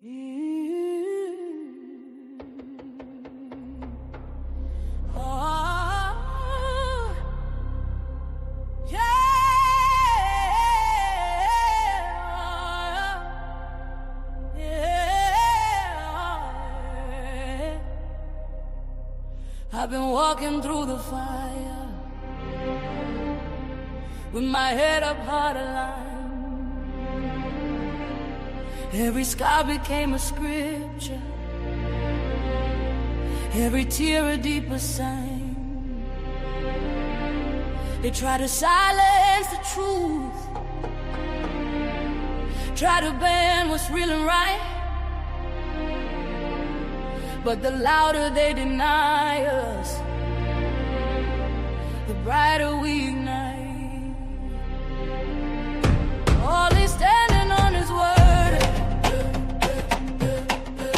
I've been walking through the fire with my head up high to line. Every scar became a scripture, every tear a deeper sign. They try to silence the truth, try to ban what's real and right, but the louder they deny us, the brighter we ignite. All is standing on his word,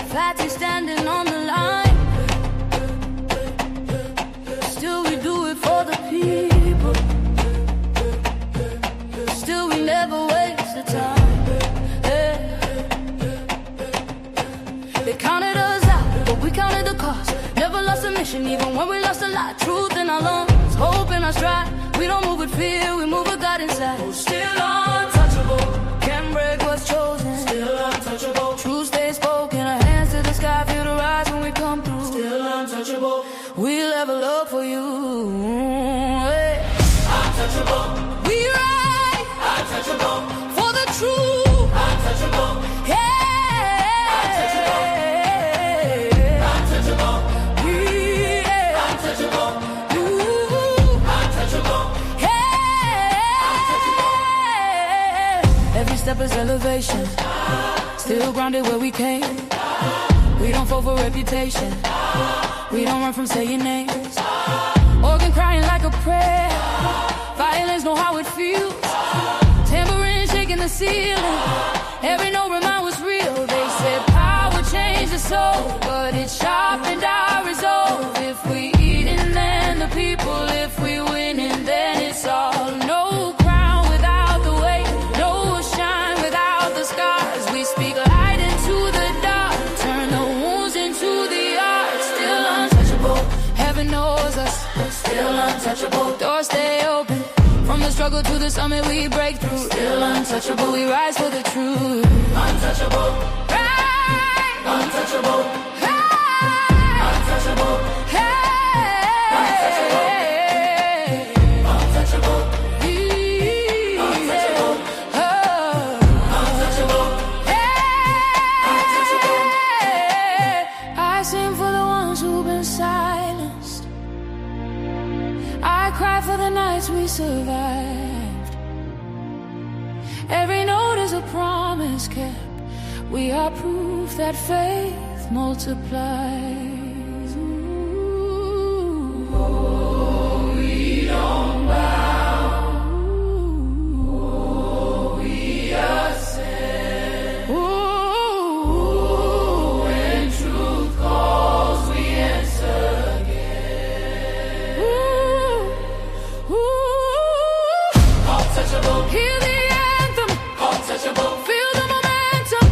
Fatty standing on the line. Still we do it for the people, still we never waste the time. They counted us out, but we counted the cost. Never lost a mission, even when we lost a lot. Truth in our lungs, hope in our stride. We don't move with fear, we move with God inside. Still untouchable, can't break what's chosen. Still untouchable, truth stays spoken. Our hands to the sky, feel the rise when we come through. Still untouchable, we level up for you. Hey. Untouchable, we ride. Untouchable, for the truth. Untouchable, yeah. Step is elevation, still grounded where we came. We don't fall for reputation, we don't run from saying names. Organ crying like a prayer, violence know how it feels. Tambourine shaking the ceiling, every note remind what's real. They said power changed the soul, but it sharpened our resolve. If we eating, then the people. If we winning, then it's all. No crown without the weight, no shine without the scars. We speak light into the dark, turn the wounds into the art. Still untouchable, heaven knows us. Still untouchable, doors stay open. From the struggle to the summit we break through. Still untouchable, we rise for the truth. Untouchable, right. Untouchable, right. Untouchable, hey. Cry for the nights we survived. Every note is a promise kept. We are proof that faith multiplies. Ooh. Oh, we don't bow. Oh, we ascend. Ooh, when truth calls, we answer. Hear the anthem, untouchable. Feel the momentum,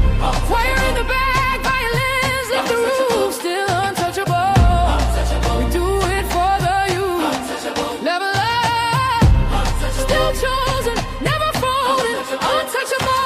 choir in the back, violins lift the roof. Still untouchable, untouchable. We do it for the youth, untouchable. Level up, untouchable. Still chosen, never folding, untouchable.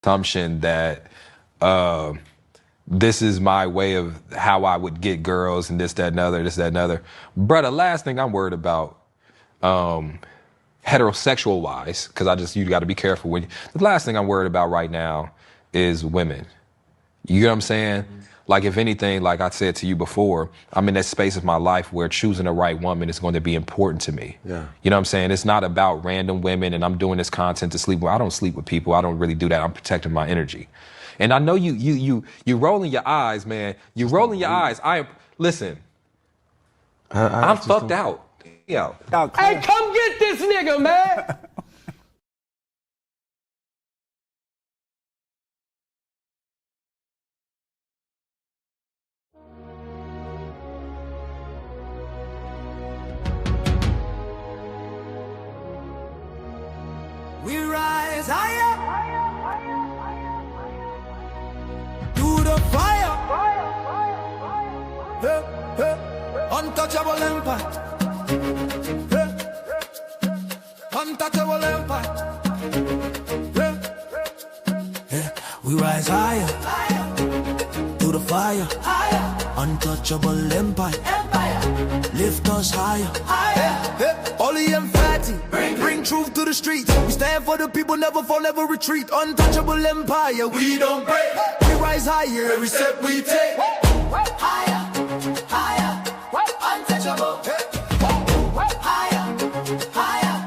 Assumption that this is my way of how I would get girls and this, that, and other, this, that, and other. Bruh, the last thing I'm worried about, heterosexual wise, because you got to be careful when the last thing I'm worried about right now is women. You get what I'm saying? Mm-hmm. Like, if anything, like I said to you before, I'm in that space of my life where choosing the right woman is going to be important to me. Yeah. You know what I'm saying? It's not about random women and I'm doing this content to sleep with. I don't sleep with people. I don't really do that. I'm protecting my energy. And I know you rolling your eyes, man. You rolling your eyes. Listen, I'm fucked out. Yo. Hey, come get this nigga, man. We rise higher through the fire. Hey, hey. Untouchable empire. Hey. Untouchable empire. Hey. Hey. We rise higher through the fire. Untouchable empire. Lift us higher. Hey. Oli and Fatty, bring truth to the streets. We stand for the people, never fall, never retreat. Untouchable empire, we don't break. We rise higher every step we take. Higher, higher, untouchable. Higher, higher,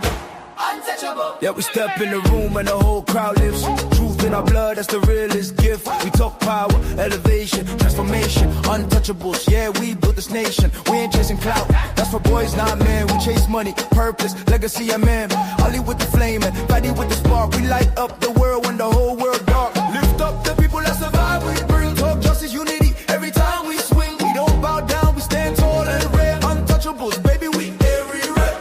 untouchable. Yeah, we step in the room and the whole crowd lifts. Truth in our blood, that's the realest gift. We talk power, elevation, transformation, untouchables. Yeah, we built this nation. We ain't chasing clout. That's for boys, not men. We chase money, purpose, legacy, and man. Ollie with the flame and Fatty with the spark. We light up the world when the whole world dark. Lift up the people that survive. We bring talk, justice, unity. Every time we swing, we don't bow down. We stand tall and rare. Untouchables, baby, we everywhere.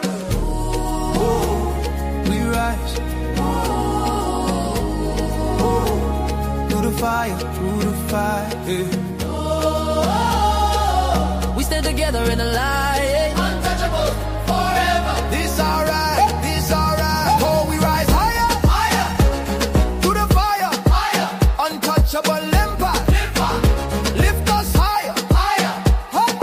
Oh, we rise. Through the fire, through the fire. Yeah. We stand together in a lie. Untouchable forever. This alright, this alright. Oh, we rise higher, higher. Through the fire, higher. Untouchable empire. Lift us higher, higher.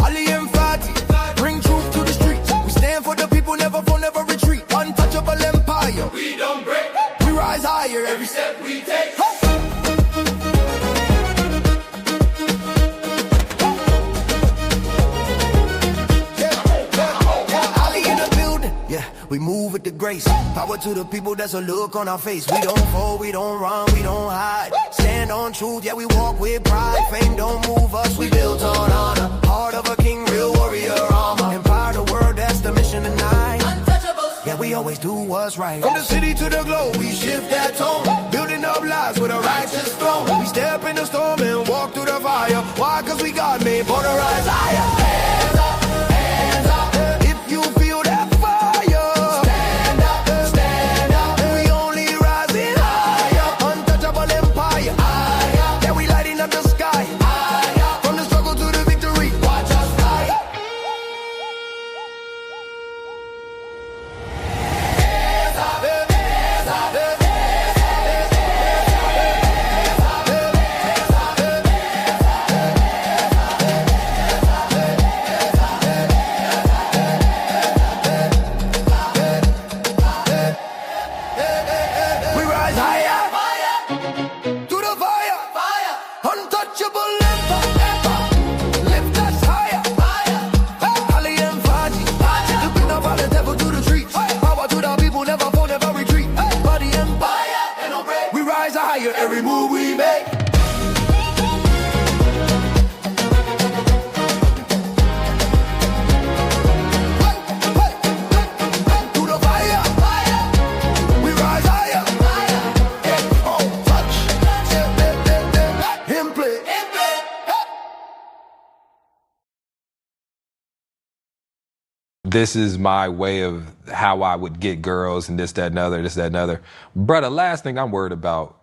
Ali and Fatty, bring truth to the streets. We stand for the people, never fall, never retreat. Untouchable empire. We don't break. We rise higher every step we take. We move with the grace. Power to the people, that's a look on our face. We don't fold, we don't run, we don't hide. Stand on truth, yeah, we walk with pride. Fame don't move us, we built on honor. Heart of a king, real warrior armor. Empower the world, that's the mission tonight. Untouchables. Yeah, we always do what's right. From the city to the globe, we shift that tone. Building up lives with a righteous throne. We step in the storm and walk through the fire. Why? Cause we got made for the rise higher. Hands up, hands up. If you feel that every move we make. Through the fire, we rise higher. Oh, touch, him play. This is my way of how I would get girls and this, that, and other, this, that, and other. Bruh, the last thing I'm worried about,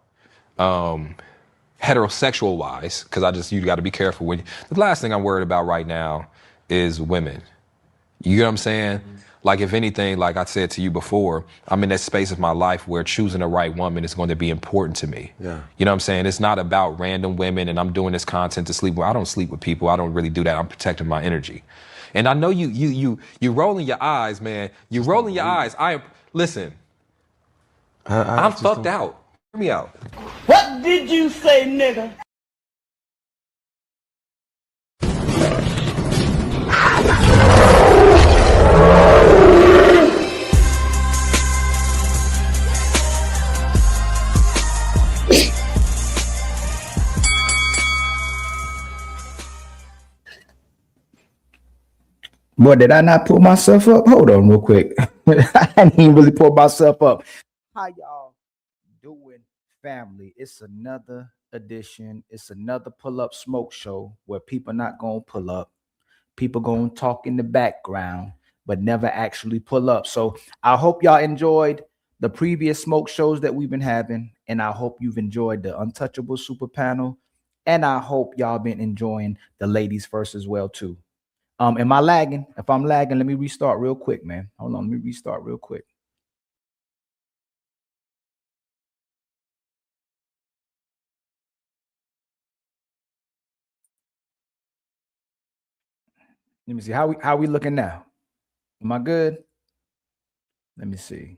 heterosexual wise, because you got to be careful when the last thing I'm worried about right now is women. You know what I'm saying? Like, if anything, like I said to you before, I'm in that space of my life where choosing the right woman is going to be important to me. Yeah. You know what I'm saying? It's not about random women and I'm doing this content to sleep with. I don't sleep with people. I don't really do that. I'm protecting my energy. And I know you rolling your eyes, man. You rolling your eyes. Listen, I'm fucked out. Hear me out. What did you say, nigga? Boy, did I not pull myself up? Hold on real quick. I didn't even really pull myself up. How y'all doing, family? It's another edition. It's another pull-up smoke show where people not gonna pull up. People gonna talk in the background, but never actually pull up. So I hope y'all enjoyed the previous smoke shows that we've been having, and I hope you've enjoyed the Untouchable Super Panel, and I hope y'all been enjoying the Ladies First as well too. Am I lagging? If I'm lagging, let me restart real quick, man. Hold on, let me restart real quick. Let me see how we looking now. Am I good? Let me see.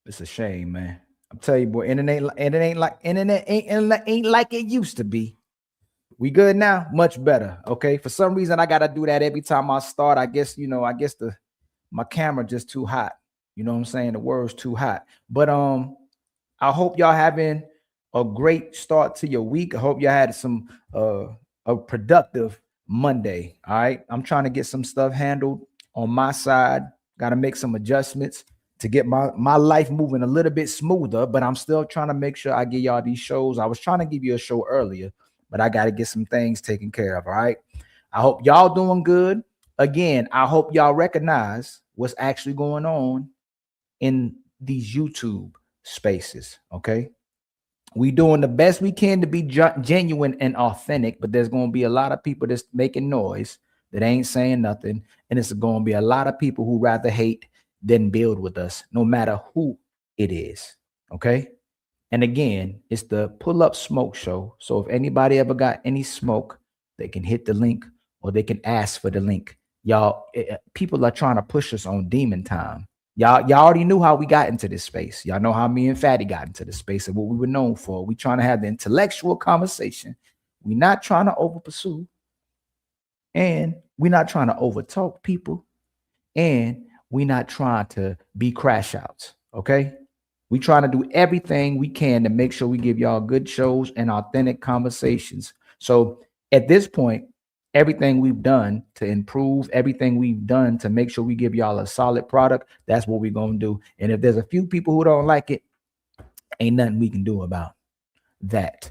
It's a shame, man. I'm telling you, boy, internet ain't like it used to be. We good now? Much better. Okay. For some reason, I gotta do that every time I start. I guess my camera just too hot. You know what I'm saying? The word's too hot. But I hope y'all having a great start to your week. I hope y'all had some a productive Monday. All right. I'm trying to get some stuff handled on my side. Got to make some adjustments to get my life moving a little bit smoother, but I'm still trying to make sure I give y'all these shows. I was trying to give you a show earlier, but I got to get some things taken care of. All right. I hope y'all doing good. Again, I hope y'all recognize what's actually going on in these YouTube spaces. Okay. We doing the best we can to be genuine and authentic, but there's going to be a lot of people that's making noise that ain't saying nothing. And it's going to be a lot of people who rather hate than build with us, no matter who it is. Okay. And again, it's the Pull Up Smoke Show. So if anybody ever got any smoke, they can hit the link or they can ask for the link. Y'all, people are trying to push us on demon time. Y'all already knew how we got into this space. Y'all know how me and Fatty got into the space and what we were known for. We trying to have the intellectual conversation. We're not trying to over pursue, and we're not trying to over talk people, and we're not trying to be crash outs. Okay. We trying to do everything we can to make sure we give y'all good shows and authentic conversations. So at this point, everything we've done to improve, everything we've done to make sure we give y'all a solid product, that's what we're going to do. And if there's a few people who don't like it, ain't nothing we can do about that.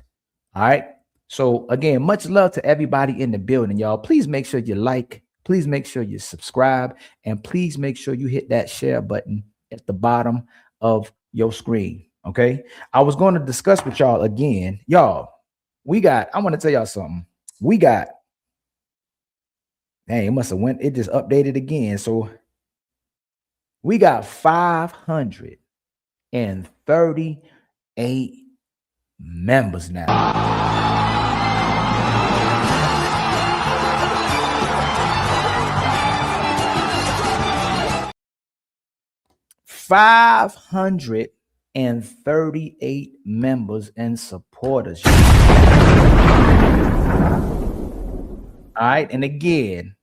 All right. So again, much love to everybody in the building, y'all. Please make sure you like, please make sure you subscribe, and please make sure you hit that share button at the bottom of your screen. Okay. I was going to discuss with y'all again, y'all. I want to tell y'all something. Hey, it must have it just updated again. So we got 538 members now. $538 members and supporters. All right. And again,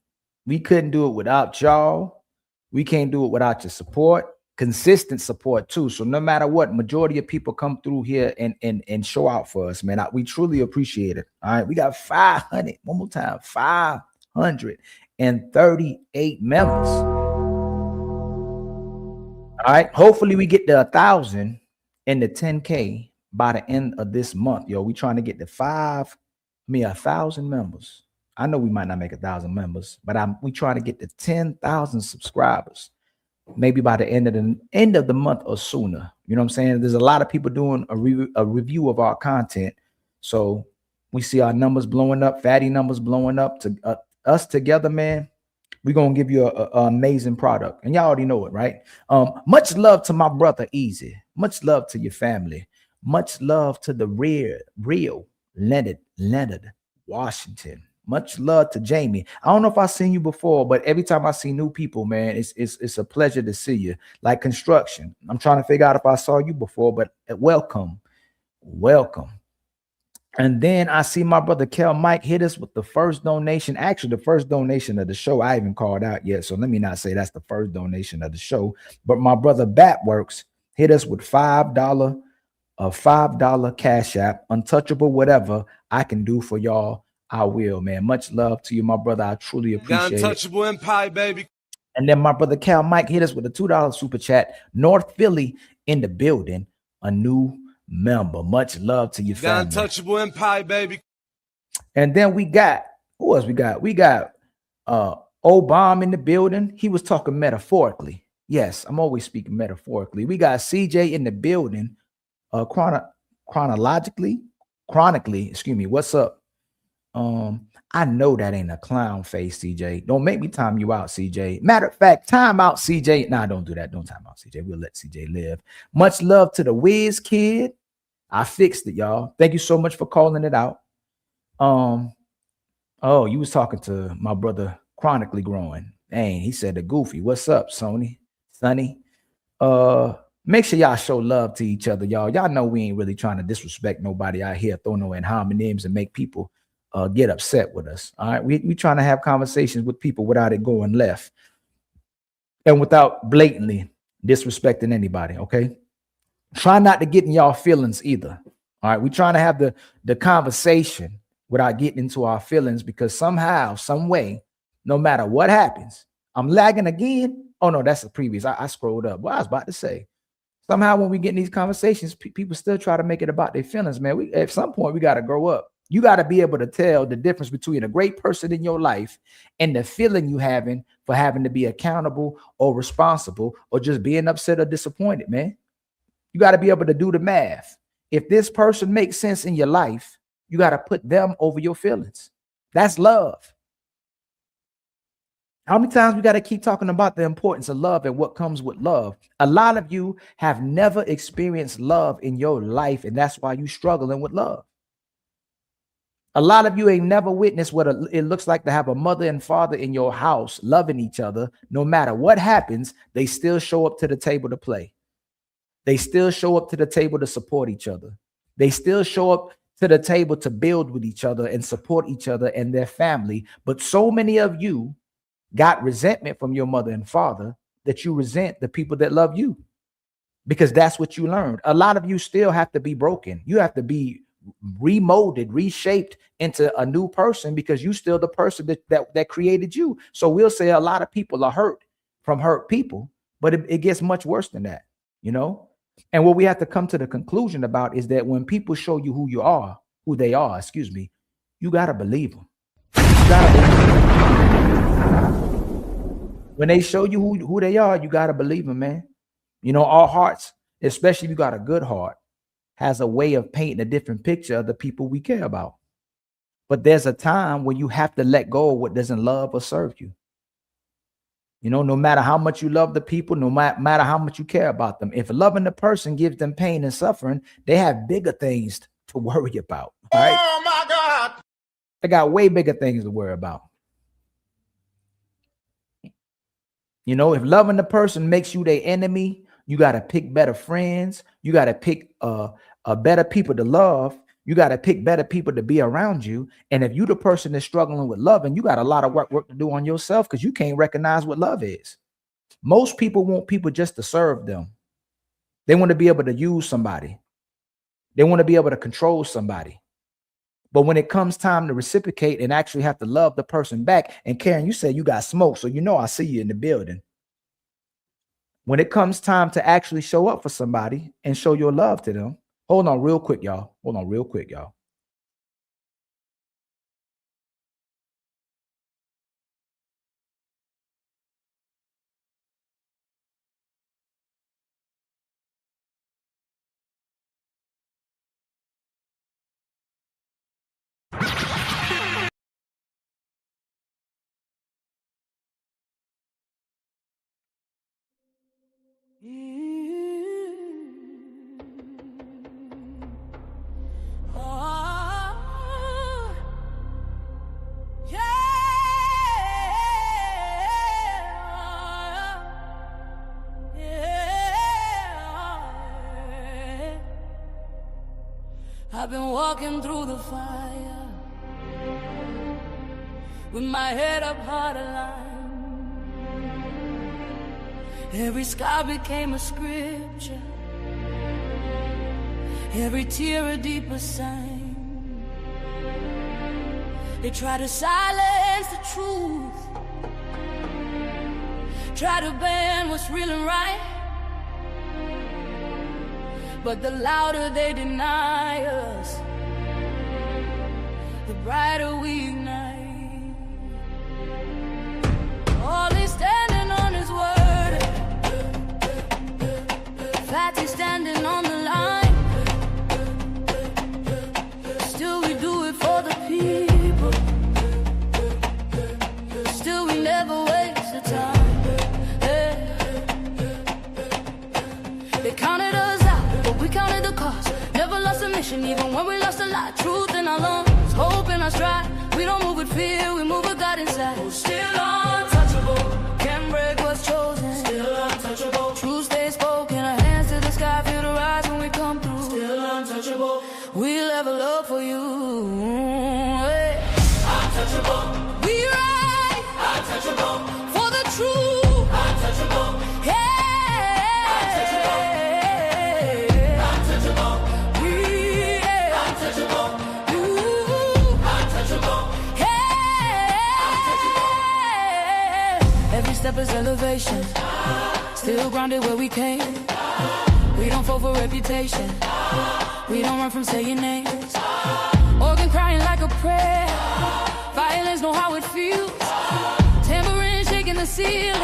we couldn't do it without y'all. We can't do it without your support, consistent support too. So no matter what, majority of people come through here and show out for us, man. We truly appreciate it. All right. We got 500, one more time, 538 members. All right. Hopefully we get to 1,000 and the 10K by the end of this month. Yo, we trying to get to 1,000 members. I know we might not make 1,000 members, but we trying to get to 10,000 subscribers, maybe by the end of the month or sooner. You know what I'm saying? There's a lot of people doing a review of our content. So we see our numbers blowing up, Fatty numbers blowing up. To us together, man, we're going to give you an amazing product. And y'all already know it, right? Much love to my brother, Easy. Much love to your family. Much love to the real Leonard Washington. Much love to Jamie. I don't know if I've seen you before, but every time I see new people, man, it's a pleasure to see you. Like Construction. I'm trying to figure out if I saw you before, but welcome. And then I see my brother Kel Mike hit us with the first donation. Actually, the first donation of the show. I haven't called out yet, so let me not say that's the first donation of the show. But my brother Batworks hit us with $5 Cash App, Untouchable, whatever I can do for y'all. I will, man. Much love to you, my brother. I truly appreciate it. Untouchable Empire, baby. And then my brother Cal Mike hit us with a $2 super chat. North Philly in the building, a new member. Much love to your family. Untouchable Empire, baby. And then we got, who else we got? We got Obama in the building. He was talking metaphorically. Yes, I'm always speaking metaphorically. We got CJ in the building. Chronically, excuse me. What's up? I know that ain't a clown face, CJ. Don't make me time you out, CJ. Matter of fact, time out, CJ. Nah, don't do that. Don't time out, CJ. We'll let CJ live. Much love to the Wiz Kid. I fixed it, y'all. Thank you so much for calling it out. Oh, you was talking to my brother Chronically Growing. Dang, he said the Goofy. What's up, Sonny? Make sure y'all show love to each other, y'all. Y'all know we ain't really trying to disrespect nobody out here, throw no in homonyms and make people get upset with us. All right, we trying to have conversations with people without it going left and without blatantly disrespecting anybody. Okay, try not to get in y'all feelings either. All right, we trying to have the conversation without getting into our feelings, because somehow, some way, no matter what happens, I'm lagging again. Oh no, that's the previous. I scrolled up. What I was about to say. Somehow, when we get in these conversations, people still try to make it about their feelings. Man, at some point we got to grow up. You got to be able to tell the difference between a great person in your life and the feeling you having for having to be accountable or responsible or just being upset or disappointed, man. You got to be able to do the math. If this person makes sense in your life, you got to put them over your feelings. That's love. How many times we got to keep talking about the importance of love and what comes with love? A lot of you have never experienced love in your life, and that's why you're struggling with love. A lot of you ain't never witnessed what it looks like to have a mother and father in your house loving each other. No matter what happens, they still show up to the table to play. They still show up to the table to support each other. They still show up to the table to build with each other and support each other and their family. But so many of you got resentment from your mother and father that you resent the people that love you, because that's what you learned. A lot of you still have to be broken. You have to be remolded, reshaped into a new person, because you still the person that created you. So we'll say a lot of people are hurt from hurt people, but it gets much worse than that, you know? And what we have to come to the conclusion about is that when people show you who they are, you got to believe them. You gotta believe them. When they show you who they are, you got to believe them, man. You know, our hearts, especially if you got a good heart, has a way of painting a different picture of the people we care about. But there's a time when you have to let go of what doesn't love or serve you. You know, no matter how much you love the people, no matter how much you care about them, if loving the person gives them pain and suffering, they have bigger things to worry about. Right? Oh my God. They got way bigger things to worry about. You know, if loving the person makes you their enemy, you got to pick better friends. You got to pick better people to love. You got to pick better people to be around you. And if you the person that's struggling with loving, you got a lot of work to do on yourself, because you can't recognize what love is. Most people want people just to serve them. They want to be able to use somebody. They want to be able to control somebody. But when it comes time to reciprocate and actually have to love the person back, and Karen, you said you got smoke, so you know I see you in the building. When it comes time to actually show up for somebody and show your love to them, hold on real quick, y'all. I've been walking through the fire with my head up hard aligned. Every scar became a scripture, every tear a deeper sign. They try to silence the truth, try to ban what's real and right, but the louder they deny us, the brighter we ignite. All is standing on his word, fact is standing on the line. Still we do it for the people, still we never waste the time. They counted us out, but we counted the cost. Never lost a mission, even when we lost a lot. Truth in our lungs, hope in our stride. We don't move with fear, we move with God inside. Still untouchable, can't break what's chosen. Still untouchable, truth stays spoken. Our hands to the sky, feel the rise when we come through. Still untouchable, we level up for you. Hey. Untouchable, we ride. Untouchable, for the truth. Untouchable, hey. Step is elevation, still grounded where we came. We don't fall for reputation, we don't run from saying names. Organ crying like a prayer, violence know how it feels. Tambourine shaking the ceiling,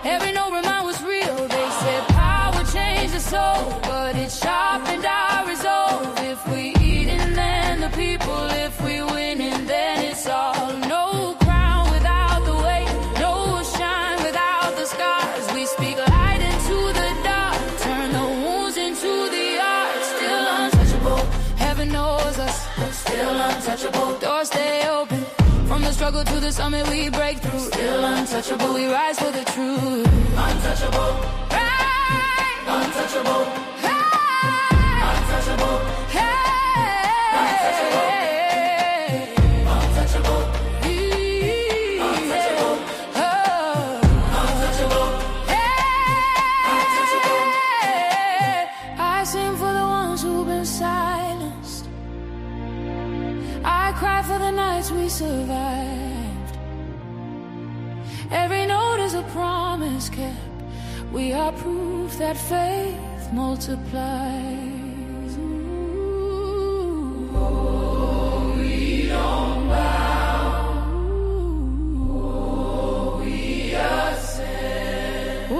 every note remind what's real. They said power changed the soul, but it sharpened our resolve. If we eating, then the people. If we winning, then it's all. No crown without the weight, no shine without the scars. We speak light into the dark, turn the wounds into the art. Still untouchable, heaven knows us. Still untouchable, doors stay open. From the struggle to the summit we break through. Still untouchable, we rise for the truth. Untouchable, right. Untouchable, right. Untouchable, hey. Untouchable, untouchable, untouchable, oh. Untouchable, hey. Untouchable. I sing for the ones who've been silenced, I cry for the nights we survived. Every note is a promise kept. We are proof that faith multiplies. Ooh. Oh, we don't bow. Oh, we ascend. Ooh,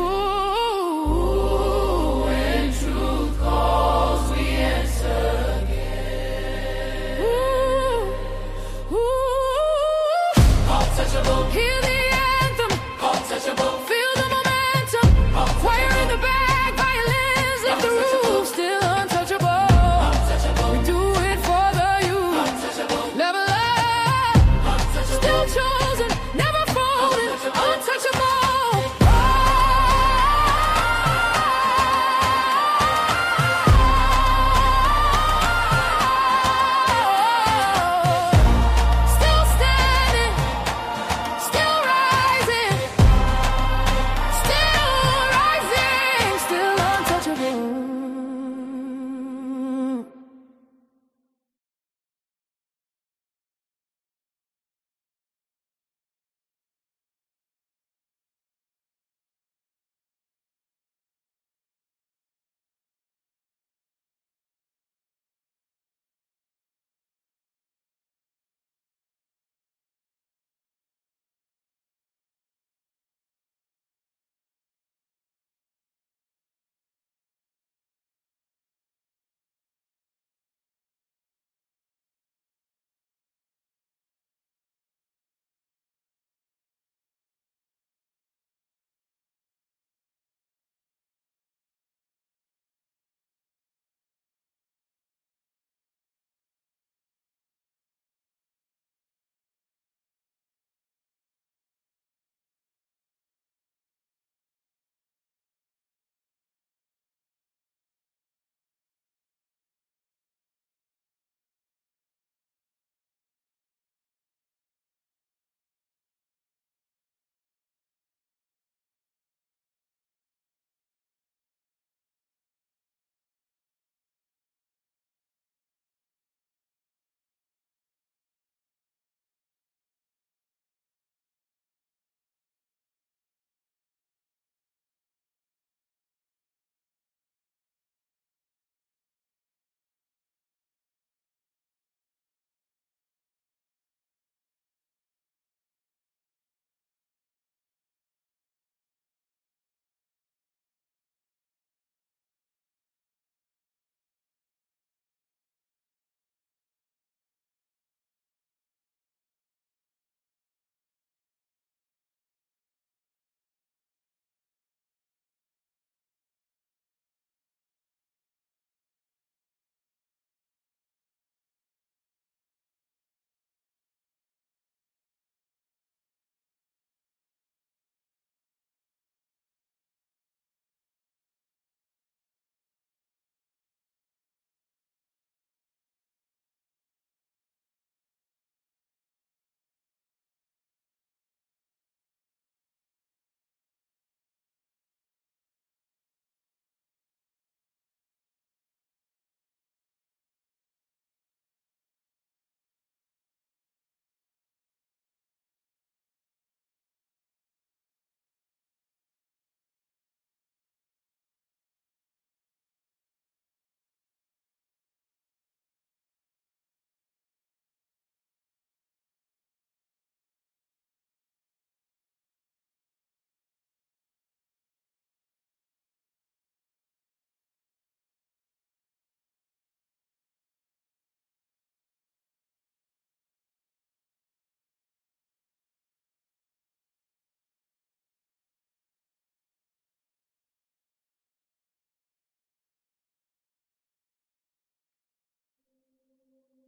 when truth calls, we answer again. Ooh. Untouchable. Hear the anthem. Untouchable. Feel the momentum. Choir in the back, violins lift the roof. Still untouchable.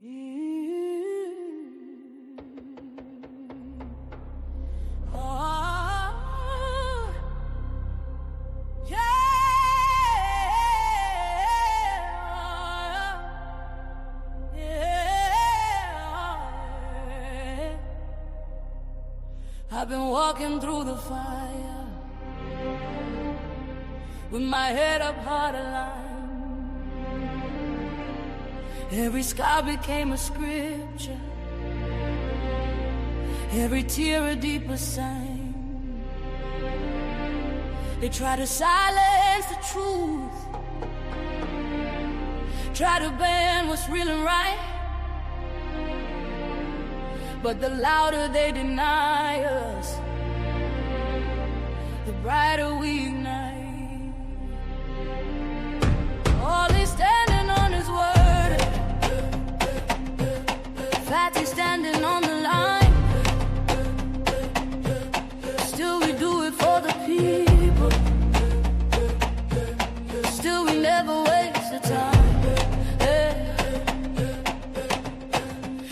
I've been walking through the fire with my head up hard aligned. Every scar became a scripture, every tear a deeper sign. They try to silence the truth, try to ban what's real and right, but the louder they deny us, the brighter we ignite. All is standing on his word, Fatty standing on the line. Still we do it for the people, still we never waste the time.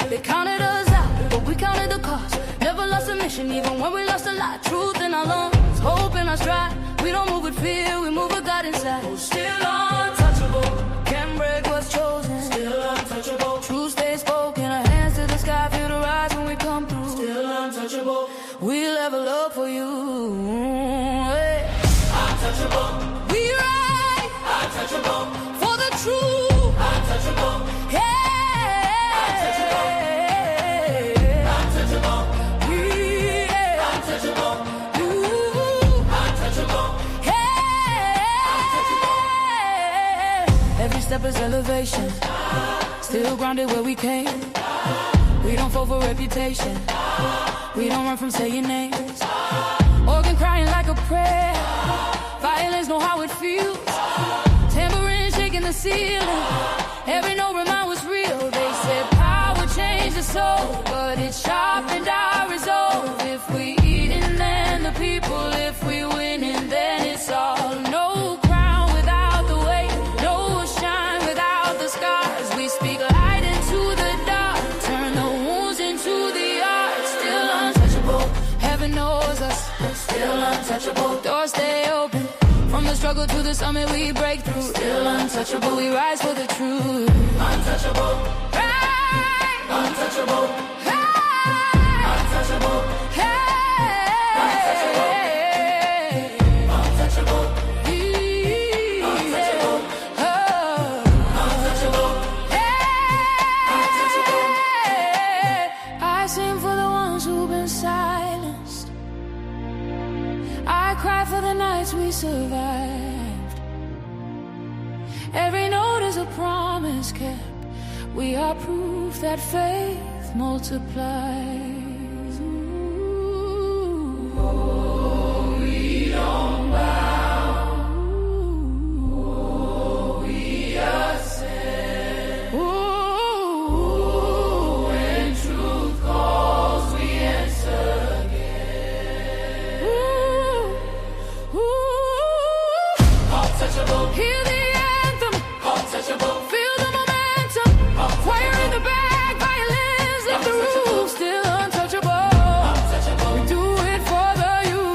They counted us out, but we counted the cost. Never lost a mission, even when we lost a lot. Truth in our lungs, hope in our stride. We don't move with fear, we move with God inside. Oh, still untouchable, can't break what's chosen. Still untouchable, truth stays spoken. Our hands to the sky, feel the rise when we come through. Still untouchable, we level up for you. Hey. Untouchable, we ride. Untouchable, for the truth. Untouchable, yeah. Step is elevation, still grounded where we came. We don't fall for reputation, we don't run from saying names. Organ crying like a prayer, violence know how it feels. Tambourine shaking the ceiling, every note remind what's real. They said power changed the soul, but it sharpened our resolve. If we eating, then the people. If we winning, then it's all. No crown without the weight, no shine without the scars. We speak light into the dark, turn the wounds into the art. Still untouchable, heaven knows us. Still untouchable, doors stay open. From the struggle to the summit we break through. Still untouchable, we rise for the truth. Untouchable, right. Untouchable, right. Untouchable, hey. Untouchable, untouchable, untouchable, oh. Untouchable, hey. Untouchable. I sing for the ones who've been silenced, I cry for the nights we survived. Every note is a promise kept. We are proof that faith multiplies. Ooh. Oh, we don't bow. Oh, we ascend. Ooh. When truth calls, we answer again. Ooh. Untouchable. Hear the anthem. Untouchable. Feel the momentum. Choir in the back, violins lift the roof. Still untouchable. We do it for the youth.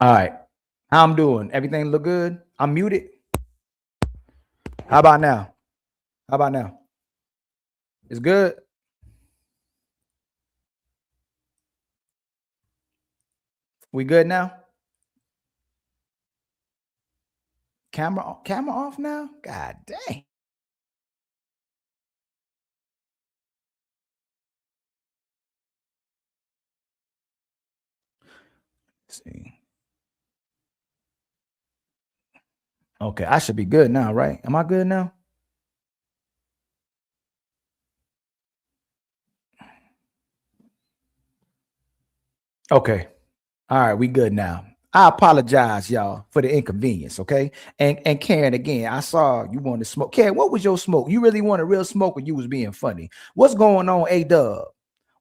All right. How I'm doing? Everything look good? I'm muted. How about now? How about now? It's good. We good now? Camera off now? God dang. Let's see. Okay, I should be good now, right? Am I good now? Okay. All right, we good now. I apologize, y'all, for the inconvenience, okay? And Karen, again, I saw you wanted to smoke. Karen, what was your smoke? You really wanted real smoke or you was being funny? What's going on, A-Dub?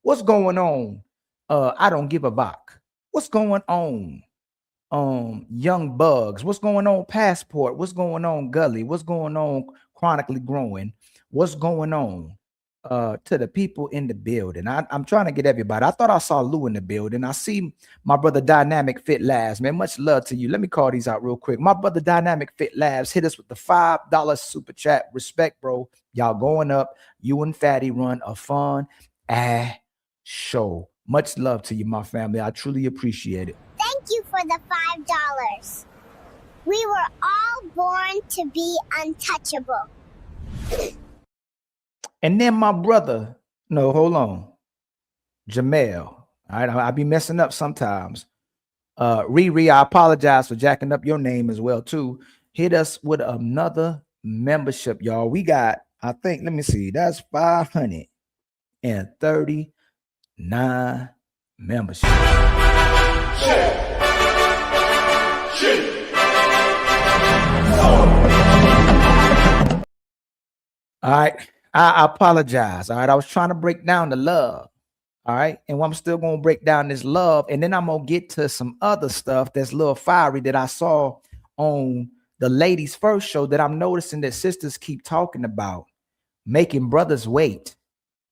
What's going on? I don't give a fuck. What's going on? Young Bugs. What's going on? Passport. What's going on? Gully. What's going on? Chronically Growing. What's going on? To the people in the building. I'm trying to get everybody. I thought I saw Lou in the building. I see my brother Dynamic Fit Labs, man. Much love to you. Let me call these out real quick. My brother Dynamic Fit Labs hit us with the $5 super chat. Respect, bro. Y'all going up. You and Fatty run a fun show. Much love to you, my family. I truly appreciate it. Thank you for the $5. We were all born to be untouchable. And then my brother, no, hold on. Jamel. All right, I be messing up sometimes. Riri, I apologize for jacking up your name as well, too. Hit us with another membership, y'all. We got, I think, let me see, that's 539 memberships. All right. I apologize. All right. I was trying to break down the love. All right. And I'm still going to break down this love. And then I'm going to get to some other stuff that's a little fiery that I saw on the Ladies First show that I'm noticing that sisters keep talking about. Making brothers wait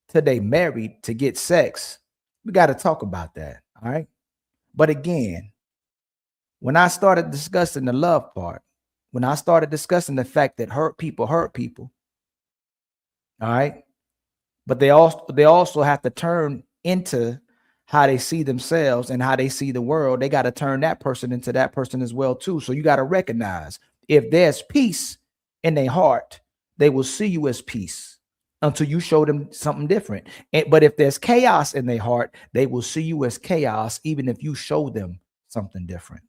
till they married to get sex. We got to talk about that. All right. But again, when I started discussing the love part, when I started discussing the fact that hurt people, all right, but they also have to turn into how they see themselves and how they see the world. They got to turn that person into that person as well too. So you got to recognize if there's peace in their heart, they will see you as peace until you show them something different. But if there's chaos in their heart, they will see you as chaos even if you show them something different.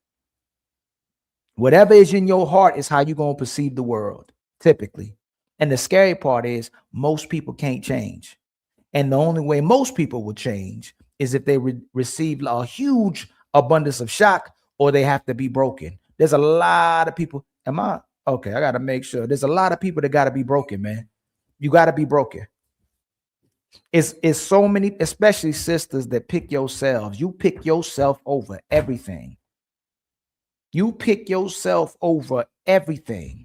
Whatever is in your heart is how you're going to perceive the world, typically. And the scary part is most people can't change. And the only way most people will change is if they receive a huge abundance of shock or they have to be broken. There's a lot of people. Okay, I got to make sure. There's a lot of people that got to be broken, man. You got to be broken. It's so many, especially sisters that pick yourselves. You pick yourself over everything. You pick yourself over everything.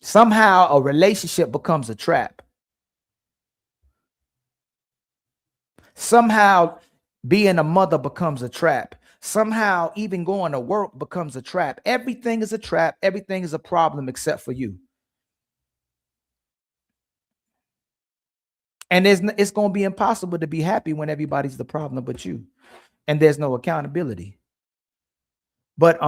Somehow a relationship becomes a trap. Somehow being a mother becomes a trap. Somehow even going to work becomes a trap. Everything is a trap. Everything is a problem except for you. And it's going to be impossible to be happy when everybody's the problem but you. And there's no accountability. But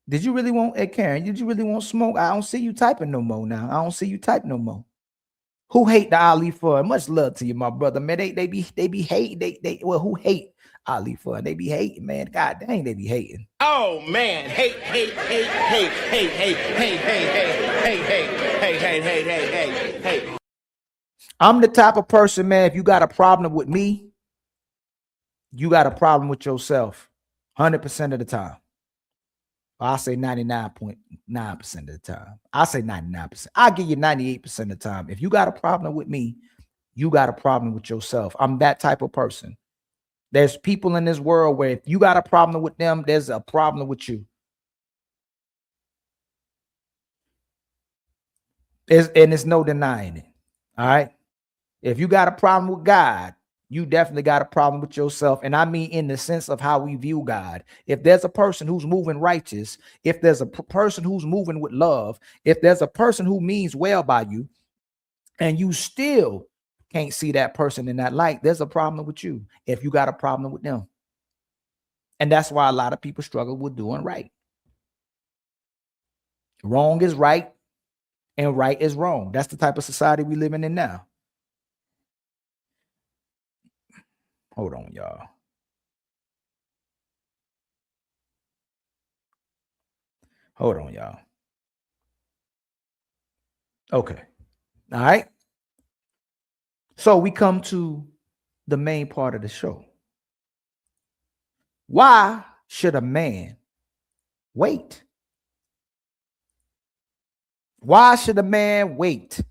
did you really want, Karen, did you really want smoke? I don't see you typing no more now. I don't see you type no more. Who hate the Ali Fun? Much love to you, my brother, man. They be hating. Who hate Ali Fun? They be hating, man. God dang, they be hating. Oh man, hey. I'm the type of person, man, if you got a problem with me, you got a problem with yourself 100% of the time. I say 99.9% of the time. I say 99%. I'll give you 98% of the time. If you got a problem with me, you got a problem with yourself. I'm that type of person. There's people in this world where if you got a problem with them, there's a problem with you. And there's no denying it. All right. If you got a problem with God, you definitely got a problem with yourself. And I mean, in the sense of how we view God. If there's a person who's moving righteous, if there's a person who's moving with love, if there's a person who means well by you, and you still can't see that person in that light, there's a problem with you if you got a problem with them. And that's why a lot of people struggle with doing right. Wrong is right and right is wrong. That's the type of society we living in now. Hold on, y'all. Hold on, y'all. Okay. All right. So we come to the main part of the show. Why should a man wait? Why should a man wait?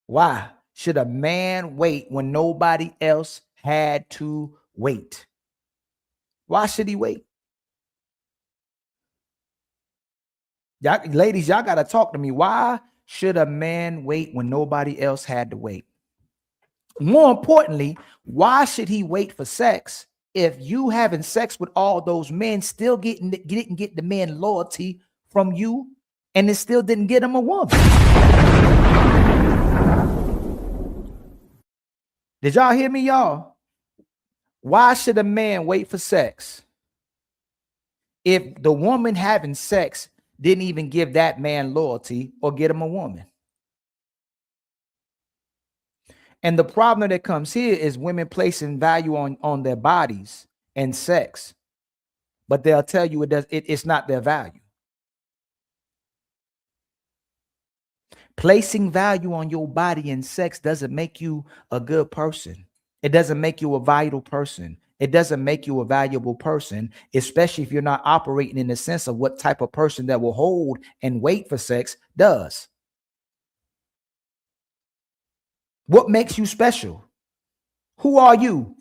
Why should a man wait when nobody else had to wait? Why should he wait? Y'all, ladies, y'all got to talk to me. Why should a man wait when nobody else had to wait? More importantly, why should he wait for sex if you having sex with all those men still didn't get the men loyalty from you, and it still didn't get him a woman? Did y'all hear me, y'all? Why should a man wait for sex if the woman having sex didn't even give that man loyalty or get him a woman? And the problem that comes here is women placing value on their bodies and sex, but they'll tell you it's not their value. Placing value on your body and sex doesn't make you a good person. It doesn't make you a vital person. It doesn't make you a valuable person, especially if you're not operating in the sense of what type of person that will hold and wait for sex does. What makes you special? Who are you?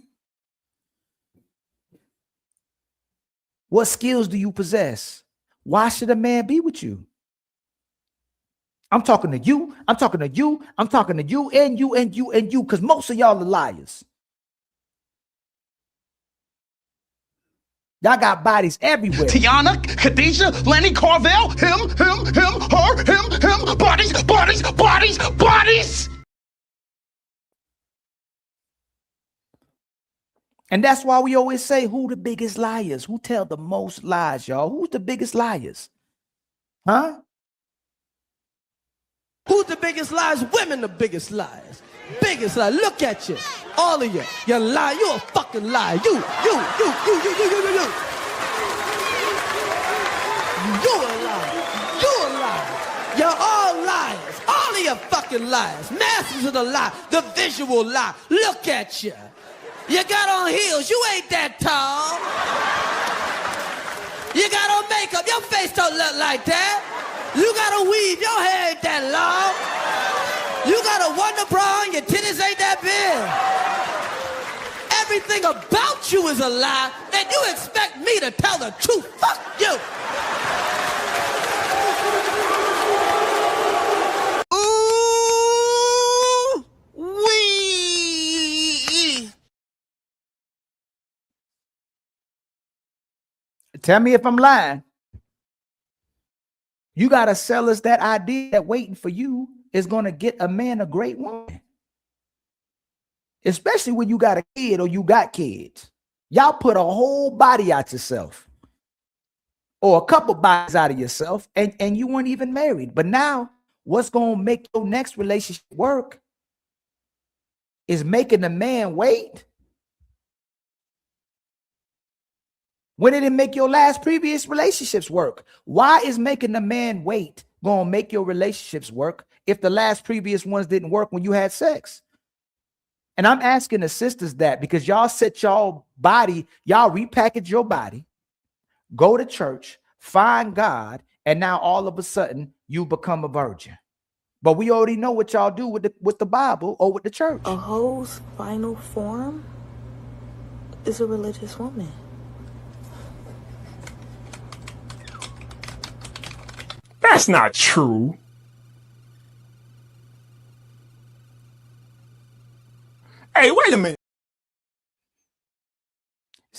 What skills do you possess? Why should a man be with you? I'm talking to you. I'm talking to you. I'm talking to you and you and you and you, because most of y'all are liars. Y'all got bodies everywhere. Tiana, Khadijah, Lenny, Carvel, him, her, him, bodies. And that's why we always say, who the biggest liars? Who tell the most lies, y'all? Who's the biggest liars? Huh? Who's the biggest liars? Women the biggest liars. Biggest liar. Look at you. All of you. You're lying. You're a fucking liar. You. You're a liar. You're a liar. You're all liars. All of you fucking liars. Masters of the lie. The visual lie. Look at you. You got on heels. You ain't that tall. You got on makeup. Your face don't look like that. You got a weave. Your hair ain't that long. You got a wonder bra and your titties ain't that big. Everything about you is a lie, and you expect me to tell the truth. Fuck you. Tell me if I'm lying. You got to sell us that idea that waiting for you is going to get a man a great woman. Especially when you got a kid or you got kids. Y'all put a whole body out yourself. Or a couple bodies out of yourself, and you weren't even married. But now, what's going to make your next relationship work is making the man wait. When did it make your last previous relationships work? Why is making the man wait going to make your relationships work if the last previous ones didn't work when you had sex? And I'm asking the sisters that because y'all set y'all body, y'all repackage your body, go to church, find God, and now all of a sudden you become a virgin. But we already know what y'all do with the Bible or with the church. A hoe's final form is a religious woman. That's not true. Hey, wait a minute.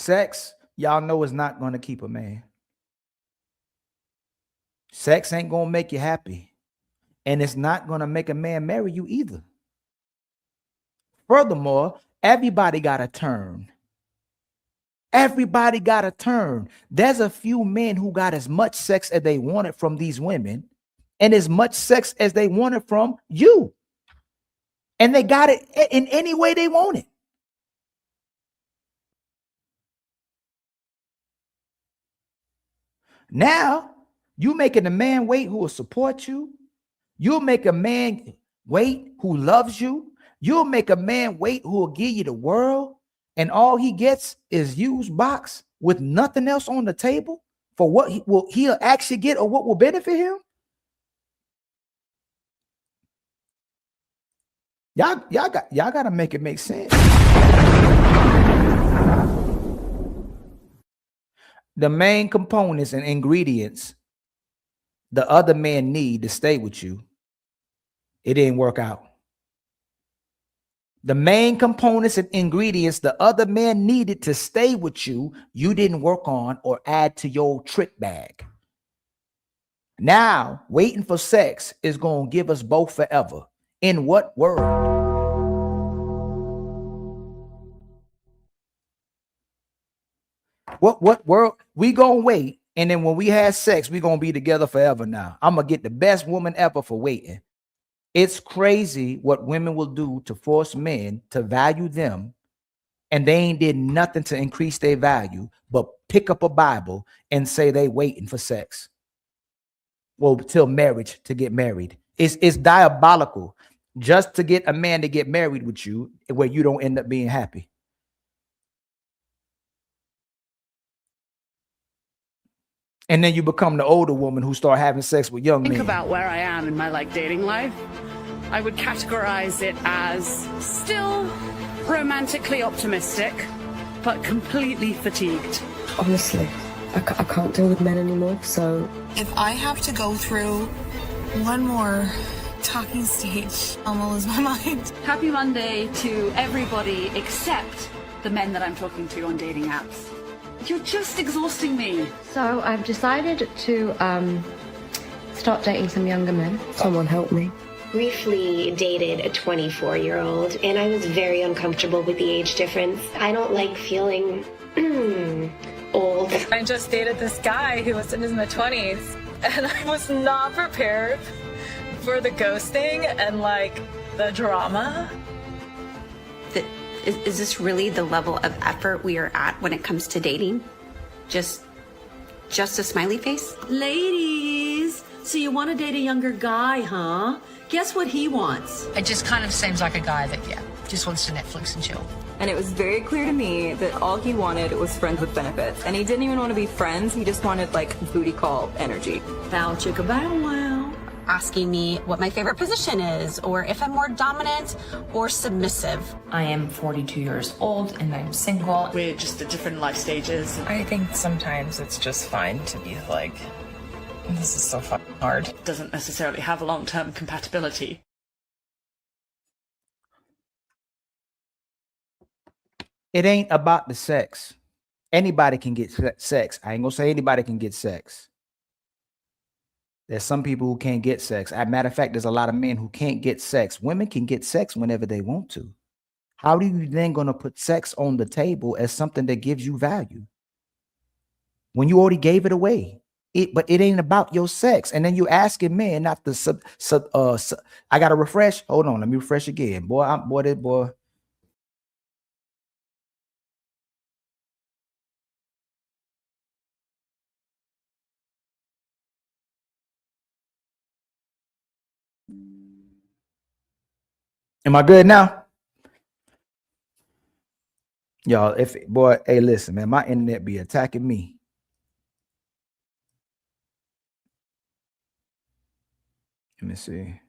Sex, y'all know, is not going to keep a man. Sex ain't going to make you happy. And it's not going to make a man marry you either. Furthermore, everybody got a turn. Everybody got a turn. There's a few men who got as much sex as they wanted from these women and as much sex as they wanted from you. And they got it in any way they want it. Now, you making a man wait who will support you. You'll make a man wait who loves you. You'll make a man wait who will give you the world. And all he gets is used box with nothing else on the table for what he'll actually get or what will benefit him. Y'all gotta make it make sense. The main components and ingredients the other men need to stay with you, it didn't work out. The main components and ingredients the other man needed to stay with you, you didn't work on or add to your trick bag. Now, waiting for sex is going to give us both forever. In what world? What world? We going to wait, and then when we have sex, we going to be together forever now. I'm going to get the best woman ever for waiting. It's crazy what women will do to force men to value them, and they ain't did nothing to increase their value, but pick up a Bible and say they waiting for sex. Well, till marriage to get married. It's diabolical just to get a man to get married with you where you don't end up being happy. And then you become the older woman who start having sex with young men. Think about where I am in my dating life. I would categorize it as still romantically optimistic, but completely fatigued. Honestly, I can't deal with men anymore, so... If I have to go through one more talking stage, I'm gonna lose my mind. Happy Monday to everybody except the men that I'm talking to on dating apps. You're just exhausting me. So I've decided to start dating some younger men. Someone help me. Briefly dated a 24-year-old, and I was very uncomfortable with the age difference. I don't like feeling old. I just dated this guy who was in his mid-20s, and I was not prepared for the ghosting and like the drama. Is this really the level of effort we are at when it comes to dating? Just a smiley face? Ladies, so you want to date a younger guy, huh? Guess what he wants? It just kind of seems like a guy that, just wants to Netflix and chill. And it was very clear to me that all he wanted was friends with benefits. And he didn't even want to be friends. He just wanted, like, booty call energy. Bow chicka bow wow. Asking me what my favorite position is, or if I'm more dominant or submissive. I am 42 years old and I'm single. We're just at different life stages. I think sometimes it's just fine to be like, this is so fucking hard. Doesn't necessarily have long-term compatibility. It ain't about the sex. Anybody can get sex. I ain't gonna say anybody can get sex. There's some people who can't get sex. As a matter of fact, there's a lot of men who can't get sex. Women can get sex whenever they want to. How are you then going to put sex on the table as something that gives you value when you already gave it away? But it ain't about your sex. And then you're asking men not to I got to refresh. Hold on. Let me refresh again. Boy. Am I good now? Y'all, hey, listen, man, my internet be attacking me. Let me see.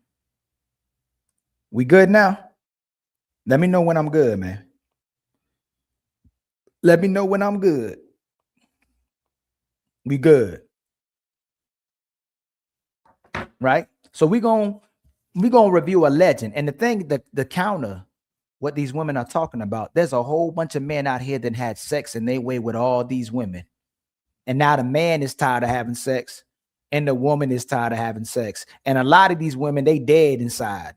We good now? Let me know when I'm good, man. Let me know when I'm good. We good. Right? So we're gonna review a legend. And the thing that the counter what these women are talking about. There's a whole bunch of men out here that had sex in their way with all these women. And now the man is tired of having sex and the woman is tired of having sex. And a lot of these women, they dead inside.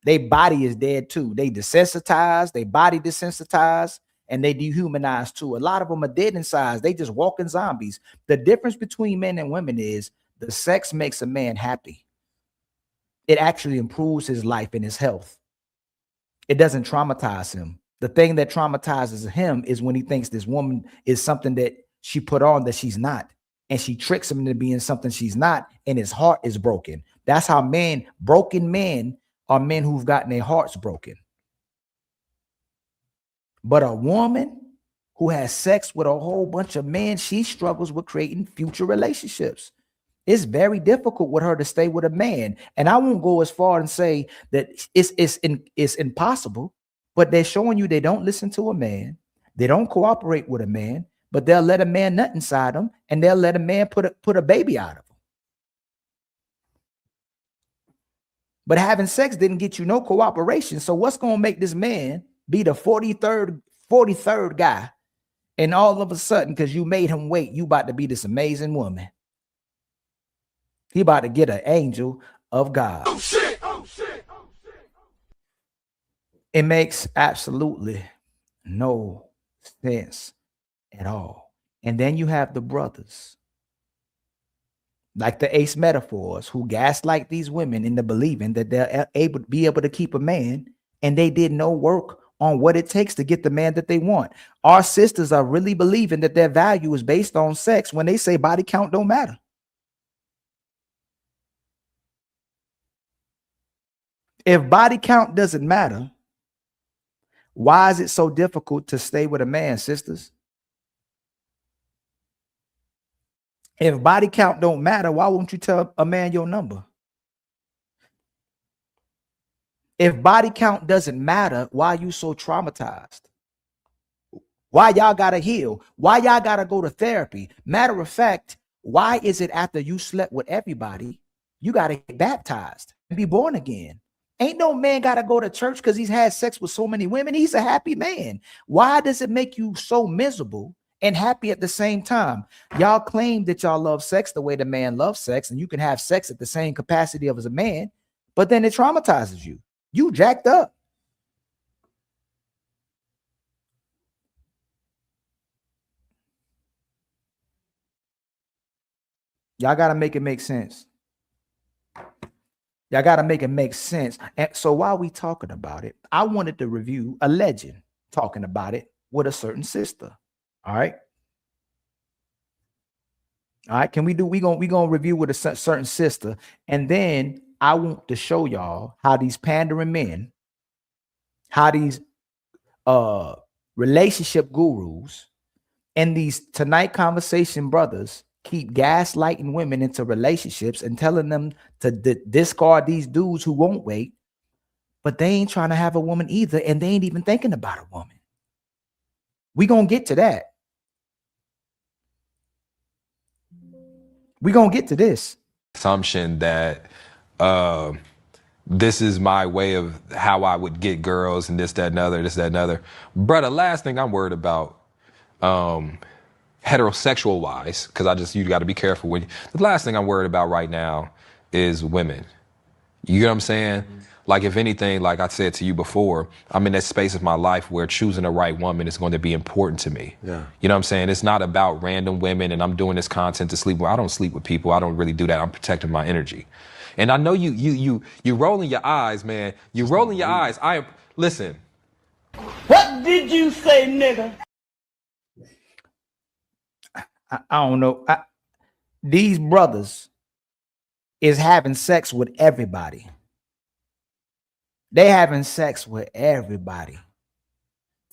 Their body is dead too. They desensitized, their body desensitized, and they dehumanized too. A lot of them are dead inside. They just walking zombies. The difference between men and women is the sex makes a man happy. It actually improves his life and his health. It doesn't traumatize him. The thing that traumatizes him is when he thinks this woman is something that she put on that she's not. And she tricks him into being something she's not, and his heart is broken. That's how broken men are men who've gotten their hearts broken. But a woman who has sex with a whole bunch of men, she struggles with creating future relationships. It's very difficult with her to stay with a man. And I won't go as far and say that it's impossible, but they're showing you they don't listen to a man. They don't cooperate with a man, but they'll let a man nut inside them, and they'll let a man put a baby out of them. But having sex didn't get you no cooperation. So what's going to make this man be the 43rd guy? And all of a sudden, because you made him wait, you about to be this amazing woman. He about to get an angel of God. Oh, shit. Oh, shit. Oh, shit. It makes absolutely no sense at all. And then you have the brothers, like the Ace Metaphors, who gaslight these women into believing that they're able to keep a man, and they did no work on what it takes to get the man that they want. Our sisters are really believing that their value is based on sex when they say body count don't matter. If body count doesn't matter, why is it so difficult to stay with a man, sisters? If body count don't matter, why won't you tell a man your number? If body count doesn't matter, why are you so traumatized? Why y'all gotta heal? Why y'all gotta go to therapy? Matter of fact, why is it after you slept with everybody, you gotta get baptized and be born again? Ain't no man gotta go to church because he's had sex with so many women. He's a happy man. Why does it make you so miserable and happy at the same time? Y'all claim that y'all love sex the way the man loves sex, and you can have sex at the same capacity of as a man, but then it traumatizes you. You jacked up. Y'all got to make it make sense. Y'all got to make it make sense. And so while we talking about it, I wanted to review a legend talking about it with a certain sister. All right. All right. Can we gonna review with a certain sister, and then I want to show y'all how these pandering men, how these relationship gurus and these Tonight Conversation brothers keep gaslighting women into relationships and telling them to discard these dudes who won't wait, but they ain't trying to have a woman either, and they ain't even thinking about a woman. We gonna get to that. We gonna get to this. Assumption that this is my way of how I would get girls and this, that, and other, this, that, and other. Bruh, the last thing I'm worried about, heterosexual wise, because you got to be careful when the last thing I'm worried about right now is women. You get what I'm saying? Like, if anything, like I said to you before, I'm in that space of my life where choosing the right woman is going to be important to me. Yeah. You know what I'm saying? It's not about random women and I'm doing this content to sleep with. I don't sleep with people. I don't really do that. I'm protecting my energy. And I know you rolling your eyes, man. You rolling your eyes. Listen. What did you say, nigga? I don't know. These brothers is having sex with everybody. They having sex with everybody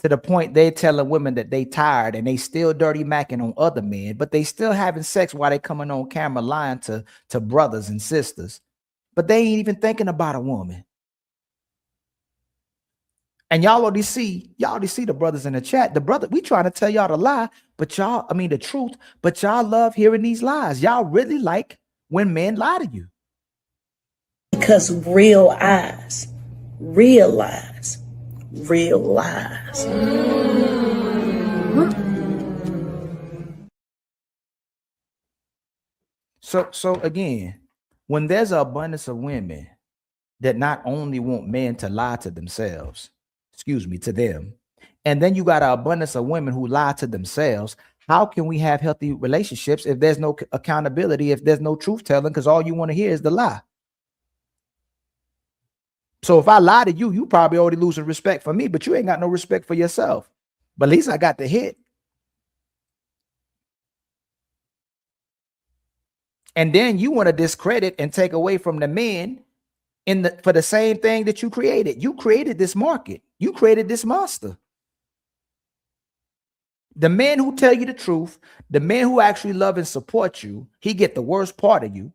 to the point they telling women that they tired and they still dirty macking on other men, but they still having sex while they coming on camera lying to brothers and sisters, but they ain't even thinking about a woman. And y'all already see the brothers in the chat. The brother, we trying to tell y'all the lie, but the truth, but y'all love hearing these lies. Y'all really like when men lie to you. Because real eyes realize real lies. So again, when there's an abundance of women that not only want men to lie to themselves, to them, and then you got an abundance of women who lie to themselves, how can we have healthy relationships if there's no accountability, if there's no truth telling, because all you want to hear is the lie? So if I lie to you, you probably already losing respect for me, but you ain't got no respect for yourself. But at least I got the hit. And then you want to discredit and take away from the men for the same thing that you created. You created this market. You created this monster. The men who tell you the truth, the men who actually love and support you, he get the worst part of you.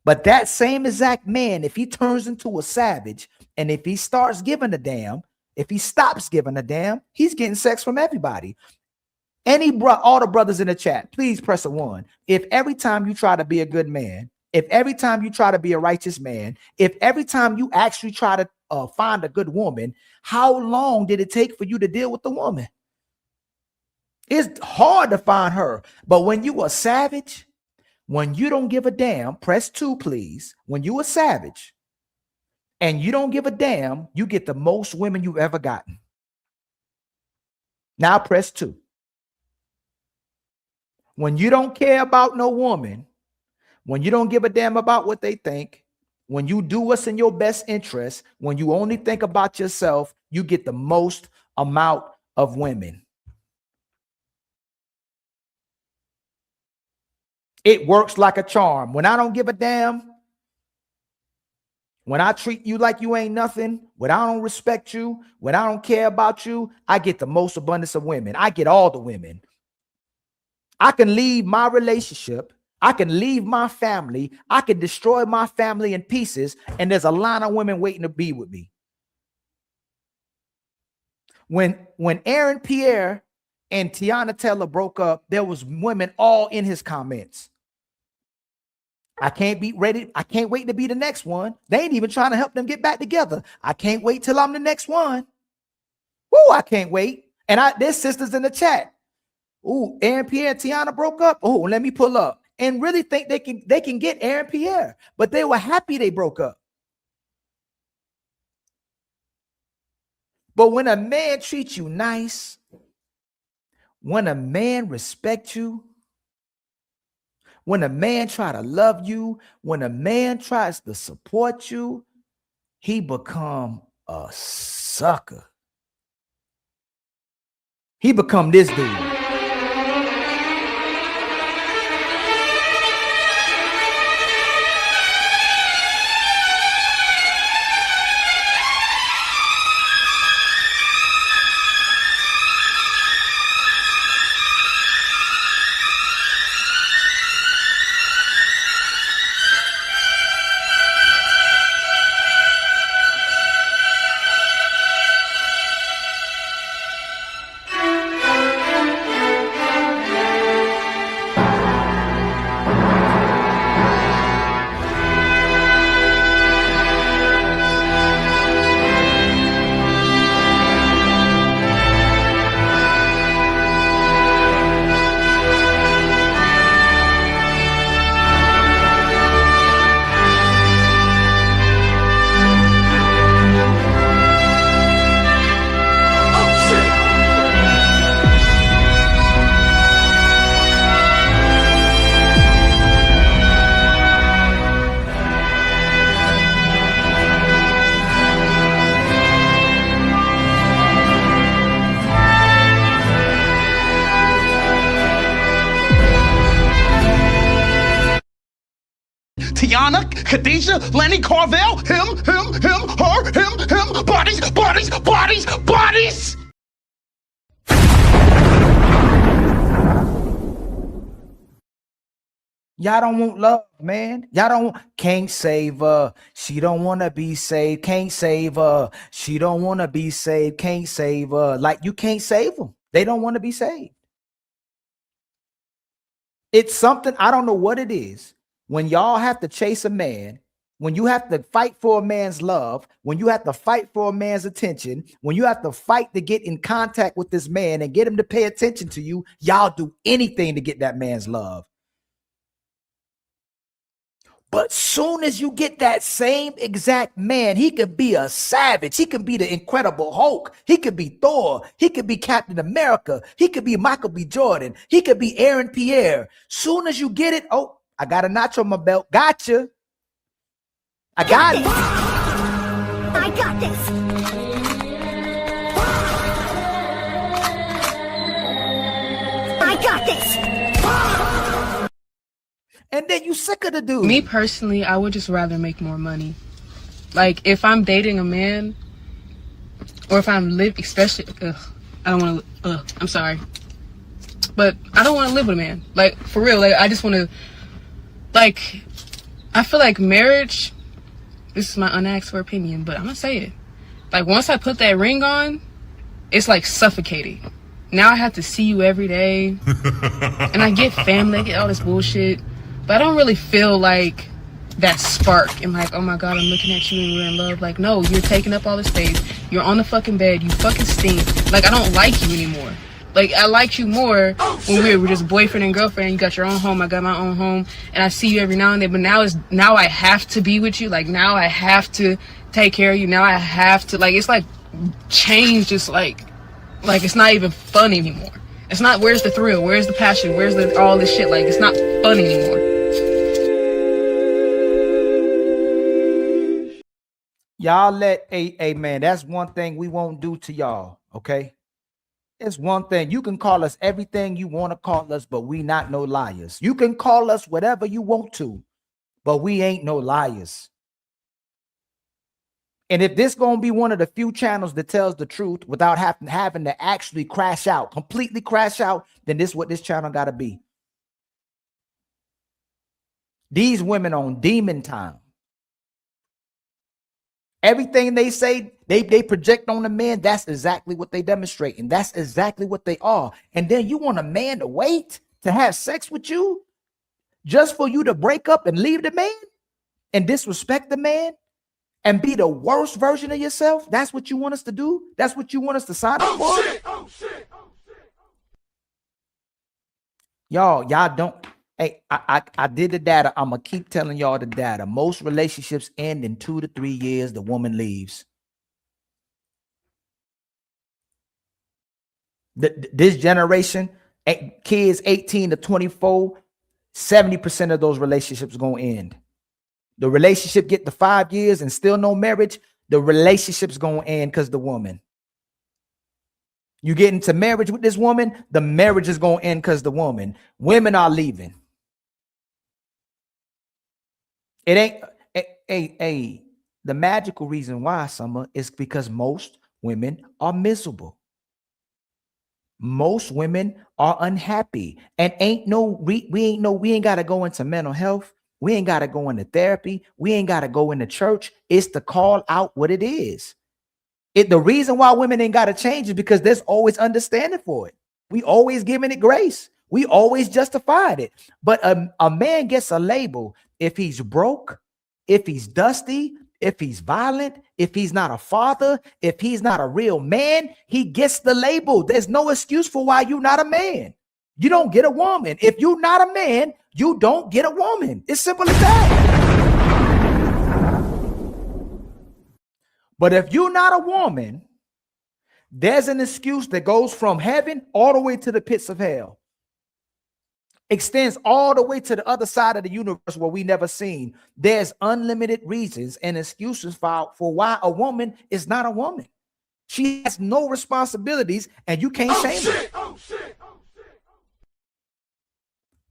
But that same exact man, if he turns into a savage and if he starts giving a damn, if he stops giving a damn, he's getting sex from everybody. All the brothers in the chat, please press a 1. If every time you try to be a good man, if every time you try to be a righteous man, if every time you actually try to find a good woman, how long did it take for you to deal with the woman? It's hard to find her. But when you a savage, when you don't give a damn, press 2, please. When you a savage and you don't give a damn, you get the most women you've ever gotten. Now press 2. When you don't care about no woman, when you don't give a damn about what they think, when you do what's in your best interest, when you only think about yourself, you get the most amount of women. It works like a charm. When I don't give a damn, when I treat you like you ain't nothing, when I don't respect you, when I don't care about you, I get the most abundance of women. I get all the women. I can leave my relationship. I can leave my family. I can destroy my family in pieces. And there's a line of women waiting to be with me. When Aaron Pierre and Tiana Taylor broke up, there was women all in his comments. I can't wait to be the next one. They ain't even trying to help them get back together. I can't wait till I'm the next one. Woo, I can't wait. And there's sisters in the chat. Ooh, Aaron Pierre and Tiana broke up. Oh, let me pull up. And really think they can get Aaron Pierre. But they were happy they broke up. But when a man treats you nice, when a man respects you, when a man try to love you, when a man tries to support you, he become a sucker. He become this dude. Tiana, Khadijah, Lenny Carvel, him, her, him, bodies. Y'all don't want love, man. Can't save her. She don't want to be saved. Can't save her. She don't want to be saved. Can't save her. Like, you can't save them. They don't want to be saved. It's something, I don't know what it is. When y'all have to chase a man, when you have to fight for a man's love, when you have to fight for a man's attention, when you have to fight to get in contact with this man and get him to pay attention to you, y'all do anything to get that man's love. But soon as you get that same exact man, he could be a savage. He could be the Incredible Hulk. He could be Thor. He could be Captain America. He could be Michael B. Jordan. He could be Aaron Pierre. Soon as you get it, oh, I got a notch on my belt. Gotcha. I got it. I got this. I got this. And then you sick of the dude. Me personally, I would just rather make more money. Like if I'm dating a man, or if I'm especially, I don't want to. I'm sorry, but I don't want to live with a man. Like for real. Like I just want to. Like I feel like marriage. This is my unasked for opinion, but I'm gonna say it. Like once I put that ring on, it's like suffocating. Now I have to see you every day, and I get family, I get all this bullshit. But I don't really feel like that spark and like, oh my God, I'm looking at you and we're in love. Like, no, you're taking up all the space. You're on the fucking bed. You fucking stink. Like, I don't like you anymore. Like, I liked you more when we were just boyfriend and girlfriend. You got your own home. I got my own home. And I see you every now and then. But now I have to be with you. Like, now I have to take care of you. Now I have to, like, it's like change. Just like it's not even fun anymore. It's not, where's the thrill? Where's the passion? Where's all this shit? Like, it's not fun anymore. Y'all hey man, that's one thing we won't do to y'all, okay? It's one thing. You can call us everything you want to call us, but we not no liars. You can call us whatever you want to, but we ain't no liars. And if this gonna be one of the few channels that tells the truth without having to actually crash out, completely crash out, then this is what this channel gotta be. These women on demon time. Everything they say, they project on the man, that's exactly what they demonstrate. And that's exactly what they are. And then you want a man to wait to have sex with you just for you to break up and leave the man and disrespect the man and be the worst version of yourself? That's what you want us to do? That's what you want us to sign up for? Shit. Oh, shit. Y'all don't. Hey, I did the data. I'm going to keep telling y'all the data. Most relationships end in 2 to 3 years. The woman leaves. This generation, kids 18 to 24, 70% of those relationships going to end. The relationship get to 5 years and still no marriage. The relationship's going to end because the woman. You get into marriage with this woman, the marriage is going to end because the woman. Women are leaving. It ain't the magical reason why, Summer, is because most women are miserable. Most women are unhappy, and we ain't got to go into mental health. We ain't got to go into therapy. We ain't got to go into church. It's to call out what it is. The reason why women ain't got to change is because there's always understanding for it. We always giving it grace. We always justified it. But a man gets a label if he's broke, if he's dusty, if he's violent, if he's not a father, if he's not a real man, he gets the label. There's no excuse for why you're not a man. You don't get a woman. If you're not a man, you don't get a woman. It's simple as that. But if you're not a woman, there's an excuse that goes from heaven all the way to the pits of hell. Extends all the way to the other side of the universe where we never seen. There's unlimited reasons and excuses for why a woman is not a woman. She has no responsibilities and you can't shame her.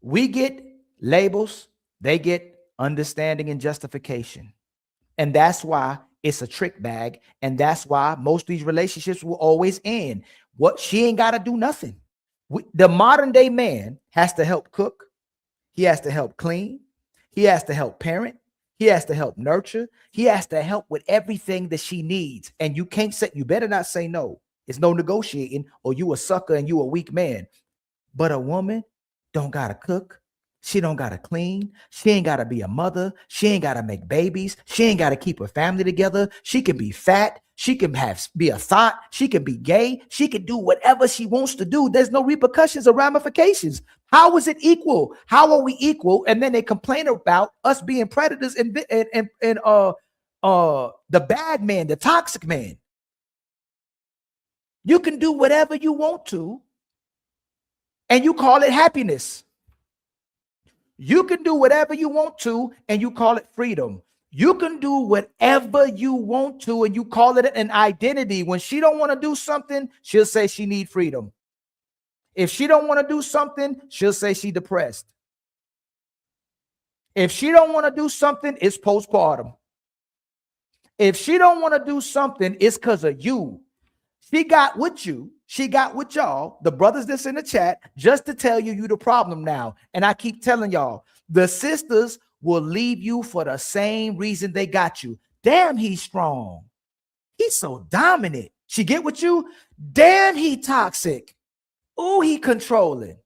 We get labels, they get understanding and justification. And that's why it's a trick bag. And that's why most of these relationships will always end. She ain't got to do nothing. The modern day man has to help cook. He has to help clean. He has to help parent. He has to help nurture. He has to help with everything that she needs. And you better not say no. It's no negotiating, or you a sucker and you a weak man. But a woman don't got to cook. She don't gotta clean. She ain't gotta be a mother. She ain't gotta make babies. She ain't gotta keep her family together. She can be fat. She can be a thought. She can be gay. She can do whatever she wants to do. There's no repercussions or ramifications. How is it equal? How are we equal? And then they complain about us being predators and the bad man, the toxic man. You can do whatever you want to, and you call it happiness. You can do whatever you want to, and you call it freedom. You can do whatever you want to, and you call it an identity. When she don't want to do something, she'll say she need freedom. If she don't want to do something, she'll say she depressed. If she don't want to do something, it's postpartum. If she don't want to do something, it's because of you. She got with you. She got with y'all, the brothers that's in the chat, just to tell you the problem now. And I keep telling y'all, the sisters will leave you for the same reason they got you. Damn, he's strong. He's so dominant. She get with you? Damn, he toxic. Oh, he controlling.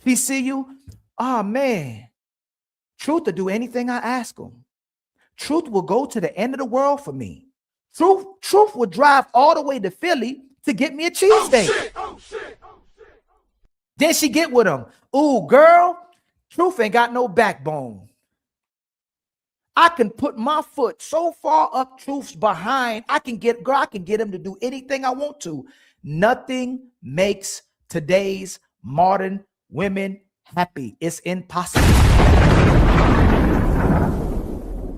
She see you? Oh, man. Truth will do anything I ask him. Truth will go to the end of the world for me. Truth will drive all the way to Philly to get me a cheesesteak. Then she get with him. Ooh, girl, Truth ain't got no backbone. I can put my foot so far up Truth's behind. I can get him to do anything I want to. Nothing makes today's modern women happy. It's impossible.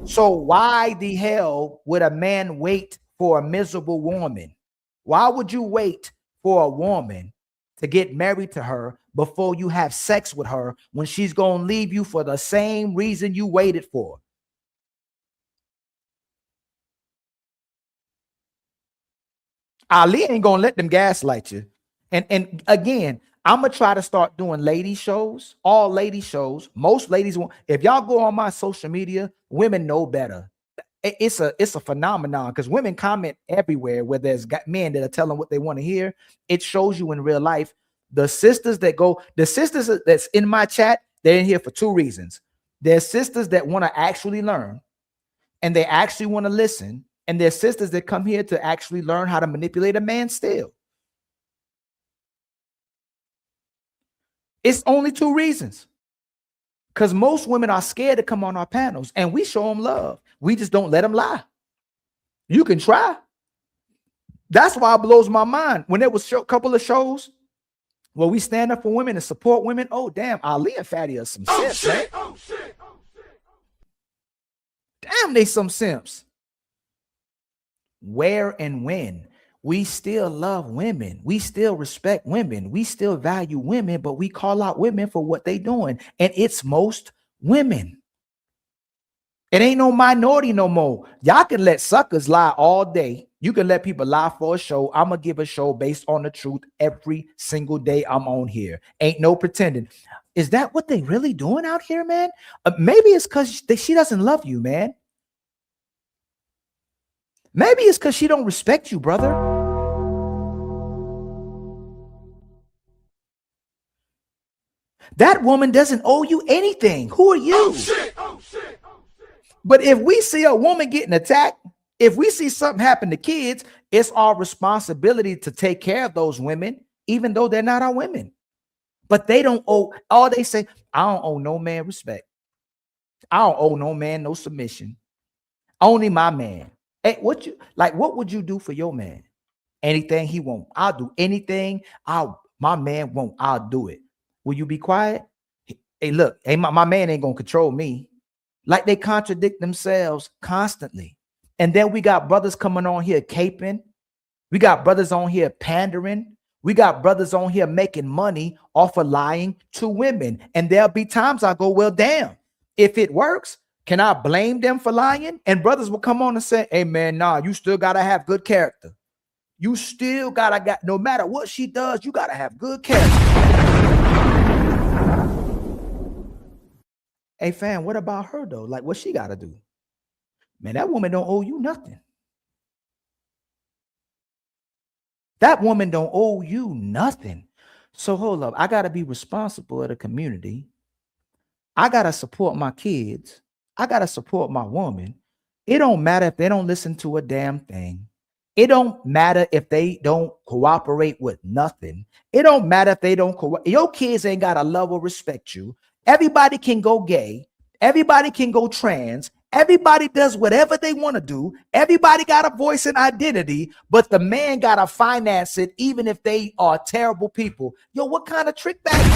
So why the hell would a man wait for a miserable woman? Why would you wait for a woman to get married to her before you have sex with her when she's going to leave you for the same reason you waited for? Ali ain't going to let them gaslight you. And again, I'm going to try to start doing lady shows, all lady shows. Most ladies want, if y'all go on my social media, women know better. It's a phenomenon because women comment everywhere where there's men that are telling what they want to hear. It shows you in real life. The sisters that's in my chat, they're in here for two reasons. There's sisters that want to actually learn and they actually want to listen. And there's sisters that come here to actually learn how to manipulate a man still. It's only two reasons. Because most women are scared to come on our panels and we show them love. We just don't let them lie. You can try. That's why it blows my mind. When there was a couple of shows where we stand up for women and support women, oh, damn, Ali and Fatty are some simps, man. Damn, they some simps. Where and when? We still love women. We still respect women. We still value women, but we call out women for what they doing. And it's most women. It ain't no minority no more. Y'all can let suckers lie all day. You can let people lie for a show. I'm going to give a show based on the truth every single day I'm on here. Ain't no pretending. Is that what they really doing out here, man? Maybe it's because she doesn't love you, man. Maybe it's because she don't respect you, brother. That woman doesn't owe you anything. Who are you? But if we see a woman getting attacked, if we see something happen to kids, it's our responsibility to take care of those women, even though they're not our women. But they don't owe, all they say, I don't owe no man respect. I don't owe no man no submission. Only my man. Hey, what would you do for your man? Anything he won't. I'll do anything my man won't. I'll do it. Will you be quiet? Hey, look, hey, my man ain't gonna control me. Like they contradict themselves constantly. And then we got brothers coming on here caping. We got brothers on here pandering. We got brothers on here making money off of lying to women. And there'll be times I go, well, damn, if it works, can I blame them for lying? And brothers will come on and say, hey, man, nah, you still got to have good character. You still got to, no matter what she does, you got to have good character. Hey, fam, what about her, though? Like, what she got to do? Man, that woman don't owe you nothing. That woman don't owe you nothing. So hold up. I got to be responsible of the community. I gotta support my kids. I gotta support my woman. It don't matter if they don't listen to a damn thing. It don't matter if they don't cooperate with nothing. It don't matter if they don't your kids ain't gotta love or respect you. Everybody can go gay. Everybody can go trans. Everybody does whatever they want to do. Everybody got a voice and identity, but the man gotta finance it, even if they are terrible people. Yo, what kind of trick bag is?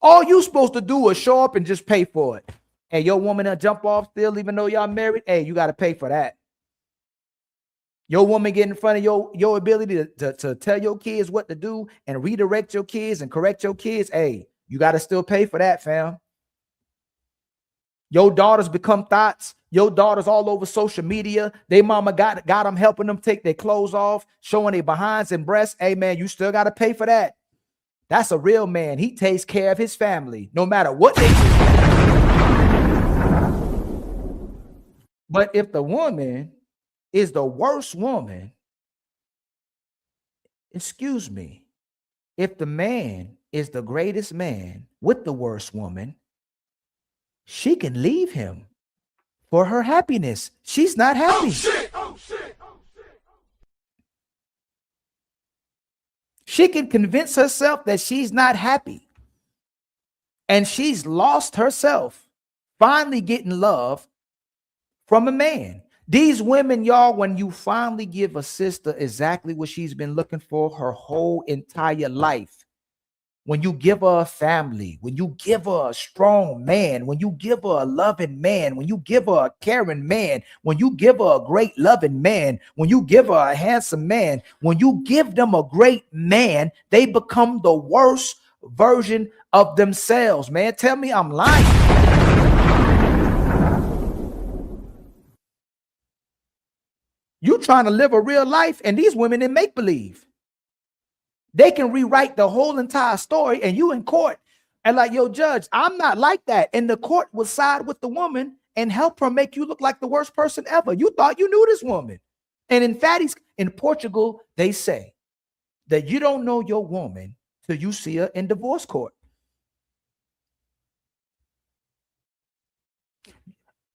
All you supposed to do is show up and just pay for it. Hey, your woman will jump off still, even though y'all married. Hey, you got to pay for that. Your woman get in front of your ability to tell your kids what to do and redirect your kids and correct your kids. Hey, you got to still pay for that, fam. Your daughters become thoughts. Your daughters all over social media. They mama got them helping them take their clothes off, showing their behinds and breasts. Hey, man, you still got to pay for that. That's a real man. He takes care of his family, no matter what they do. But if the woman is the worst woman, excuse me, if the man is the greatest man with the worst woman, she can leave him for her happiness. She's not happy. Oh, shit. She can convince herself that she's not happy. And she's lost herself, finally getting love from a man. These women, y'all, when you finally give a sister exactly what she's been looking for her whole entire life, when you give her a family, when you give her a strong man, when you give her a loving man, when you give her a caring man, when you give her a great loving man, when you give her a handsome man, when you give them a great man, they become the worst version of themselves, man. Tell me I'm lying. You trying to live a real life, and these women in make-believe. They can rewrite the whole entire story, and you in court and like, yo, judge, I'm not like that. And the court will side with the woman and help her make you look like the worst person ever. You thought you knew this woman. And in fatties in Portugal, they say that you don't know your woman till you see her in divorce court.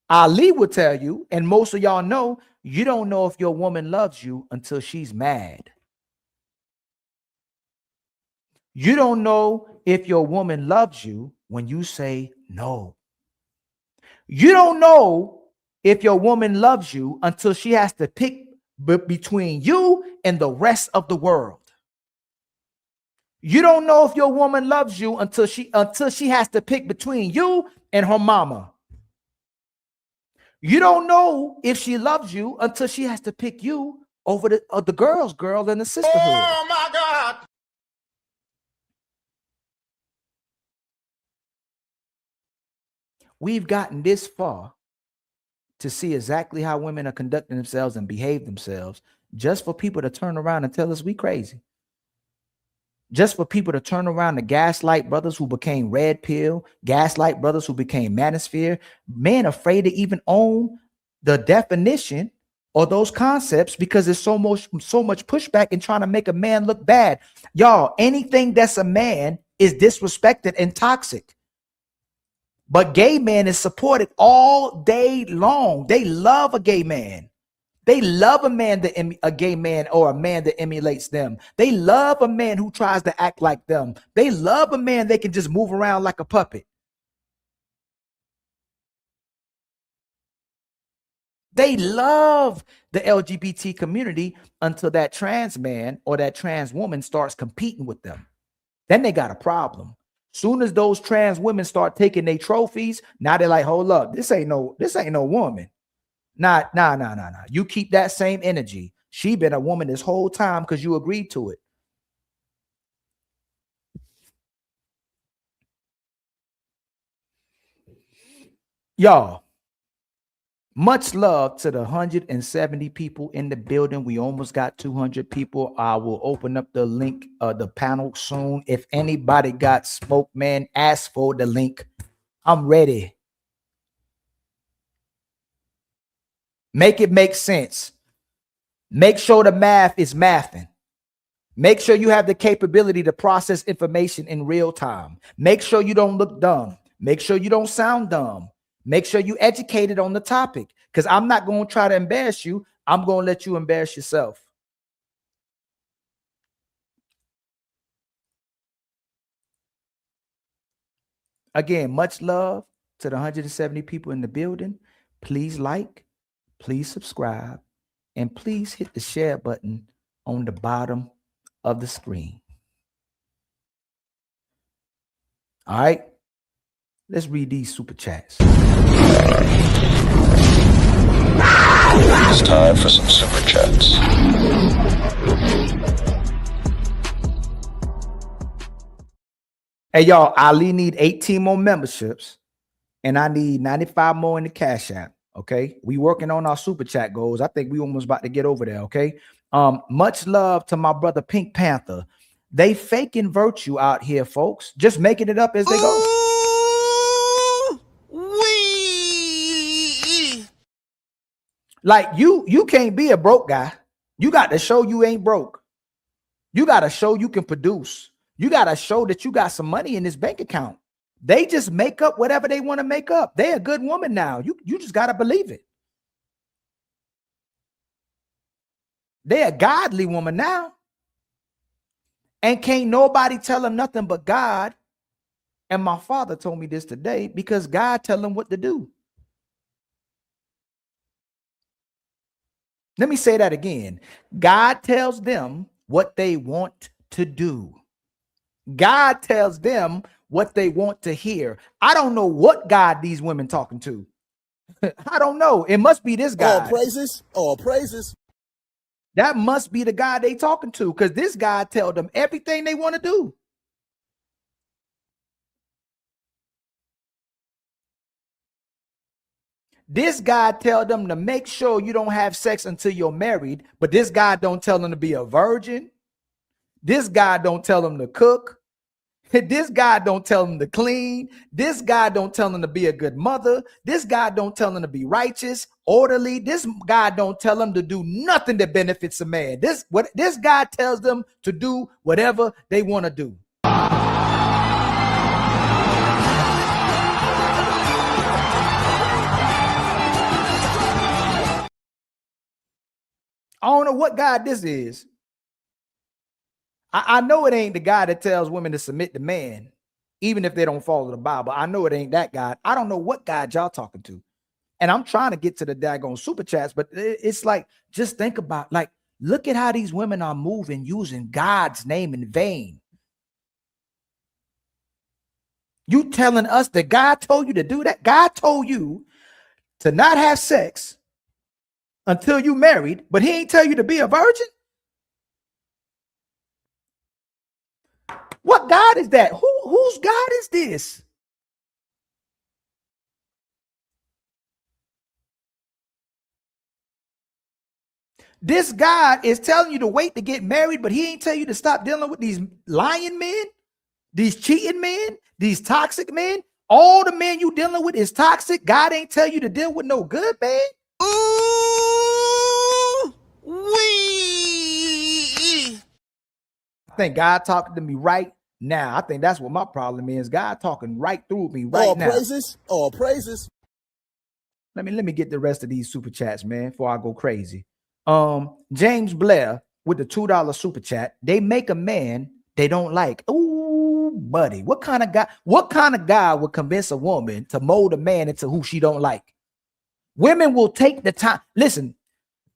Ali will tell you, and most of y'all know, you don't know if your woman loves you until she's mad. You don't know if your woman loves you when you say no. You don't know if your woman loves you until she has to pick between you and the rest of the world. You don't know if your woman loves you until she has to pick between you and her mama. You don't know if she loves you until she has to pick you over the girl's girl in the sisterhood. Oh my God. We've gotten this far to see exactly how women are conducting themselves and behave themselves just for people to turn around and tell us we crazy. Just for people to turn around to gaslight brothers who became red pill, gaslight brothers who became manosphere, men afraid to even own the definition or those concepts because there's so much pushback in trying to make a man look bad. Y'all, anything that's a man is disrespected and toxic. But gay man is supported all day long. They love a gay man. They love a gay man or a man that emulates them. They love a man who tries to act like them. They love a man they can just move around like a puppet. They love the LGBT community until that trans man or that trans woman starts competing with them. Then they got a problem. Soon as those trans women start taking their trophies, now they're like, hold up, this ain't no woman. Nah. You keep that same energy. She been a woman this whole time because you agreed to it. Y'all, much love to the 170 people in the building. We almost got 200 people. I will open up the link, the panel soon. If anybody got smoke, man, ask for the link. I'm ready. Make it make sense. Make sure the math is mathing. Make sure you have the capability to process information in real time. Make sure you don't look dumb. Make sure you don't sound dumb. Make sure you educated on the topic, because I'm not going to try to embarrass you. I'm going to let you embarrass yourself. Again, much love to the 170 people in the building. Please like, please subscribe, and please hit the share button on the bottom of the screen. All right, let's read these super chats. It's time for some super chats. Hey, y'all, Ali need 18 more memberships, and I need 95 more in the Cash App, okay? We working on our super chat goals. I think we almost about to get over there, okay? Much love to my brother Pink Panther. They faking virtue out here, folks. Just making it up as they go. Like, you can't be a broke guy. You got to show you ain't broke. You got to show you can produce. You got to show that you got some money in this bank account. They just make up whatever they want to make up. They're a good woman now. You just got to believe it. They're a godly woman now. And can't nobody tell them nothing but God. And my father told me this today, because God tell them what to do. Let me say that again. God tells them what they want to do. God tells them what they want to hear. I don't know what God these women talking to. I don't know. It must be this guy. All praises. All praises. That must be the guy they talking to, because this guy tell them everything they want to do. This guy tell them to make sure you don't have sex until you're married, but this guy don't tell them to be a virgin. This guy don't tell them to cook. This guy don't tell them to clean. This guy don't tell them to be a good mother. This guy don't tell them to be righteous, orderly. This guy don't tell them to do nothing that benefits a man. This guy tells them to do whatever they want to do. I don't know what God this is. I know it ain't the guy that tells women to submit to man, even if they don't follow the Bible. I know it ain't that God. I don't know what God y'all talking to. And I'm trying to get to the daggone super chats, but it's like, just think about, like, look at how these women are moving using God's name in vain. You telling us that God told you to do that? God told you to not have sex until you married, but he ain't tell you to be a virgin? What God is that? Whose God is this? This God is telling you to wait to get married, but he ain't tell you to stop dealing with these lying men, these cheating men, these toxic men. All the men you dealing with is toxic. God ain't tell you to deal with no good man. I think God talking to me right now. I think that's what my problem is. God talking right through me right now. All praises. All praises. Let me get the rest of these super chats, man, before I go crazy. James Blair with the $2 super chat. They make a man they don't like. Ooh, buddy, what kind of guy would convince a woman to mold a man into who she don't like? Women will take the time. Listen,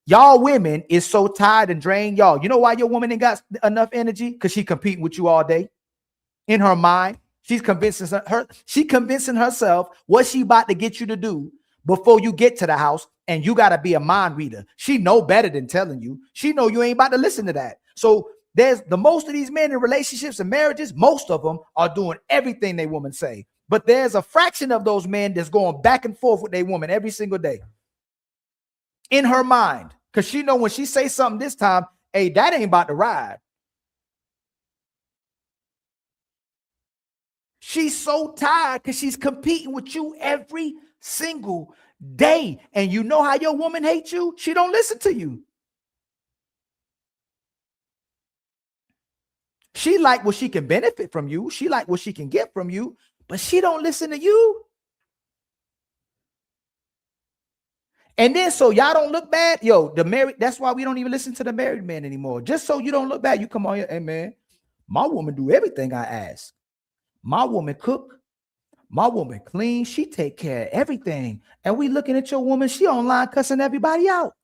y'all women is so tired and drained. Y'all, you know why your woman ain't got enough energy? Because she competing with you all day. In her mind, she's convincing herself what she about to get you to do before you get to the house, and you got to be a mind reader. She know better than telling you. She know you ain't about to listen to that. So there's the most of these men in relationships and marriages, most of them are doing everything they woman say. But there's a fraction of those men that's going back and forth with their woman every single day. In her mind, because she know when she say something this time, hey, that ain't about to ride. She's so tired because she's competing with you every single day. And you know how your woman hates you? She don't listen to you. She like what she can benefit from you. She like what she can get from you, but she don't listen to you. And then so y'all don't look bad. Yo, the married, that's why we don't even listen to the married man anymore. Just so you don't look bad, you come on here, hey man, my woman do everything I ask. My woman cook. My woman clean. She take care of everything. And we looking at your woman, she online cussing everybody out.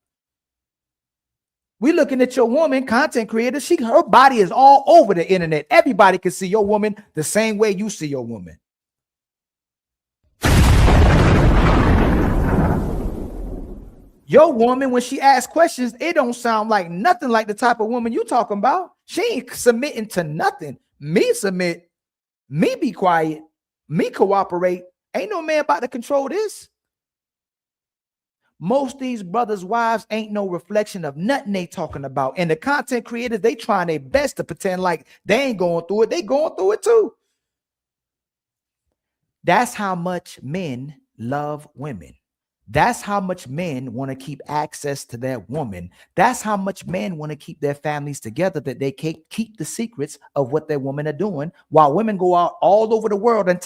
We looking at your woman, content creator, her body is all over the internet. Everybody can see your woman the same way you see your woman. Your woman, when she asks questions, it don't sound like nothing like the type of woman you talking about. She ain't submitting to nothing. Me submit, me be quiet, me cooperate. Ain't no man about to control this. Most of these brothers' wives ain't no reflection of nothing they talking about. And the content creators, they trying their best to pretend like they ain't going through it. They going through it too. That's how much men love women. That's how much men want to keep access to their woman. That's how much men want to keep their families together, that they can't keep the secrets of what their women are doing, while women go out all over the world and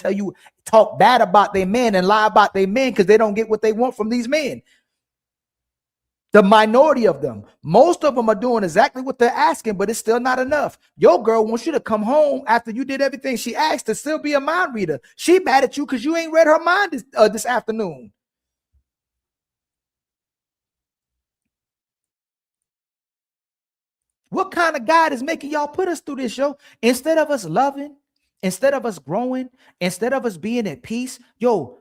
talk bad about their men and lie about their men because they don't get what they want from these men. The minority of them, most of them are doing exactly what they're asking, but it's still not enough. Your girl wants you to come home after you did everything she asked to still be a mind reader. She mad at you because you ain't read her mind this afternoon. What kind of God is making y'all put us through this, yo? Instead of us loving, instead of us growing, instead of us being at peace, yo,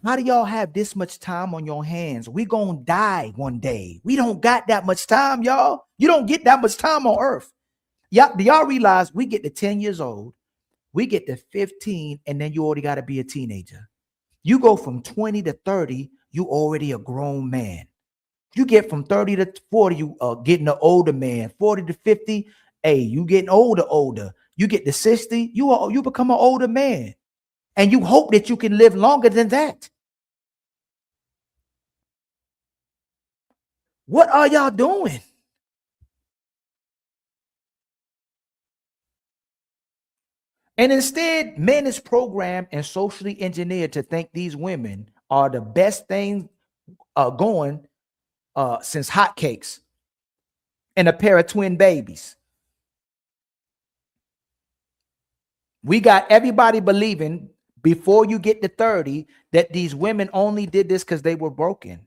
how do y'all have this much time on your hands? We gonna die one day. We don't got that much time, y'all. You don't get that much time on earth. Do y'all realize we get to 10 years old, we get to 15, and then you already got to be a teenager. You go from 20 to 30, you already a grown man. You get from 30 to 40, you getting an older man. 40 to 50, hey, you getting older. You get to 60, you become an older man. And you hope that you can live longer than that. What are y'all doing? And instead, men is programmed and socially engineered to think these women are the best thing going since hotcakes and a pair of twin babies. We got everybody believing before you get to 30 that these women only did this because they were broken,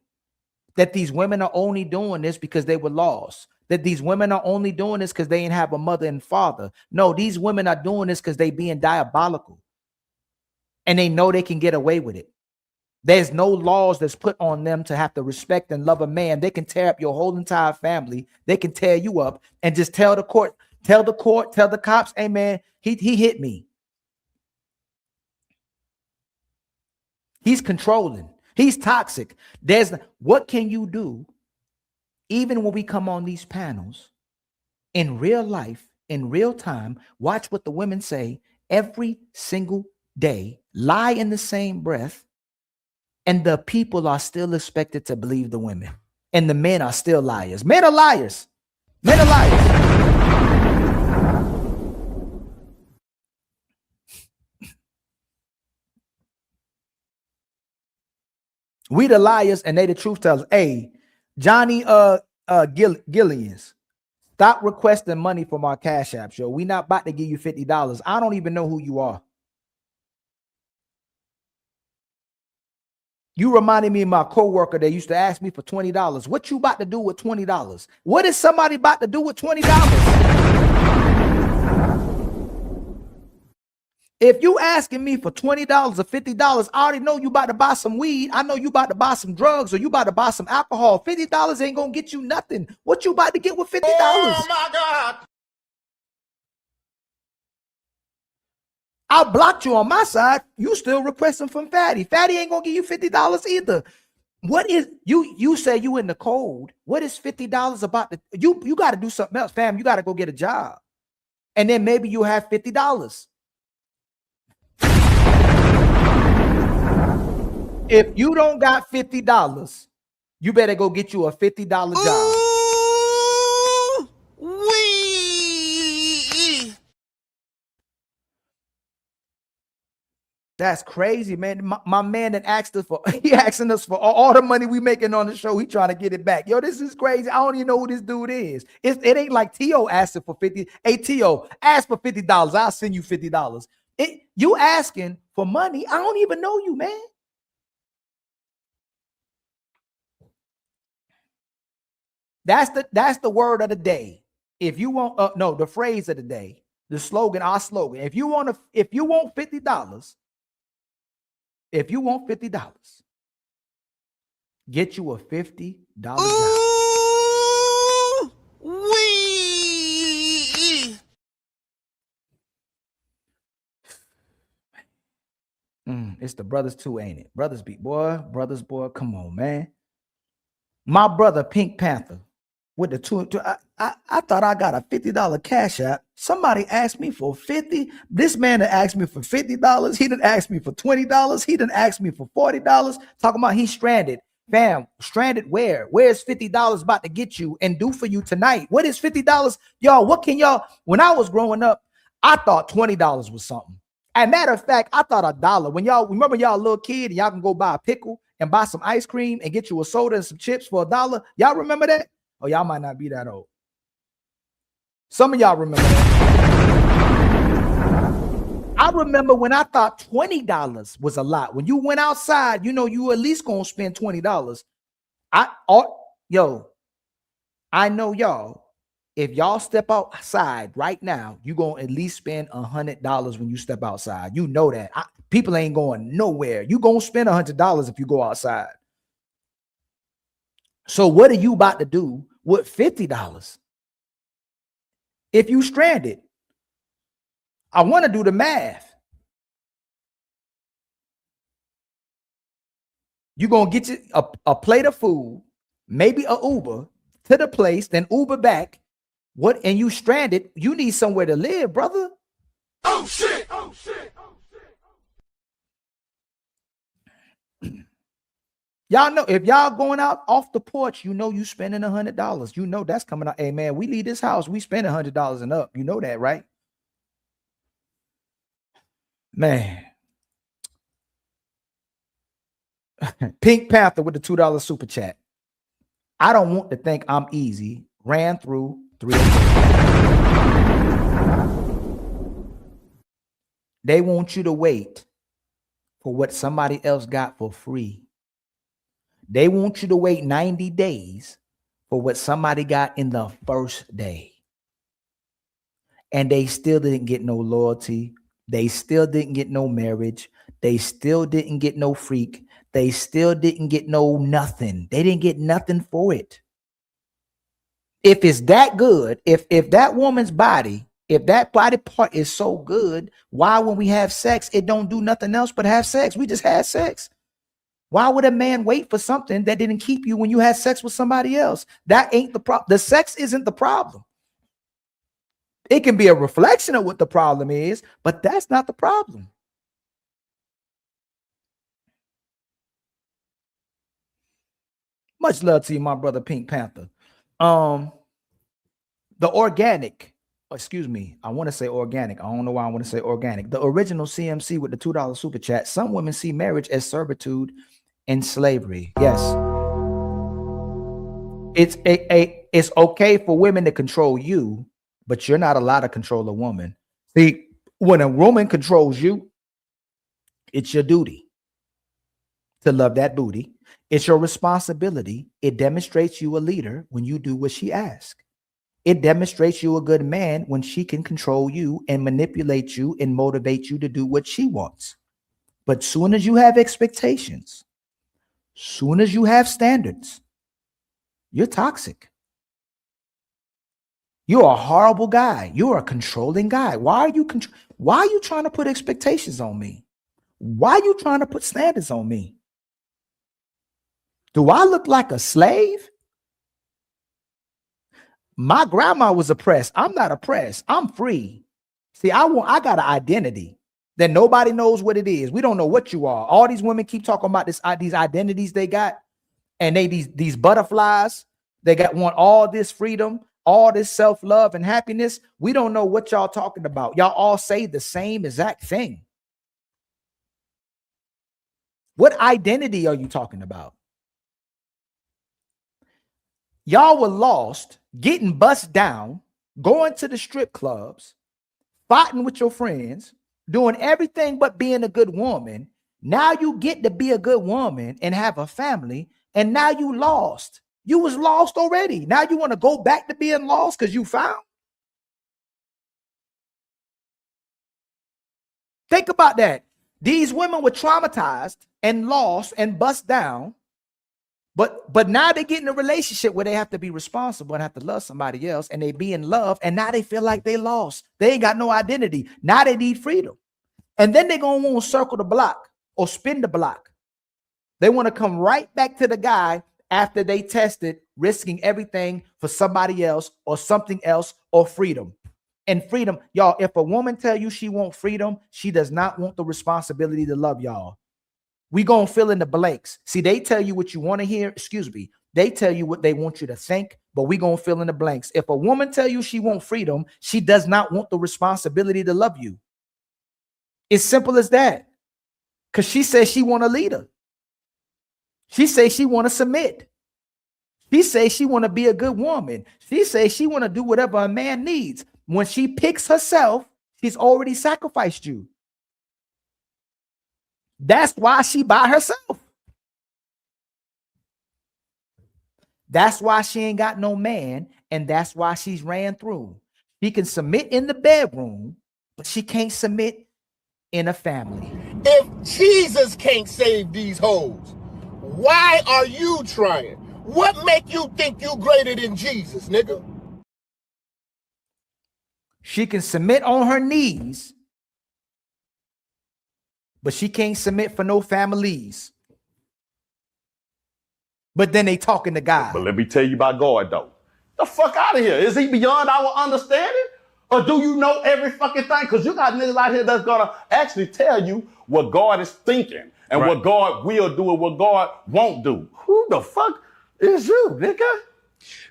that these women are only doing this because they were lost, that these women are only doing this because they didn't have a mother and father. No, these women are doing this because they being diabolical and they know they can get away with it. There's no laws that's put on them to have to respect and love a man. They can tear up your whole entire family. They can tear you up and just tell the court, tell the cops, hey man, he hit me. He's controlling. He's toxic. What can you do, even when we come on these panels, in real life, in real time, watch what the women say every single day, lie in the same breath, and the people are still expected to believe the women. And the men are still liars. Men are liars. Men are liars. We the liars and they the truth tellers. Hey, Johnny Gillians, stop requesting money from our Cash App, yo. We not about to give you $50. I don't even know who you are. You reminded me of my coworker that used to ask me for $20. What you about to do with $20? What is somebody about to do with $20? If you asking me for $20 or $50, I already know you about to buy some weed. I know you about to buy some drugs or you about to buy some alcohol. $50 ain't gonna get you nothing. What you about to get with $50? Oh my God. I blocked you on my side. You still requesting from Fatty. Fatty ain't gonna give you $50 either. What is you say you in the cold? What is $50 about? You got to do something else, fam. You got to go get a job, and then maybe you have $50. If you don't got $50, you better go get you a $50 job. That's crazy, man. My man that asked us for, he asking us for all the money we making on the show. He trying to get it back. Yo, this is crazy. I don't even know who this dude is. It ain't like T.O. asking for 50. Hey, T.O., ask for $50. I'll send you $50. You asking for money. I don't even know you, man. That's the word of the day. If you want, no, the phrase of the day, the slogan, our slogan. If you want $50, if you want $50, get you a $50 job. It's the brothers too, ain't it? Brothers boy, come on, man. My brother Pink Panther with the two. I thought I got a $50 cash app. Somebody asked me for 50. This man that asked me for $50. He didn't ask me for $20. He didn't ask me for $40. Talking about he's stranded. Fam, stranded where? Where's $50 about to get you and do for you tonight? What is $50? Y'all, what can y'all? When I was growing up, I thought $20 was something. As a matter of fact, I thought $1. When y'all remember y'all a little kid and y'all can go buy a pickle and buy some ice cream and get you a soda and some chips for $1. Y'all remember that? Oh, y'all might not be that old. Some of y'all remember that. I remember when I thought $20 was a lot. When you went outside, you know you at least gonna spend $20. I know y'all. If y'all step outside right now, you gonna at least spend $100 when you step outside. You know that. People ain't going nowhere. You gonna spend $100 if you go outside. So what are you about to do with $50? If you stranded, I want to do the math. You're going to get you a plate of food, maybe an Uber to the place, then Uber back. What? And you stranded, you need somewhere to live, brother. Oh, shit. Oh, shit. Y'all know if y'all going out off the porch, you know you spending $100. You know that's coming out. Hey man, we leave this house, we spend $100 and up. You know that, right? Man. Pink Panther with the $2 super chat. I don't want to think I'm easy. Ran through 3. They want you to wait for what somebody else got for free. They want you to wait 90 days for what somebody got in the first day. And they still didn't get no loyalty. They still didn't get no marriage. They still didn't get no freak. They still didn't get no nothing. They didn't get nothing for it. If it's that good, if that woman's body, if that body part is so good, why when we have sex, it don't do nothing else but have sex? We just had sex. Why would a man wait for something that didn't keep you when you had sex with somebody else? That ain't the problem. The sex isn't the problem. It can be a reflection of what the problem is, but that's not the problem. Much love to you, my brother Pink Panther. The organic, excuse me, I want to say organic. I don't know why I want to say organic. The original CMC with the $2 super chat. Some women see marriage as servitude and slavery. Yes. It's okay for women to control you, but you're not allowed to control a woman. See, when a woman controls you, it's your duty to love that booty. It's your responsibility. It demonstrates you a leader when you do what she asks. It demonstrates you a good man when she can control you and manipulate you and motivate you to do what she wants. But soon as you have expectations, soon as you have standards, you're toxic. You're a horrible guy. You're a controlling guy. Why are you trying to put expectations on me? Why are you trying to put standards on me? Do I look like a slave? My grandma was oppressed. I'm not oppressed. I'm free. See, I got an identity that nobody knows what it is. We don't know what you are. All these women keep talking about these identities they got, and these butterflies. They want all this freedom, all this self-love and happiness. We don't know what y'all talking about. Y'all all say the same exact thing. What identity are you talking about? Y'all were lost, getting bust down, going to the strip clubs, fighting with your friends, doing everything but being a good woman. Now you get to be a good woman and have a family, and now you lost. You was lost already. Now you want to go back to being lost because you found? Think about that. These women were traumatized and lost and bust down, but now they get in a relationship where they have to be responsible and have to love somebody else, and they be in love, and now they feel like they lost. They ain't got no identity. Now they need freedom. And then they're going to want to circle the block or spin the block. They want to come right back to the guy after they tested, risking everything for somebody else or something else or freedom. And freedom, y'all, if a woman tell you she want freedom, she does not want the responsibility to love y'all. We gonna fill in the blanks. See, they tell you what you want to hear. Excuse me. They tell you what they want you to think, but we gonna fill in the blanks. If a woman tell you she want freedom, she does not want the responsibility to love you. It's simple as that. Because she says she want a leader. She says she want to submit. She says she want to be a good woman. She says she want to do whatever a man needs. When she picks herself, she's already sacrificed you. That's why she by herself. That's why she ain't got no man, and that's why she's ran through. She can submit in the bedroom, but she can't submit in a family. If Jesus can't save these hoes, why are you trying? What make you think you greater than Jesus, nigga? She can submit on her knees, but she can't submit for no families. But then they talking to God. But let me tell you about God, though. The fuck out of here. Is he beyond our understanding? Or do you know every fucking thing? Because you got niggas out here that's going to actually tell you what God is thinking and what God will do and what God won't do. Who the fuck is you, nigga?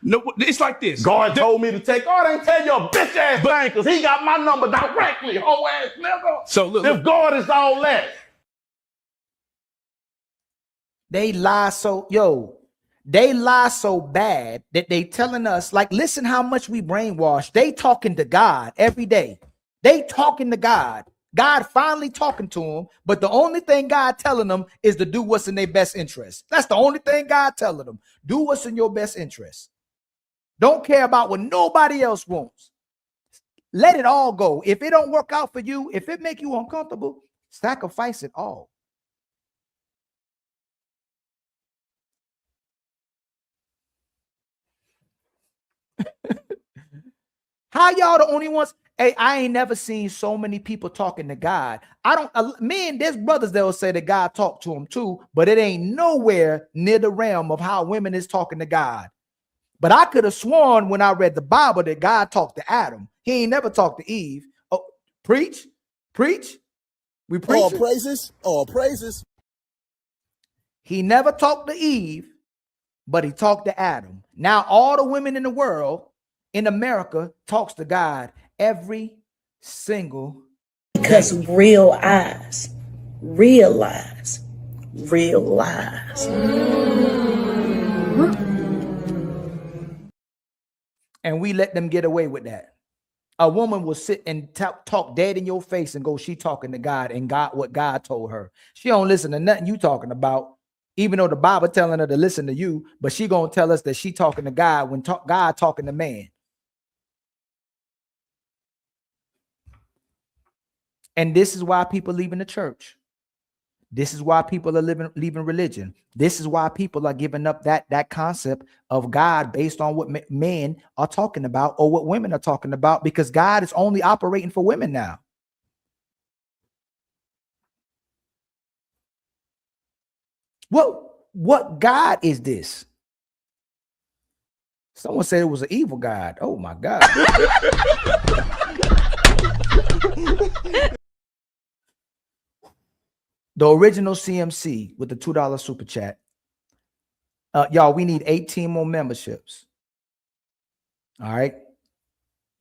No, it's like this. God told me to take. God ain't tell you a bitch ass thing because he got my number directly, whole ass nigga. So look, if God is all that. They lie so, they lie so bad that they telling us, like, listen how much we brainwash. They talking to God every day. They talking to God. God finally talking to them, but the only thing God telling them is to do what's in their best interest. That's the only thing God telling them. Do what's in your best interest. Don't care about what nobody else wants. Let it all go. If it don't work out for you, if it make you uncomfortable, sacrifice it all. How y'all the only ones? Hey, I ain't never seen so many people talking to God. There's brothers that will say that God talked to them too, but it ain't nowhere near the realm of how women is talking to God. But I could have sworn when I read the Bible that God talked to Adam. He ain't never talked to Eve. Oh, preach. We preach. All praises, all praises. He never talked to Eve, but he talked to Adam. Now all the women in the world, in America, talks to God every single day. Because real eyes realize real lies. And we let them get away with that. A woman will sit and talk dead in your face and go, she talking to God and God, what God told her. She don't listen to nothing you talking about, even though the Bible telling her to listen to you, but she gonna tell us that she talking to God when God talking to man. And this is why people leaving the church. This is why people are leaving religion. This is why people are giving up that concept of God based on what men are talking about or what women are talking about, because God is only operating for women now. What God is this? Someone said it was an evil God. Oh my God. The original CMC with the $2 super chat. Y'all, we need 18 more memberships. All right.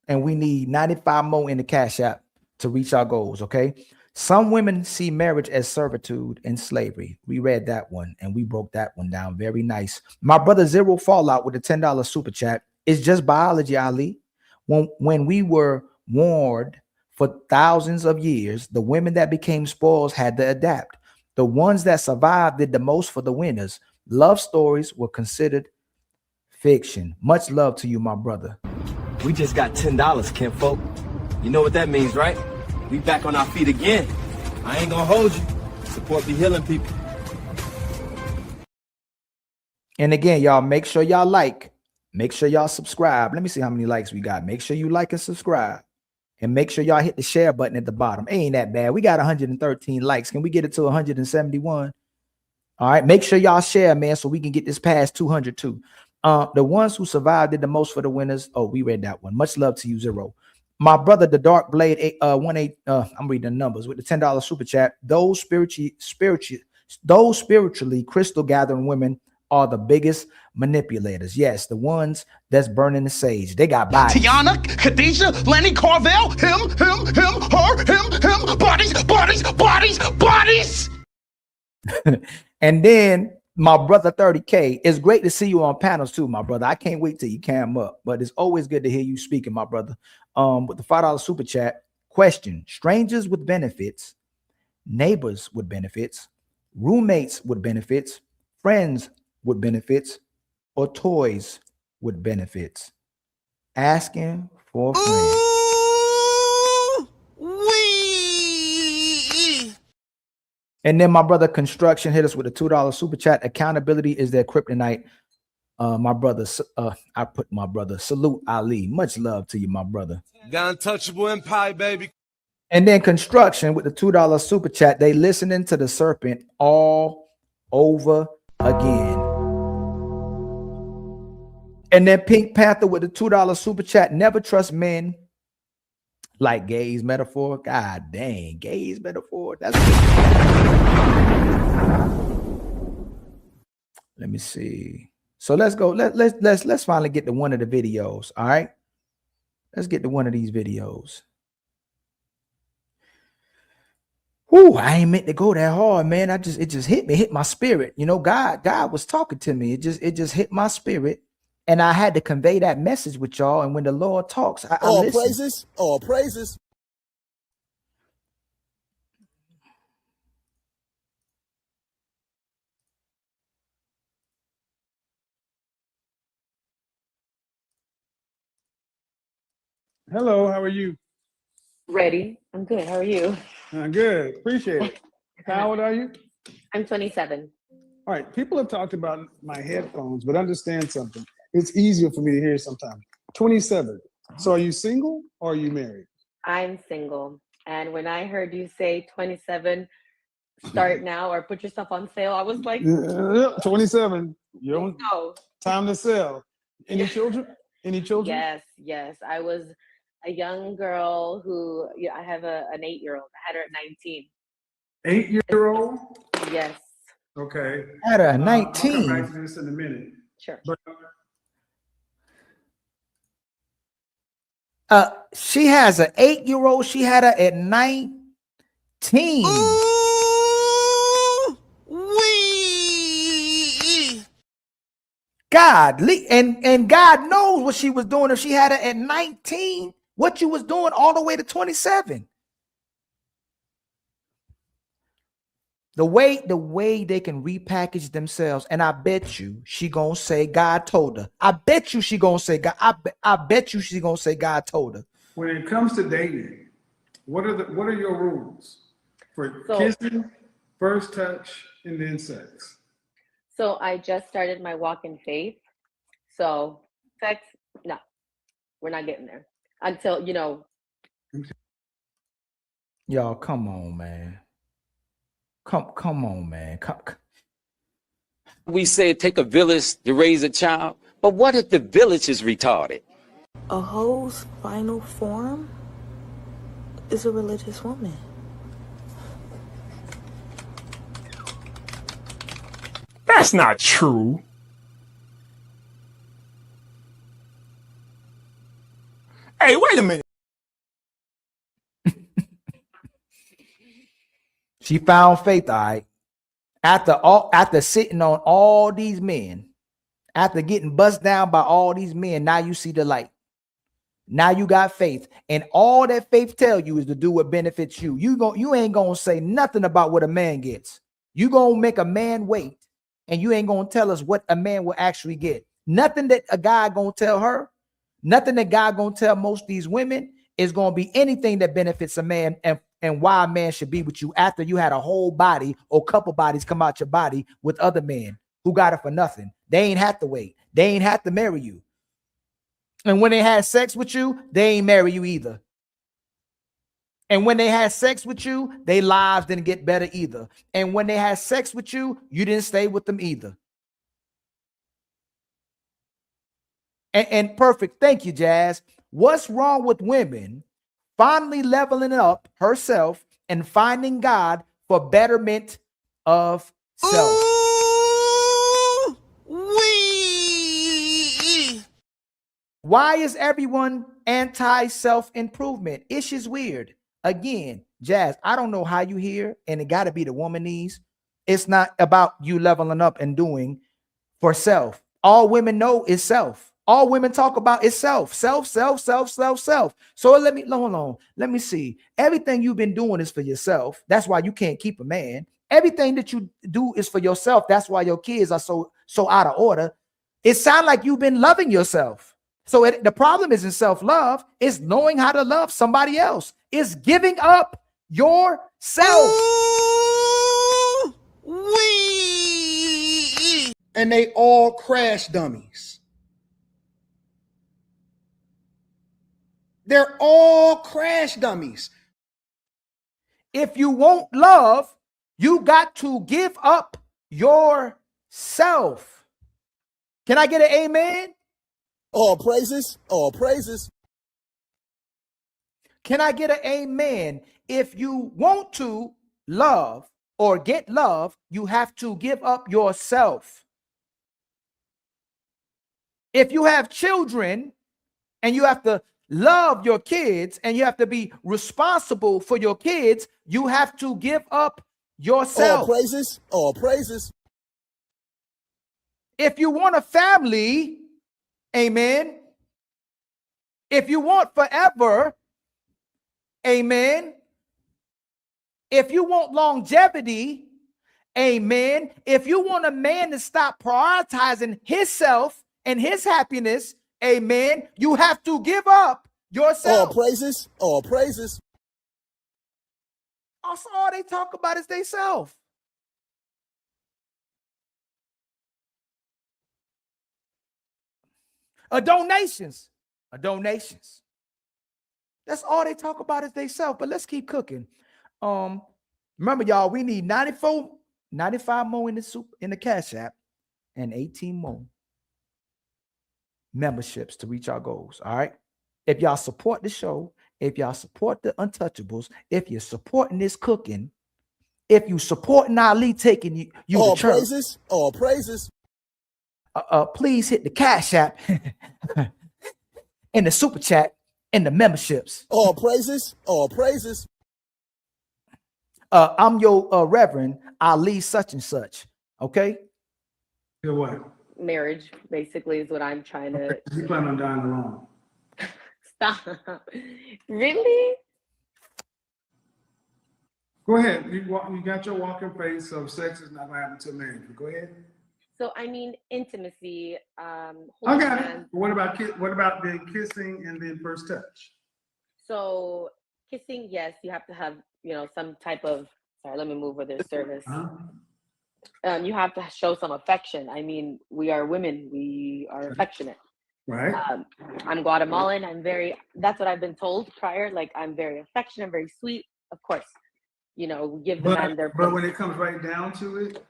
And we need 95 more in the Cash App to reach our goals. Okay. Some women see marriage as servitude and slavery. We read that one and we broke that one down. Very nice. My brother Zero Fallout with a $10 super chat. It's just biology, Ali. When we were warned for thousands of years, the women that became spoils had to adapt. The ones that survived did the most for the winners. Love stories were considered fiction. Much love to you, my brother. We just got $10, kinfolk. You know what that means, right? We back on our feet again. I ain't gonna hold you. Support the healing people. And again, y'all, make sure y'all like. Make sure y'all subscribe. Let me see how many likes we got. Make sure you like and subscribe. And make sure y'all hit the share button at the bottom. Ain't that bad. We got 113 likes. Can we get it to 171? All right. Make sure y'all share, man, so we can get this past 200 too. The ones who survived did the most for the winners. Oh, we read that one. Much love to you, Zero. My brother, the Dark Blade, I'm reading the numbers with the $10 super chat. Those spiritually crystal gathering women are the biggest manipulators. Yes, the ones that's burning the sage. They got bodies. Tiana, Khadijah, Lenny Carvel, him, her, him, bodies. And then my brother 30K, it's great to see you on panels too, my brother. I can't wait till you cam up, but it's always good to hear you speaking, my brother. With the $5 super chat question: strangers with benefits, neighbors with benefits, roommates with benefits, friends with benefits, or toys with benefits? Asking for a friend. And then my brother Construction hit us with a $2 super chat. Accountability is their kryptonite. My brother, I put my brother, salute Ali. Much love to you, my brother. The untouchable empire, baby. And then Construction with the $2 super chat. They listening to the serpent all over again. And then Pink Panther with the $2 super chat. Never trust men like gays metaphor. God dang, gays metaphor. That's let me see. So let's go. Let's finally get to one of the videos. All right. Let's get to one of these videos. Whoo, I ain't meant to go that hard, man. It just hit my spirit. You know, God was talking to me. It just hit my spirit. And I had to convey that message with y'all. And when the Lord talks, I listen. All praises. Hello, how are you? Ready. I'm good. How are you? Good. Appreciate it. How old are you? I'm 27. All right. People have talked about my headphones, but understand something. It's easier for me to hear sometimes. 27. So are you single or are you married? I'm single. And when I heard you say 27, start now or put yourself on sale, I was like, 27. You don't no. Time to sell. Any children? Any children? Yes. I was a young girl who, I have an 8-year-old. I had her at 19. 8-year-old? Yes. Okay. Had her at I'll 19. come back to this in a minute. Sure. But she has an 8-year-old. She had her at 19. God, and God knows what she was doing if she had her at 19. What you was doing all the way to 27. The way they can repackage themselves, and I bet you she gonna say God told her. I bet you she gonna say God. I bet you she gonna say God told her. when it comes to dating, what are your rules for kissing, first touch, and then sex? So I just started my walk in faith. So sex, no, we're not getting there until, Y'all, come on, man. Come on, man. We say it take a village to raise a child, but what if the village is retarded? A hoe's final form is a religious woman. That's not true. Hey, wait a minute. She found faith, all right. After sitting on all these men, after getting bust down by all these men, now you see the light. Now you got faith, and all that faith tell you is to do what benefits you. You ain't gonna say nothing about what a man gets. You gonna make a man wait, and you ain't gonna tell us what a man will actually get. Nothing that a guy gonna tell her, nothing that guy gonna tell most of these women is gonna be anything that benefits a man and why a man should be with you after you had a whole body or couple bodies come out your body with other men who got it for nothing. They ain't have to wait. They ain't have to marry you. And when they had sex with you, they ain't marry you either. And when they had sex with you, their lives didn't get better either. And when they had sex with you, you didn't stay with them either. And perfect. Thank you, Jazz. What's wrong with women finally leveling up herself and finding God for betterment of self? Why is everyone anti-self-improvement? It's just weird. Again, Jazz, I don't know how you hear, and it got to be the womanese. It's not about you leveling up and doing for self. All women know is self. All women talk about is self. Self. So let me see. Everything you've been doing is for yourself. That's why you can't keep a man. Everything that you do is for yourself. That's why your kids are so out of order. It sounds like you've been loving yourself. So the problem isn't self-love. It's knowing how to love somebody else. It's giving up yourself. And they all crash dummies. They're all crash dummies. If you want love, you got to give up yourself. Can I get an amen? All praises, all praises. Can I get an amen? If you want to love or get love, you have to give up yourself. If you have children and you have to love your kids and you have to be responsible for your kids, you have to give up yourself. All praises, all praises. If you want a family, amen. If you want forever, amen. If you want longevity, amen. If you want a man to stop prioritizing himself and his happiness, amen, you have to give up yourself. All praises, all praises. Also, all they talk about is they self. Donations. That's all they talk about is they self. But let's keep cooking. Remember, y'all, we need 95 more in the Cash App and 18 more memberships to reach our goals. All right. If y'all support the show, if y'all support the Untouchables, if you're supporting this cooking, if you supporting Ali taking you all to church, praises, all praises. Please hit the Cash App and the Super Chat and the memberships. All praises, all praises. I'm your Reverend Ali such and such. Okay. Your what? Marriage, basically, is what I'm trying to. You plan on dying alone? Stop. Really? Go ahead. You got your walking face, so sex is not going to happen till marriage. Go ahead. So I mean, intimacy. I got it. What about the kissing and then first touch? So kissing, yes, you have to have some type of. Sorry, let me move where there's service. You have to show some affection. I mean, we are women. We are affectionate. Right. I'm Guatemalan. That's what I've been told prior. Like, I'm very affectionate, very sweet. Of course, we give the men their. But when it comes right down to it,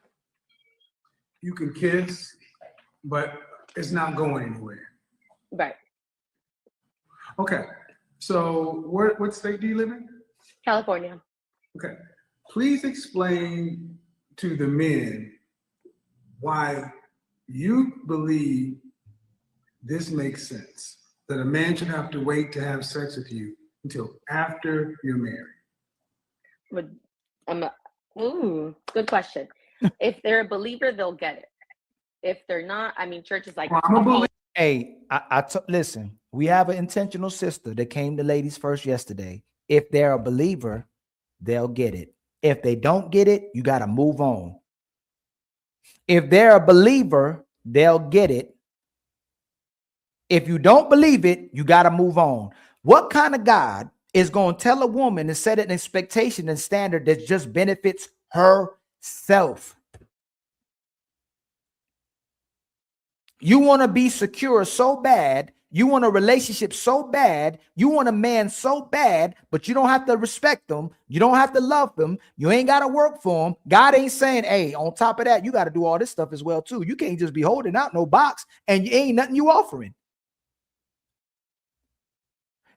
you can kiss, but it's not going anywhere. Right. Okay. So what state do you live in? California. Okay. Please explain to the men why you believe this makes sense, that a man should have to wait to have sex with you until after you're married. But Ooh, good question. If they're a believer, they'll get it. If they're not, I mean, church is like, Hey, listen, we have an intentional sister that came to Ladies First yesterday. If they're a believer, they'll get it. If they don't get it, you got to move on. If they're a believer, they'll get it. If you don't believe it, you got to move on. What kind of God is going to tell a woman to set an expectation and standard that just benefits herself? You want to be secure so bad. You want a relationship so bad. You want a man so bad, but you don't have to respect them. You don't have to love them. You ain't got to work for them. God ain't saying, hey, on top of that, you got to do all this stuff as well, too. You can't just be holding out no box and you ain't nothing you offering.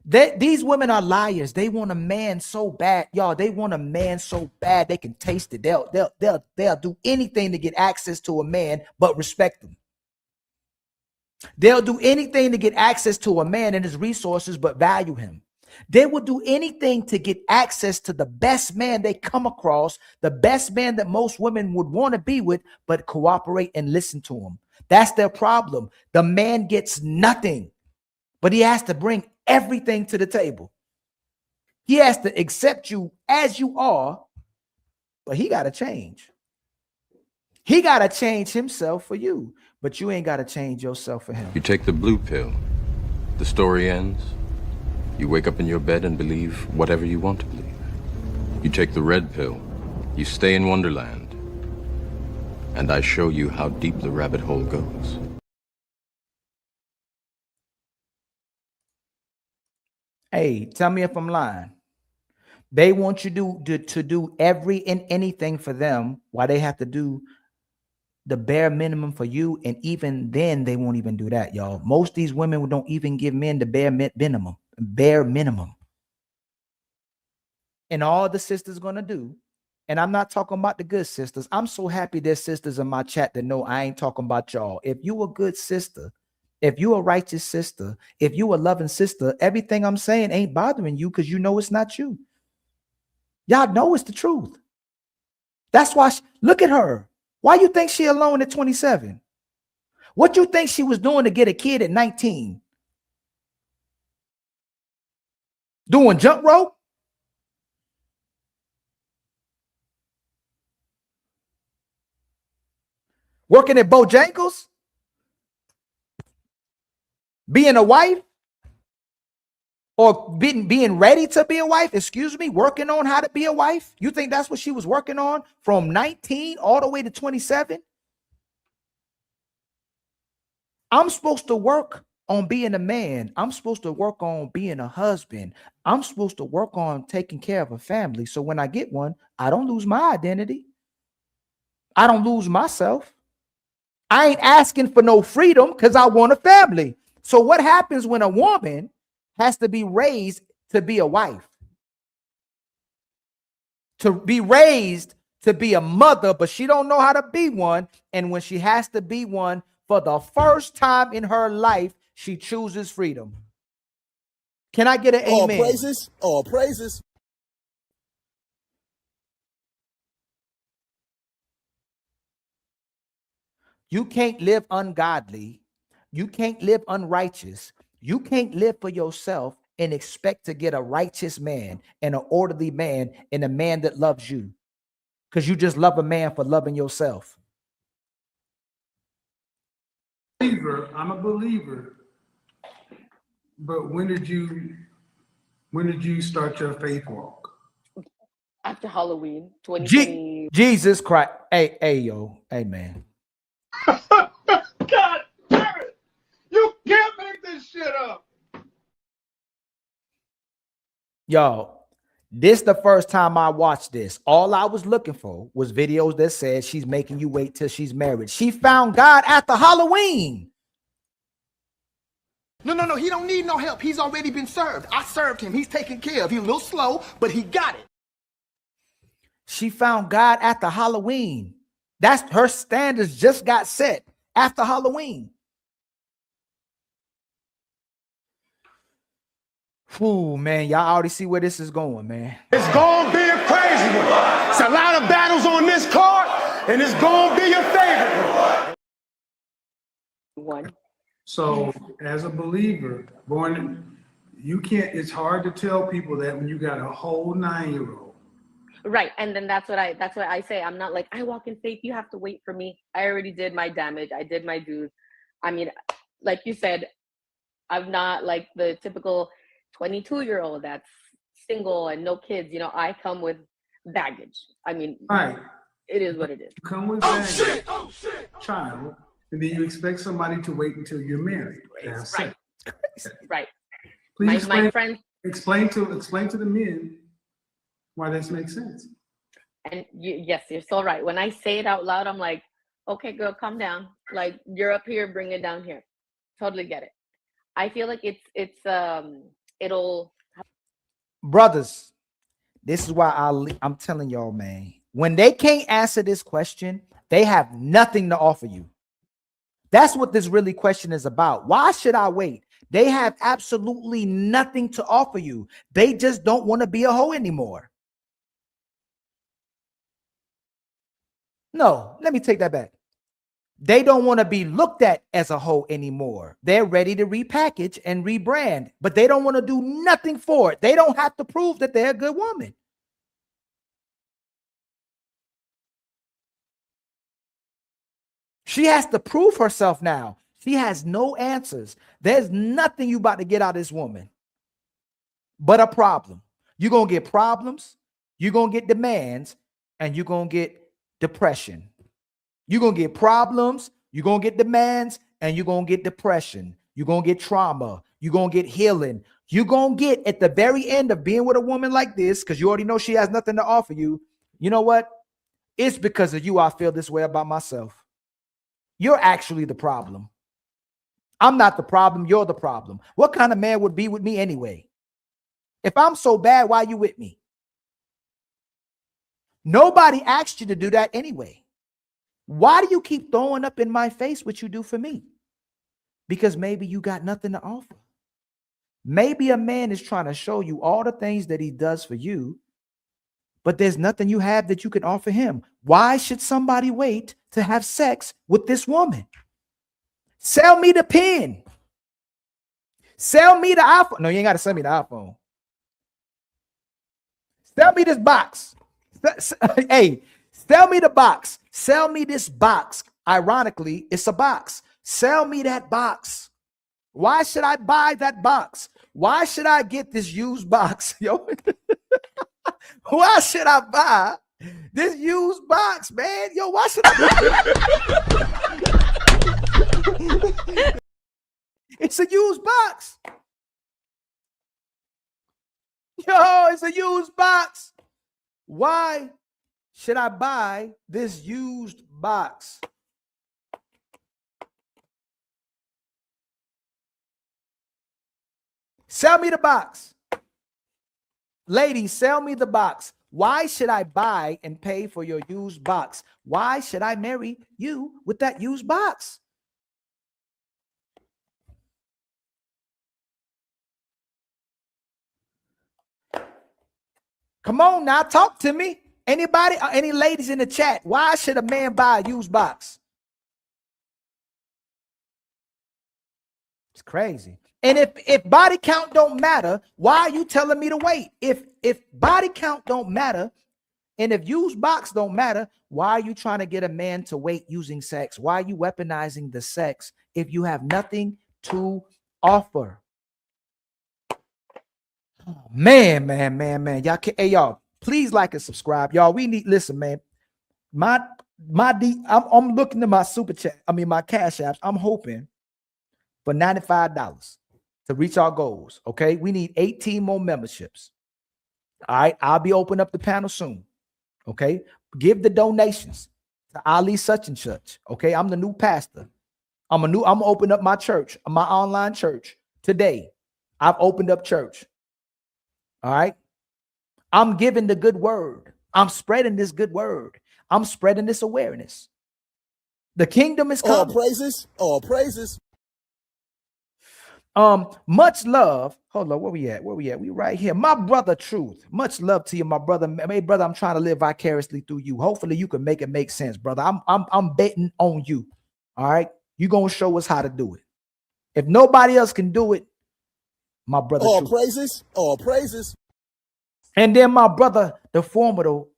These women are liars. They want a man so bad, y'all. They want a man so bad they can taste it. They'll do anything to get access to a man, but respect him. They'll do anything to get access to a man and his resources, but value him. They will do anything to get access to the best man they come across, the best man that most women would want to be with, but cooperate and listen to him. That's their problem. The man gets nothing, but he has to bring everything to the table. He has to accept you as you are, but he got to change. He got to change himself for you, but you ain't got to change yourself for him. You take the blue pill, the story ends. You wake up in your bed and believe whatever you want to believe. You take the red pill, you stay in Wonderland, and I show you how deep the rabbit hole goes. Hey, tell me if I'm lying. They want you to do every and anything for them while they have to do the bare minimum for you. And even then, they won't even do that, y'all. Most of these women don't even give men the bare minimum. And all the sisters going to do, and I'm not talking about the good sisters. I'm so happy there's sisters in my chat that know I ain't talking about y'all. If you a good sister, if you a righteous sister, if you a loving sister, everything I'm saying ain't bothering you because you know it's not you. Y'all know it's the truth. That's why, look at her. Why you think she alone at 27? What you think she was doing to get a kid at 19? Doing jump rope? Working at Bojangles? Being a wife? Or being ready to be a wife? Excuse me, working on how to be a wife? You think that's what she was working on from 19 all the way to 27? I'm supposed to work on being a man. I'm supposed to work on being a husband. I'm supposed to work on taking care of a family. So when I get one, I don't lose my identity. I don't lose myself. I ain't asking for no freedom because I want a family. So what happens when a woman has to be raised to be a wife, to be raised to be a mother, but she don't know how to be one. And when she has to be one for the first time in her life, she chooses freedom. Can I get an amen? All praises. All praises. You can't live ungodly. You can't live unrighteous. You can't live for yourself and expect to get a righteous man and an orderly man and a man that loves you, because you just love a man for loving yourself. I'm a believer. But when did you start your faith walk? After Halloween, 2020. Jesus Christ. Hey, yo. Hey, man. God damn it! You can't make this shit up. Y'all, this the first time I watched this. All I was looking for was videos that said she's making you wait till she's married. She found God after Halloween. No, he don't need no help. He's already been served. I served him. He's taken care of. He's a little slow, but he got it. She found God after Halloween. That's her standards just got set after Halloween. Ooh, man, y'all already see where this is going, man. It's gonna be a crazy one. It's a lot of battles on this card, and it's gonna be your favorite one. So, as a believer, you can't. It's hard to tell people that when you got a whole 9-year-old. Right, and then that's what I say. I'm not like, I walk in faith, you have to wait for me. I already did my damage. I did my dues. I mean, like you said, I'm not like the typical 22-year-old that's single and no kids. You know, I come with baggage. I mean, right. It is what it is. You come with baggage, child, and then you expect somebody to wait until you're married. Right. Right. Please my friend, explain to the men why this makes sense. And yes, you're so right. When I say it out loud, I'm like, okay, girl, calm down. Like, you're up here, bring it down here. Totally get it. I feel like it'll. Brothers, this is why I'm telling y'all, man. When they can't answer this question, they have nothing to offer you. That's what this really question is about. Why should I wait? They have absolutely nothing to offer you. They just don't want to be a hoe anymore. No, let me take that back. They don't want to be looked at as a hoe anymore. They're ready to repackage and rebrand, but they don't want to do nothing for it. They don't have to prove that they're a good woman. She has to prove herself now. She has no answers. There's nothing you about to get out of this woman but a problem. You're going to get problems, you're going to get demands, and you're going to get depression. You're going to get problems, you're going to get demands, and you're going to get depression. You're going to get trauma. You're going to get healing. You're going to get at the very end of being with a woman like this, because you already know she has nothing to offer you. You know what? It's because of you I feel this way about myself. You're actually the problem. I'm not the problem. You're the problem. What kind of man would be with me anyway? If I'm so bad, why are you with me? Nobody asked you to do that anyway. Why do you keep throwing up in my face what you do for me? Because maybe you got nothing to offer. Maybe a man is trying to show you all the things that he does for you, but there's nothing you have that you can offer him. Why should somebody wait to have sex with this woman? Sell me the pen. Sell me the iPhone. No, you ain't got to sell me the iPhone. Sell me this box. Hey, sell me the box. Sell me this box. Ironically, it's a box. Sell me that box. Why should I buy that box? Why should I get this used box? Yo, why should I buy this used box, man? Yo, why should I? It's a used box. Yo, it's a used box. Why should I buy this used box? Sell me the box. Ladies, sell me the box. Why should I buy and pay for your used box? Why should I marry you with that used box? Come on now, talk to me. Anybody, any ladies in the chat, why should a man buy a used box? It's crazy. And if body count don't matter, why are you telling me to wait? If body count don't matter, and if used box don't matter, why are you trying to get a man to wait using sex? Why are you weaponizing the sex if you have nothing to offer? Oh, man. Y'all can, hey, y'all, please like and subscribe. Y'all, we need, listen, man. I'm looking at my super chat. I mean, my cash apps. I'm hoping for $95 to reach our goals. Okay. We need 18 more memberships. All right. I'll be opening up the panel soon. Okay. Give the donations to Ali such and such. Okay. I'm the new pastor. I'm opening up my church, my online church today. I've opened up church. All right. I'm giving the good word. I'm spreading this good word. I'm spreading this awareness. The kingdom is coming. All praises. All praises. Much love. Hold on, where we at? We right here. My brother Truth. Much love to you, my brother. Hey, brother, I'm trying to live vicariously through you. Hopefully you can make it make sense, brother. I'm betting on you. All right. You gonna show us how to do it. If nobody else can do it, my brother Truth. All praises. And then my brother, the formidable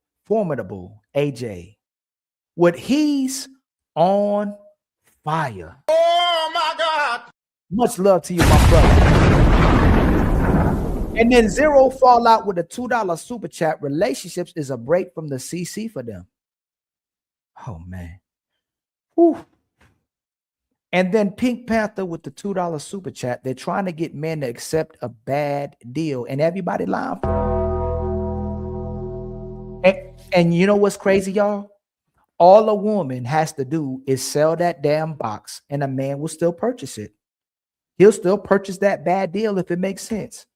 AJ. What he's on fire. Oh my God. Much love to you, my brother. And then Zero Fallout with a $2 super chat. Relationships is a break from the CC for them. Oh man. Whew. And then Pink Panther with the $2 super chat. They're trying to get men to accept a bad deal, and everybody lying for them. And you know what's crazy, y'all? All a woman has to do is sell that damn box, and a man will still purchase it. He'll still purchase that bad deal if it makes sense.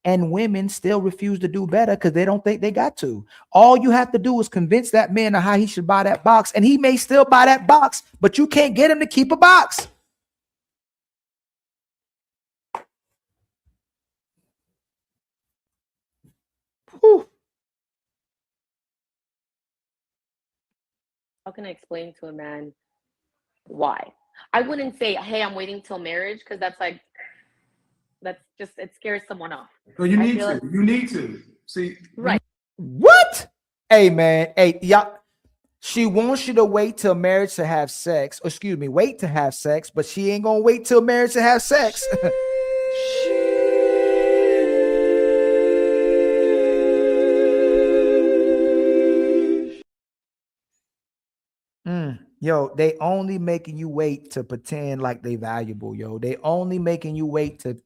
And women still refuse to do better because they don't think they got to. All you have to do is convince that man of how he should buy that box, and he may still buy that box, but you can't get him to keep a box. Whew. How can I explain to a man why? I wouldn't say, hey, I'm waiting till marriage, because that's just, it scares someone off. So you need to. You need to. See. Right. What? Hey, man. Hey, y'all. She wants you to wait till marriage to have sex. Excuse me, wait to have sex, but she ain't gonna wait till marriage to have sex. Yo, they only making you wait to pretend like they valuable, yo. They only making you wait to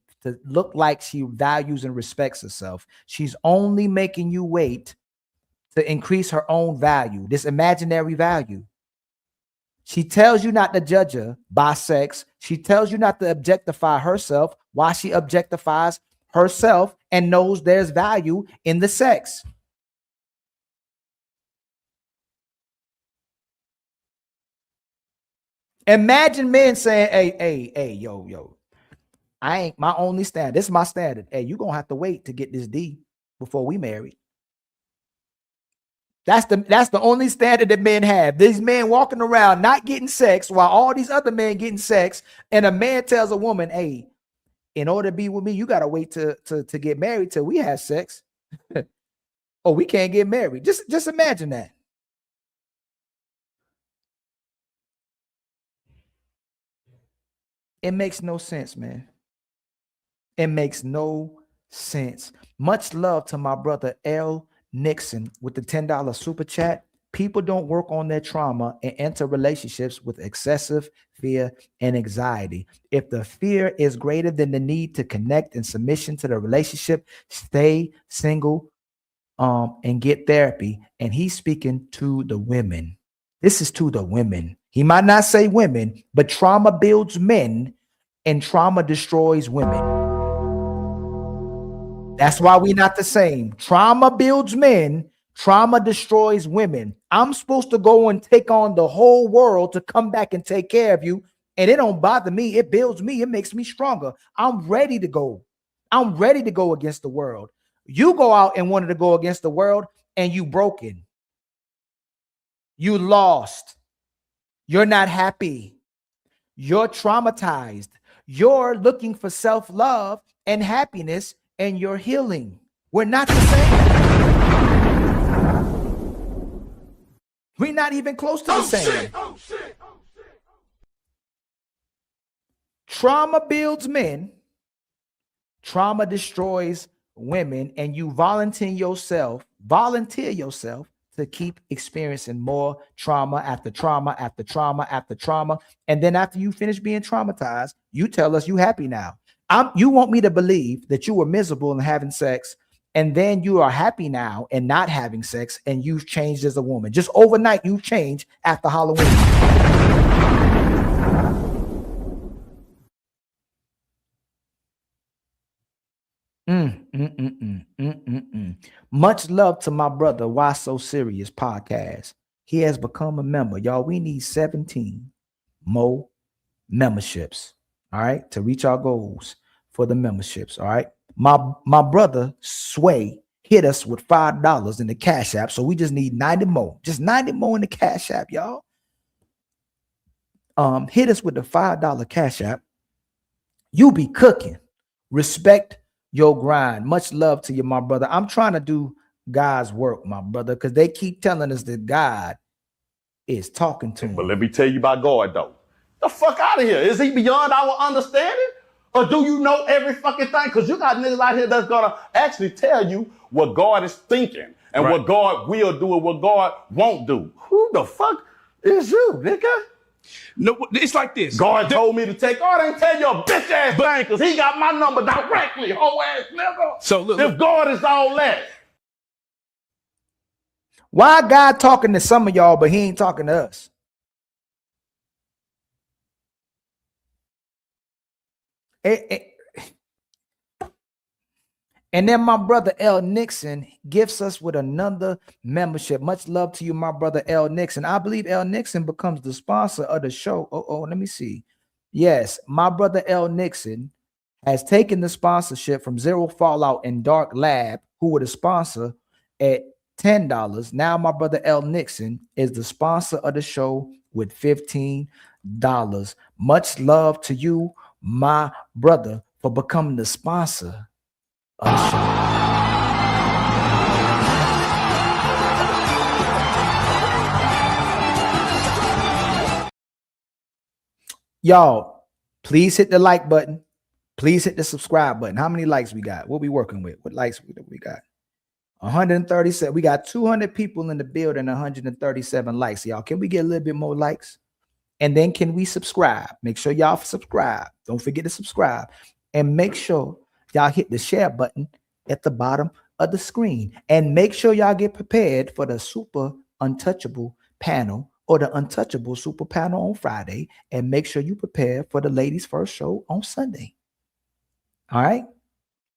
look like she values and respects herself. She's only making you wait to increase her own value, this imaginary value. She tells you not to judge her by sex. She tells you not to objectify herself while she objectifies herself and knows there's value in the sex. Imagine men saying, hey, yo, I ain't my only standard. This is my standard. Hey, you're gonna have to wait to get this D before we marry. That's the only standard that men have. These men walking around not getting sex while all these other men getting sex, and a man tells a woman, hey, in order to be with me, you gotta wait to get married till we have sex. Oh, we can't get married. Just imagine that. It makes no sense, man. It makes no sense. Much love to my brother L. Nixon with the $10 super chat. People don't work on their trauma and enter relationships with excessive fear and anxiety. If the fear is greater than the need to connect and submission to the relationship, stay single and get therapy. And he's speaking to the women. This is to the women. He might not say women, but trauma builds men and trauma destroys women. That's why we're not the same. Trauma builds men, trauma destroys women. I'm supposed to go and take on the whole world to come back and take care of you. And it don't bother me. It builds me. It makes me stronger. I'm ready to go. I'm ready to go against the world. You go out and wanted to go against the world and you broken. You lost. You're not happy. You're traumatized. You're looking for self-love and happiness, and you're healing. We're not the same. We're not even close to the same. Trauma builds men. Trauma destroys women, and you volunteer yourself to keep experiencing more trauma after trauma after trauma after trauma. And then after you finish being traumatized, you tell us you happy now. You want me to believe that you were miserable and having sex, and then you are happy now and not having sex, and you've changed as a woman. Just overnight, you changed after Halloween. Much love to my brother Why So Serious podcast. He has become a member. Y'all, we need 17 more memberships, all right, to reach our goals. for the memberships. All right. My brother Sway hit us with $5 in the Cash App. So we just need 90 more. Just 90 more in the Cash App, y'all. Hit us with the $5 Cash App. You be cooking. Respect your grind. Much love to you, my brother. I'm trying to do God's work, my brother, because they keep telling us that God is talking to him. But let me tell you about God, though. The fuck out of here. Is he beyond our understanding? Or do you know every fucking thing? Because you got niggas out here that's going to actually tell you what God is thinking and what God will do and what God won't do. Who the fuck is you, nigga? No, it's like this. God told me to take. God ain't tell you a bitch ass thing because he got my number directly, hoe ass nigga. So look, if God is all that. Why God talking to some of y'all, but he ain't talking to us? And then my brother L. Nixon gifts us with another membership. Much love to you, my brother L. Nixon. I believe L. Nixon becomes the sponsor of the show. Let me see. Yes, my brother L. Nixon has taken the sponsorship from Zero Fallout and Dark Lab, who were the sponsor at $10. Now my brother L. Nixon is the sponsor of the show with $15. Much love to you, my brother, for becoming the sponsor of the show. Y'all, please hit the like button. Please hit the subscribe button. How many likes we got? What we working with? What likes we got? 137. We got 200 people in the building, 137 likes. Y'all, can we get a little bit more likes? And then can we subscribe? Make sure y'all subscribe. Don't forget to subscribe. And make sure y'all hit the share button at the bottom of the screen. And make sure y'all get prepared for the Super Untouchable panel or the Untouchable Super panel on Friday. And make sure you prepare for the ladies' first show on Sunday. All right.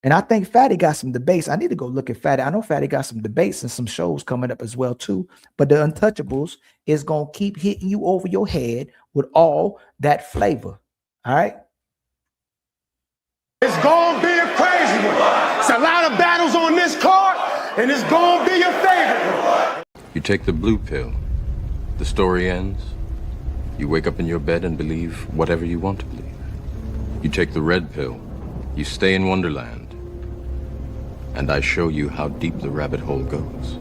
And I think Fatty got some debates. I need to go look at Fatty. I know Fatty got some debates and some shows coming up as well, too. But the Untouchables is going to keep hitting you over your head with all that flavor. All right. It's going to be a crazy one. It's a lot of battles on this card, and it's going to be your favorite one. You take the blue pill. The story ends. You wake up in your bed and believe whatever you want to believe. You take the red pill. You stay in Wonderland. And I show you how deep the rabbit hole goes.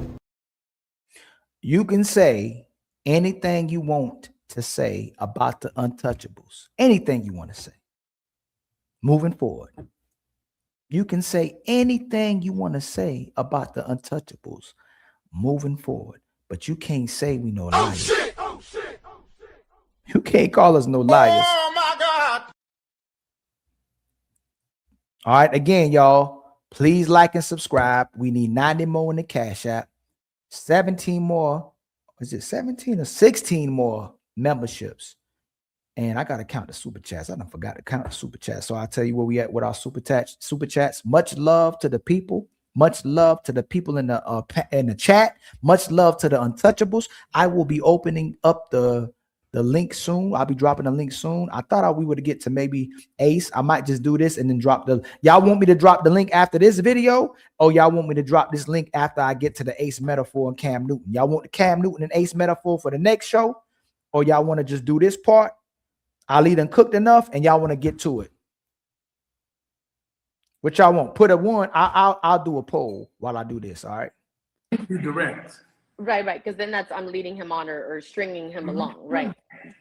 You can say anything you want to say about the Untouchables. Anything you want to say. Moving forward. You can say anything you want to say about the Untouchables. Moving forward. But you can't say we no liars. Shit. You can't call us no liars. Oh, my God. All right. Again, y'all. Please like and subscribe. We need 90 more in the Cash App. 17 more. Is it 17 or 16 more memberships? And I got to count the super chats. I done forgot to count the super chats. So I'll tell you where we at with our super chats. Much love to the people. Much love to the people in the chat. Much love to the Untouchables. I will be opening up the link soon. I'll be dropping the link soon. I thought we would get to maybe Ace. I might just do this and then drop y'all want me to drop the link after this video, or y'all want me to drop this link after I get to the Ace Metaphor and Cam Newton? Y'all want the Cam Newton and Ace Metaphor for the next show, or y'all want to just do this part? Ali done cooked enough and y'all want to get to it. What y'all want? Put a one. I'll do a poll while I do this. All right. You direct. Right, because then I'm leading him on or stringing him along. Right,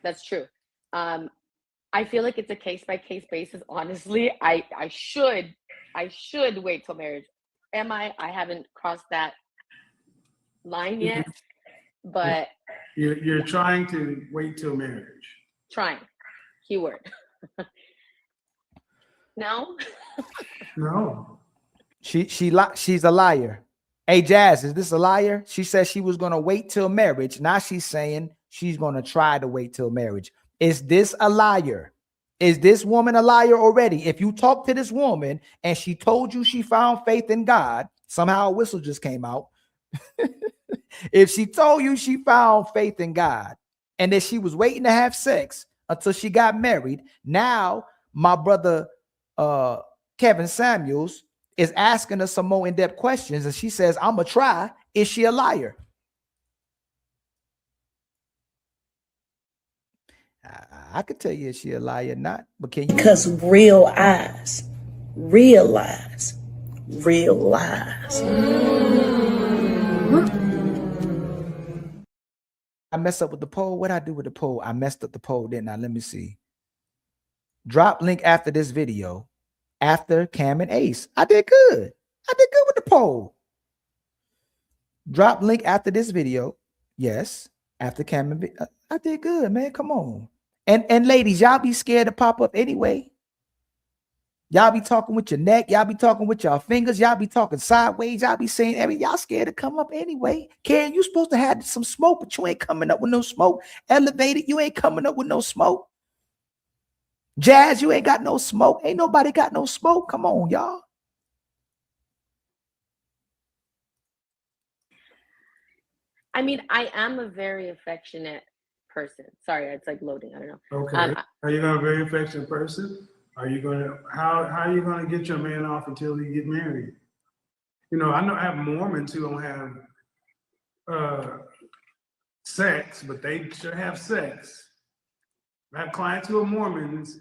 that's true. I feel like it's a case by case basis. Honestly, I should wait till marriage. Am I? I haven't crossed that line yet, but you're trying to wait till marriage. Trying, keyword. No. No. She's a liar. Hey, Jazz, is this a liar? She said she was going to wait till marriage. Now she's saying she's going to try to wait till marriage. Is this a liar? Is this woman a liar already? If you talk to this woman and she told you she found faith in God, somehow a whistle just came out. If she told you she found faith in God and that she was waiting to have sex until she got married, now my brother Kevin Samuels is asking her some more in-depth questions, and she says, I'm gonna try. Is she a liar? I could tell you if she a liar or not, but can you? Because real eyes realize real lies. I messed up with the poll. What'd I do with the poll? I messed up the poll, didn't I? Let me see. Drop link after this video. After Cam and Ace. I did good. I did good with the poll. Drop link after this video. Yes. After Cam and I did good, man. Come on. And ladies, y'all be scared to pop up anyway. Y'all be talking with your neck. Y'all be talking with your fingers. Y'all be talking sideways. Y'all be saying y'all scared to come up anyway. Karen, you supposed to have some smoke, but you ain't coming up with no smoke. Elevated, you ain't coming up with no smoke. Jazz, you ain't got no smoke. Ain't nobody got no smoke. Come on, y'all. I mean, I am a very affectionate person. Sorry, it's like loading. I don't know. Okay. Are you a very affectionate person? Are you gonna how are you gonna get your man off until you get married? You know, I have Mormons who don't have sex, but they should have sex. I have clients who are Mormons,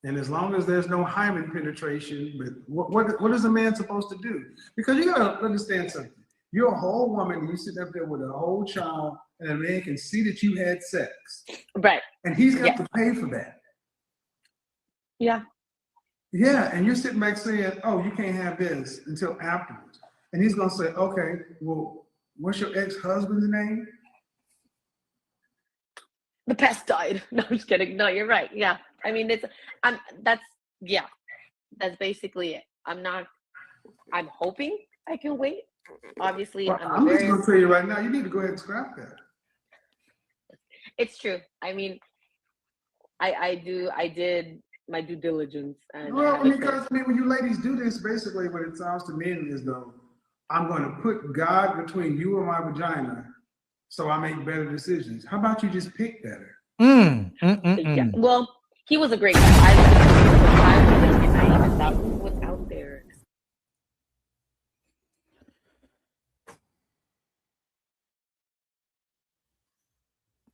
and as long as there's no hymen penetration, but what is a man supposed to do? Because you gotta understand something. You're a whole woman, you sit up there with a whole child, and a man can see that you had sex. Right. And he's got to pay for that. Yeah. Yeah, and you're sitting back saying, oh, you can't have this until afterwards. And he's gonna say, okay, well, what's your ex-husband's name? The pest died. No, I'm just kidding. No, you're right. Yeah. I mean, that's basically it. I'm hoping I can wait. Obviously, well, I'm just gonna tell you right now, you need to go ahead and scrap that. It's true. I mean, I did my due diligence. And well, because when you ladies do this, basically what it sounds to men is though, I'm going to put God between you and my vagina so I make better decisions. How about you just pick better? Yeah. Well, he was a great guy. I thought what's out there.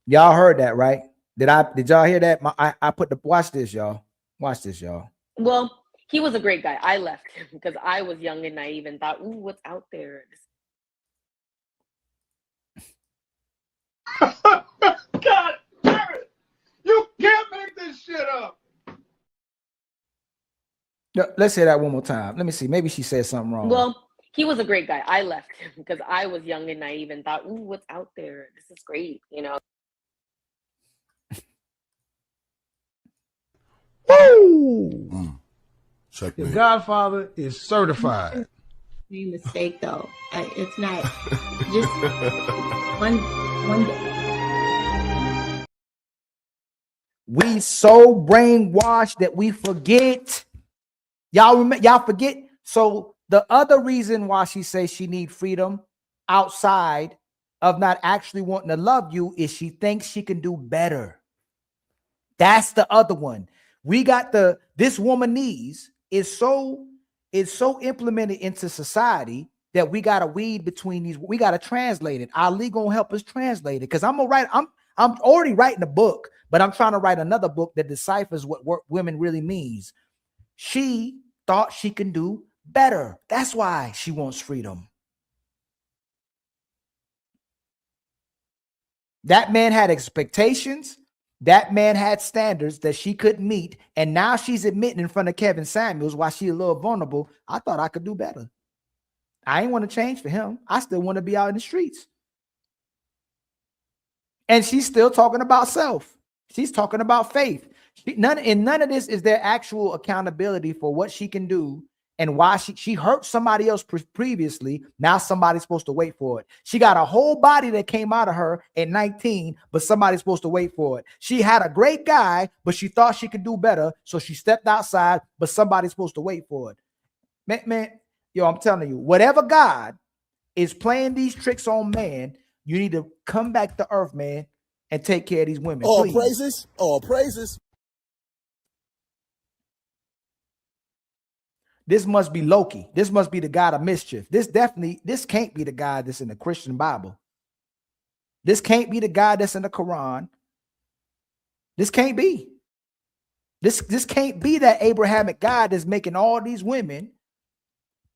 Y'all heard that, right? Did y'all hear that? I put watch this, y'all. Watch this, y'all. Well, he was a great guy. I left him because I was young and naive and thought, ooh, what's out there? God damn it! You can't make this shit up. Let's hear that one more time. Let me see. Maybe she said something wrong. Well, he was a great guy. I left him because I was young and naive and thought, ooh, what's out there? This is great, you know. Woo! The Godfather is certified. Mistake though. It's not just one day. We so brainwashed that we forget. Y'all forget. So the other reason why she says she need freedom outside of not actually wanting to love you is she thinks she can do better. That's the other one. We got this womanese is so implemented into society that we got to weed between these. We got to translate it. Ali gonna help us translate it because I'm already writing a book, but I'm trying to write another book that deciphers what women really means. She thought she can do better. That's why she wants freedom. That man had expectations. That man had standards that she couldn't meet. And now she's admitting in front of Kevin Samuels while she's a little vulnerable. I thought I could do better. I ain't want to change for him. I still want to be out in the streets. And she's still talking about self. She's talking about faith. None of this is there actual accountability for what she can do and why she hurt somebody else previously. Now somebody's supposed to wait for it. She got a whole body that came out of her at 19, but somebody's supposed to wait for it. She had a great guy, but she thought she could do better. So she stepped outside, but somebody's supposed to wait for it. Man, yo, I'm telling you, whatever God is playing these tricks on man, you need to come back to earth, man, and take care of these women. All please. praises. All praises. this must be Loki. This must be the god of mischief. This can't be the God that's in the Christian Bible. This can't be the God that's in the Quran. This can't be. This can't be that Abrahamic God that's making all these women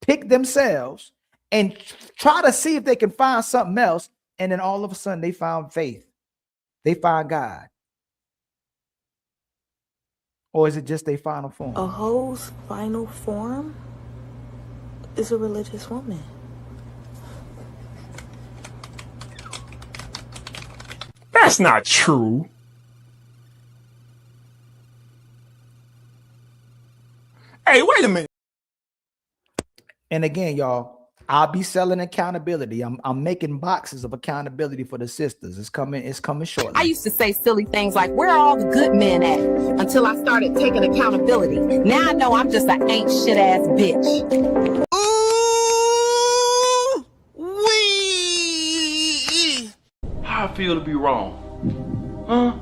pick themselves and try to see if they can find something else. And then all of a sudden they found faith. They find God. Or is it just their final form? A hoe's final form is a religious woman. That's not true. Hey, wait a minute. And again, y'all, I'll be selling accountability. I'm making boxes of accountability for the sisters. It's coming shortly. I used to say silly things like, where are all the good men at? Until I started taking accountability. Now I know I'm just an ain't shit ass bitch. How I feel to be wrong? Huh?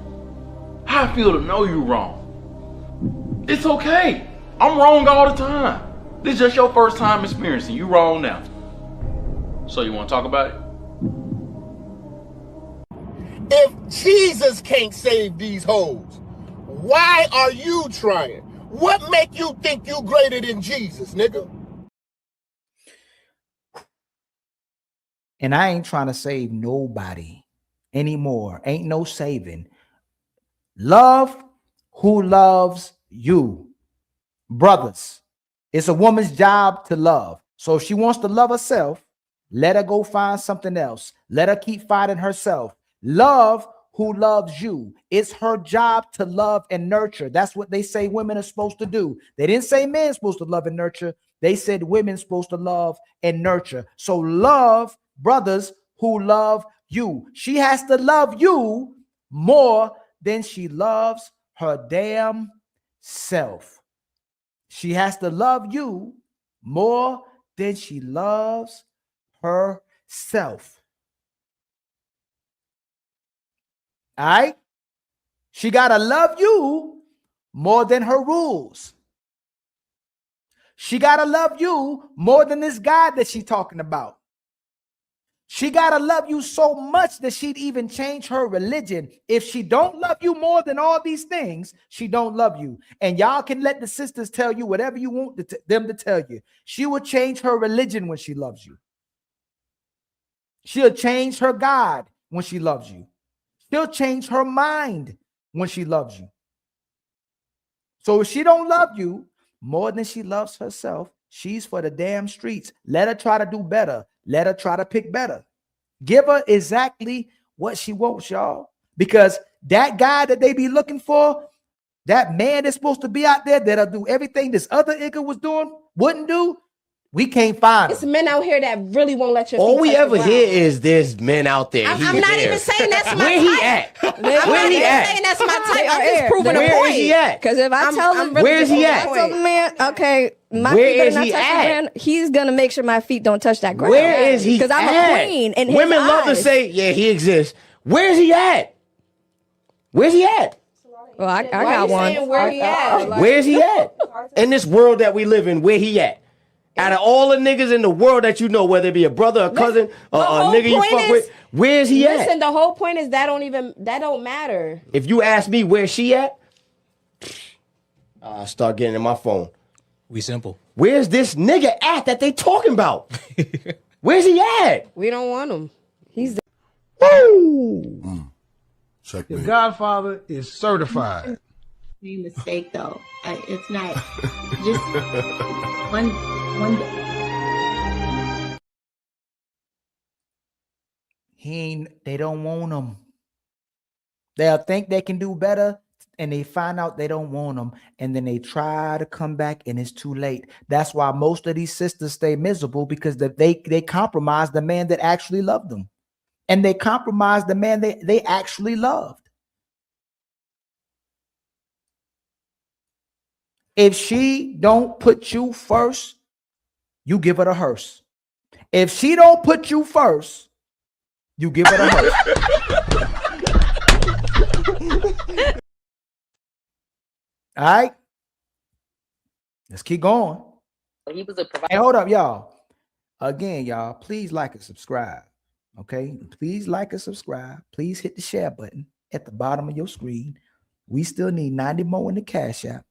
How I feel to know you wrong? It's okay. I'm wrong all the time. This is just your first time experiencing. You wrong now. So you want to talk about it? If Jesus can't save these hoes, why are you trying? What make you think you greater than Jesus, nigga? And I ain't trying to save nobody anymore. Ain't no saving. Love who loves you. Brothers, it's a woman's job to love. So if she wants to love herself, let her go find something else. Let her keep fighting herself. Love who loves you. It's her job to love and nurture. That's what they say women are supposed to do. They didn't say men supposed to love and nurture. They said women supposed to love and nurture. So love brothers who love you. She has to love you more than she loves her damn self. She has to love you more than she loves herself. All right? She got to love you more than her rules. She got to love you more than this God that she's talking about. She got to love you so much that she'd even change her religion. If she don't love you more than all these things, she don't love you. And y'all can let the sisters tell you whatever you want them to tell you. She will change her religion when she loves you. She'll change her God when she loves you. She'll change her mind when she loves you. So if she don't love you more than she loves herself, she's for the damn streets. Let her try to do better. Let her try to pick better. Give her exactly what she wants, y'all. Because that guy that they be looking for, that man that's supposed to be out there that'll do everything this other nigga was doing, wouldn't do, we can't find It's men out here that really won't let you. All we ever hear is there's men out there. I'm not even saying that's my Where type. he at? I'm Where not he even at? saying that's my type. I'm just proving a Where point. is he at? Because if I tell him, Where is he at? I tell the man, okay, my Where feet better is not he touch the at? ground, he's gonna make sure my feet don't touch that ground. Where is he? Because I'm at? a queen. In Women his love to eyes. say, "Yeah, he exists." Where's he at? Where's he at? Well, I got one. Where he at? Where's he at? In this world that we live in, where he at? Out of all the niggas in the world that you know, whether it be a brother, a cousin, or a nigga you fuck with, where's he at? Listen, the whole point is that don't matter. If you ask me where she at, I start getting in my phone. We simple. Where's this nigga at that they talking about? Where's he at? We don't want him. He's the Woo! The Godfather is certified. Made mistake though. It's not just one. They don't want him. They'll think they can do better, and they find out they don't want them, and then they try to come back, and it's too late. That's why most of these sisters stay miserable, because they compromise the man that actually loved them, and they compromise the man they actually loved. If she don't put you first, you give her the hearse. If she don't put you first, you give her the hearse. All right, let's keep going. So he was a provider. Hey, hold up, y'all. Again, y'all, please like and subscribe. Okay, please like and subscribe. Please hit the share button at the bottom of your screen. We still need 90 more in the Cash App,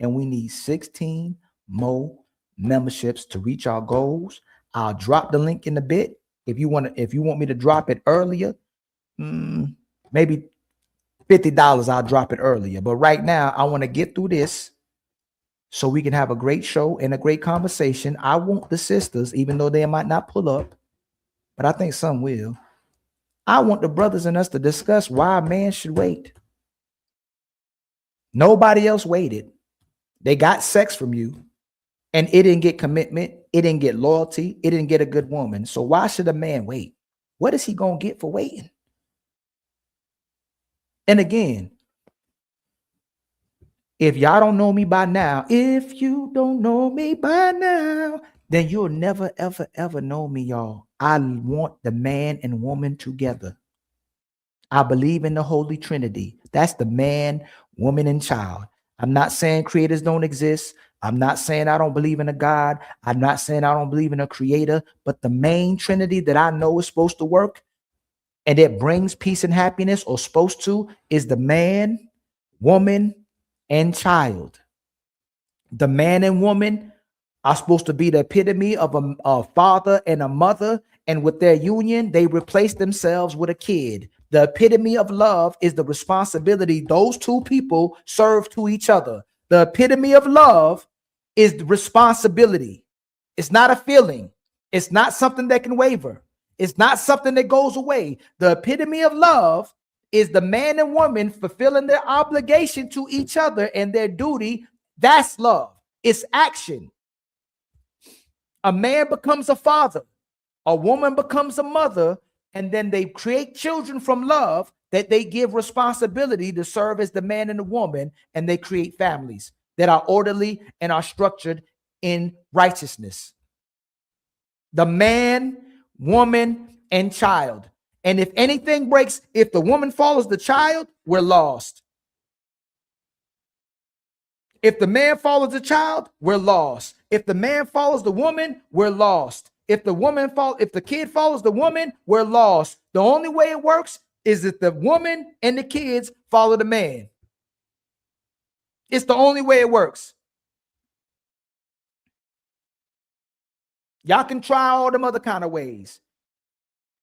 and we need 16 more memberships to reach our goals. I'll drop the link in a bit. If you want me to drop it earlier, maybe $50, I'll drop it earlier. But right now, I want to get through this so we can have a great show and a great conversation. I want the sisters, even though they might not pull up, but I think some will. I want the brothers and us to discuss why a man should wait. Nobody else waited. They got sex from you, and it didn't get commitment. It didn't get loyalty. It didn't get a good woman. So why should a man wait? What is he going to get for waiting? And again, if y'all don't know me by now, if you don't know me by now, then you'll never, ever, ever know me, y'all. I want the man and woman together. I believe in the Holy Trinity. That's the man, woman, and child. I'm not saying creators don't exist. I'm not saying I don't believe in a God. I'm not saying I don't believe in a creator, but the main Trinity that I know is supposed to work and it brings peace and happiness, or supposed to, is the man, woman, and child. The man and woman are supposed to be the epitome of a father and a mother, and with their union, they replace themselves with a kid. The epitome of love is the responsibility those two people serve to each other. The epitome of love is the responsibility. It's not a feeling. It's not something that can waver. It's not something that goes away. The epitome of love is the man and woman fulfilling their obligation to each other and their duty. That's love. It's action. A man becomes a father. A woman becomes a mother, and then they create children from love that they give responsibility to serve as the man and the woman, and they create families that are orderly and are structured in righteousness. The man, woman, and child. And if anything breaks, if the woman follows the child, we're lost. If the man follows the child, we're lost. If the man follows the woman, we're lost. If the kid follows the woman, we're lost. The only way it works is that the woman and the kids follow the man. It's the only way it works. Y'all can try all them other kind of ways.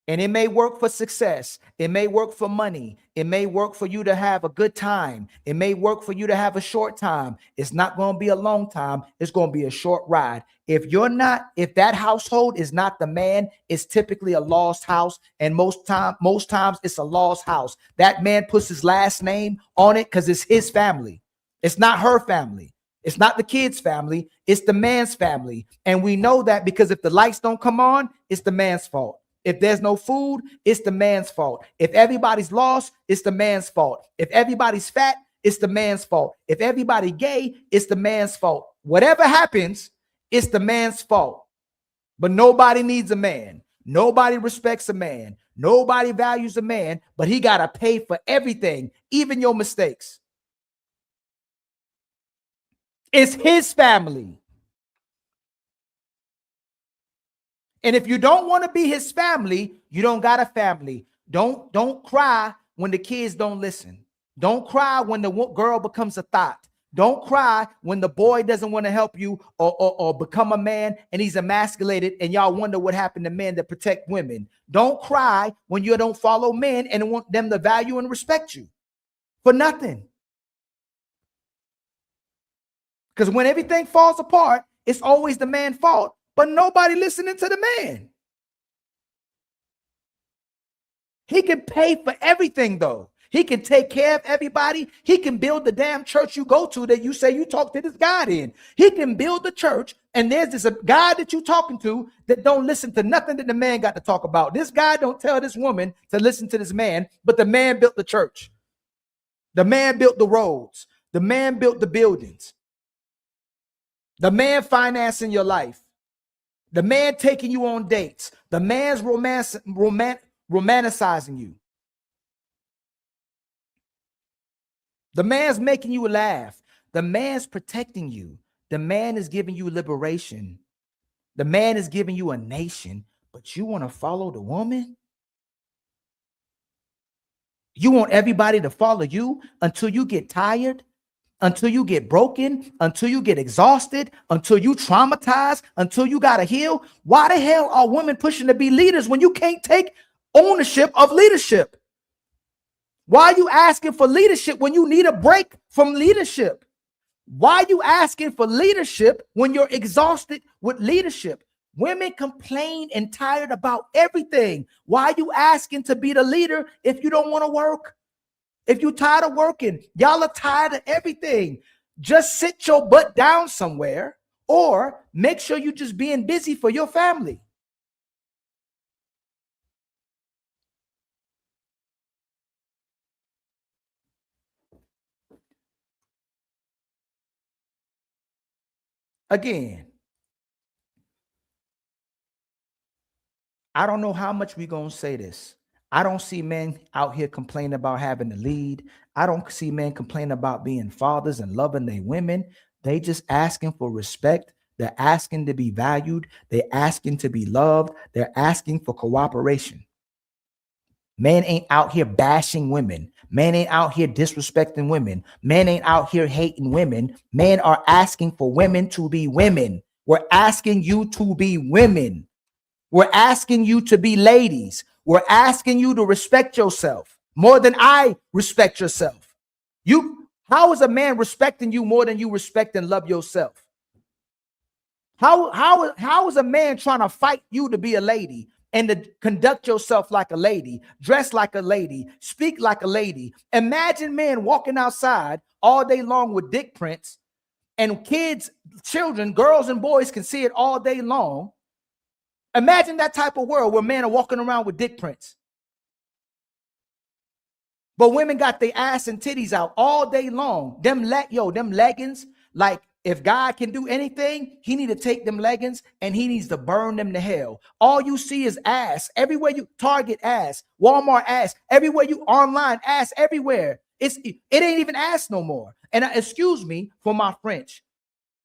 And it may work for success. It may work for money. It may work for you to have a good time. It may work for you to have a short time. It's not going to be a long time. It's going to be a short ride. If that household is not the man, it's typically a lost house. And most times it's a lost house. That man puts his last name on it because it's his family. It's not her family. It's not the kid's family. It's the man's family. And we know that because if the lights don't come on, it's the man's fault. If there's no food, it's the man's fault. If everybody's lost, it's the man's fault. If everybody's fat, it's the man's fault. If everybody gay, it's the man's fault. Whatever happens, it's the man's fault. But nobody needs a man. Nobody respects a man. Nobody values a man, but he got to pay for everything, even your mistakes. It's his family. And if you don't want to be his family, you don't got a family. Don't cry when the kids don't listen. Don't cry when the girl becomes a thought. Don't cry when the boy doesn't want to help you or become a man and he's emasculated and y'all wonder what happened to men that protect women. Don't cry when you don't follow men and want them to value and respect you for nothing. Because when everything falls apart, it's always the man's fault. But nobody listening to the man. He can pay for everything, though. He can take care of everybody. He can build the damn church you go to that you say you talk to this God in. He can build the church, and there's this guy that you talking to that don't listen to nothing that the man got to talk about. This guy don't tell this woman to listen to this man, but the man built the church. The man built the roads. The man built the buildings. The man financing your life. The man taking you on dates. The man's romanticizing you. The man's making you laugh. The man's protecting you. The man is giving you liberation. The man is giving you a nation, but you want to follow the woman? You want everybody to follow you until you get tired, until you get broken, until you get exhausted, until you traumatized, until you got to heal? Why the hell are women pushing to be leaders when you can't take ownership of leadership? Why are you asking for leadership when you need a break from leadership? Why are you asking for leadership when you're exhausted with leadership? Women complain and tired about everything. Why are you asking to be the leader if you don't want to work? If you're tired of working, y'all are tired of everything. Just sit your butt down somewhere or make sure you're just being busy for your family. Again, I don't know how much we're going to say this. I don't see men out here complaining about having to lead. I don't see men complaining about being fathers and loving their women. They just asking for respect. They're asking to be valued. They're asking to be loved. They're asking for cooperation. Men ain't out here bashing women. Men ain't out here disrespecting women. Men ain't out here hating women. Men are asking for women to be women. We're asking you to be women. We're asking you to be ladies. We're asking you to respect yourself more than I respect yourself. How is a man respecting you more than you respect and love yourself? How is a man trying to fight you to be a lady and to conduct yourself like a lady, dress like a lady, speak like a lady? Imagine men walking outside all day long with dick prints, and kids, children, girls and boys can see it all day long. Imagine that type of world where men are walking around with dick prints. But women got their ass and titties out all day long. Them leggings, like if God can do anything, he need to take them leggings and he needs to burn them to hell. All you see is ass. Everywhere you Target ass, Walmart ass, everywhere you online ass, everywhere. It ain't even ass no more. And excuse me for my French,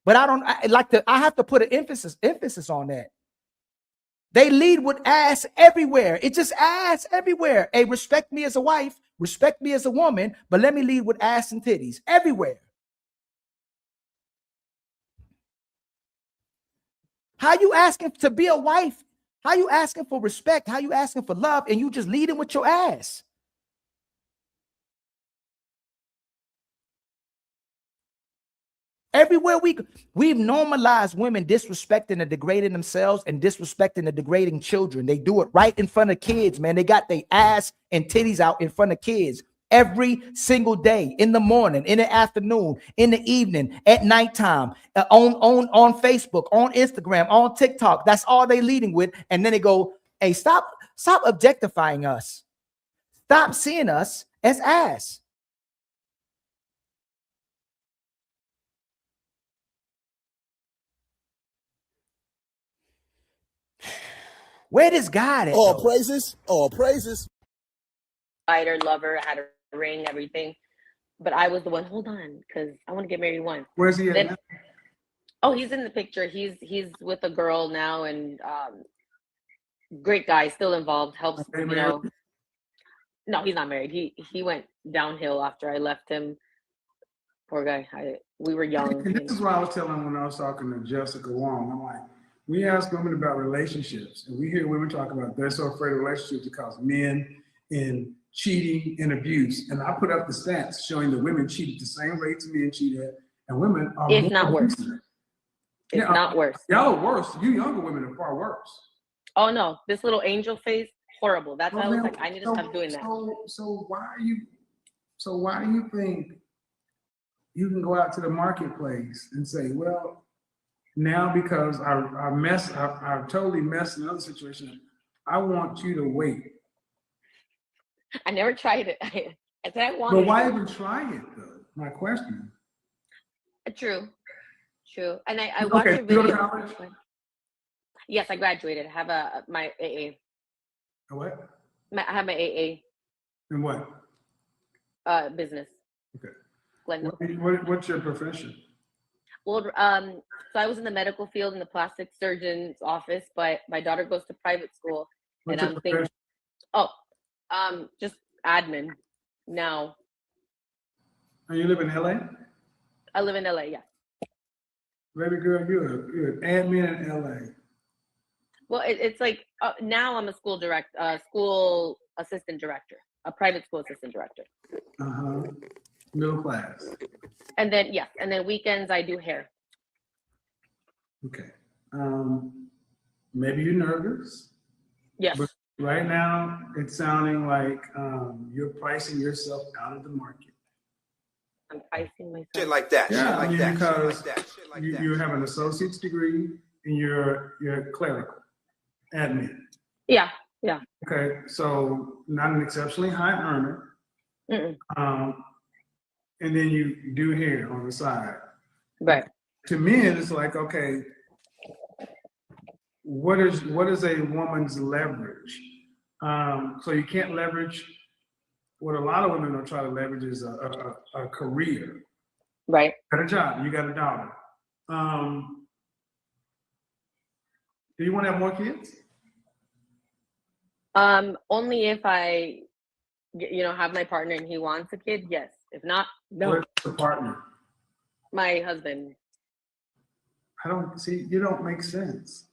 but I have to put an emphasis on that. They lead with ass everywhere. It's just ass everywhere. Hey, respect me as a wife, respect me as a woman, but let me lead with ass and titties everywhere. How you asking to be a wife? How you asking for respect? How you asking for love? And you just leading with your ass? Everywhere we've normalized women disrespecting and degrading themselves and disrespecting and degrading children. They do it right in front of kids, man. They got their ass and titties out in front of kids every single day, in the morning, in the afternoon, in the evening, at nighttime, on Facebook, on Instagram, on TikTok. That's all they leading with. And then they go, hey, stop objectifying us. Stop seeing us as ass. Where does God at? All praises. All praises. Fighter, lover, had a ring, everything. But I was the one, hold on, because I want to get married once. Where's he at now? Oh, he's in the picture. He's with a girl now, and great guy, still involved, helps, you know. No, he's not married. He went downhill after I left him. Poor guy. We were young. And this is what I was telling when I was talking to Jessica Wong. I'm like, we ask women about relationships, and we hear women talk about they're so afraid of relationships because men in cheating and abuse. And I put up the stats showing that women cheat at the same rates men cheat at, and women are if not worse. It's not worse. Y'all are worse. You younger women are far worse. Oh no, this little angel face, horrible. That's why I was like, I need to stop doing that. So why do you think you can go out to the marketplace and say, well, now because I've totally messed another situation, I want you to wait. I never tried it. I said I wanted. But why even try it though? My question. True. And I watched your video. You go to college? Yes, I graduated. I have my AA. A what? I have my AA. And what? Business. Okay. Glendale. What's your profession? Well, so I was in the medical field in the plastic surgeon's office, but my daughter goes to private school, What's and your I'm thinking, just admin now. And you live in LA? I live in LA, yeah. Baby girl, you're an admin in LA. Well, it's like now I'm a school assistant director, a private school assistant director. Middle class. And then weekends I do hair. Okay. Maybe you're nervous. Yes. But right now, it's sounding like you're pricing yourself out of the market. I'm pricing myself. Shit like that. Yeah, shit like that. because shit like that. Shit like that. you have an associate's degree and you're clerical, admin. Yeah. Okay, so not an exceptionally high earner. And then you do hair on the side. Right. To men, it's like, okay, what is a woman's leverage? So you can't leverage. What a lot of women are trying to leverage is a career. Right. You got a job. You got a daughter. Do you want to have more kids? Only if I, have my partner and he wants a kid. Yes. If not, no. What's the partner? My husband. I don't see. You don't make sense.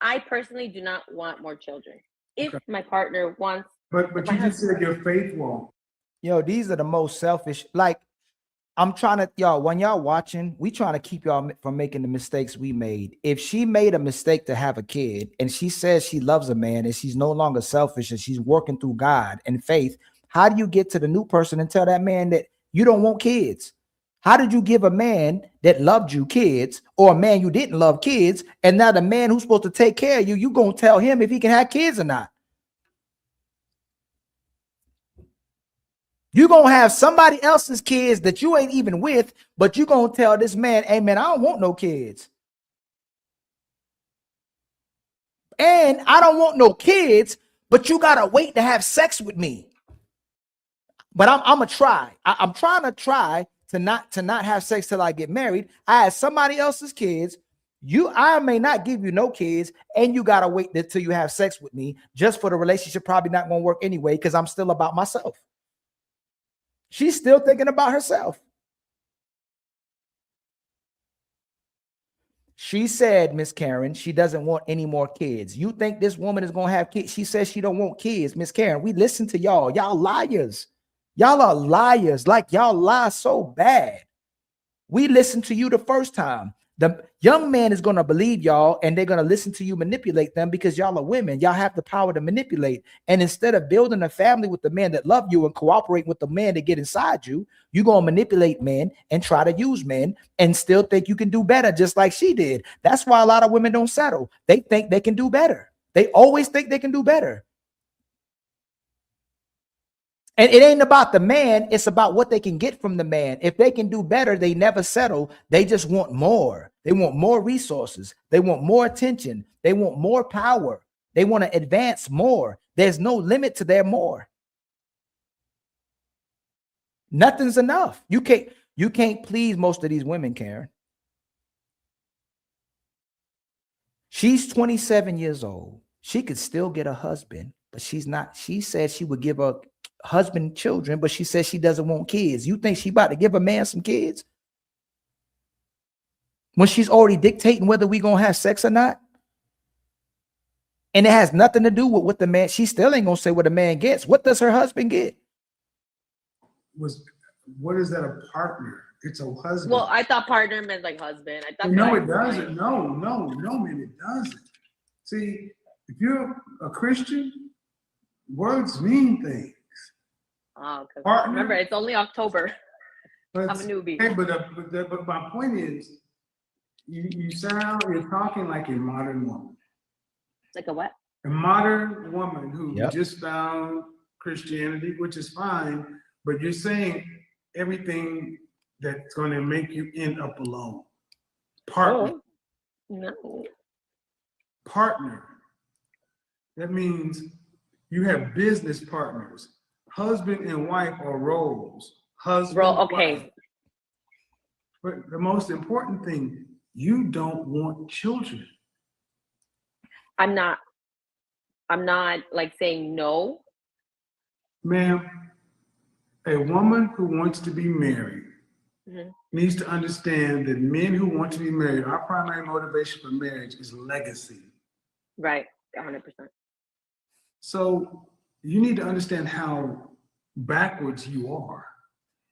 I personally do not want more children. If my partner wants. But you just said your faith won't. Yo, these are the most selfish. Like, I'm trying to, y'all, when y'all watching, we trying to keep y'all from making the mistakes we made. If she made a mistake to have a kid and she says she loves a man and she's no longer selfish and she's working through God and faith, how do you get to the new person and tell that man that you don't want kids? How did you give a man that loved you kids, or a man you didn't love kids, and now the man who's supposed to take care of you, you gonna tell him if he can have kids or not? You're going to have somebody else's kids that you ain't even with, but you're going to tell this man, hey, man, I don't want no kids. And I don't want no kids, but you got to wait to have sex with me. But I'm going to try. I'm trying to not have sex till I get married. I had somebody else's kids. I may not give you no kids, and you got to wait until you have sex with me just for the relationship probably not going to work anyway because I'm still about myself. She's still thinking about herself. She said, Miss Karen, she doesn't want any more kids. You think this woman is going to have kids? She says she don't want kids. Miss Karen, we listen to y'all. Y'all liars. Y'all are liars. Like y'all lie so bad. We listened to you the first time. The young man is going to believe y'all, and they're going to listen to you manipulate them because y'all are women. Y'all have the power to manipulate. And instead of building a family with the man that love you and cooperate with the man that get inside you, you're going to manipulate men and try to use men and still think you can do better, just like she did. That's why a lot of women don't settle. They think they can do better. They always think they can do better. And it ain't about the man. It's about what they can get from the man. If they can do better, they never settle. They just want more. They want more resources. They want more attention. They want more power. They want to advance more. There's no limit to their more. Nothing's enough. You can't please most of these women, Karen. She's 27 years old. She could still get a husband, but she's not. She said she would give a husband children, but she says she doesn't want kids. You think she about to give a man some kids when she's already dictating whether we gonna have sex or not? And it has nothing to do with what the man. She still ain't gonna say what a man gets. What does her husband get? What is that, a partner? It's a husband. Well, I thought partner meant like husband. I thought no, it doesn't. No, man, it doesn't. See, if you're a Christian, words mean things. Oh, because remember, it's only October. I'm a newbie. Hey, but my point is, you're talking like a modern woman. Like a what? A modern woman who just found Christianity, which is fine, but you're saying everything that's going to make you end up alone. Partner. Oh, no. Partner. That means you have business partners. Husband and wife are roles. Husband. Okay. Wife. But the most important thing, you don't want children. I'm not like saying no. Ma'am, a woman who wants to be married needs to understand that men who want to be married, our primary motivation for marriage is legacy. Right, 100%. So you need to understand how backwards you are.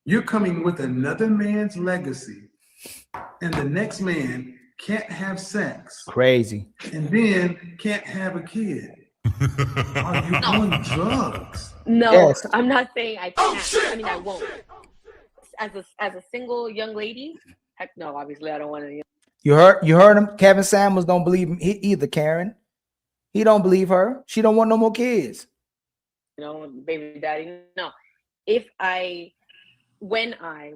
You're coming with another man's legacy, and the next man can't have sex. Crazy. And then can't have a kid. Are you on drugs? No, Yes. I'm not saying I can't. I mean, I won't. As a single young lady, heck no, obviously I don't want to. You heard him. Kevin Samuels don't believe him either, Karen. He don't believe her. She don't want no more kids. You know, baby daddy. No. We're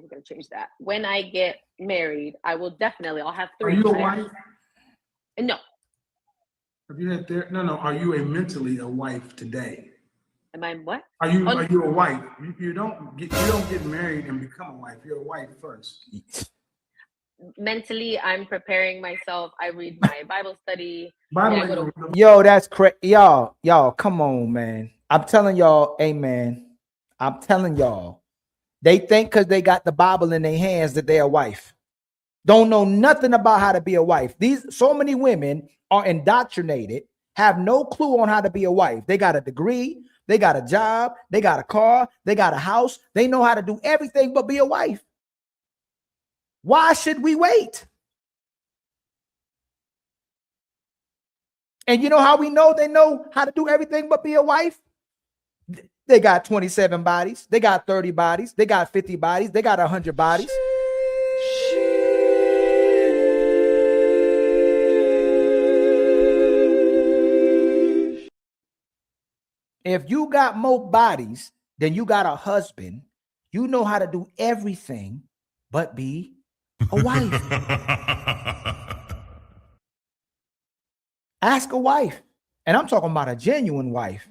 gonna change that. When I get married, I'll have 3. Are you a wife? No. Have you had no? Are you mentally a wife today? Am I what? Are you a wife? You don't get married and become a wife. You're a wife first. Mentally, I'm preparing myself. I read my Bible study. Yo, that's crazy. Y'all, come on, man. I'm telling y'all, amen. I'm telling y'all, they think because they got the Bible in their hands that they're a wife. Don't know nothing about how to be a wife. So many women are indoctrinated, have no clue on how to be a wife. They got a degree, they got a job, they got a car, they got a house. They know how to do everything but be a wife. Why should we wait? And you know how we know they know how to do everything but be a wife? They got 27 bodies. They got 30 bodies. They got 50 bodies. They got 100 bodies. If you got more bodies than you got a husband, you know how to do everything but be a wife. Ask a wife. And I'm talking about a genuine wife.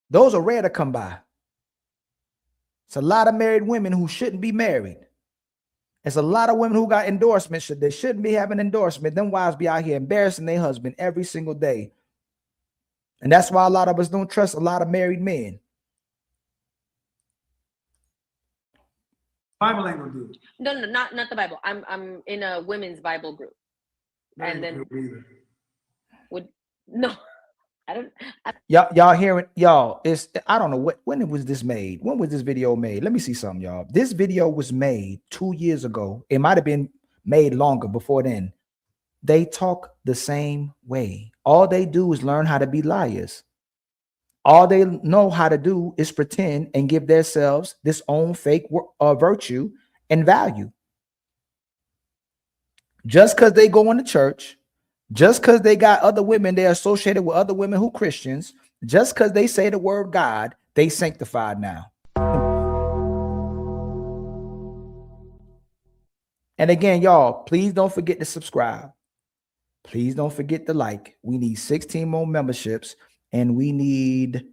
Those are rare to come by. It's a lot of married women who shouldn't be married. It's a lot of women who got endorsements. They shouldn't be having endorsement. Them wives be out here embarrassing their husband every single day. And that's why a lot of us don't trust a lot of married men. Bible ain't gonna do it. No, not the Bible. I'm in a women's Bible group. That And then either. Y'all hearing y'all? I don't know when was this made? When was this video made? Let me see something, y'all. This video was made 2 years ago. It might have been made longer before then. They talk the same way. All they do is learn how to be liars. All they know how to do is pretend and give themselves this own fake virtue and value. Just because they go into church, just because they got other women, they're associated with other women who Christians, just because they say the word God, they sanctified now. And again, y'all, please don't forget to subscribe. Please don't forget to like. We need 16 more memberships and we need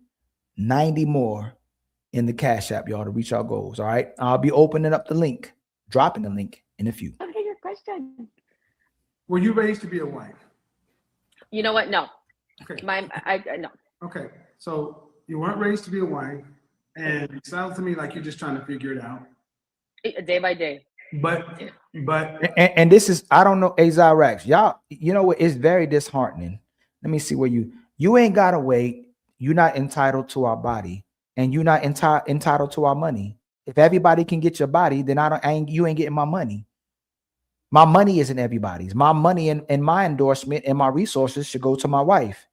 90 more in the Cash App, y'all, to reach our goals. All right. I'll be opening up the link, dropping the link in a few. Okay, your question. Were you raised to be a wife? You know what? No. Okay. No. Okay. So you weren't raised to be a wife, and it sounds to me like you're just trying to figure it out. Day by day. But and this is, I don't know, Azirax, y'all, you know what? It's very disheartening. Let me see where you ain't gotta wait. You're not entitled to our body, and you're not entitled to our money. If everybody can get your body, then you ain't getting my money. My money isn't everybody's. My money and my endorsement and my resources should go to my wife.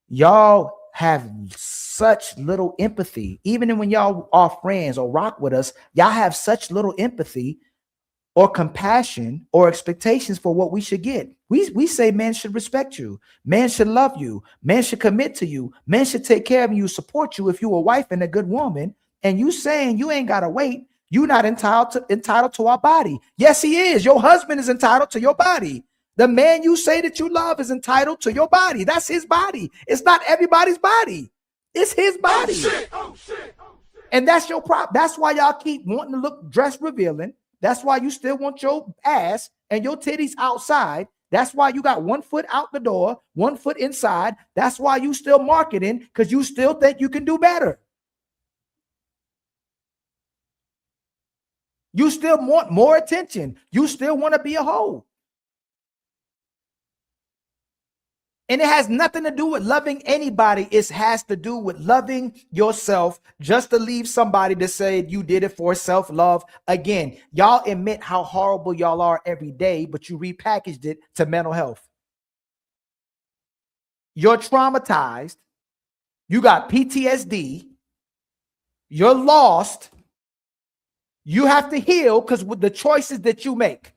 Y'all have such little empathy. Even when y'all are friends or rock with us, y'all have such little empathy or compassion or expectations for what we should get. We say men should respect you. Men should love you. Men should commit to you. Men should take care of you, support you if you're a wife and a good woman. And you saying you ain't got to wait. You're not entitled to our body. Yes, he is. Your husband is entitled to your body. The man you say that you love is entitled to your body. That's his body. It's not everybody's body. It's his body. Oh, shit. And that's your problem. That's why y'all keep wanting to look dress revealing. That's why you still want your ass and your titties outside. That's why you got 1 foot out the door, 1 foot inside. That's why you still marketing, because you still think you can do better. You still want more attention. You still want to be a hoe. And it has nothing to do with loving anybody. It has to do with loving yourself, just to leave somebody to say you did it for self-love. Again, y'all admit how horrible y'all are every day, but you repackaged it to mental health. You're traumatized. You got PTSD. You're lost. You have to heal because with the choices that you make.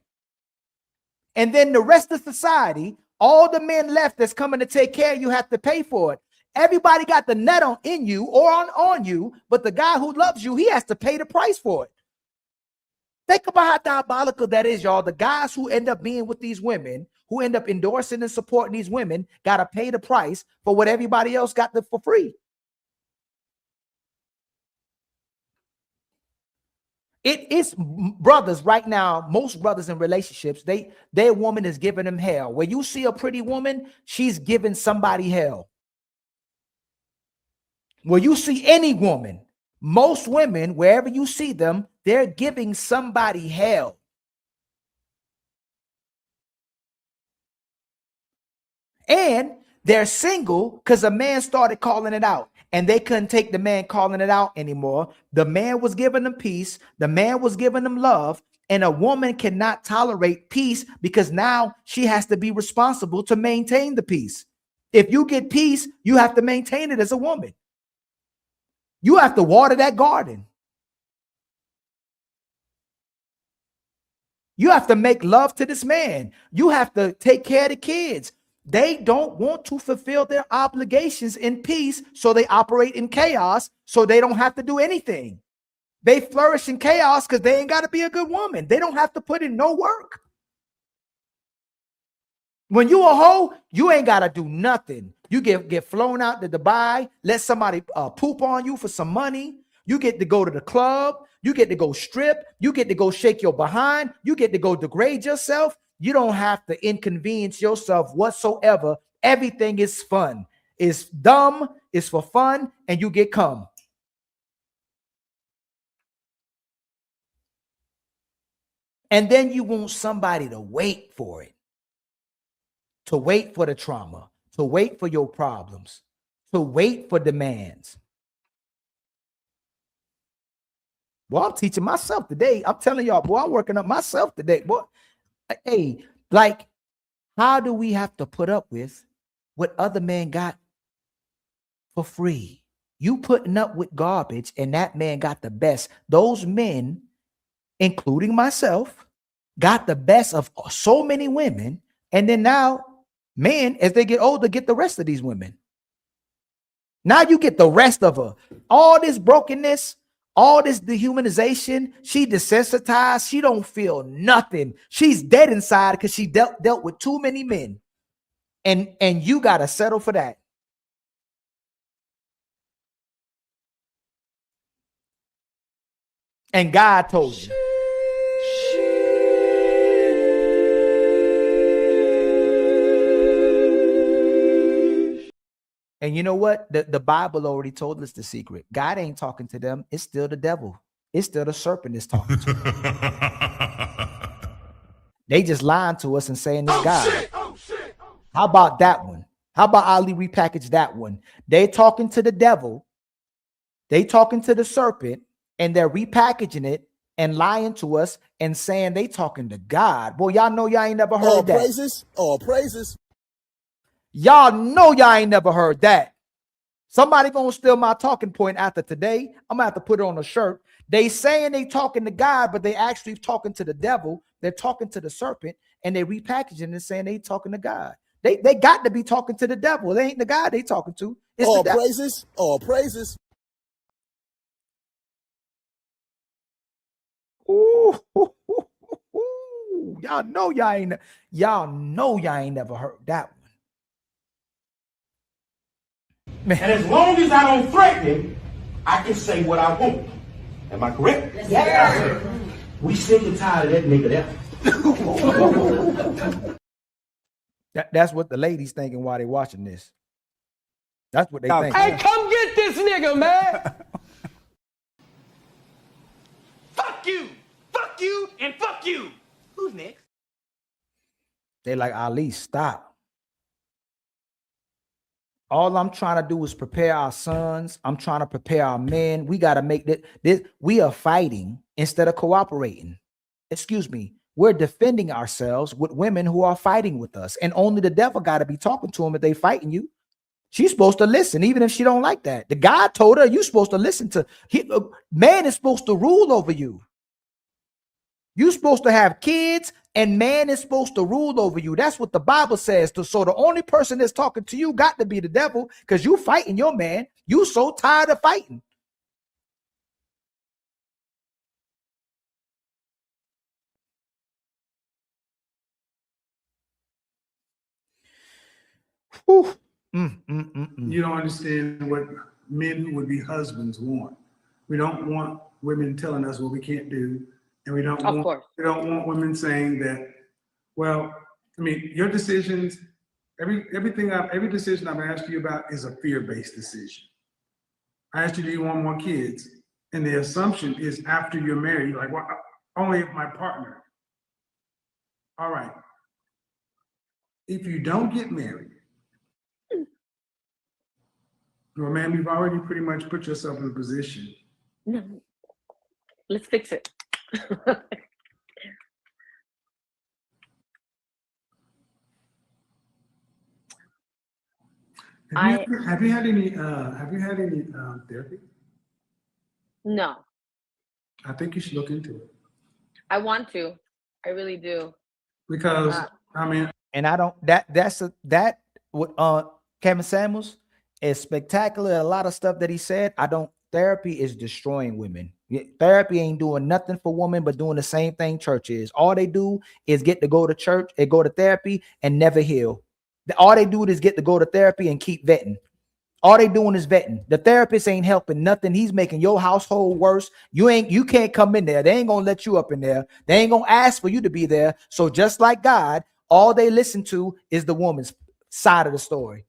And then the rest of society, all the men left that's coming to take care of you have to pay for it. Everybody got the nut in you or on you, but the guy who loves you, he has to pay the price for it. Think about how diabolical that is, y'all. The guys who end up being with these women, who end up endorsing and supporting these women, got to pay the price for what everybody else got for free. It is, brothers, right now, most brothers in relationships, their woman is giving them hell. When you see a pretty woman, she's giving somebody hell. When you see any woman, most women, wherever you see them, they're giving somebody hell. And they're single because a man started calling it out. And they couldn't take the man calling it out anymore. The man was giving them peace. The man was giving them love. And a woman cannot tolerate peace because now she has to be responsible to maintain the peace. If you get peace, you have to maintain it as a woman. You have to water that garden. You have to make love to this man. You have to take care of the kids. They don't want to fulfill their obligations in peace, so they operate in chaos, so they don't have to do anything. They flourish in chaos because they ain't got to be a good woman. They don't have to put in no work. When you a hoe, you ain't got to do nothing. You get flown out to Dubai, let somebody poop on you for some money. You get to go to the club. You get to go strip. You get to go shake your behind. You get to go degrade yourself. You don't have to inconvenience yourself whatsoever. Everything is fun. It's dumb. It's for fun. And you get cum. And then you want somebody to wait for it. To wait for the trauma. To wait for your problems. To wait for demands. Boy, I'm teaching myself today. I'm telling y'all, boy, I'm working up myself today. Boy. Hey, like, how do we have to put up with what other men got for free? You putting up with garbage and that man got the best. Those men, including myself, got the best of so many women. And then now men, as they get older, get the rest of these women. Now you get the rest of her. All this brokenness, all this dehumanization, she desensitized. She don't feel nothing. She's dead inside because she dealt with too many men. And you got to settle for that. And God told you. And you know what? The Bible already told us the secret. God ain't talking to them. It's still the devil. It's still the serpent that's talking to them. They just lying to us and saying it's God. Shit. How about that one? How about Ali repackage that one? They talking to the devil. They talking to the serpent, and they're repackaging it and lying to us and saying they talking to God. Boy, y'all know y'all ain't never heard that. Praises. All praises. Y'all know y'all ain't never heard that. Somebody gonna steal my talking point after today. I'm gonna have to put it on a shirt. They saying they talking to God, but they actually talking to the devil. They're talking to the serpent, and they repackaging and saying they talking to God. They got to be talking to the devil. They ain't the God they talking to. It's all the devil. Praises. All praises. Ooh, y'all know y'all ain't never heard that one. Man. And as long as I don't threaten him, I can say what I want. Am I correct? Yes, sir. We sick and tired of that nigga there. That's what the ladies thinking while they watching this. That's what they think. Hey, come get this nigga, man. Fuck you, and fuck you. Who's next? They like, Ali, stop. All I'm trying to do is prepare our sons. I'm trying to prepare our men. We got to make this. We are fighting instead of cooperating. Excuse me. We're defending ourselves with women who are fighting with us. And only the devil got to be talking to them if they fighting you. She's supposed to listen, even if she don't like that. The God told her you're supposed to listen to. Man is supposed to rule over you. You're supposed to have kids, and man is supposed to rule over you. That's what the Bible says. So the only person that's talking to you got to be the devil, because you fighting your man. You so tired of fighting. You don't understand what men who would be husbands want. We don't want women telling us what we can't do. And we don't want women saying that, well, I mean, your decisions, every decision I've asked you about is a fear-based decision. I asked you, do you want more kids? And the assumption is after you're married, you're like, well, only if my partner. All right. If you don't get married, well, man, you've already pretty much put yourself in a position. No. Let's fix it. Have you had any therapy? No. I think you should look into it. I want to. I really do. Because I mean, and I don't. That's what Kevin Samuels is spectacular. A lot of stuff that he said. Therapy is destroying women. Therapy ain't doing nothing for women, but doing the same thing church is. All they do is get to go to church and go to therapy and never heal. All they do is get to go to therapy and keep vetting. All they doing is vetting. The therapist ain't helping nothing. He's making your household worse. You can't come in there. They ain't gonna let you up in there. They ain't gonna ask for you to be there. So just like God, all they listen to is the woman's side of the story.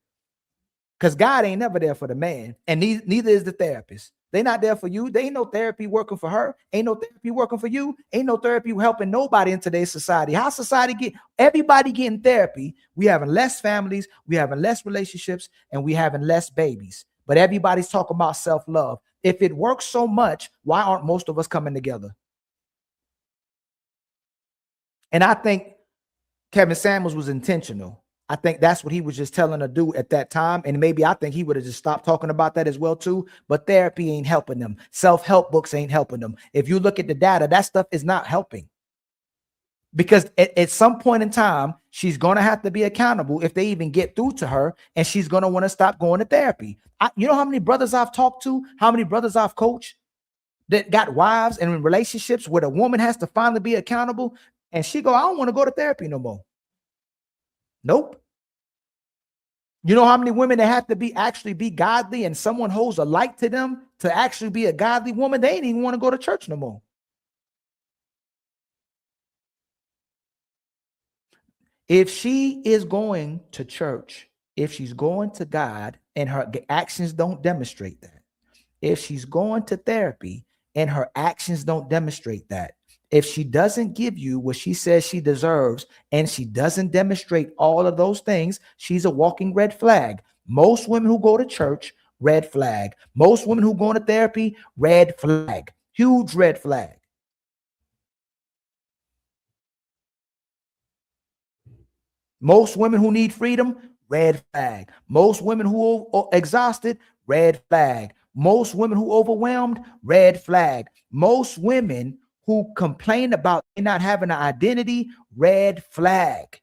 Because God ain't never there for the man, and neither is the therapist. They not there for you. They ain't no therapy working for her. Ain't no therapy working for you. Ain't no therapy helping nobody in today's society. How society get everybody getting therapy? We having less families, we having less relationships, and we having less babies. But everybody's talking about self-love. If it works so much, why aren't most of us coming together? And I think Kevin Samuels was intentional. I think that's what he was just telling her to do at that time. And maybe I think he would have just stopped talking about that as well too. But therapy ain't helping them. Self-help books ain't helping them. If you look at the data, that stuff is not helping. Because at some point in time, she's going to have to be accountable if they even get through to her. And she's going to want to stop going to therapy. You know how many brothers I've talked to, how many brothers I've coached that got wives and in relationships where the woman has to finally be accountable. And she go, I don't want to go to therapy no more. Nope. You know how many women that have to actually be godly and someone holds a light to them to actually be a godly woman? They ain't even want to go to church no more. If she is going to church, if she's going to God and her actions don't demonstrate that, if she's going to therapy and her actions don't demonstrate that, if she doesn't give you what she says she deserves and she doesn't demonstrate all of those things, she's a walking red flag. Most women who go to church, red flag. Most women who go to therapy, red flag. Huge red flag. Most women who need freedom, red flag. Most women who are exhausted, red flag. Most women who overwhelmed, red flag. Most women who complain about not having an identity, red flag.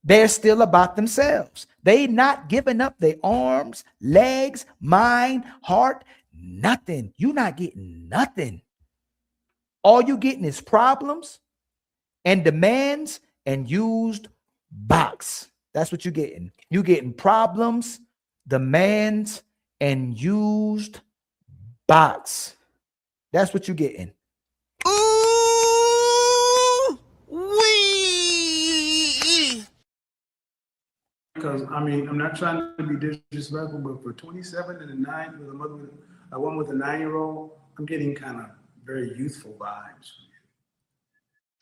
They're still about themselves. They not giving up their arms, legs, mind, heart, nothing. You're not getting nothing. All you getting is problems and demands and used box. That's what you're getting. You're getting problems, demands, and used box. That's what you're getting. Because I mean, I'm not trying to be disrespectful, but for 27 and a woman with a 9-year-old, I'm getting kind of very youthful vibes.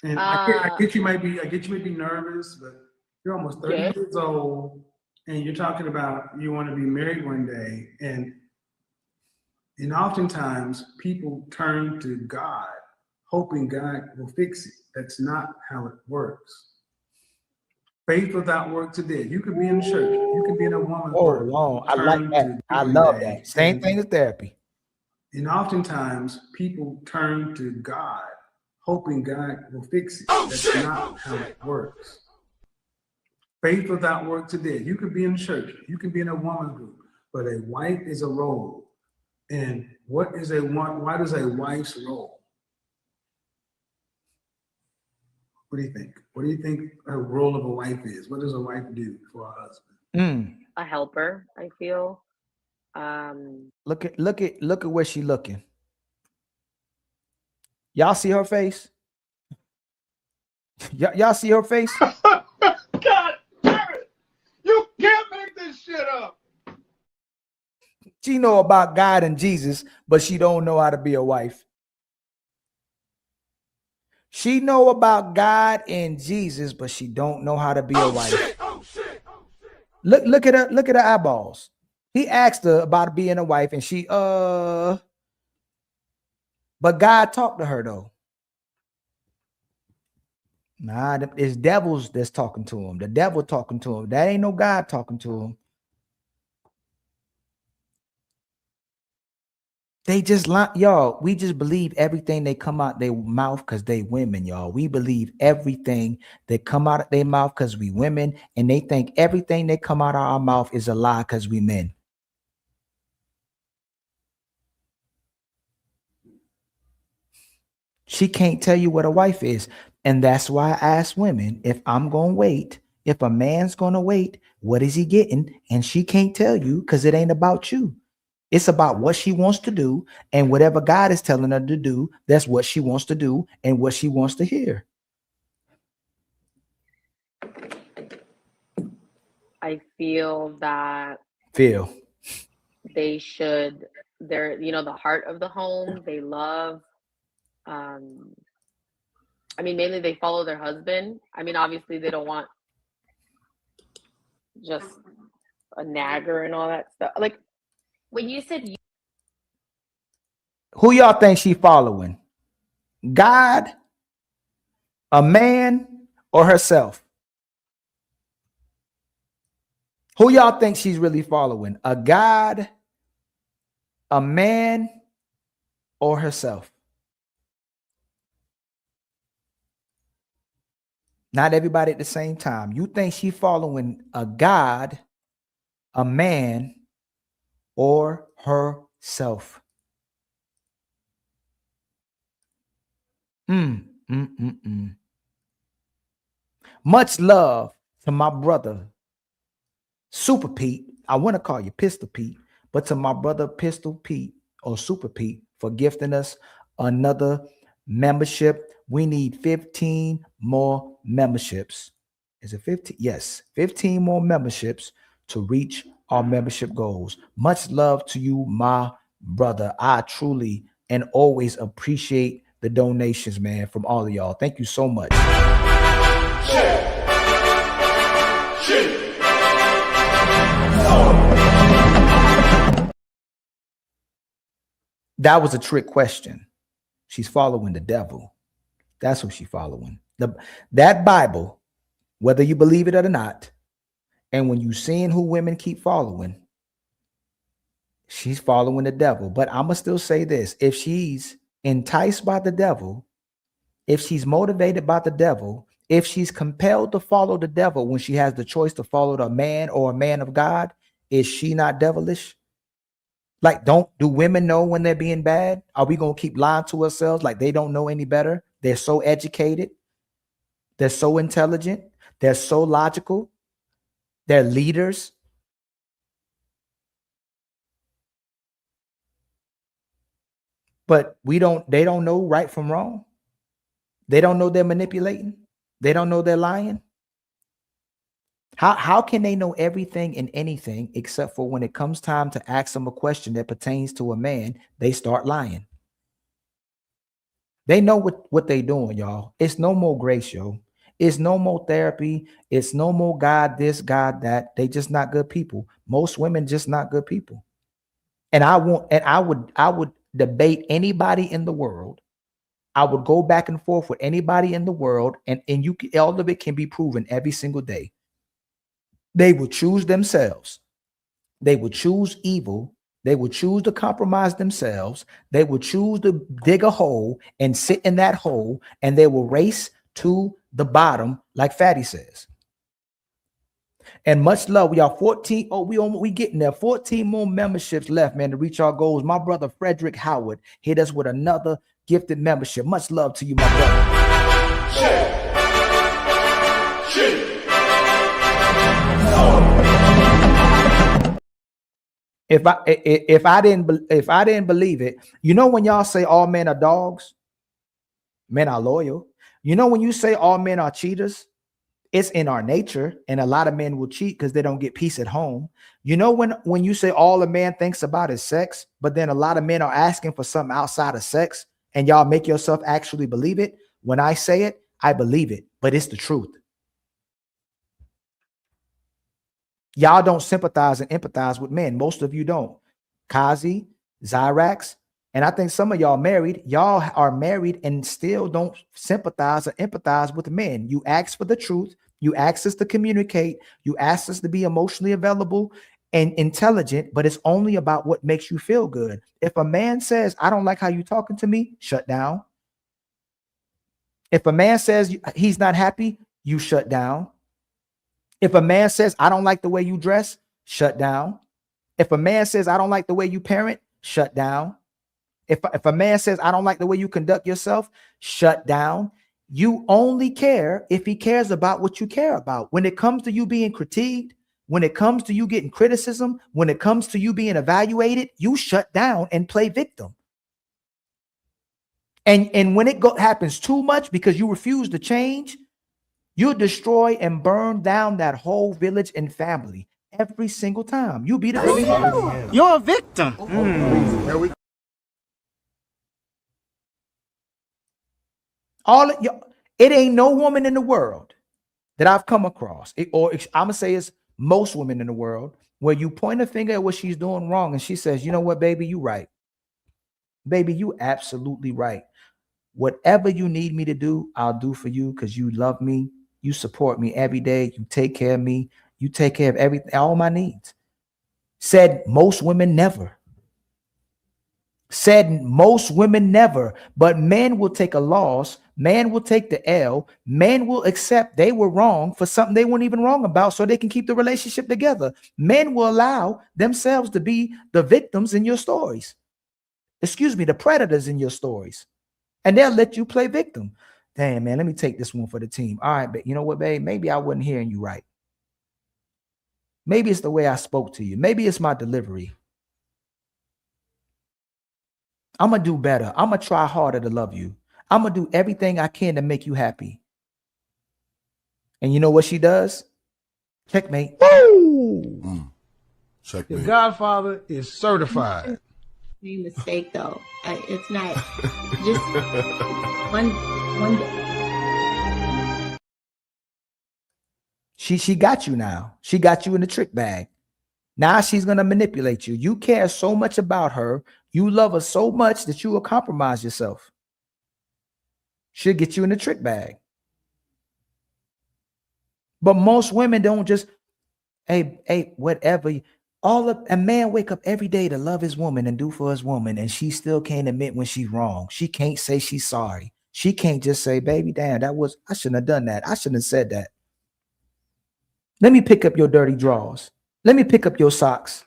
And I get you might be nervous, but you're almost 30 years old, and you're talking about you want to be married one day, and oftentimes people turn to God, hoping God will fix it. That's not how it works. Faith without works is dead. You could be in the church. You could be in a woman's work. I like that. I love that. Same thing as therapy. And oftentimes people turn to God, hoping God will fix it. That's not how it works. Faith without works is dead. You could be in the church. You could be in a woman's group, but a wife is a role. And what is why does a wife's role? What do you think? What do you think a role of a wife is? What does a wife do for a husband? A helper, I feel. Look at where she looking. Y'all see her face? Y'all see her face? God damn it! You can't make this shit up. She know about God and Jesus, but she don't know how to be a wife. She know about God and Jesus, but she don't know how to be a wife. Look at her eyeballs. He asked her about being a wife, and she but God talked to her though. Nah, it's devils that's talking to him. The devil talking to him. That ain't no God talking to him. They just y'all, we just believe everything they come out their mouth because they women, y'all. We believe everything that come out of their mouth because we women, and they think everything that come out of our mouth is a lie because we men. She can't tell you what a wife is. And that's why I ask women, if I'm going to wait, if a man's going to wait, what is he getting? And she can't tell you because it ain't about you. It's about what she wants to do, and whatever God is telling her to do, that's what she wants to do and what she wants to hear. I feel that they should, they're, the heart of the home. They love, I mean, mainly they follow their husband. I mean, obviously they don't want just a nagger and all that stuff. Like, when you said who y'all think she following? God, a man, or herself? Who y'all think she's really following? A God, a man, or herself? Not everybody at the same time. You think she following a God, a man, or herself? Much love to my brother, Super Pete. I want to call you Pistol Pete, but to my brother Pistol Pete or Super Pete for gifting us another membership. We need 15 more memberships. Is it 15? Yes, 15 more memberships to reach our membership goals. Much love to you, my brother. I truly and always appreciate the donations, man, from all of y'all. Thank you so much. That was a trick question. She's following the devil. That's who she's following. That Bible, whether you believe it or not, and when you seeing who women keep following, she's following the devil. But I'm going to still say this. If she's enticed by the devil, if she's motivated by the devil, if she's compelled to follow the devil when she has the choice to follow the man or a man of God, is she not devilish? Like, do women know when they're being bad? Are we going to keep lying to ourselves like they don't know any better? They're so educated. They're so intelligent. They're so logical. They're leaders. But they don't know right from wrong. They don't know they're manipulating. They don't know they're lying. How can they know everything and anything except for when it comes time to ask them a question that pertains to a man, they start lying. They know what they doing, y'all. It's no more grace, yo. It's no more therapy. It's no more God this, God that. They just not good people. Most women just not good people. And I would debate anybody in the world. I would go back and forth with anybody in the world, and all of it can be proven every single day. They will choose themselves. They will choose evil. They will choose to compromise themselves. They will choose to dig a hole and sit in that hole, and they will race to the bottom, like Fatty says. And much love. We are 14. Oh, we getting there. 14 more memberships left, man, to reach our goals. My brother Frederick Howard hit us with another gifted membership. Much love to you, my brother. If I didn't believe it, you know, when y'all say all men are dogs, men are loyal. You know, when you say all men are cheaters, it's in our nature, and a lot of men will cheat because they don't get peace at home. You know, when you say all a man thinks about is sex, but then a lot of men are asking for something outside of sex, and y'all make yourself actually believe it. When I say it, I believe it, but it's the truth. Y'all don't sympathize and empathize with men. Most of you don't. Kazi, Zyrax, and I think some of y'all married. Y'all are married and still don't sympathize or empathize with men. You ask for the truth. You ask us to communicate. You ask us to be emotionally available and intelligent, but it's only about what makes you feel good. If a man says, I don't like how you talking to me, shut down. If a man says he's not happy, you shut down. If a man says, I don't like the way you dress, shut down. If a man says, I don't like the way you parent, shut down. If a man says, I don't like the way you conduct yourself, shut down. You only care if he cares about what you care about. When it comes to you being critiqued, when it comes to you getting criticism, when it comes to you being evaluated, you shut down and play victim. And when it happens too much because you refuse to change, you'll destroy and burn down that whole village and family every single time. You'll be the victim. You're a victim. It ain't no woman in the world that I've come across, I'm gonna say it's most women in the world, where you point a finger at what she's doing wrong and she says, you know what, baby, you right. Baby, you absolutely right. Whatever you need me to do, I'll do for you because you love me. You support me every day. You take care of me. You take care of everything, all my needs. Said most women never. Said most women never. But men will take a loss. Man will take the L. Men will accept they were wrong for something they weren't even wrong about so they can keep the relationship together. Men will allow themselves to be the victims in your stories. Excuse me, the predators in your stories. And they'll let you play victim. Damn, man, let me take this one for the team. All right, but you know what, babe? Maybe I wasn't hearing you right. Maybe it's the way I spoke to you. Maybe it's my delivery. I'm going to do better. I'm going to try harder to love you. I'm going to do everything I can to make you happy. And you know what she does? Checkmate. The Godfather is certified. Mistake though. It's not just one day. She got you now. She got you in the trick bag. Now she's going to manipulate you. You care so much about her. You love her so much that you will compromise yourself. She'll get you in the trick bag. But most women don't just, hey, whatever. A man wake up every day to love his woman and do for his woman, and she still can't admit when she's wrong. She can't say she's sorry. She can't just say, baby, damn, I shouldn't have done that. I shouldn't have said that. Let me pick up your dirty drawers. Let me pick up your socks.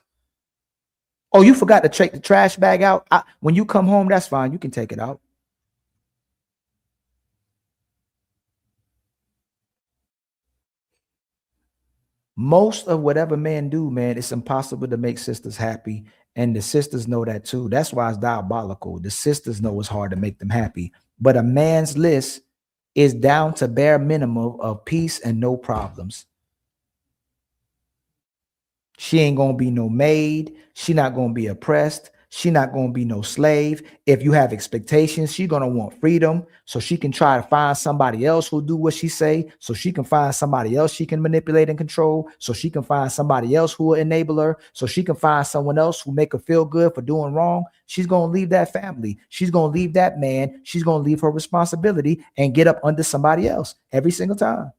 Oh, you forgot to take the trash bag out? When you come home, that's fine. You can take it out. Most of whatever men do, man, it's impossible to make sisters happy. And the sisters know that too. That's why it's diabolical. The sisters know it's hard to make them happy. But a man's list is down to bare minimum of peace and no problems. She ain't gonna be no maid. She not gonna be oppressed. She not gonna be no slave. If you have expectations, she gonna want freedom, so she can try to find somebody else who'll do what she say, so she can find somebody else she can manipulate and control, so she can find somebody else who will enable her, so she can find someone else who make her feel good for doing wrong. She's gonna leave that family. She's gonna leave that man. She's gonna leave her responsibility and get up under somebody else every single time.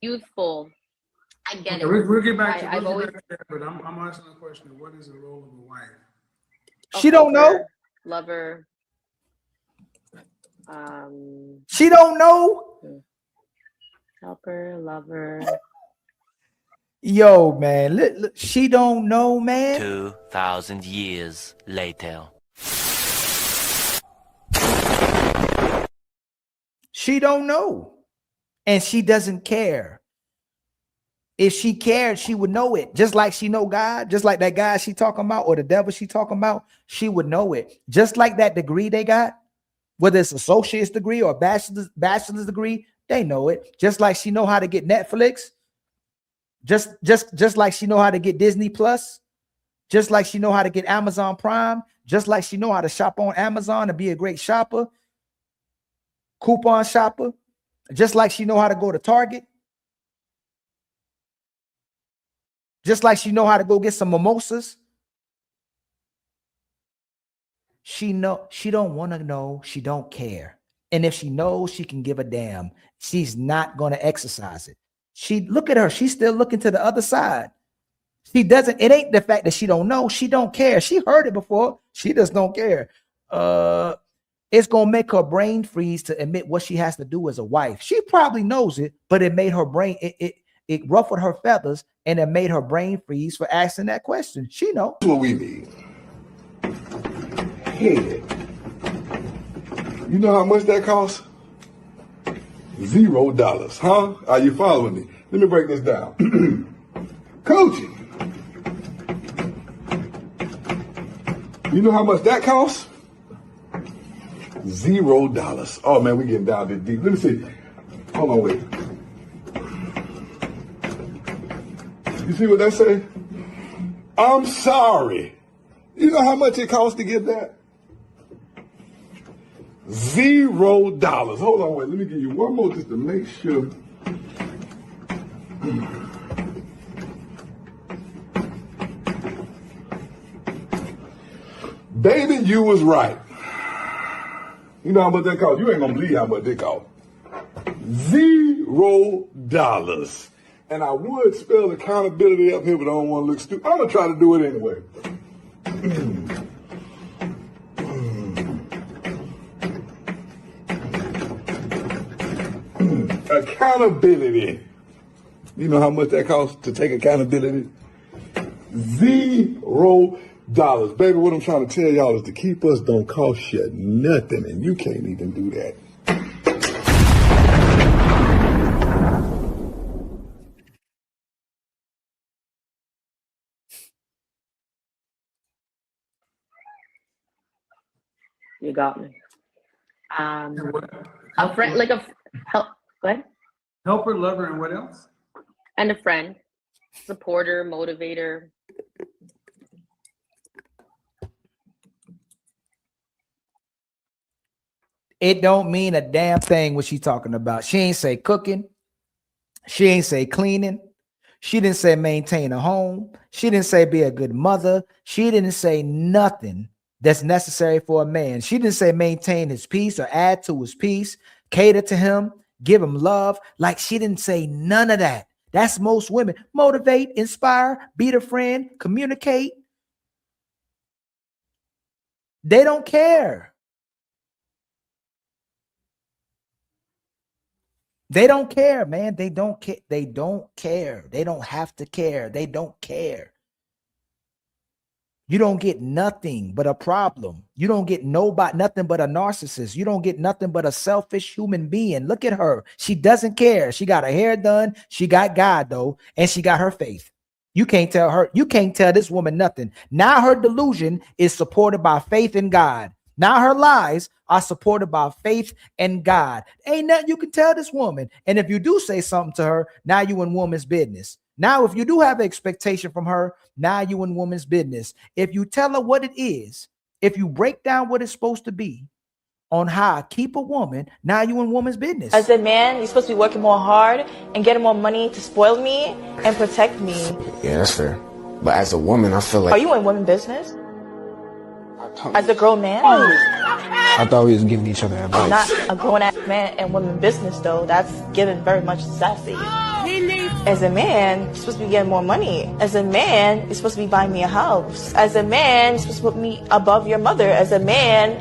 Youthful. I get it. We'll get back to I've always that, but I'm asking a question. What is the role of a wife? She don't know. Lover. She don't know. Helper, lover. Yo, man, look, she don't know, man. 2,000 years later. She don't know. And she doesn't care. If she cared, she would know it. Just like she know God, just like that guy she talking about or the devil she talking about, she would know it. Just like that degree they got, whether it's associate's degree or bachelor's degree, they know it. Just like she know how to get Netflix, just like she know how to get Disney Plus, just like she know how to get Amazon Prime, just like she know how to shop on Amazon and be a great shopper, coupon shopper, just like she know how to go to Target. Just like she know how to go get some mimosas. She don't want to know. She don't care. And if she knows, she can give a damn. She's not going to exercise it. Look at her. She's still looking to the other side. She doesn't. It ain't the fact that she don't know. She don't care. She heard it before. She just don't care. It's going to make her brain freeze to admit what she has to do as a wife. She probably knows it, but it made her brain, it ruffled her feathers and it made her brain freeze for asking that question. She knows. That's what we need. Head. You know how much that costs? $0, huh? Are you following me? Let me break this down. Coaching. You know how much that costs? $0. Oh man, we getting down this deep. Let me see. Hold on, wait. You see what that say? I'm sorry. You know how much it costs to get that? $0. Hold on, wait. Let me give you one more just to make sure. Baby, you was right. You know how much that costs? You ain't gonna believe how much it costs. $0. And I would spell accountability up here, but I don't want to look stupid. I'm gonna try to do it anyway. Accountability. You know how much that costs to take accountability? $0. Baby, what I'm trying to tell y'all is to keep us don't cost you nothing, and you can't even do that. You got me. A friend, like a help. Go ahead. Helper, lover, and what else? And a friend, supporter, motivator. It don't mean a damn thing what she talking about. She ain't say cooking. She ain't say cleaning. She didn't say maintain a home. She didn't say be a good mother. She didn't say nothing that's necessary for a man. She didn't say maintain his peace or add to his peace, cater to him, give him love. Like, she didn't say none of that. That's most women. Motivate, inspire, be the friend, communicate. They don't care. They don't care, man. They don't care. They don't care. They don't have to care. They don't care. You don't get nothing but a problem. You don't get nothing but a narcissist. You don't get nothing but a selfish human being. Look at her. She doesn't care. She got her hair done. She got God, though, and she got her faith. You can't tell her, you can't tell this woman nothing. Now her delusion is supported by faith in God. Now her lies are supported by faith in God. Ain't nothing you can tell this woman. And if you do say something to her, now you in woman's business. Now, if you do have an expectation from her, now you in woman's business. If you tell her what it is, if you break down what it's supposed to be on how to keep a woman, now you in woman's business. As a man, you're supposed to be working more hard and getting more money to spoil me and protect me. Yeah, that's fair. But as a woman, I feel like... Are you in women's business? As a grown man? I thought we was giving each other advice. Not a grown-ass man in women's business, though. That's given very much sassy. As a man, you're supposed to be getting more money. As a man, you're supposed to be buying me a house. As a man, you're supposed to put me above your mother. As a man,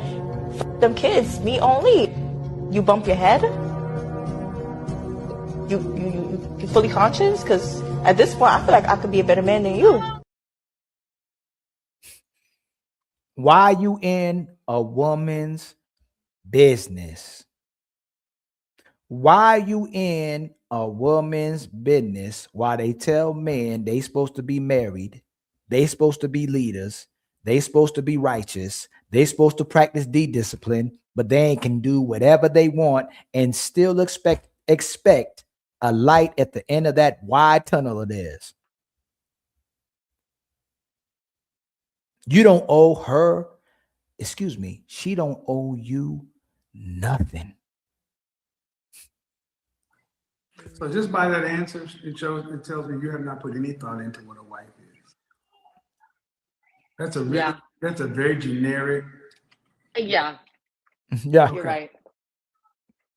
f them kids, me only. You bump your head? You fully conscious? Because at this point, I feel like I could be a better man than you. Why you in a woman's business? Why you in a woman's business while they tell men they supposed to be married, they supposed to be leaders, they supposed to be righteous, they supposed to practice discipline, but they can do whatever they want and still expect a light at the end of that wide tunnel of theirs. You don't owe her, excuse me, she don't owe you nothing. So just by that answer, it tells me you have not put any thought into what a wife is. That's a really, that's a very generic. Yeah. Yeah. You're right.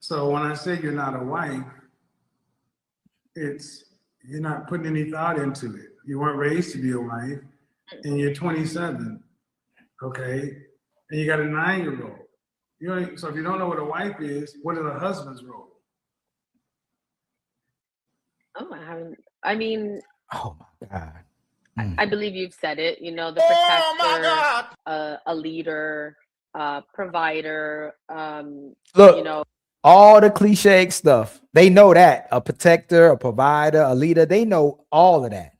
So when I say you're not a wife, it's you're not putting any thought into it. You weren't raised to be a wife, and you're 27, okay, and you got a 9-year-old. You know, so if you don't know what a wife is, what is a husband's role? Oh, I haven't. I mean, oh my God. I believe you've said it. You know, the protector, a leader, provider. Look, you know, all the cliche stuff. They know that a protector, a provider, a leader. They know all of that.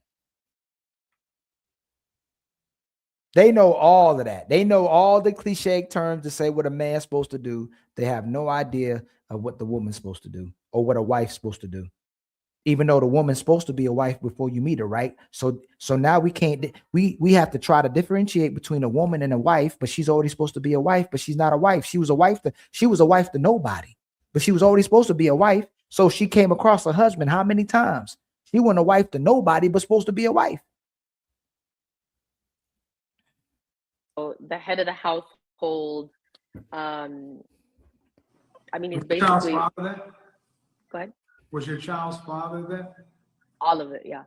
They know all of that. They know all the cliche terms to say what a man's supposed to do. They have no idea of what the woman's supposed to do or what a wife's supposed to do. Even though the woman's supposed to be a wife before you meet her, right? So now we can't, we have to try to differentiate between a woman and a wife, but she's already supposed to be a wife, but she's not a wife. She was a wife to nobody, but she was already supposed to be a wife. So she came across a husband how many times? She wasn't a wife to nobody, but supposed to be a wife. the head of the household. I mean, it's basically. Go ahead. Was your child's father there? All of it, yeah.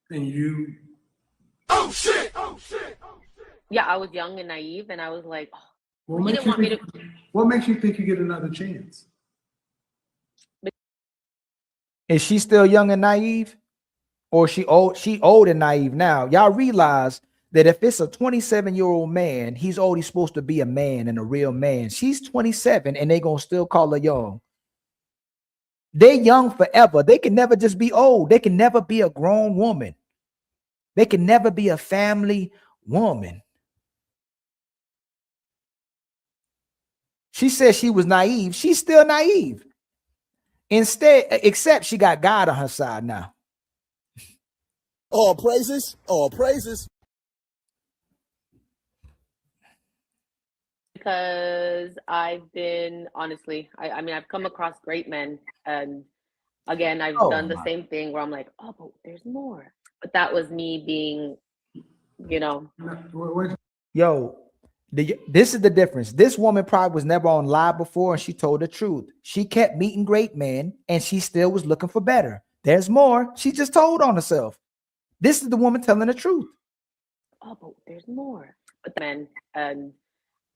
And you? Oh shit! Oh shit! Oh shit! Yeah, I was young and naive, and I was like, oh, he didn't want me to. What makes you think you get another chance? Is she still young and naive? Or she old and naive now? Y'all realize that if it's a 27-year-old man, he's already supposed to be a man and a real man. She's 27 and they gonna still call her young. They're young forever. They can never just be old. They can never be a grown woman. They can never be a family woman. She said she was naive. She's still naive. Instead, except she got God on her side now. All praises, all praises. Because I've been, honestly, I mean, I've come across great men. And again, I've done the same thing where I'm like, oh, but there's more. But that was me being, you know. Yo, this is the difference. This woman probably was never on live before and she told the truth. She kept meeting great men and she still was looking for better. There's more. She just told on herself. This is the woman telling the truth. Oh, but there's more. But then, and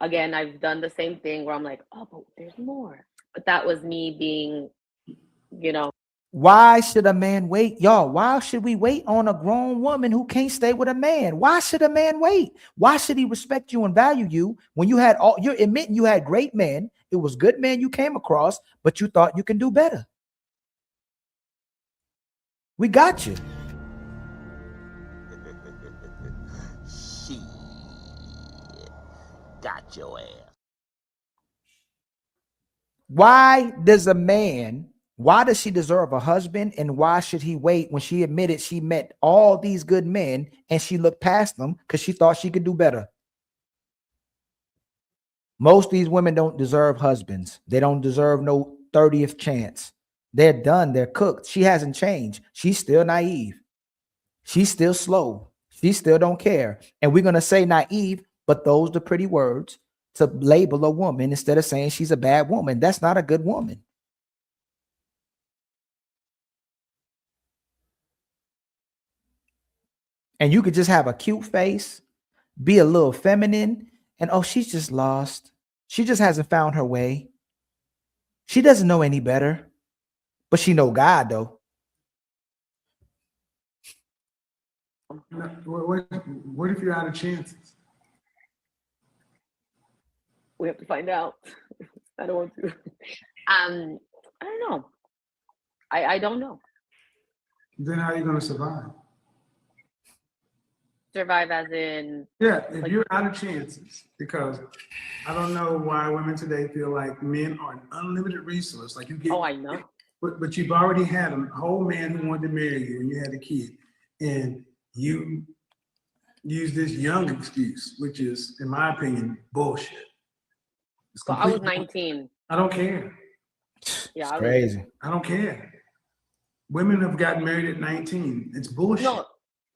again, I've done the same thing where I'm like, oh, but there's more. But that was me being, you know. Why should a man wait? Y'all, why should we wait on a grown woman who can't stay with a man? Why should a man wait? Why should he respect you and value you when you had all, you're admitting you had great men. It was good men you came across, but you thought you can do better. We got you. got your ass. Why does she deserve a husband, and why should he wait when she admitted she met all these good men and she looked past them because she thought she could do better? Most of these women don't deserve husbands. They don't deserve no 30th chance. They're done. They're cooked. She hasn't changed. She's still naive. She's still slow. She still don't care. And we're going to say naive, but those are the pretty words to label a woman instead of saying she's a bad woman. That's not a good woman. And you could just have a cute face, be a little feminine, and oh, she's just lost. She just hasn't found her way. She doesn't know any better, but she know God though. What if you're out of chances? We have to find out. I don't want to. I don't know. I don't know. Then how are you going to survive? Survive as in? Yeah, if you're out of chances, because I don't know why women today feel like men are an unlimited resource. Like you get. Oh, I know. But you've already had a whole man who wanted to marry you, and you had a kid, and you use this young excuse, which is, in my opinion, bullshit. Well, I was 19. I don't care. Yeah, it's crazy. I don't care. Women have gotten married at 19. It's bullshit. No,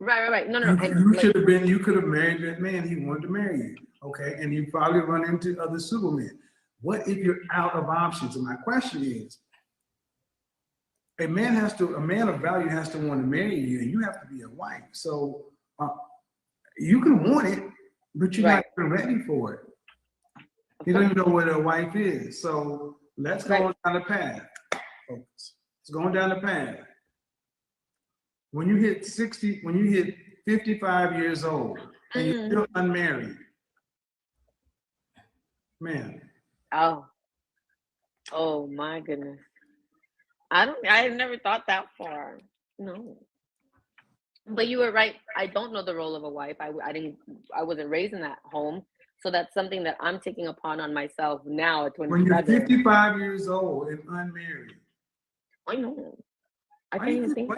right. No. You could have married that man. He wanted to marry you. Okay. And you probably run into other supermen. What if you're out of options? And my question is, a man of value has to want to marry you, and you have to be a wife. So you can want it, but you're not even ready for it. You don't even know what a wife is. So let's go down the path, folks. It's going down the path. When you hit 55 years old and you're still unmarried, man. Oh my goodness. I never thought that far. No. But you were right. I don't know the role of a wife. I wasn't raised in that home. So that's something that I'm taking upon on myself now at 27. When you're 55 years old and unmarried. I know. Why do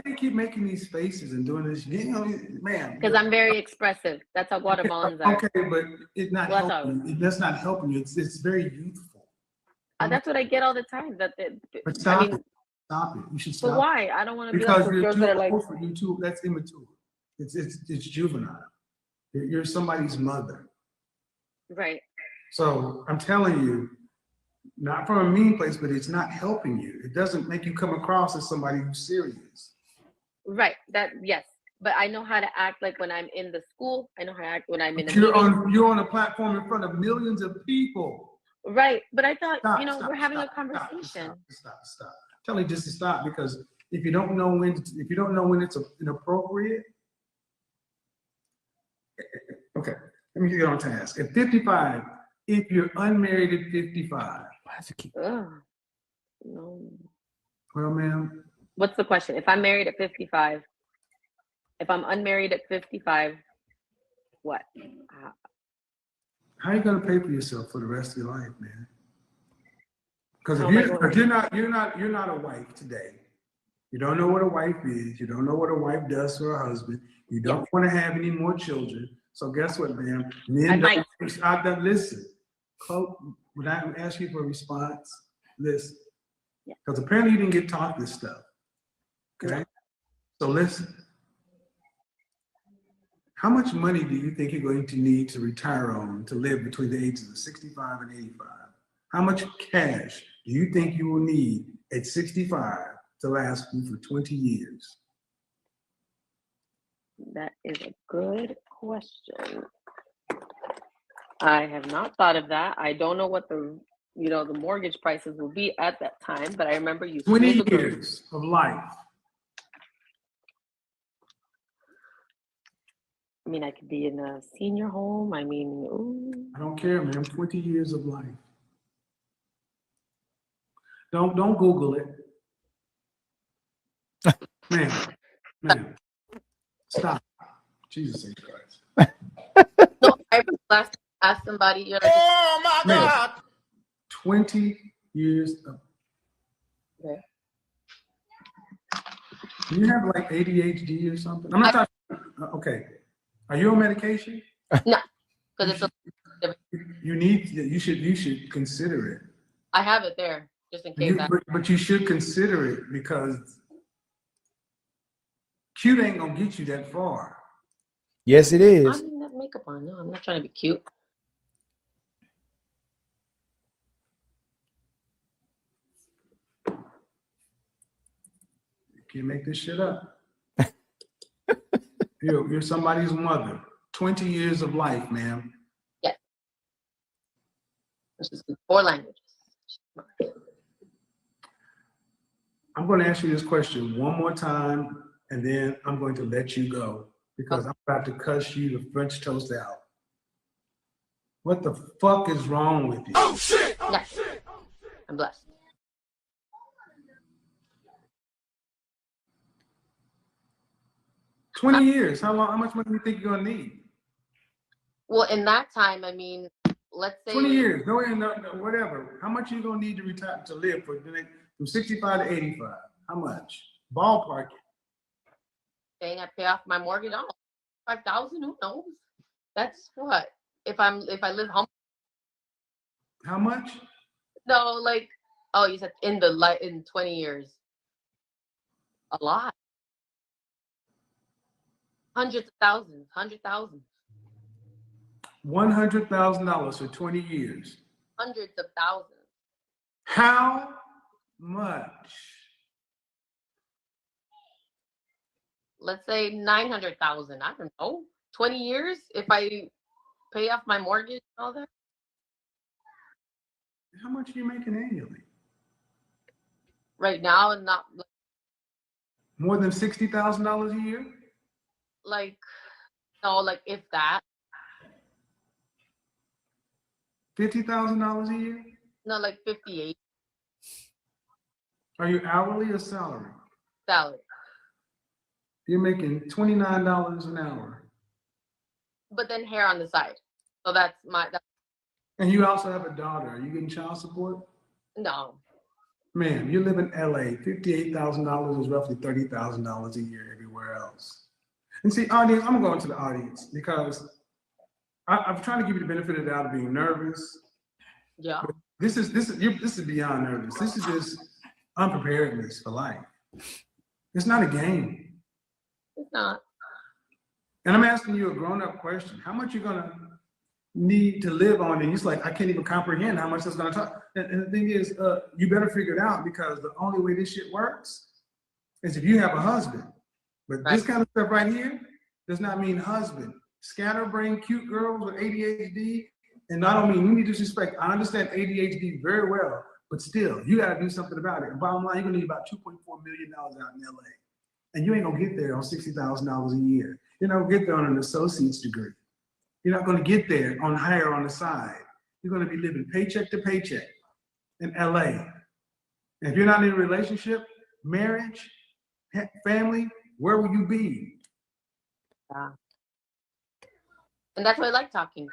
you keep making these faces and doing this? You know, man. Because I'm very expressive. That's how Guatemalans are. Okay, but it's not helping you. That's not helping you. It's very youthful. That's what I get all the time. But stop it. Stop it. You should stop. But why? I don't want to be because like you're girls too that are like. You're too. That's immature. It's juvenile. You're somebody's mother. Right. So I'm telling you, not from a mean place, but it's not helping you. It doesn't make you come across as somebody who's serious. Right. Yes. But I know how to act like when I'm in the school. I know how to act when I'm in a You're on a platform in front of millions of people. Right. But I thought, we're having a conversation. Stop. Tell me just to stop, because if you don't know when it's inappropriate. Okay. Let me get on task. At 55, if you're unmarried at 55. No. Well, ma'am. What's the question? If I'm married at 55, if I'm unmarried at 55, what? How are you going to pay for yourself for the rest of your life, man? Because if you're not a wife today. You don't know what a wife is. You don't know what a wife does to her husband. You don't want to have any more children. So guess what, ma'am? Men don't listen. When I ask you for a response, listen. Because apparently you didn't get taught this stuff. Okay? Yeah. So listen. How much money do you think you're going to need to retire on to live between the ages of 65 and 85? How much cash do you think you will need at 65 to last you for 20 years? That is a good question. I have not thought of that. I don't know what the mortgage prices will be at that time, but I remember you 20 years of life. I mean, I could be in a senior home. I mean, I don't care, man. 20 years of life. Don't Google it. Man. Stop. Jesus Christ. No, I remember last ask somebody. You're like, Oh my Man. God. 20 years of. okay. Do you have like ADHD or something? I'm not talking. Okay. Are you on medication? No, because it's You should consider it. I have it there just in case. But you should consider it because cute ain't gonna get you that far. Yes, it I is. don't even have makeup on. No, I'm not trying to be cute. You can't make this shit up. You're somebody's mother. 20 years of life, ma'am. Yes. Which is 4 languages. I'm going to ask you this question one more time, and then I'm going to let you go because I'm about to cuss you the French toast out. What the fuck is wrong with you? Oh shit! No. I'm blessed. $20 years. How long? How much money do you think you're gonna need? Well, in that time, I mean, let's say 20 years. No, whatever. How much are you gonna need to retire to live for from 65 to 85? How much? Ballpark it. saying I pay off my mortgage. I don't know, 5,000. Who knows? That's what if I live home. How much? No, like you said in 20 years. A lot. Hundreds of thousands. 100,000. $100,000 for 20 years. Hundreds of thousands. How much? Let's say 900,000. I don't know. 20 years if I pay off my mortgage and all that. How much are you making annually? Right now, and not More than $60,000 a year? like no, like if that. $50,000 a year? No, like 58 Are you hourly or salary? salary. You're making $29 an hour. But then hair on the side. So that's And you also have a daughter. Are you getting child support? no. Man, you live in LA. $58,000 is roughly $30,000 a year everywhere else. And see, audience, I'm going to the audience because I'm trying to give you the benefit of the doubt of being nervous. Yeah. But this is beyond nervous. This is just unpreparedness for life. It's not a game. It's not. And I'm asking you a grown-up question. How much you gonna need to live on? And it's like, I can't even comprehend how much that's gonna talk. And the thing is, you better figure it out because the only way this shit works is if you have a husband. But this kind of stuff right here does not mean husband. Scatterbrain, cute girls with ADHD, and I don't mean any disrespect. I understand ADHD very well, but still, you gotta do something about it. And bottom line, you're gonna need about $2.4 million out in LA. And you ain't gonna get there on $60,000 a year. You're not gonna get there on an associate's degree. You're not gonna get there on hire on the side. You're gonna be living paycheck to paycheck in LA. And if you're not in a relationship, marriage, family, where will you be? Yeah. And that's why I like talking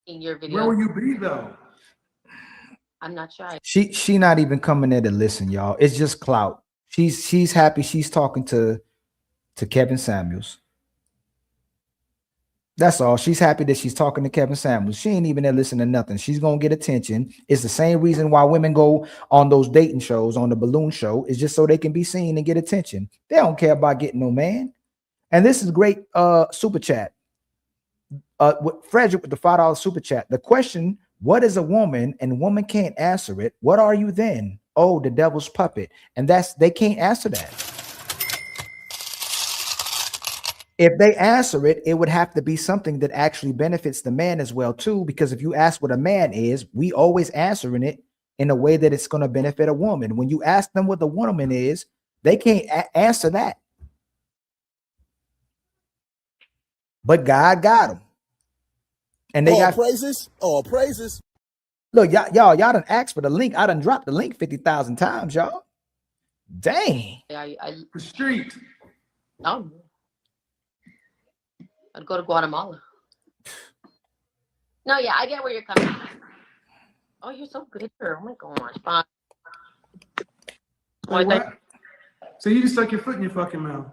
in your video. Where will you be though? I'm not sure. She not even coming there to listen, y'all. It's just clout. She's happy she's talking to Kevin Samuels. That's all. She's happy that she's talking to Kevin Samuels. She ain't even there listening to nothing. She's gonna get attention. It's the same reason why women go on those dating shows, on the balloon show, is just so they can be seen and get attention. They don't care about getting no man. And this is great super chat. Frederick with the $5 super chat. The question, what is a woman? And woman can't answer it. What are you then? Oh, the devil's puppet. And they can't answer that. If they answer it, it would have to be something that actually benefits the man as well, too, because if you ask what a man is, we always answering it in a way that it's going to benefit a woman. When you ask them what the woman is, they can't answer that. But God got them. And they got praises. All praises. Look, y'all done asked for the link. I done dropped the link 50,000 times, y'all. Dang. The street. No. I'd go to Guatemala. No, yeah, I get where you're coming from. Oh, you're so bitter. Oh my gosh. Fine. Like what? So you just stuck your foot in your fucking mouth?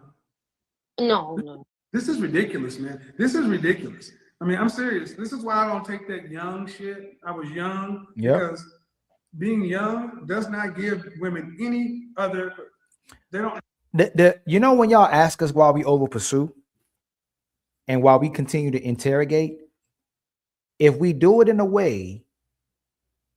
No. This is ridiculous, man. This is ridiculous. I mean, I'm serious. This is why I don't take that young shit. I was young because being young does not give women any other. They don't. You know, when y'all ask us why we over pursue and why we continue to interrogate, if we do it in a way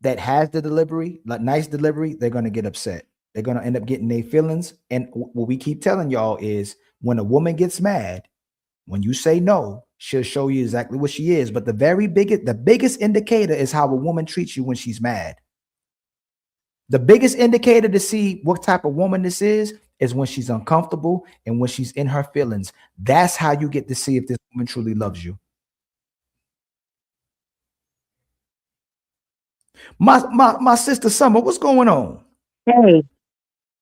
that has the delivery, like nice delivery, they're going to get upset. They're going to end up getting their feelings. And what we keep telling y'all is when a woman gets mad, when you say no, she'll show you exactly what she is. But the biggest indicator is how a woman treats you when she's mad. The biggest indicator to see what type of woman this is when she's uncomfortable and when she's in her feelings. That's how you get to see if this woman truly loves you. My sister Summer, what's going on? Hey,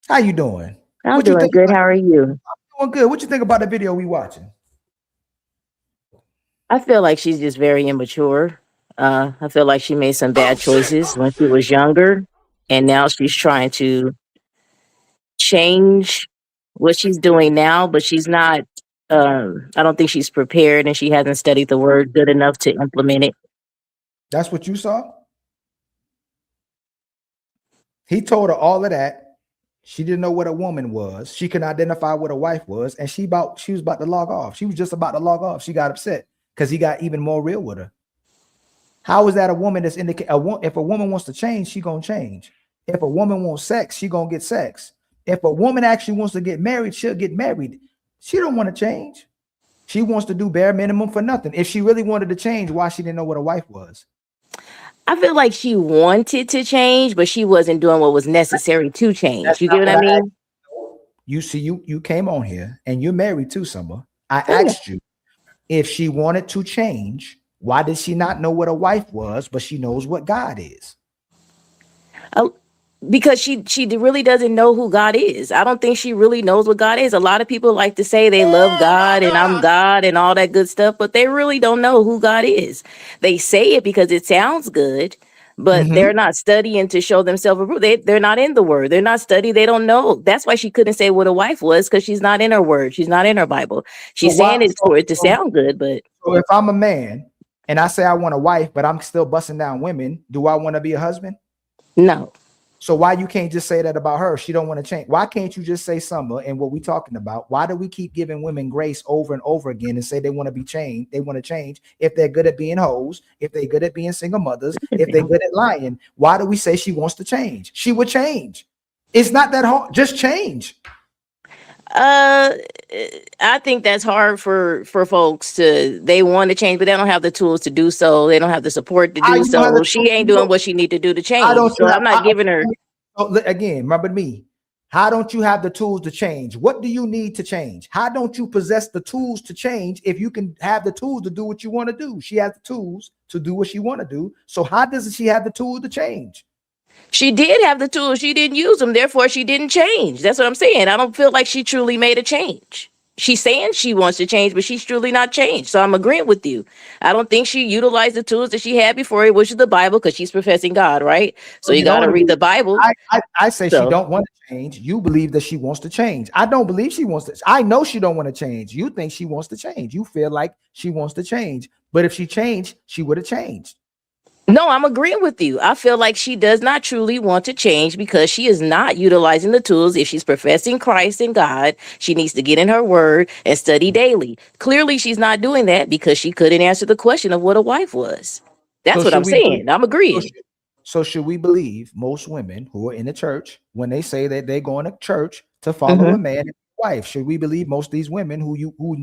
how you doing? I'm doing good. How are you? I'm doing good. What you think about the video we watching? I feel like she's just very immature. I feel like she made some bad choices when she was younger, and now she's trying to change what she's doing now, but she's not. I don't think she's prepared, and she hasn't studied the word good enough to implement it. That's what you saw? He told her all of that. She didn't know what a woman was. She couldn't identify what a wife was, and she was about to log off. She was just about to log off. She got upset because he got even more real with her. How is that a woman that's indicate? If a woman wants to change, she gonna change. If a woman wants sex, she gonna get sex. If a woman actually wants to get married, she'll get married. She don't want to change. She wants to do bare minimum for nothing. If she really wanted to change, why she didn't know what a wife was? I feel like she wanted to change, but she wasn't doing what was necessary to change. You get what I mean? You see, you came on here and you're married too, Summer. I asked you if she wanted to change, why did she not know what a wife was, but she knows what God is? Because she really doesn't know who God is. I don't think she really knows what God is. A lot of people like to say they love God and I'm God and all that good stuff, but they really don't know who God is. They say it because it sounds good, but they're not studying to show themselves approved. They're not in the word. They're not studying. They don't know. That's why she couldn't say what a wife was, because she's not in her word. She's not in her Bible. She's saying it for it to sound good, but so if I'm a man and I say I want a wife, but I'm still busting down women, do I want to be a husband? No. So why you can't just say that about her? She don't want to change. Why can't you just say Summer and what we talking about? Why do we keep giving women grace over and over again and say they want to be changed? They want to change if they're good at being hoes, if they're good at being single mothers, if they're good at lying. Why do we say she wants to change? She would change. It's not that hard. Just change. I think that's hard for folks they want to change, but they don't have the tools to do so. They don't have the support to do so. She ain't doing what she need to do to change. I'm not giving her. Again, remember me. How don't you have the tools to change? What do you need to change? How don't you possess the tools to change if you can have the tools to do what you want to do? She has the tools to do what she want to do. So how doesn't she have the tools to change? She did have the tools. She didn't use them. Therefore, she didn't change. That's what I'm saying. I don't feel like she truly made a change. She's saying she wants to change, but she's truly not changed. So I'm agreeing with you. I don't think she utilized the tools that she had before, which is the Bible, because she's professing God, right? So you got to read the Bible. I say she don't want to change. You believe that she wants to change. I don't believe she wants to. I know she don't want to change. You think she wants to change. You feel like she wants to change. But if she changed, she would have changed. No, I'm agreeing with you. I feel like she does not truly want to change because she is not utilizing the tools. If she's professing Christ and God, she needs to get in her word and study daily. Clearly, she's not doing that because she couldn't answer the question of what a wife was. That's what I'm saying. I'm agreeing. So should we believe most women who are in the church, when they say that they're going to church to follow a man and a wife, should we believe most of these women who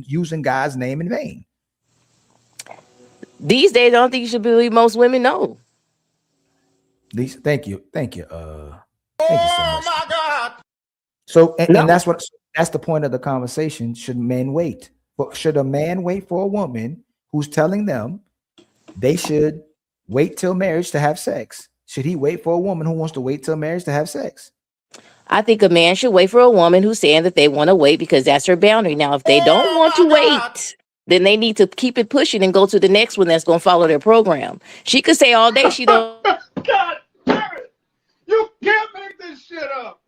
using God's name in vain? These days, I don't think you should believe most women know. Thank you. Thank you so much. My God. So, and that's the point of the conversation. Should men wait? But should a man wait for a woman who's telling them they should wait till marriage to have sex? Should he wait for a woman who wants to wait till marriage to have sex? I think a man should wait for a woman who's saying that they want to wait because that's her boundary. Now, if they don't want to wait, then they need to keep it pushing and go to the next one that's going to follow their program. She could say all day she don't. God damn it! You can't make this shit up.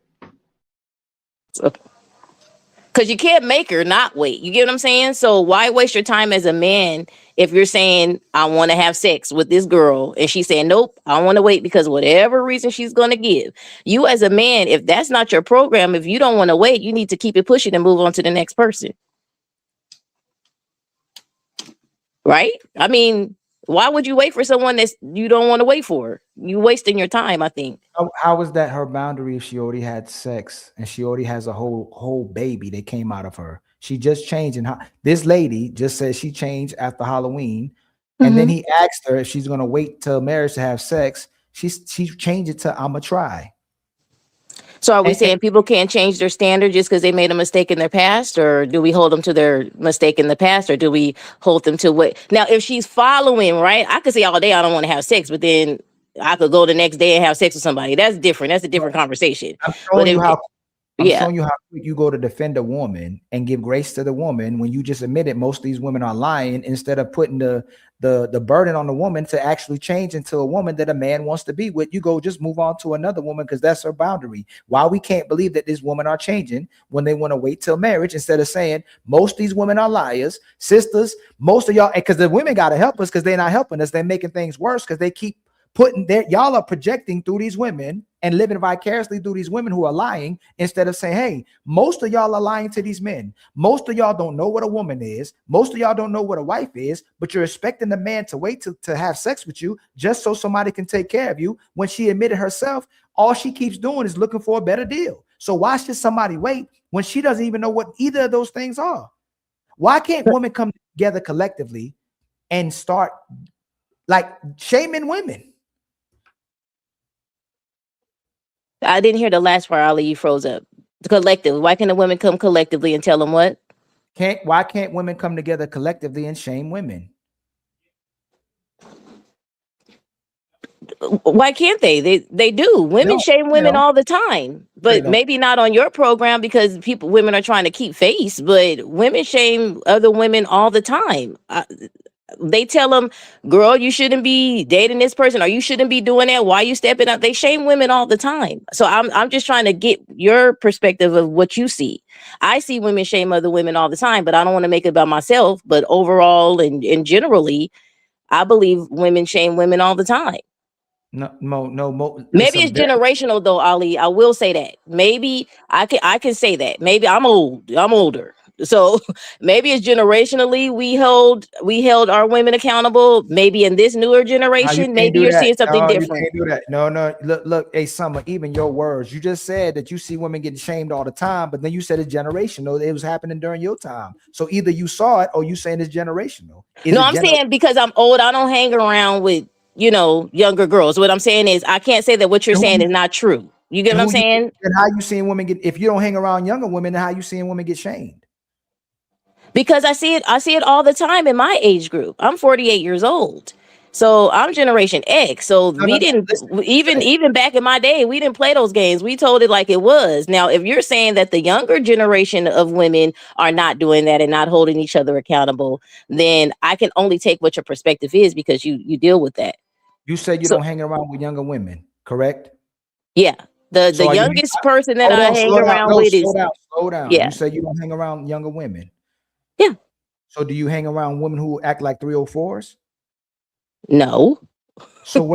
Because you can't make her not wait. You get what I'm saying? So why waste your time as a man if you're saying, I want to have sex with this girl, and she's saying, nope, I want to wait because whatever reason she's going to give. You as a man, if that's not your program, if you don't want to wait, you need to keep it pushing and move on to the next person. Right? I mean, why would you wait for someone that you don't want to wait for? You wasting your time, I think. How is that her boundary if she already had sex and she already has a whole baby that came out of her? She just changed. And this lady just said she changed after Halloween. And then he asked her if she's going to wait till marriage to have sex. She changed it to, I'ma try. So are we saying people can't change their standard just because they made a mistake in their past? Or do we hold them to their mistake in the past? Or do we hold them to what? Now, if she's following, right, I could say all day I don't want to have sex, but then I could go the next day and have sex with somebody. That's different. That's a different conversation. I'm showing you how quick you go to defend a woman and give grace to the woman when you just admitted most of these women are lying, instead of putting the burden on the woman to actually change into a woman that a man wants to be with. You go just move on to another woman because that's her boundary. Why we can't believe that these women are changing when they want to wait till marriage, instead of saying most of these women are liars, sisters, most of y'all, because the women got to help us because they're not helping us. They're making things worse because they keep putting y'all are projecting through these women and living vicariously through these women who are lying, instead of saying, hey, most of y'all are lying to these men. Most of y'all don't know what a woman is. Most of y'all don't know what a wife is, but you're expecting the man to wait to have sex with you just so somebody can take care of you. When she admitted herself, all she keeps doing is looking for a better deal. So why should somebody wait when she doesn't even know what either of those things are? Why can't women come together collectively and start like shaming women? I didn't hear the last part, Ali. You froze up. Collectively. Why can't the women come collectively and tell them what? Why can't women come together collectively and shame women? Why can't they? They do. Women shame women all the time, but maybe not on your program because women are trying to keep face, but women shame other women all the time. They tell them, girl, you shouldn't be dating this person, or you shouldn't be doing that. Why are you stepping up? They shame women all the time. So I'm just trying to get your perspective of what you see. I see women shame other women all the time, but I don't want to make it about myself. But overall and generally, I believe women shame women all the time. No. Maybe it's generational though, Ali. I will say that. Maybe I can say that. Maybe I'm older. So maybe it's generationally we held our women accountable. Maybe in this newer generation, maybe you're seeing something different. You can't do that. No. Look, hey, Summer, even your words. You just said that you see women getting shamed all the time, but then you said it's generational. It was happening during your time. So either you saw it or you saying it's generational. I'm saying because I'm old, I don't hang around with, younger girls. What I'm saying is I can't say that what you're saying is not true. You get what I'm saying? And how you seeing women get, if you don't hang around younger women, then how you seeing women get shamed? Because I see it all the time in my age group. I'm 48 years old. So I'm Generation X. So we didn't even back in my day, we didn't play those games. We told it like it was. Now, if you're saying that the younger generation of women are not doing that and not holding each other accountable, then I can only take what your perspective is because you deal with that. You said you don't hang around with younger women, correct? Yeah. The youngest person that I hang around with is slow down. Yeah. You say you don't hang around younger women. Yeah. So do you hang around women who act like 304s? No. So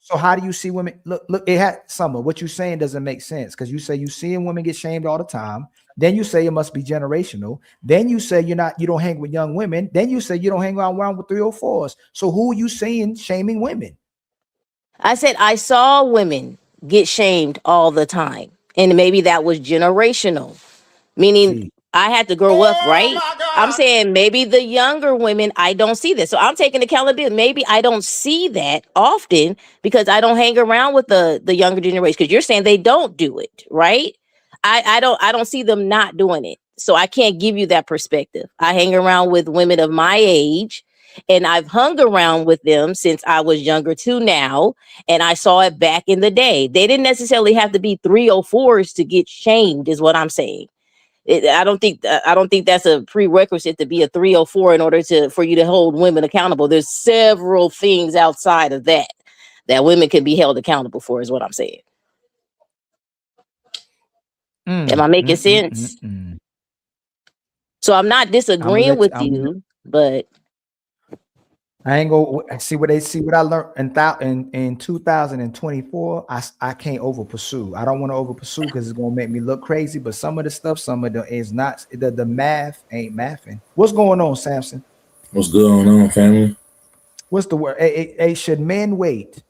so how do you see women? Look, it had Summer. What you're saying doesn't make sense because you say you seeing women get shamed all the time. Then you say it must be generational. Then you say you don't hang with young women. Then you say you don't hang around with 304s. So who are you seeing shaming women? I said I saw women get shamed all the time. And maybe that was generational. Meaning I had to grow up, right? I'm saying maybe the younger women, I don't see this. So I'm taking accountability. Maybe I don't see that often because I don't hang around with the younger generation. Because you're saying they don't do it, right? I don't see them not doing it. So I can't give you that perspective. I hang around with women of my age, and I've hung around with them since I was younger to now. And I saw it back in the day. They didn't necessarily have to be 304s to get shamed, is what I'm saying. I don't think that's a prerequisite to be a 304 in order for you to hold women accountable. There's several things outside of that women can be held accountable for, is what I'm saying. Am I making sense? So I'm not disagreeing with you, but I ain't go see what I learned in 2024. I can't over pursue. I don't want to over pursue because it's gonna make me look crazy. But some of the stuff, some of the is not. The math ain't mathing. What's going on, Samson? What's going on, family? What's the word? Hey, should men wait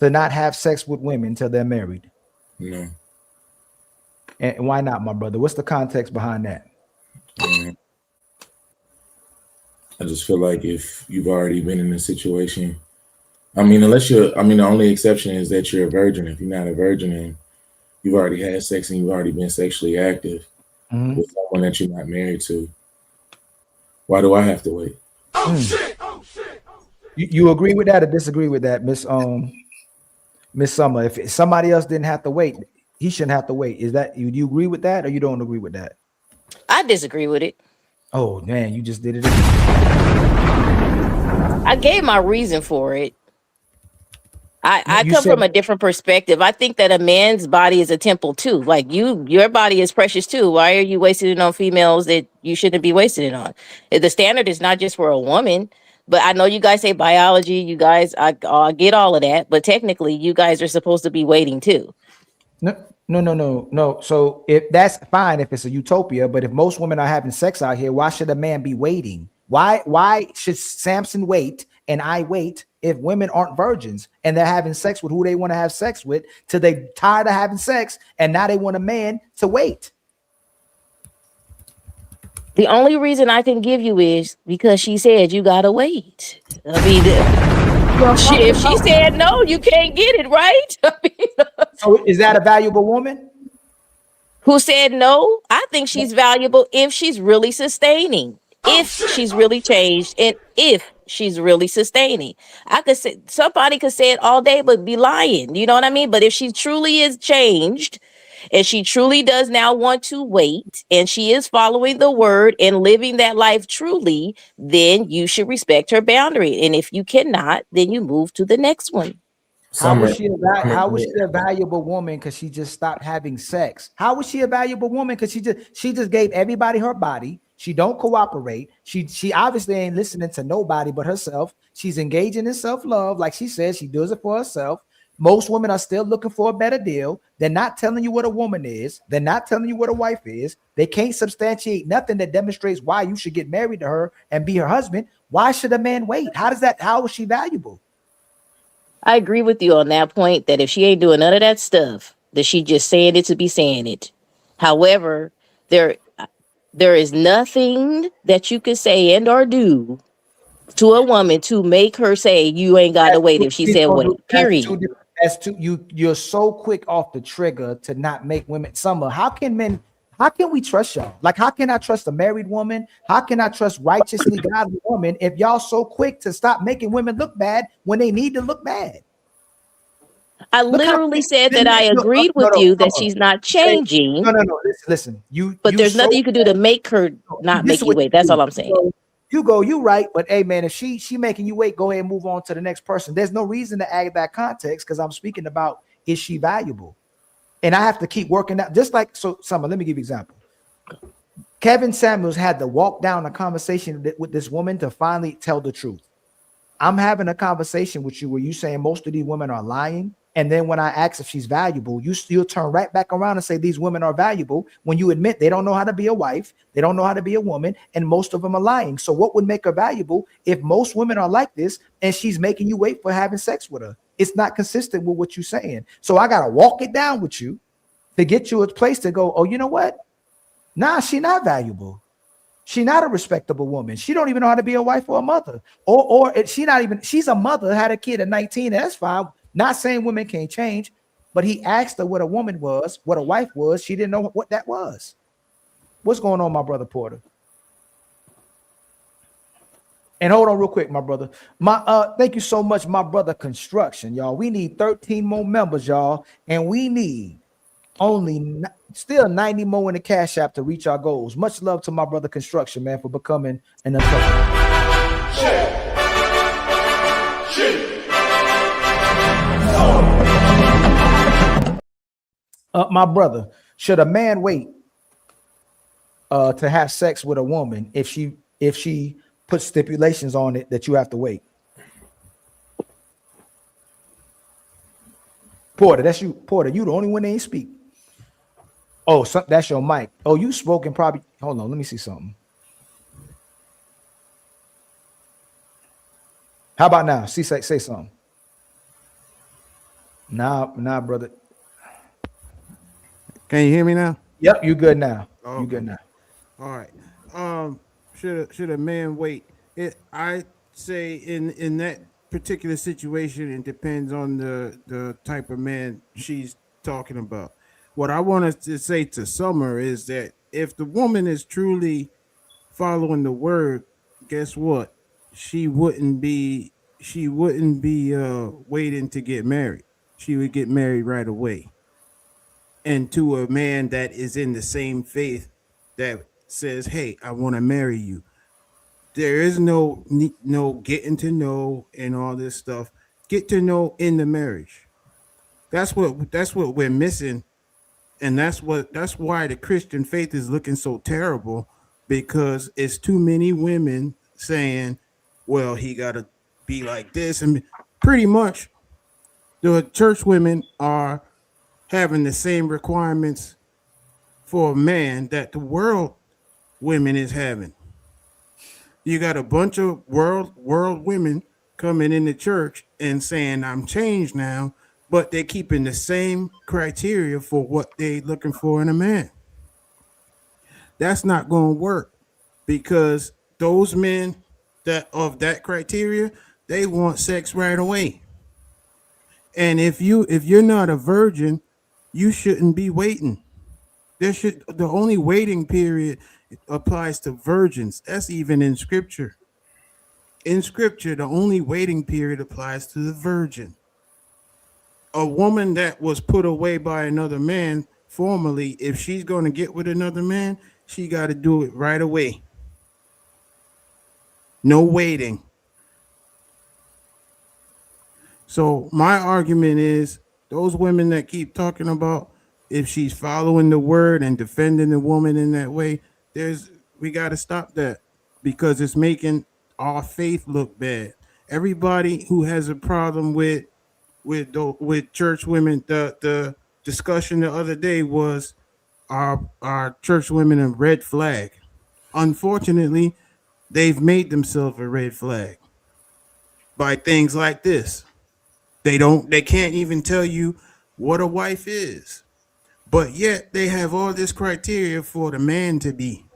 to not have sex with women until they're married? No. And why not, my brother? What's the context behind that? I just feel like if you've already been in a situation, the only exception is that you're a virgin. If you're not a virgin and you've already had sex and you've already been sexually active with someone that you're not married to, why do I have to wait? You agree with that or disagree with that, Miss Summer? If somebody else didn't have to wait, he shouldn't have to wait. Is that you agree with that or you don't agree with that? I disagree with it. Oh man, you just did it. I gave my reason for it. I come from a different perspective. I think that a man's body is a temple too. Like your body is precious too. Why are you wasting it on females that you shouldn't be wasting it on? The standard is not just for a woman, but I know you guys say biology. You guys, I get all of that, but technically you guys are supposed to be waiting too. No. So if that's fine, if it's a utopia, but if most women are having sex out here, why should a man be waiting? Why should Samson wait and I wait if women aren't virgins and they're having sex with who they want to have sex with till they tired of having sex and now they want a man to wait? The only reason I can give you is because she said you gotta wait. I mean, if she said no, you can't get it, right? I mean, so is that a valuable woman? Who said no? I think she's valuable if she's really sustaining, if she's really changed, and if she's really sustaining. I could say somebody could say it all day, but be lying. You know what I mean? But if she truly is changed, and she truly does now want to wait, and she is following the word and living that life truly, then you should respect her boundary. And if you cannot, then you move to the next one. How was she a valuable woman because she just stopped having sex? How was she a valuable woman because she just gave everybody her body? She don't cooperate. She obviously ain't listening to nobody but herself. She's engaging in self-love, like she says. She does it for herself. Most women are still looking for a better deal. They're not telling you what a woman is. They're not telling you what a wife is. They can't substantiate nothing that demonstrates why you should get married to her and be her husband. Why should a man wait? How is she valuable? I agree with you on that point, that if she ain't doing none of that stuff, that she just saying it to be saying it. However, there is nothing that you can say and or do to a woman to make her say you ain't got to wait if she said wait, period. You're so quick off the trigger to not make women. Summer, how can we trust y'all? Like, how can I trust a married woman? How can I trust righteously godly woman if y'all so quick to stop making women look bad when they need to look bad? I literally said that I agreed with you that she's not changing. No. Listen. But there's nothing you can do to make her not make you wait. That's all I'm saying. You right, but hey man, if she making you wait, go ahead and move on to the next person. There's no reason to add that context because I'm speaking about, is she valuable? And I have to keep working out. Just like, so Summer, let me give you an example. Kevin Samuels had to walk down a conversation with this woman to finally tell the truth. I'm having a conversation with you where you saying most of these women are lying. And then when I ask if she's valuable, you still turn right back around and say these women are valuable when you admit they don't know how to be a wife, they don't know how to be a woman, and most of them are lying. So what would make her valuable if most women are like this and she's making you wait for having sex with her? It's not consistent with what you're saying. So I got to walk it down with you to get you a place to go, oh, you know what? Nah, she's not valuable. She's not a respectable woman. She don't even know how to be a wife or a mother. Or she's a mother, had a kid at 19, that's fine. Not saying women can't change, but he asked her what a woman was, what a wife was. She didn't know what that was. What's going on, my brother Porter? And hold on real quick, my brother. Thank you so much, my brother Construction, y'all. We need 13 more members, y'all. And we need Still 90 more in the Cash App to reach our goals. Much love to my brother Construction, man, for becoming an untouchable. My brother, should a man wait to have sex with a woman if she puts stipulations on it that you have to wait? Porter, that's you. Porter, you the only one that ain't speak. Oh, that's your mic. Oh, you spoken probably. Hold on, let me see something. How about now? Say something. Nah, brother. Can you hear me now? Yep, you good now. Okay. You good now. All right. Should a man wait? I say in that particular situation, it depends on the type of man she's talking about. What I want to say to Summer is that if the woman is truly following the word, guess what? She wouldn't be waiting to get married. She would get married right away. And to a man that is in the same faith that says, hey, I want to marry you. There is no getting to know and all this stuff. Get to know in the marriage. That's what we're missing. And that's why the Christian faith is looking so terrible, because it's too many women saying, well, he got to be like this. And pretty much the church women are having the same requirements for a man that the world women is having. You got a bunch of world women coming in the church and saying, I'm changed now, but they're keeping the same criteria for what they're looking for in a man. That's not going to work, because those men that of that criteria, they want sex right away. And if you're not a virgin, you shouldn't be waiting. The only waiting period applies to virgins. That's even in scripture. In scripture, the only waiting period applies to the virgin. A woman that was put away by another man formerly, if she's going to get with another man, she got to do it right away. No waiting. So my argument is, those women that keep talking about if she's following the word and defending the woman in that way, we got to stop that, because it's making our faith look bad. Everybody who has a problem with church women, the discussion the other day was our church women a red flag. Unfortunately, they've made themselves a red flag by things like this. They can't even tell you what a wife is, but yet they have all this criteria for the man to be,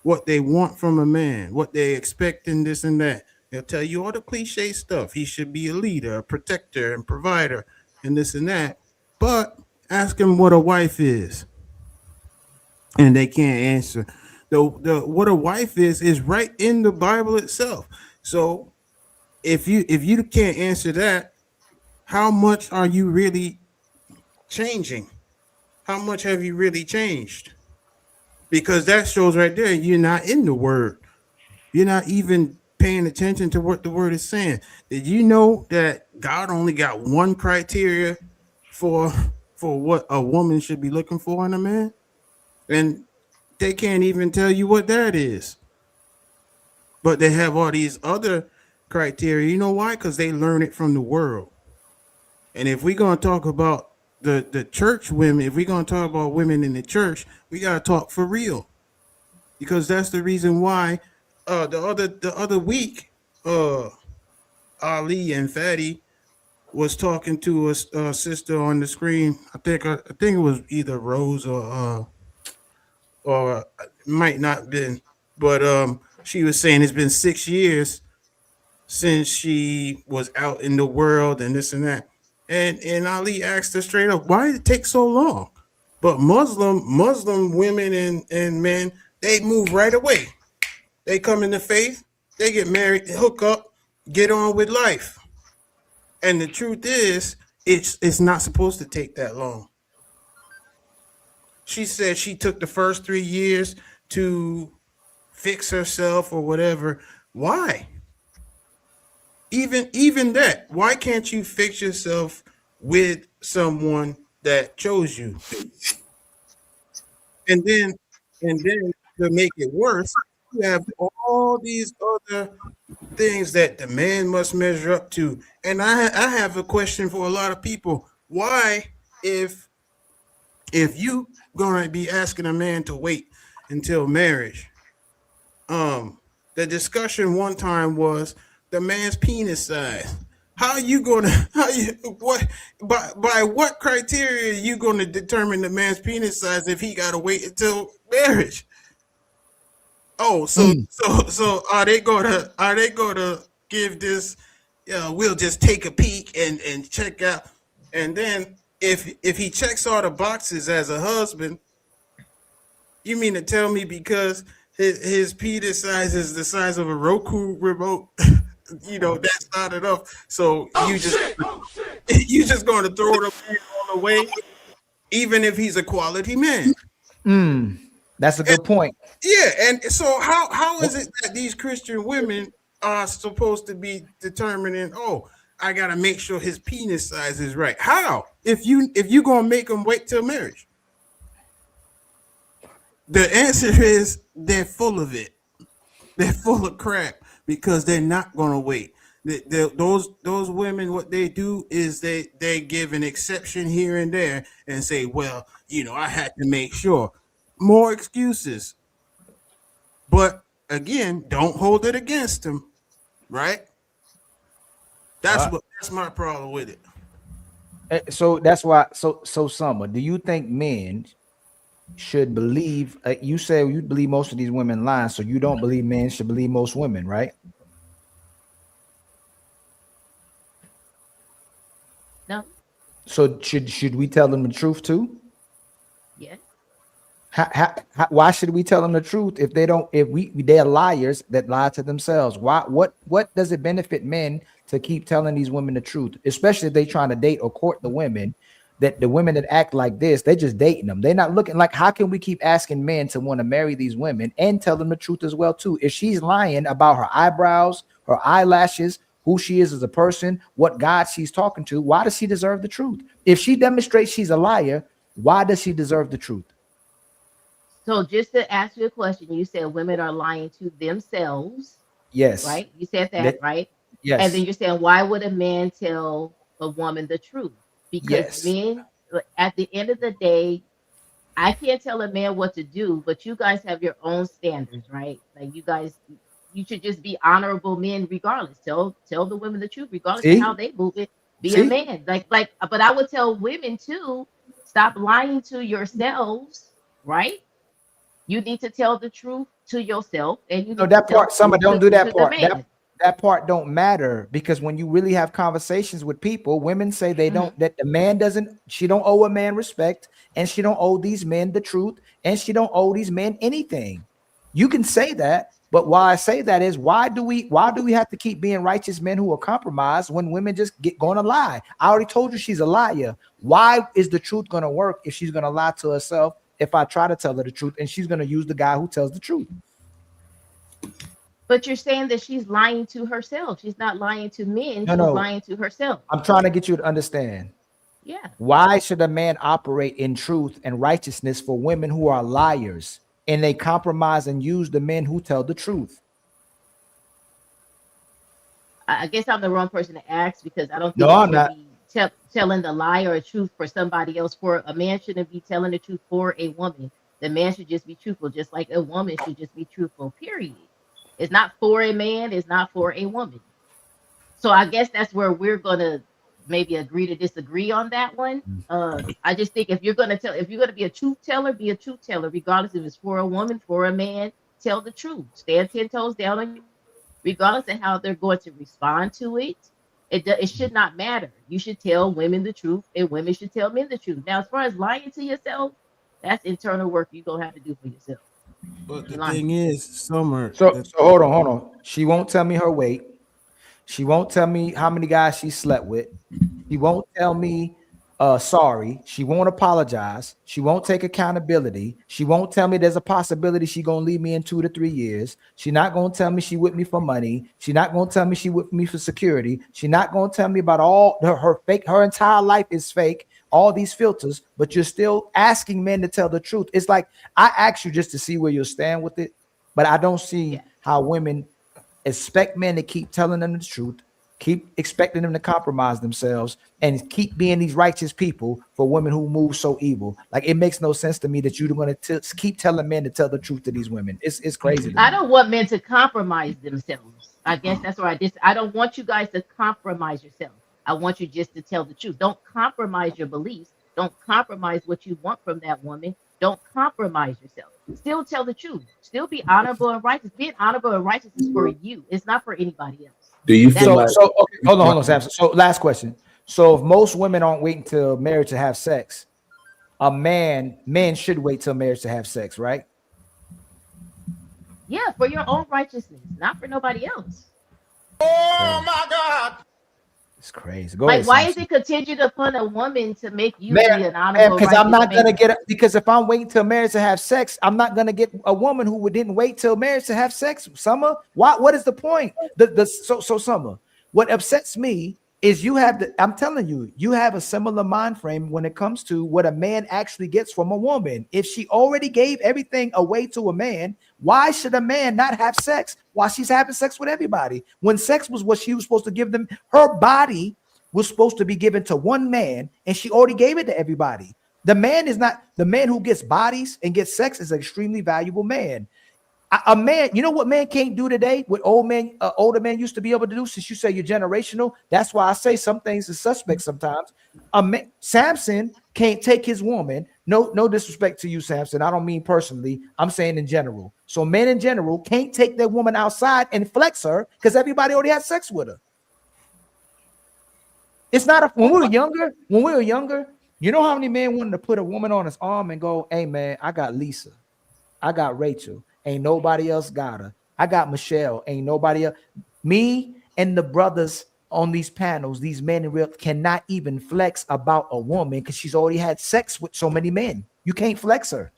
what they want from a man, what they expect in this and that. They'll tell you all the cliche stuff. He should be a leader, a protector, and provider, and this and that. But ask him what a wife is, and they can't answer. What a wife is right in the Bible itself. So if you can't answer that, how much are you really changing? How much have you really changed? Because that shows right there you're not in the word. You're not even paying attention to what the word is saying. Did you know that God only got one criteria for what a woman should be looking for in a man? And they can't even tell you what that is. But they have all these other criteria. You know why? Because they learn it from the world. And if we're going to talk about the church women, if we're going to talk about women in the church, we got to talk for real. Because that's the reason why the other week, Ali and Fatty was talking to a sister on the screen. I think it was either Rose or might not have been, but she was saying it's been 6 years since she was out in the world and this and that. And Ali asked her straight up, why did it take so long? But Muslim women and men, they move right away. They come into faith, they get married, hook up, get on with life. And the truth is, it's not supposed to take that long. she said she took the first 3 years to fix herself or whatever. Why? Even that. Why can't you fix yourself with someone that chose you? And then to make it worse, you have all these other things that the man must measure up to. And I have a question for a lot of people. Why, if you gonna be asking a man to wait until marriage, the discussion one time was the man's penis size. By what criteria are you gonna determine the man's penis size if he gotta wait until marriage? Oh, so are they gonna give this? We'll just take a peek and check out, and then if he checks all the boxes as a husband, you mean to tell me because his penis size is the size of a Roku remote, that's not enough? So you just going to throw the man all away, even if he's a quality man? That's a good point. Yeah, and so how is it that these Christian women are supposed to be determining? Oh, I gotta make sure his penis size is right. How? If you gonna make them wait till marriage? The answer is they're full of it. They're full of crap because they're not gonna wait. Those women, what they do is they give an exception here and there and say, well, I had to make sure. More excuses. But again, don't hold it against them, right? That's my problem with it. So that's why. So Summer, do you think men should believe? You say you believe most of these women lying, so you don't believe men should believe most women, right? No. So should we tell them the truth too? Yes. Why should we tell them the truth if they don't? If they're liars that lie to themselves. Why? What does it benefit men to keep telling these women the truth, especially if they trying to date or court the women? That the women that act like this, they're just dating them. They're not looking like. How can we keep asking men to want to marry these women and tell them the truth as well too? If she's lying about her eyebrows, her eyelashes, who she is as a person, what God she's talking to, why does she deserve the truth? If she demonstrates she's a liar, why does she deserve the truth? So just to ask you a question, you said women are lying to themselves. Yes. Right? You said that, right? Yes. And then you're saying, why would a man tell a woman the truth? Because men, at the end of the day, I can't tell a man what to do, but you guys have your own standards, right? Like you should just be honorable men regardless. Tell the women the truth, regardless of how they move it. Be a man. But I would tell women too, stop lying to yourselves, right? You need to tell the truth to yourself, and you need that to part. Some don't do that part. That that part don't matter, because when you really have conversations with people, women say they don't, that the man doesn't, she don't owe a man respect, and she don't owe these men the truth, and she don't owe these men anything. You can say that, but why I say that is, why do we have to keep being righteous men who are compromised when women just going to lie? I already told you she's a liar. Why is the truth going to work if she's going to lie to herself if I try to tell her the truth, and she's going to use the guy who tells the truth? But you're saying that she's lying to herself. She's not lying to men. She's lying to herself. I'm trying to get you to understand. Yeah. Why should a man operate in truth and righteousness for women who are liars, and they compromise and use the men who tell the truth? I guess I'm the wrong person to ask, because I don't think No, I'm not. telling the lie or truth for somebody else. For a man shouldn't be telling the truth for a woman. The man should just be truthful, just like a woman should just be truthful, period. It's not for a man, it's not for a woman. So I guess that's where we're gonna maybe agree to disagree on that one. I just think if you're gonna be a truth teller, be a truth teller, regardless if it's for a woman, for a man. Tell the truth. Stand 10 toes down on you, regardless of how they're going to respond to it. It should not matter. You should tell women the truth, and women should tell men the truth. Now, as far as lying to yourself, that's internal work you're gonna have to do for yourself. But the thing is, Summer. So hold on. She won't tell me her weight. She won't tell me how many guys she slept with. She won't tell me sorry. She won't apologize. She won't take accountability. She won't tell me there's a possibility she gonna leave me in 2 to 3 years. She not gonna tell me she with me for money. She not gonna tell me she with me for security. She not gonna tell me about all her fake. Her entire life is fake. All these filters, but you're still asking men to tell the truth. It's like I asked you just to see where you'll stand with it, but I don't see how women expect men to keep telling them the truth, keep expecting them to compromise themselves, and keep being these righteous people for women who move so evil. Like, it makes no sense to me that you're going to keep telling men to tell the truth to these women. It's crazy. I don't want men to compromise themselves. I guess that's where I don't want you guys to compromise yourself. I want you just to tell the truth. Don't compromise your beliefs. Don't compromise what you want from that woman. Don't compromise yourself. Still tell the truth. Still be honorable and righteous. Being honorable and righteous is for you. It's not for anybody else. Do you feel like? So okay, hold on, Samson. So last question. So if most women aren't waiting till marriage to have sex, men should wait till marriage to have sex, right? Yeah, for your own righteousness, not for nobody else. Oh my God. It's crazy. Go Like, ahead, why Samson. is it contingent upon a woman to make you be an honorable? Because I'm not gonna man? get it. Because if I'm waiting till marriage to have sex, I'm not gonna get a woman who didn't wait till marriage to have sex. Summer, what is the point? So Summer, what upsets me is I'm telling you, you have a similar mind frame when it comes to what a man actually gets from a woman. If she already gave everything away to a man, why should a man not have sex while she's having sex with everybody? When sex was what she was supposed to give them, her body was supposed to be given to one man, and she already gave it to everybody. The man who gets bodies and gets sex is an extremely valuable man. A man, you know what man can't do today? What older men used to be able to do. Since you say you're generational, that's why I say some things are suspect sometimes. Samson can't take his woman. No disrespect to you, Samson. I don't mean personally. I'm saying in general. So men in general can't take their woman outside and flex her because everybody already had sex with her. It's not when we were younger. You know how many men wanted to put a woman on his arm and go, "Hey man, I got Lisa, I got Rachel. Ain't nobody else got her. I got Michelle. Ain't nobody else." Me and the brothers on these panels, these men in real cannot even flex about a woman because she's already had sex with so many men. You can't flex her.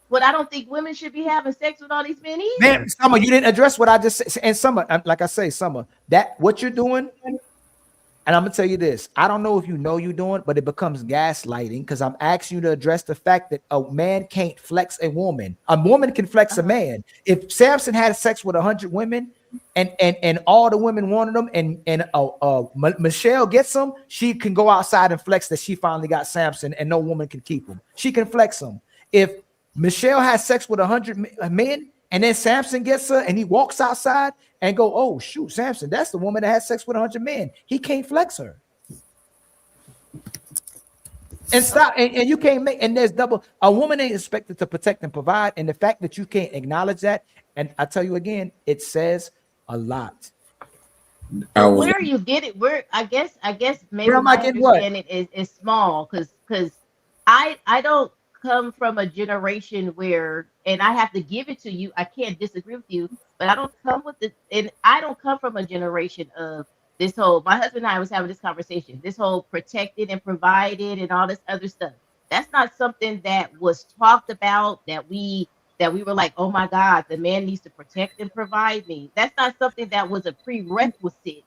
But I don't think women should be having sex with all these men either. Man, Summer, you didn't address what I just said. And Summer, like I say, Summer, that what you're doing. And I'm gonna tell you this. I don't know if you know you're doing, but it becomes gaslighting because I'm asking you to address the fact that a man can't flex a woman. A woman can flex a man. If Samson had sex with 100 women and all the women wanted them, and Michelle gets them, she can go outside and flex that she finally got Samson, and no woman can keep him. She can flex him. If Michelle has sex with 100 men, and then Samson gets her, and he walks outside and go, "Oh shoot, Samson, that's the woman that has sex with 100 men." He can't flex her. And stop, and you can't make, and there's double. A woman ain't expected to protect and provide, and the fact that you can't acknowledge that, and I tell you again, it says a lot. Where you get it? I guess maybe my understanding is small because I don't come from a generation where, and I have to give it to you, I can't disagree with you, but I don't come from a generation of this whole, my husband and I was having this conversation, this whole protected and provided and all this other stuff. That's not something that was talked about, that we were like, oh my God, the man needs to protect and provide me. That's not something that was a prerequisite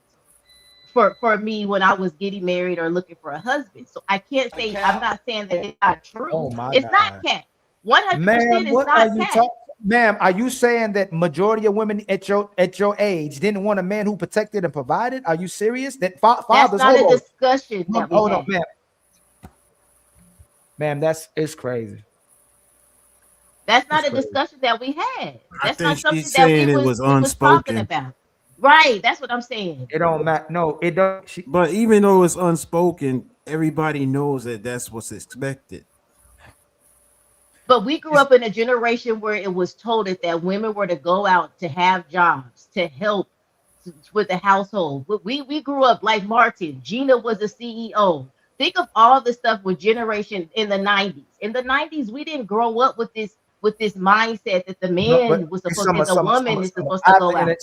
for me when I was getting married or looking for a husband. So I can't say, I'm not saying that it's not true. Oh my it's God. Not cat. 100% is not cat. Ma'am, are you saying that majority of women at your age didn't want a man who protected and provided? Are you serious? That fathers, that's not a discussion that we hold had. on, ma'am, it's crazy. That's not a discussion that we had. That's not something she's that we saying it was unspoken. talking about. Right, that's what I'm saying. It don't matter. No, it don't. But even though it's unspoken, everybody knows that that's what's expected. But we grew up in a generation where it was told that women were to go out to have jobs, to help with the household. We grew up like Martin. Gina was a CEO. Think of all the stuff with generation in the 90s. In the 90s, we didn't grow up with this mindset that the man was supposed to, the woman is supposed to go out.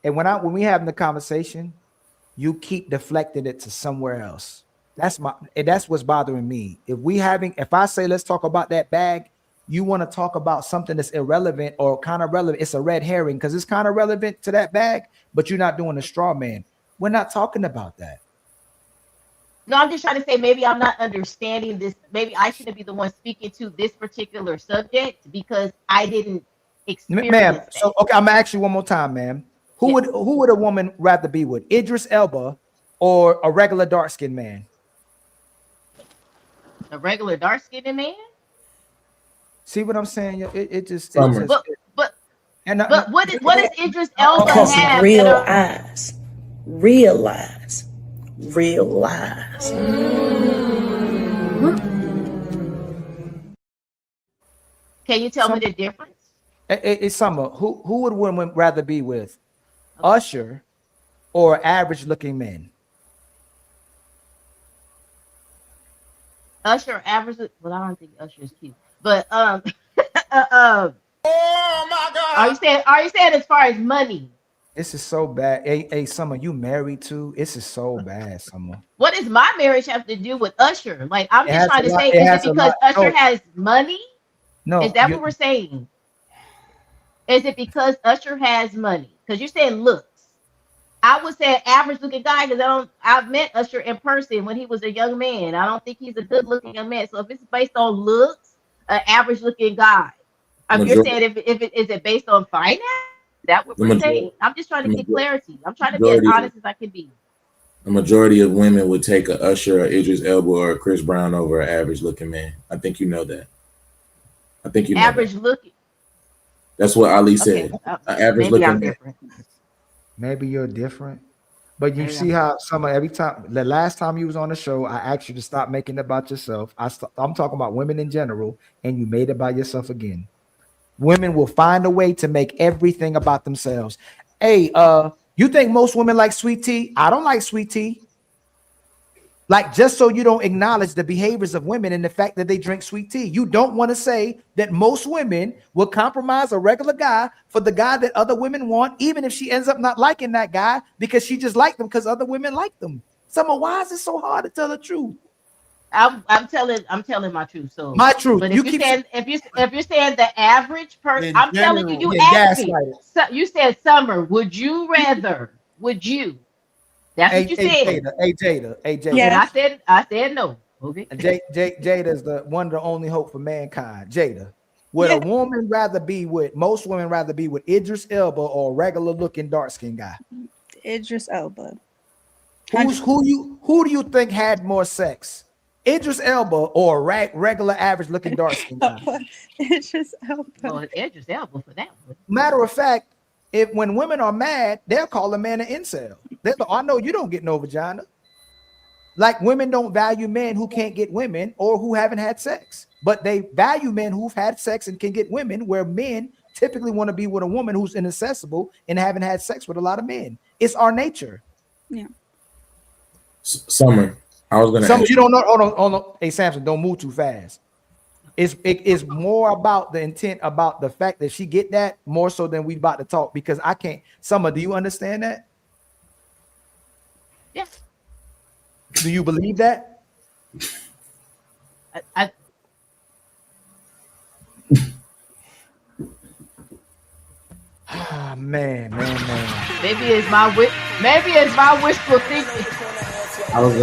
And when we having the conversation, you keep deflecting it to somewhere else. That's what's bothering me. If I say let's talk about that bag, you want to talk about something that's irrelevant or kind of relevant. It's a red herring because it's kind of relevant to that bag, but you're not doing a straw man. We're not talking about that. No, I'm just trying to say maybe I'm not understanding this. Maybe I shouldn't be the one speaking to this particular subject because I didn't experience Ma'am, that. so okay, I'm gonna ask you one more time, ma'am. Who would a woman rather be with? Idris Elba or a regular dark-skinned man? A regular dark-skinned man? See what I'm saying? It just But what does Idris Elba Because have? real eyes, realize, realize. Can you tell me the difference? It's Summer. Who would women rather be with? Usher or average-looking men? Usher average. Well, I don't think Usher is cute, but Oh my God! Are you saying as far as money? This is so bad. Hey, Summer, you married too? This is so bad, Summer. What does my marriage have to do with Usher? Like, I'm It just has trying a to lot- say, it is has it a because lot- Usher no. has money? No, Is that what we're saying? Is it because Usher has money? Because you're saying looks. I would say an average looking guy because I've met Usher in person when he was a young man. I don't think he's a good looking young man. So if it's based on looks, an average looking guy. You're saying if it is it based on finance? Is that what we're saying? I'm just trying to get clarity. I'm trying to be as honest as I can be. The majority of women would take a Usher, or Idris Elba, or a Chris Brown over an average-looking man. I think you know that. I think you know Average that. looking. That's what Ali said. An average-looking man. Different. Maybe you're different. But you see how every time, the last time you was on the show, I asked you to stop making it about yourself. I'm talking about women in general, and you made it about yourself again. Women will find a way to make everything about themselves. Hey, you think most women like sweet tea? I don't like sweet tea. Like, just so you don't acknowledge the behaviors of women and the fact that they drink sweet tea. You don't want to say that most women will compromise a regular guy for the guy that other women want, even if she ends up not liking that guy because she just liked them because other women like them. Why is it so hard to tell the truth? I'm telling my truth. So my truth. But if you're saying the average person, I'm telling you, asked me. So you said Summer. Would you rather? Would you? That's what you said. Jada. Yeah. And I said no. Okay. Jada is the one of the only hope for mankind. Jada. Would a woman rather be with? Most women rather be with Idris Elba or a regular looking dark skinned guy. Idris Elba. Who do you think had more sex? Idris Elba or a regular average looking dark skinned guy? Idris Elba. Well, Idris Elba for that one. Matter of fact, when women are mad, they'll call a man an incel. I know you don't get no vagina. Like, women don't value men who can't get women or who haven't had sex, but they value men who've had sex and can get women, where men typically want to be with a woman who's inaccessible and haven't had sex with a lot of men. It's our nature. Yeah. Summer, I was gonna. Summer, you don't know. Hold on. Hey, Samson, don't move too fast. It's more about the intent, about the fact that she get that more so than we about to talk, because I can't. Summer, do you understand that? Yes. Do you believe that? Man. Maybe it's my wishful thinking. I was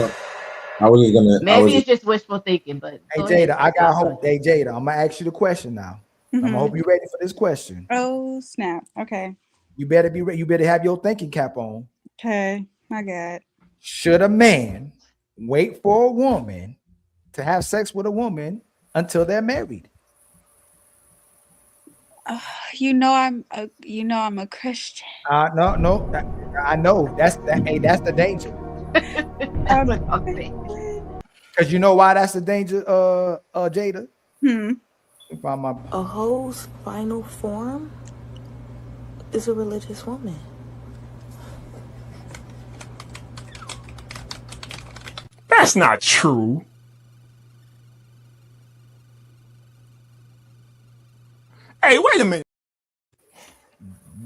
just gonna. Maybe it's just wishful thinking, but hey Jada, I got hope. Hey Jada, I'm gonna ask you the question now. I'm gonna hope you're ready for this question. Oh snap! Okay. You better be ready. You better have your thinking cap on. Okay, my God. Should a man wait for a woman to have sex with a woman until they're married? You know I'm a Christian. No. I know that's the danger. Because you know why that's the danger, Jada? A hoe's final form is a religious woman. That's not true. Hey, wait a minute.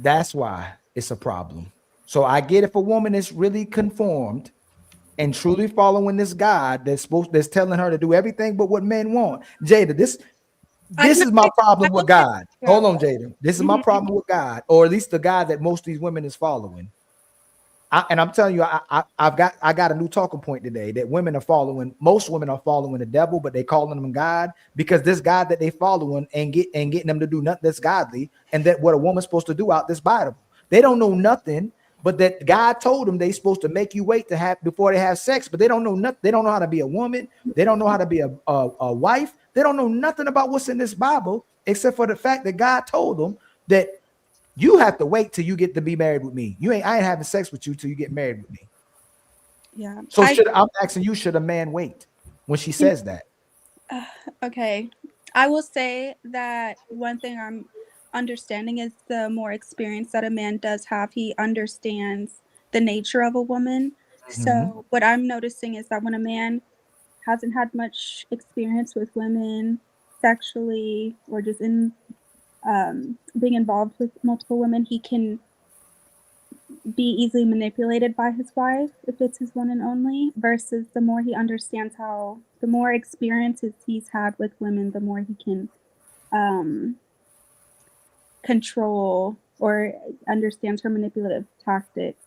That's why it's a problem. So I get if a woman is really conformed and truly following this God that's telling her to do everything but what men want. Jada, this is my problem with God. Hold on, Jada. This is my problem with God, or at least the God that most of these women is following. And I'm telling you, I got a new talking point today that most women are following the devil, but they calling him God because this God that they following and getting them to do nothing that's godly, and that what a woman's supposed to do out this Bible. They don't know nothing, but that God told them they supposed to make you wait to have before they have sex, but they don't know nothing. They don't know how to be a woman. They don't know how to be a wife. They don't know nothing about what's in this Bible, except for the fact that God told them that you have to wait till you get to be married with me. I ain't having sex with you till you get married with me. Yeah. So I'm asking you, should a man wait when she says that? Okay. I will say that one thing I'm understanding is the more experience that a man does have, he understands the nature of a woman. So what I'm noticing is that when a man hasn't had much experience with women sexually or just in being involved with multiple women, he can be easily manipulated by his wife if it's his one and only, versus the more he understands the more experiences he's had with women, the more he can control or understands her manipulative tactics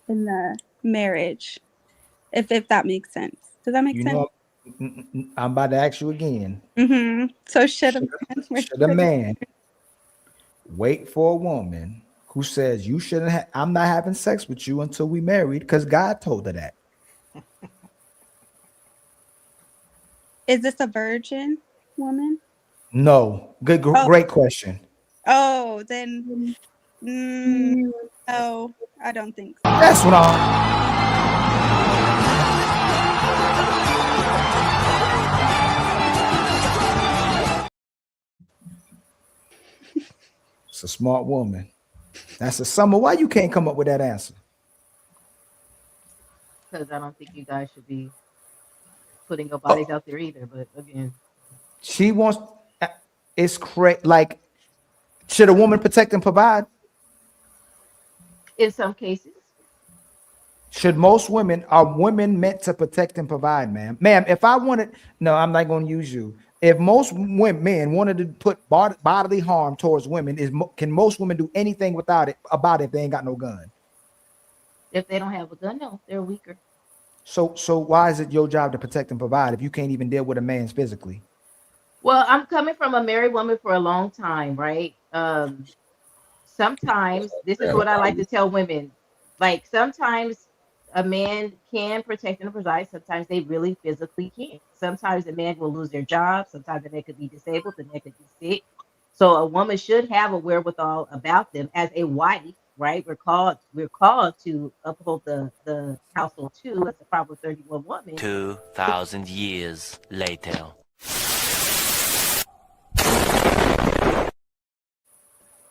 in the marriage, if that makes sense. Does that make sense? I'm about to ask you again. So should a man wait for a woman who says you shouldn't I'm not having sex with you until we married because God told her that? Is this a virgin woman? No. Great question. Oh, then no, I don't think so. That's what I'm. It's a smart woman. That's a Summer. Why you can't come up with that answer? Because I don't think you guys should be putting your bodies out there either. But again, she wants. It's crazy. Like, should a woman protect and provide? In some cases. Should most women, are women meant to protect and provide, ma'am? Ma'am, if I wanted, no, I'm not going to use you. If most men wanted to put bodily harm towards women, can most women do anything about it if they ain't got no gun? If they don't have a gun, no, they're weaker. So why is it your job to protect and provide if you can't even deal with a man physically? Well, I'm coming from a married woman for a long time, right? Sometimes this is what I like to tell women. Like, sometimes a man can protect and provide. Sometimes they really physically can't. Sometimes a man will lose their job. Sometimes a man could be disabled. The man could be sick. So a woman should have a wherewithal about them as a wife, right? We're called to uphold the household too, as a Proverbs 31 woman. 2,000 years later.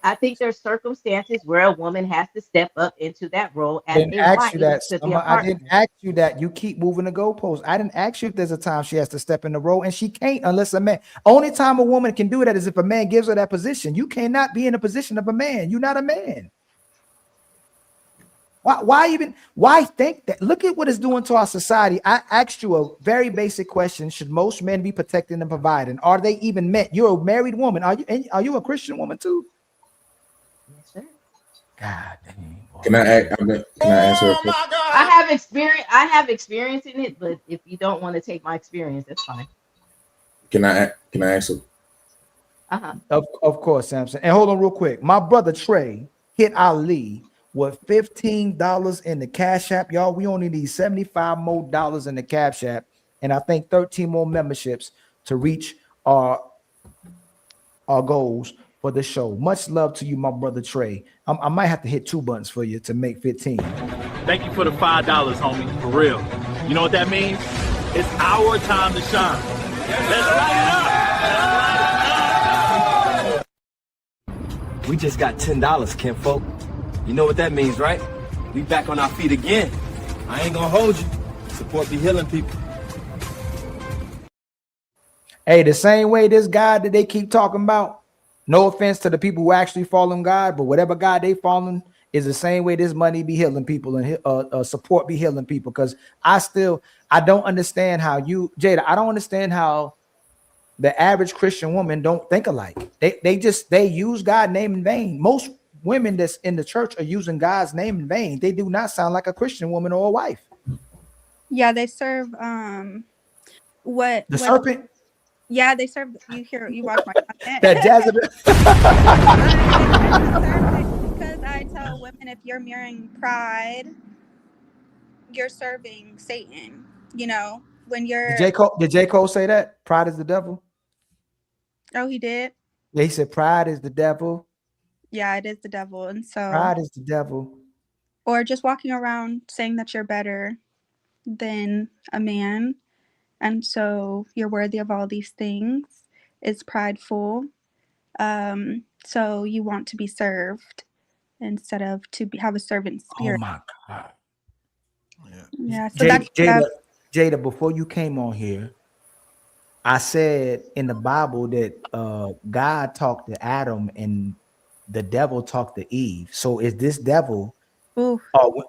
I think there's circumstances where a woman has to step up into that role as I didn't ask you that. You keep moving the goalposts. I didn't ask you if there's a time she has to step in the role, and she can't unless a man. Only time a woman can do that is if a man gives her that position. You cannot be in the position of a man. You're not a man. Why think that? Look at what it's doing to our society. I asked you a very basic question. Should most men be protecting and providing? Are they even meant? You're a married woman. Are you a Christian woman too? God dang. Can I answer? I have experience in it, but if you don't want to take my experience, that's fine. Can I answer? Of course, Samson. And hold on real quick. My brother Trey hit Ali with $15 in the Cash App. Y'all, we only need $75 more in the Cash App, and I think 13 more memberships to reach our goals for the show. Much love to you, my brother Trey. I might have to hit 2 buttons for you to make 15. Thank you for the $5, homie. For real. You know what that means? It's our time to shine. Let's light it up. We just got $10, kinfolk. You know what that means, right? We back on our feet again. I ain't gonna hold you. Support the healing people. Hey, the same way this God that they keep talking about, no offense to the people who actually follow God, but whatever God they following is the same way this money be healing people and support be healing people. Because I don't understand how Jada, I don't understand how the average Christian woman don't think alike. They use God's name in vain. Most women that's in the church are using God's name in vain. They do not sound like a Christian woman or a wife. Yeah, they serve serpent. Yeah, they serve. You watch my content. That Jezebel. Because I tell women, if you're mirroring pride, you're serving Satan. You know, when you're Did J. Cole say that? Pride is the devil. Oh, he did? Yeah, he said pride is the devil. Yeah, it is the devil. And so pride is the devil. Or just walking around saying that you're better than a man. And so you're worthy of all these things. It's prideful. So you want to be served instead of have a servant spirit. Oh my God. Yeah. So Jada, before you came on here, I said in the Bible that God talked to Adam and the devil talked to Eve. So is this devil?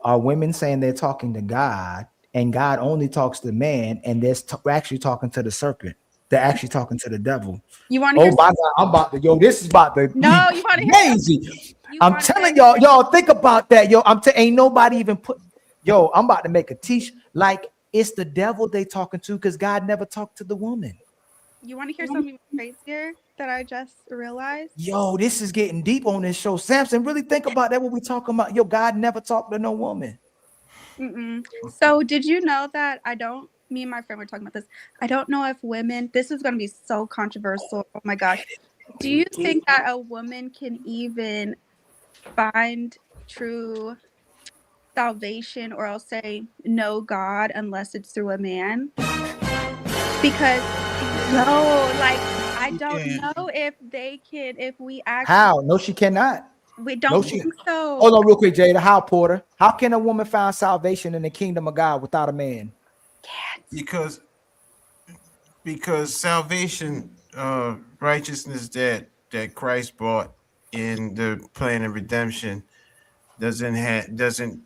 Are women saying they're talking to God and God only talks to man, and they're actually talking to the serpent? They're actually talking to the devil. You want to hear? Oh my God! I'm about to. This is about to. No, you want to hear? Crazy. I'm telling y'all think about that. Ain't nobody even put. I'm about to make a t-shirt like it's the devil they talking to because God never talked to the woman. You want to hear something crazier that I just realized? This is getting deep on this show. Samson, really think about that when we talking about God never talked to no woman. So did you know that me and my friend were talking about this. I don't know if women, this is going to be so controversial. Oh my gosh. Do you think that a woman can even find true salvation, or I'll say know God, unless it's through a man? Because I don't know if they can, if we actually. How? No, she cannot. We don't think so. Hold on real quick, Jada. How, Porter? How can a woman find salvation in the kingdom of God without a man? Because salvation, righteousness that Christ brought in the plan of redemption doesn't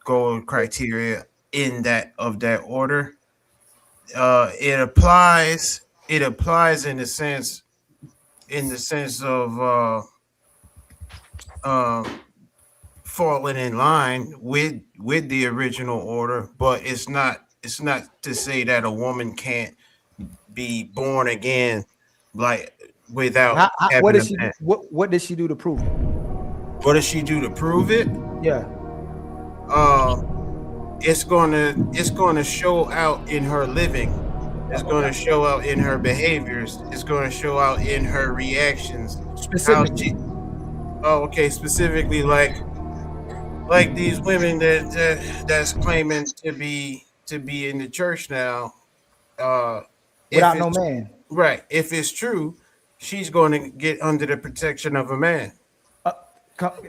go criteria in that order. It applies in the sense of falling in line with the original order, but it's not to say that a woman can't be born again like without what does she do to prove it? What does she do to prove it? Yeah. It's gonna show out in her living. It's gonna show out in her behaviors. It's gonna show out in her reactions. Specifically. Specifically like these women that's claiming to be in the church now. Without no man. Right. If it's true, she's going to get under the protection of a man. Come on.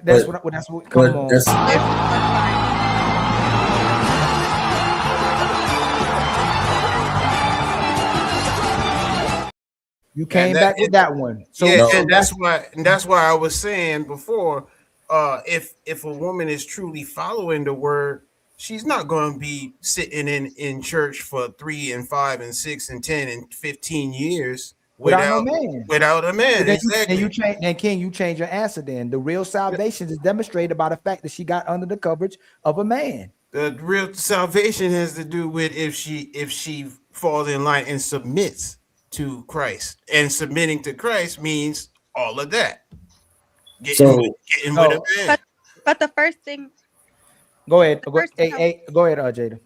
You came back with that one. So and that's why I was saying before, if a woman is truly following the word, she's not going to be sitting in church for 3 and 5 and 6 and 10 and 15 years without a man. Can you change your answer then? The real salvation is demonstrated by the fact that she got under the coverage of a man. The real salvation has to do with if she falls in line and submits to Christ, and submitting to Christ means all of that. Getting with a man. But the first thing. Go ahead. Go ahead, Jada.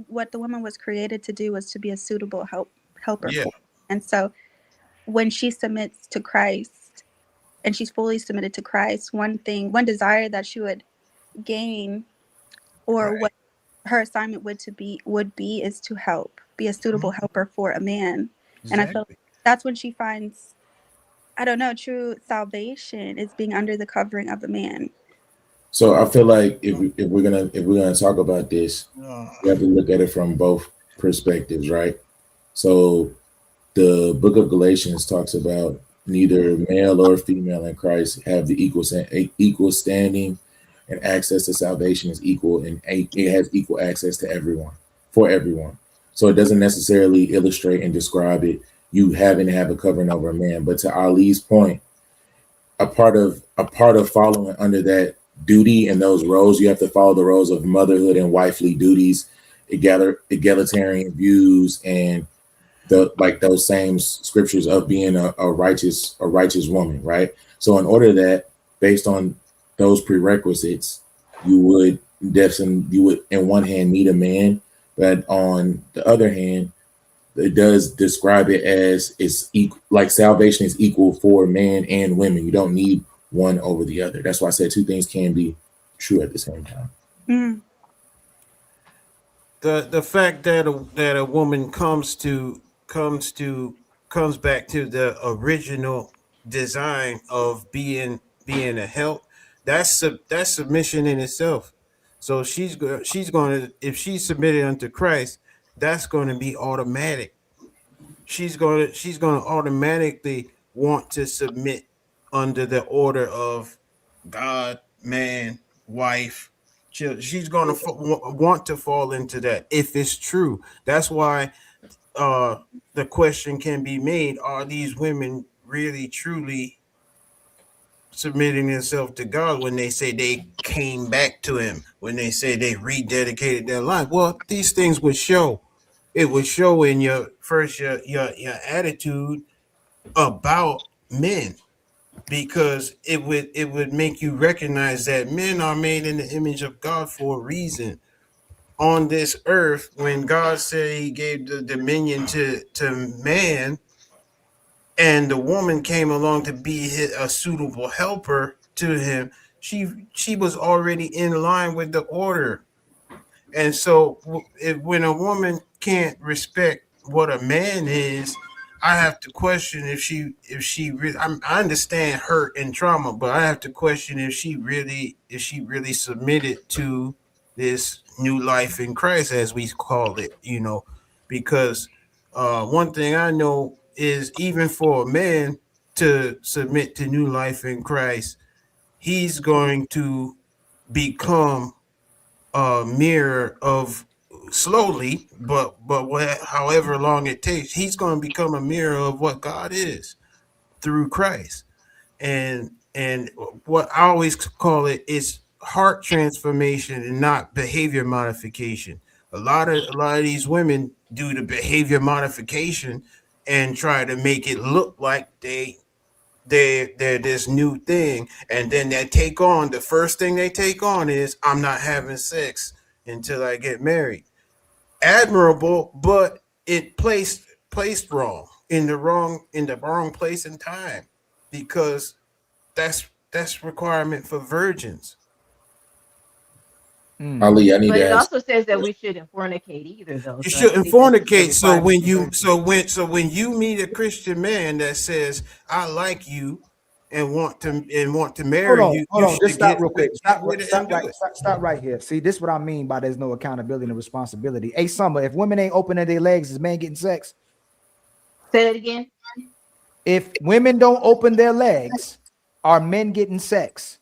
What the woman was created to do was to be a suitable helper. Yeah. And so when she submits to Christ and she's fully submitted to Christ, one desire that she would gain, or what her assignment would be is to help, be a suitable helper for a man. Exactly. And I feel that's when she finds, true salvation is being under the covering of a man. So I feel like if we're gonna talk about this, we have to look at it from both perspectives, right? So the book of Galatians talks about neither male or female in Christ have the equal standing, and access to salvation is equal, and it has equal access to everyone, for everyone. So it doesn't necessarily illustrate and describe it you having to have a covering over a man. But to Ali's point, a part of following under that duty and those roles, you have to follow the roles of motherhood and wifely duties, egalitarian views, and those same scriptures of being a righteous woman, right? So in order that, based on those prerequisites, you would in one hand need a man, but on the other hand, it does describe it as it's equal, like salvation is equal for men and women. You don't need one over the other. That's why I said two things can be true at the same time. Mm. The fact that a woman comes back to the original design of being a help, that's submission in itself. So she's going to, if she's submitted unto Christ, that's going to be automatic. She's going to automatically want to submit under the order of God, man, wife. She's going to want to fall into that if it's true. That's why the question can be made: are these women really truly submitting themselves to God when they say they came back to Him, when they say they rededicated their life? Well, these things would show. It would show in your attitude about men, because it would make you recognize that men are made in the image of God for a reason. On this earth, when God said He gave the dominion to man, and the woman came along to be a suitable helper to Him, she was already in line with the order. And so when a woman can't respect what a man is, I have to question if she really, I understand hurt and trauma, but I have to question if she really submitted to this new life in Christ, as we call it, because one thing I know is, even for a man to submit to new life in Christ, he's going to become a mirror of, slowly, but however long it takes, he's going to become a mirror of what God is through Christ. And what I always call it is heart transformation and not behavior modification. A lot of these women do the behavior modification and try to make it look like they're this new thing, and then the first thing they take on is, I'm not having sex until I get married. Admirable, but it placed wrong in the wrong place and time, because that's requirement for virgins. Ali, I need But to it ask. also says that we shouldn't fornicate either, though. You So I shouldn't think that's fornicate. So requirement. when you meet a Christian man that says, I like you and want to marry you, Hold on. Just stop real quick. with it and do it. Stop right here. See, this is what I mean by there's no accountability and responsibility. Hey, Summer, if women ain't opening their legs, is man getting sex? Say that again. If women don't open their legs, are men getting sex?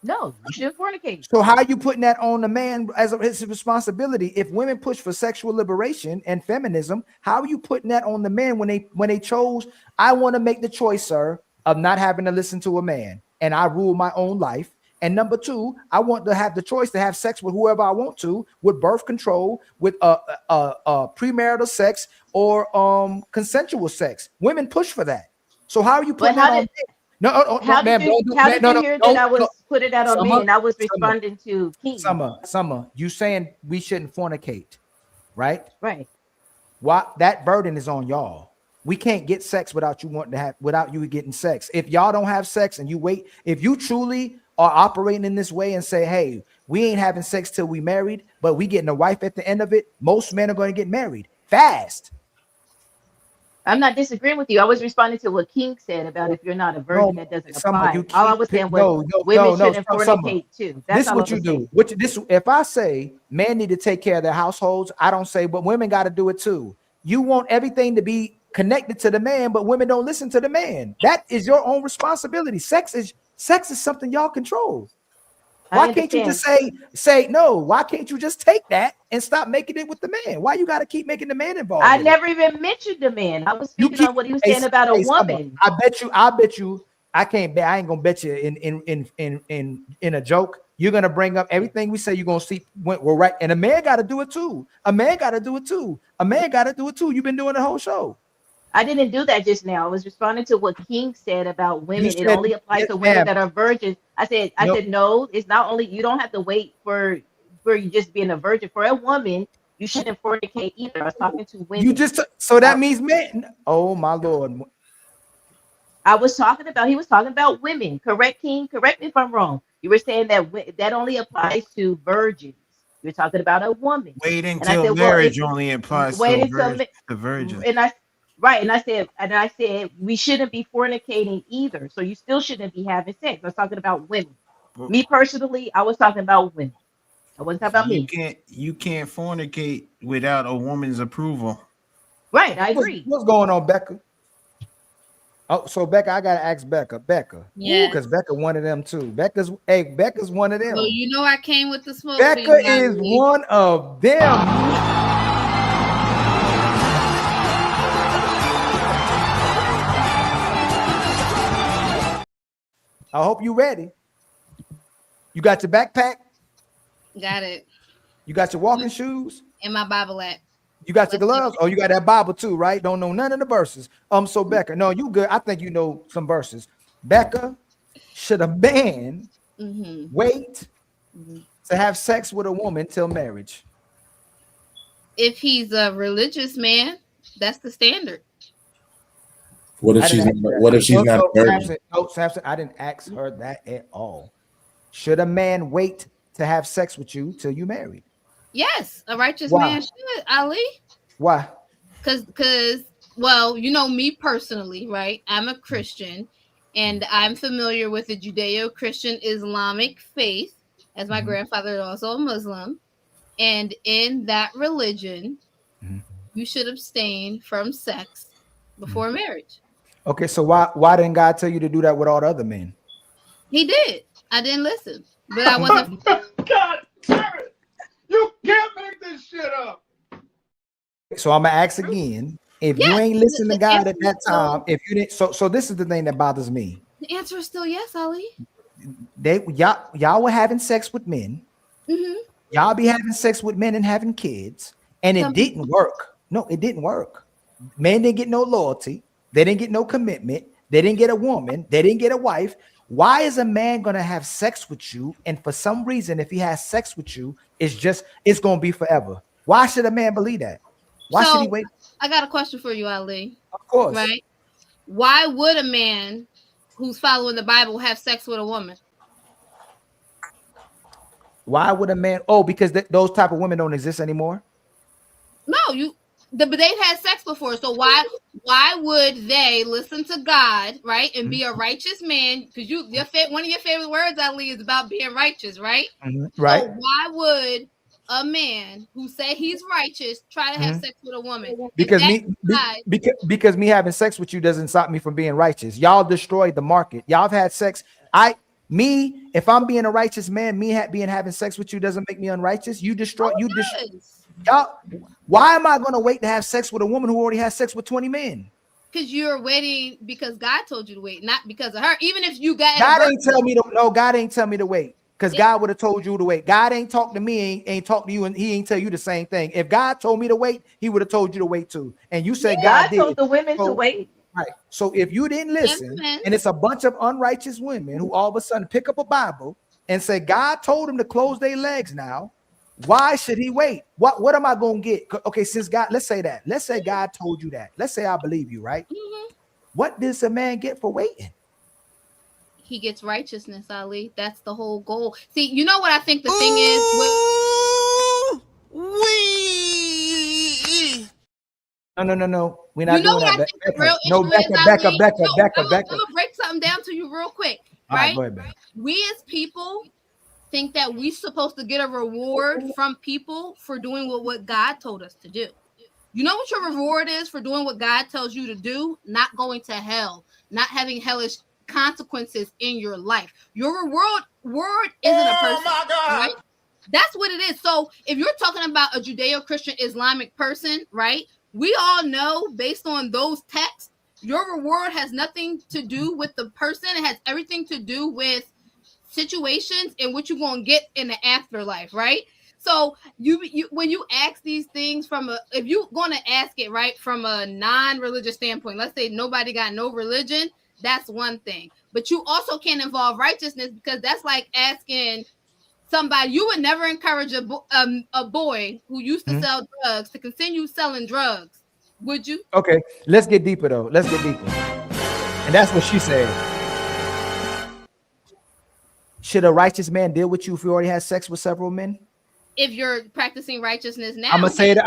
No, you shouldn't fornicate. So how are you putting that on the man as his responsibility? If women push for sexual liberation and feminism, how are you putting that on the man when they chose, I want to make the choice, sir, of not having to listen to a man, and I rule my own life. And number two, I want to have the choice to have sex with whoever I want to, with birth control, with premarital sex, or consensual sex. Women push for that. So how are you putting that on? How did you hear that I was putting that on me, and I was responding to King? Summer, you saying we shouldn't fornicate, right? Right. Why that burden is on y'all. We can't get sex without you getting sex. If y'all don't have sex and you wait, if you truly are operating in this way and say, hey, we ain't having sex till we married, but we getting a wife at the end of it, most men are going to get married fast. I'm not disagreeing with you. I was responding to what King said about if you're not a virgin, that doesn't apply. All I was saying was women shouldn't fornicate too. That's this is what you do. If I say men need to take care of their households, I don't say, but women got to do it too. You want everything to be connected to the man, but women don't listen to the man. That is your own responsibility. Sex is something y'all control. Why can't you just say no? Why can't you just take that and stop making it with the man? Why you got to keep making the man involved? I never even mentioned the man. I was speaking on what he was saying about a woman. I bet you. I ain't gonna bet you in a joke. You're gonna bring up everything we say. You're gonna see we're right, and a man got to do it too. A man got to do it too. You've been doing the whole show. I didn't do that just now. I was responding to what King said about women. It only applies to women that are virgins. I said no. It's not only, you don't have to wait for you just being a virgin. For a woman, you shouldn't fornicate either. I was talking to women. So that means men. Oh my Lord. He was talking about women. Correct, King? Correct me if I'm wrong. You were saying that only applies to virgins. You're talking about a woman. Wait until marriage only applies to virgins. And I said we shouldn't be fornicating either. So you still shouldn't be having sex. I was talking about women. Me personally, I was talking about women. I wasn't talking about me. You can't fornicate without a woman's approval. Right, I agree. What's going on, Becca? Oh, so Becca, I gotta ask Becca. Yeah, because Becca one of them too. Becca's one of them. Well, you know I came with the smoke. Becca is one of them. I hope you ready. You got your backpack? Got it. You got your walking shoes? In my Bible app. You got your gloves? Oh, you got that Bible too, right? Don't know none of the verses. So Becca, no, you good. I think you know some verses. Becca, should a man wait to have sex with a woman till marriage? If he's a religious man, that's the standard. What if she's not a virgin? Samson, I didn't ask her that at all. Should a man wait to have sex with you till you married? Yes, a righteous man should, Ali. Why? Because, well, you know me personally, right? I'm a Christian, and I'm familiar with the Judeo-Christian Islamic faith, as my grandfather is also a Muslim. And in that religion, you should abstain from sex before marriage. Okay, so why didn't God tell you to do that with all the other men? He did. I didn't listen, but I wasn't. God damn it! You can't make this shit up. So I'm gonna ask again. If you ain't listening to God at that time, if you didn't, so this is the thing that bothers me. The answer is still yes, Ali. Y'all were having sex with men. Y'all be having sex with men and having kids, and it didn't work. No, it didn't work. Men didn't get no loyalty. They didn't get no commitment. They didn't get a woman. They didn't get a wife. Why is a man gonna have sex with you? And for some reason, if he has sex with you, it's gonna be forever. Why should a man believe that? Why should he wait? I got a question for you, Ali. Of course. Right? Why would a man who's following the Bible have sex with a woman? Why would a man? Oh, because those type of women don't exist anymore. No, but they've had sex before, so why would they listen to God, right, and be a righteous man? Because one of your favorite words, Ali, is about being righteous, right? Right. So why would a man who said he's righteous try to have sex with a woman? Because me having sex with you doesn't stop me from being righteous. Y'all destroyed the market. Y'all have had sex. If I'm being a righteous man, having sex with you doesn't make me unrighteous. Y'all, why am I going to wait to have sex with a woman who already has sex with 20 men? Because you're waiting because God told you to wait, not because of her. Even if you got God ain't tell me to wait. Because God would have told you to wait. God ain't talked to me, ain't talked to you, and he ain't tell you the same thing. If God told me to wait, he would have told you to wait too. And you said God did. told the women to wait. Right. So if you didn't listen, and it's a bunch of unrighteous women who all of a sudden pick up a Bible and say God told them to close their legs now, why should he wait? What am I going to get? Okay, since God, let's say God told you that. Let's say I believe you, right? What does a man get for waiting? He gets righteousness, Ali. That's the whole goal. See, you know what I think the thing is? No. We're not doing that. Becca. I'm gonna break something down to you real quick. Right? Go ahead, Becca. We as people think that we're supposed to get a reward from people for doing what God told us to do. You know what your reward is for doing what God tells you to do? Not going to hell, not having hellish consequences in your life. Your reward isn't a person. Oh my God. Right? That's what it is. So if you're talking about a Judeo-Christian Islamic person, right? We all know based on those texts, your reward has nothing to do with the person. It has everything to do with situations and what you're going to get in the afterlife, right? So you when you ask these things if you're going to ask it right from a non-religious standpoint, let's say nobody got no religion, that's one thing. But you also can't involve righteousness, because that's like asking somebody, you would never encourage a boy who used to sell drugs to continue selling drugs, would you? Okay, let's get deeper though. Let's get deeper. And that's what she said. Should a righteous man deal with you if you already had sex with several men? If you're practicing righteousness now. I'm gonna say it. No.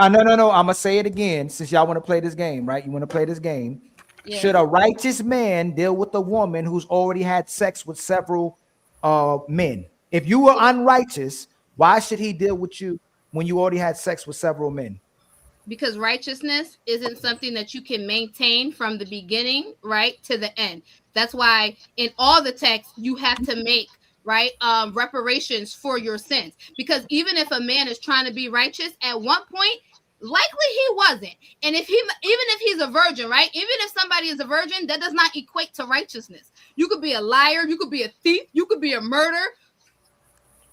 I'm gonna say it again, since y'all want to play this game, right? You want to play this game. Yeah. Should a righteous man deal with a woman who's already had sex with several men? If you were unrighteous, why should he deal with you when you already had sex with several men? Because righteousness isn't something that you can maintain from the beginning, right, to the end. That's why in all the texts you have to make reparations for your sins, because even if a man is trying to be righteous at one point, likely he wasn't. And even if he's a virgin, right, even if somebody is a virgin, that does not equate to righteousness. You could be a liar, you could be a thief, you could be a murderer.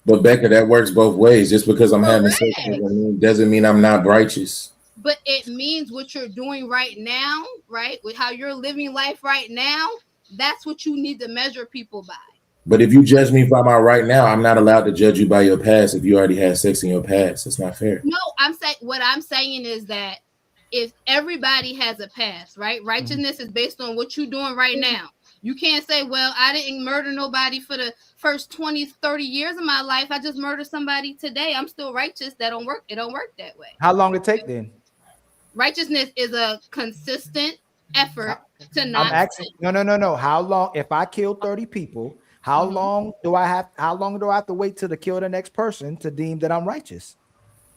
But Becca, that works both ways. Just because I'm having sex doesn't mean I'm not righteous. But it means what you're doing right now, right, with how you're living life right now, that's what you need to measure people by. But if you judge me by my right now, I'm not allowed to judge you by your past if you already had sex in your past. That's not fair. No, what I'm saying is that if everybody has a past, right? Righteousness is based on what you're doing right now. You can't say, well, I didn't murder nobody for the first 20, 30 years of my life. I just murdered somebody today. I'm still righteous. That don't work. It don't work that way. How long it take then? Righteousness is a consistent effort to not. I'm asking, no. How long? If I kill 30 people, how long do I have to wait till to kill the next person to deem that I'm righteous?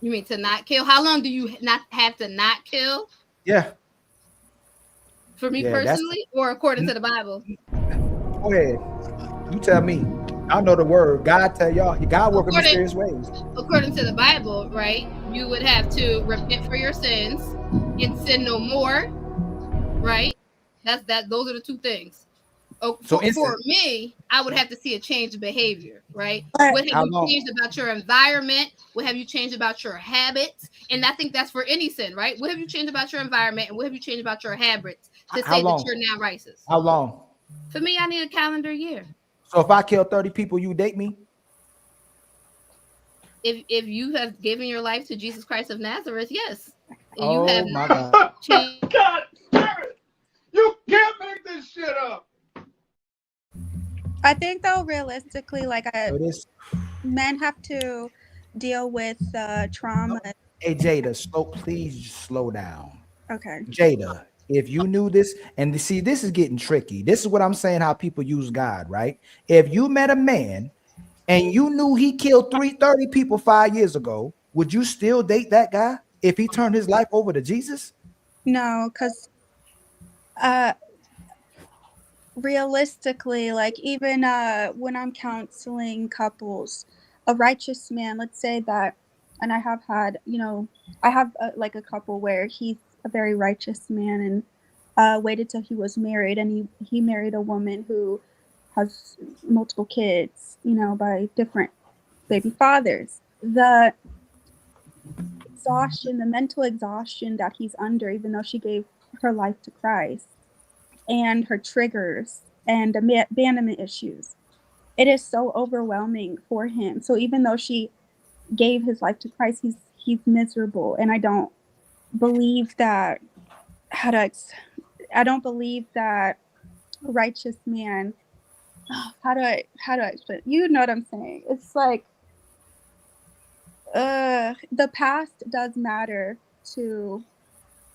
You mean to not kill? How long do you not have to not kill? Yeah. For me personally, or according to the Bible? Go ahead. You tell me. I know the word. God tell y'all. God work in mysterious ways. According to the Bible, right? You would have to repent for your sins and sin no more, right? Those are the two things. For me, I would have to see a change of behavior, right? What have you changed about your environment? What have you changed about your habits? And I think that's for any sin, right? What have you changed about your environment, and what have you changed about your habits to say that you're now righteous? How long? For me, I need a calendar year. So if I kill 30 people, you date me? If you have given your life to Jesus Christ of Nazareth, yes. And you have my God. God damn it! You can't make this shit up. I think though, realistically, men have to deal with trauma. Hey Jada, please slow down. Okay. Jada, if you knew this, and see, this is getting tricky. This is what I'm saying, how people use God, right? If you met a man and you knew he killed 30 people 5 years ago, would you still date that guy if he turned his life over to Jesus? No, because realistically, even when I'm counseling couples, a righteous man, let's say that, and I have had, I have a couple where he's a very righteous man and waited till he was married, and he married a woman who has multiple kids, by different baby fathers. The exhaustion, the mental exhaustion that he's under, even though she gave her life to Christ, and her triggers and abandonment issues, it is so overwhelming for him. So even though she gave his life to Christ, he's miserable. And I don't believe that I don't believe that a righteous man, how do I explain? You know what I'm saying? It's like the past does matter and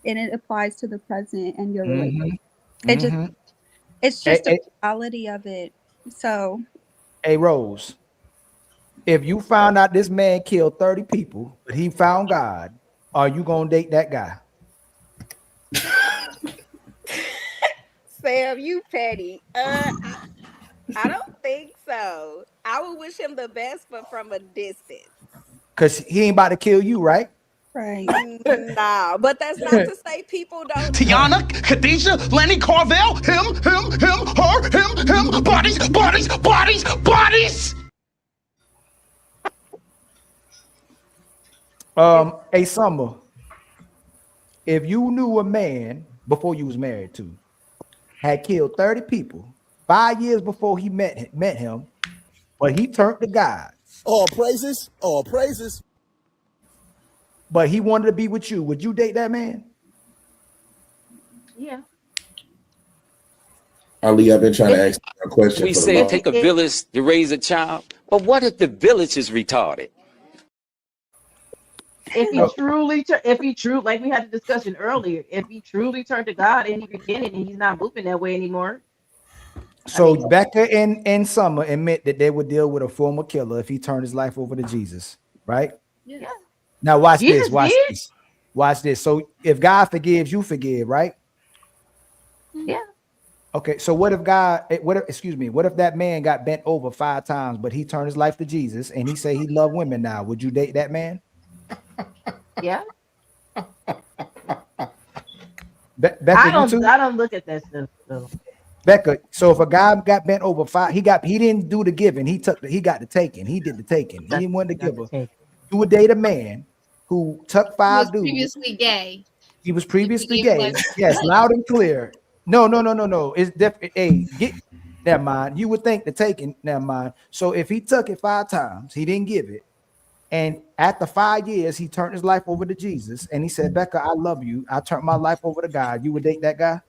it applies to the present and your relationship. It's just the reality of it. So, hey Rose, if you found out this man killed 30 people, but he found God, are you gonna date that guy? Sam, you petty. I don't think so. I would wish him the best, but from a distance. Cause he ain't about to kill you, right? Right. Nah, but that's not to say people don't. Tiana, Khadijah, Lenny Carvel, him, her, him, bodies. Hey, Summer, if you knew a man before you was married to had killed 30 people 5 years before he met him, but he turned to God. All praises. But he wanted to be with you. Would you date that man? Yeah. Ali, I've been trying to ask you a question. We say it take a village to raise a child, but what if the village is retarded? If he truly, like we had the discussion earlier, if he truly turned to God in the beginning and he's not moving that way anymore. So Becca and Summer admit that they would deal with a former killer if he turned his life over to Jesus, right? Yeah. Now watch Jesus this. Watch this. So if God forgives, you forgive, right? Yeah. Okay. So what if that man got bent over 5 times, but he turned his life to Jesus and he say he loved women now? Would you date that man? Yeah. Becca, I don't look at that stuff though. Becca, so if a guy got bent over 5, he didn't do the giving, he got the taking. He did the taking. He didn't want to give her. You would date a man who took 5 dudes. Previously gay. He was previously gay. Yes, loud and clear. No. It's different. Hey, never mind. You would think the taking, never mind. So if he took it 5 times, he didn't give it. And after 5 years, he turned his life over to Jesus. And he said, Becca, I love you. I turned my life over to God. You would date that guy?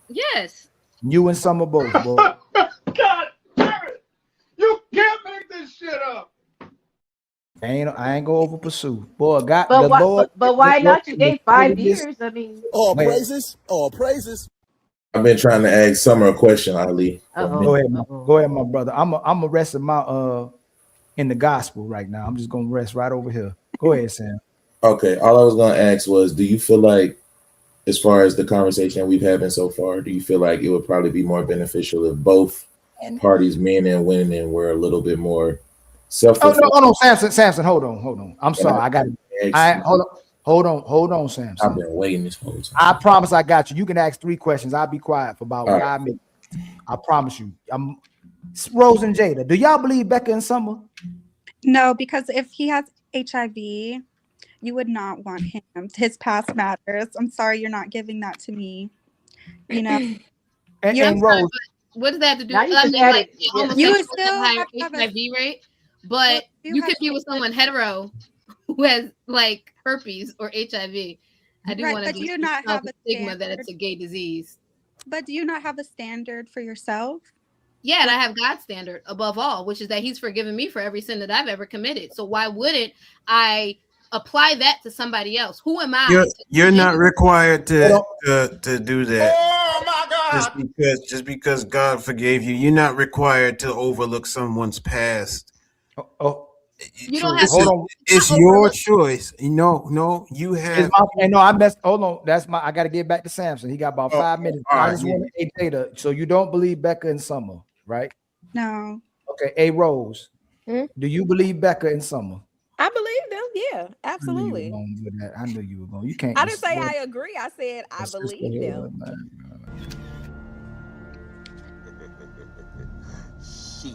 Yes. You and Summer both, boy. God damn it! You can't make this shit up. I ain't go over pursue. Boy, God, but why not? You gave 5 years. I mean, all praises. I've been trying to ask Summer a question, Ali. Go ahead, my brother. I'm arresting my in the gospel right now. I'm just gonna rest right over here. Go ahead, Sam. Okay, all I was gonna ask was, do you feel like, as far as the conversation we've having so far, do you feel like it would probably be more beneficial if both parties, men and women, were a little bit more self-reflective? Hold on, Samson. Hold on. I'm sorry. I got it. Hold on, Samson. I've been waiting this whole time. I promise I got you. You can ask 3 questions. I'll be quiet for about 5 minutes. I promise you. I'm Rose and Jada. Do y'all believe Becca and Summer? No, because if he has HIV, you would not want him. His past matters. I'm sorry, you're not giving that to me. You know. and Rose. What does that have to do? Now You would still have HIV rate, but you could be with someone hetero who has like herpes or HIV. I do want to do you not have a stigma that it's a gay disease. But do you not have a standard for yourself? Yeah, and I have God's standard above all, which is that He's forgiven me for every sin that I've ever committed. So why wouldn't I apply that to somebody else? Who am I? You're not required to do that. Oh my God! Just because God forgave you, you're not required to overlook someone's past. You don't have to. It's your choice. No, you have. I messed. Hold on, I got to get back to Samson. He got about 5 minutes. I just want to data. So you don't believe Becca and Summer, right? No. Okay, A Rose. Do you believe Becca and Summer? I believe them. Yeah, absolutely. I knew you were going. You can't. I didn't say I agree. I said I believe them. She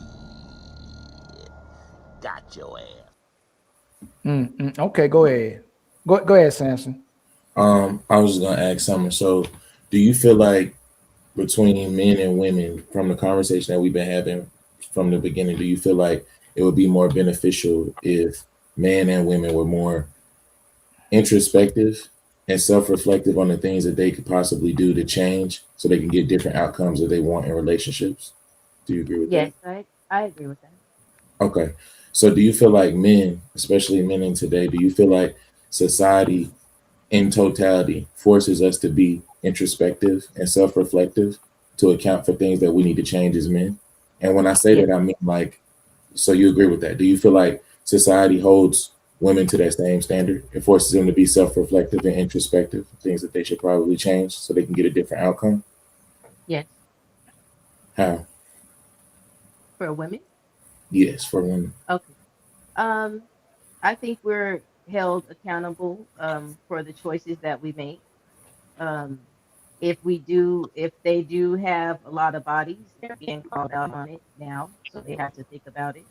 got your ass. Okay, go ahead. Go ahead, Samson. I was just gonna ask Summer. So, do you feel like between men and women, from the conversation that we've been having from the beginning, do you feel like it would be more beneficial if men and women were more introspective and self-reflective on the things that they could possibly do to change so they can get different outcomes that they want in relationships? Do you agree with that? Yes, I agree with that. Okay. So do you feel like men, especially men in today, do you feel like society in totality forces us to be introspective and self-reflective to account for things that we need to change as men? And when I say that, I mean like, so you agree with that? Do you feel like society holds women to that same standard? It forces them to be self-reflective and introspective, things that they should probably change so they can get a different outcome. Yes. How? For women? Yes, for women. Okay. I think we're held accountable for the choices that we make. If they do have a lot of bodies, they're being called out on it now, so they have to think about it.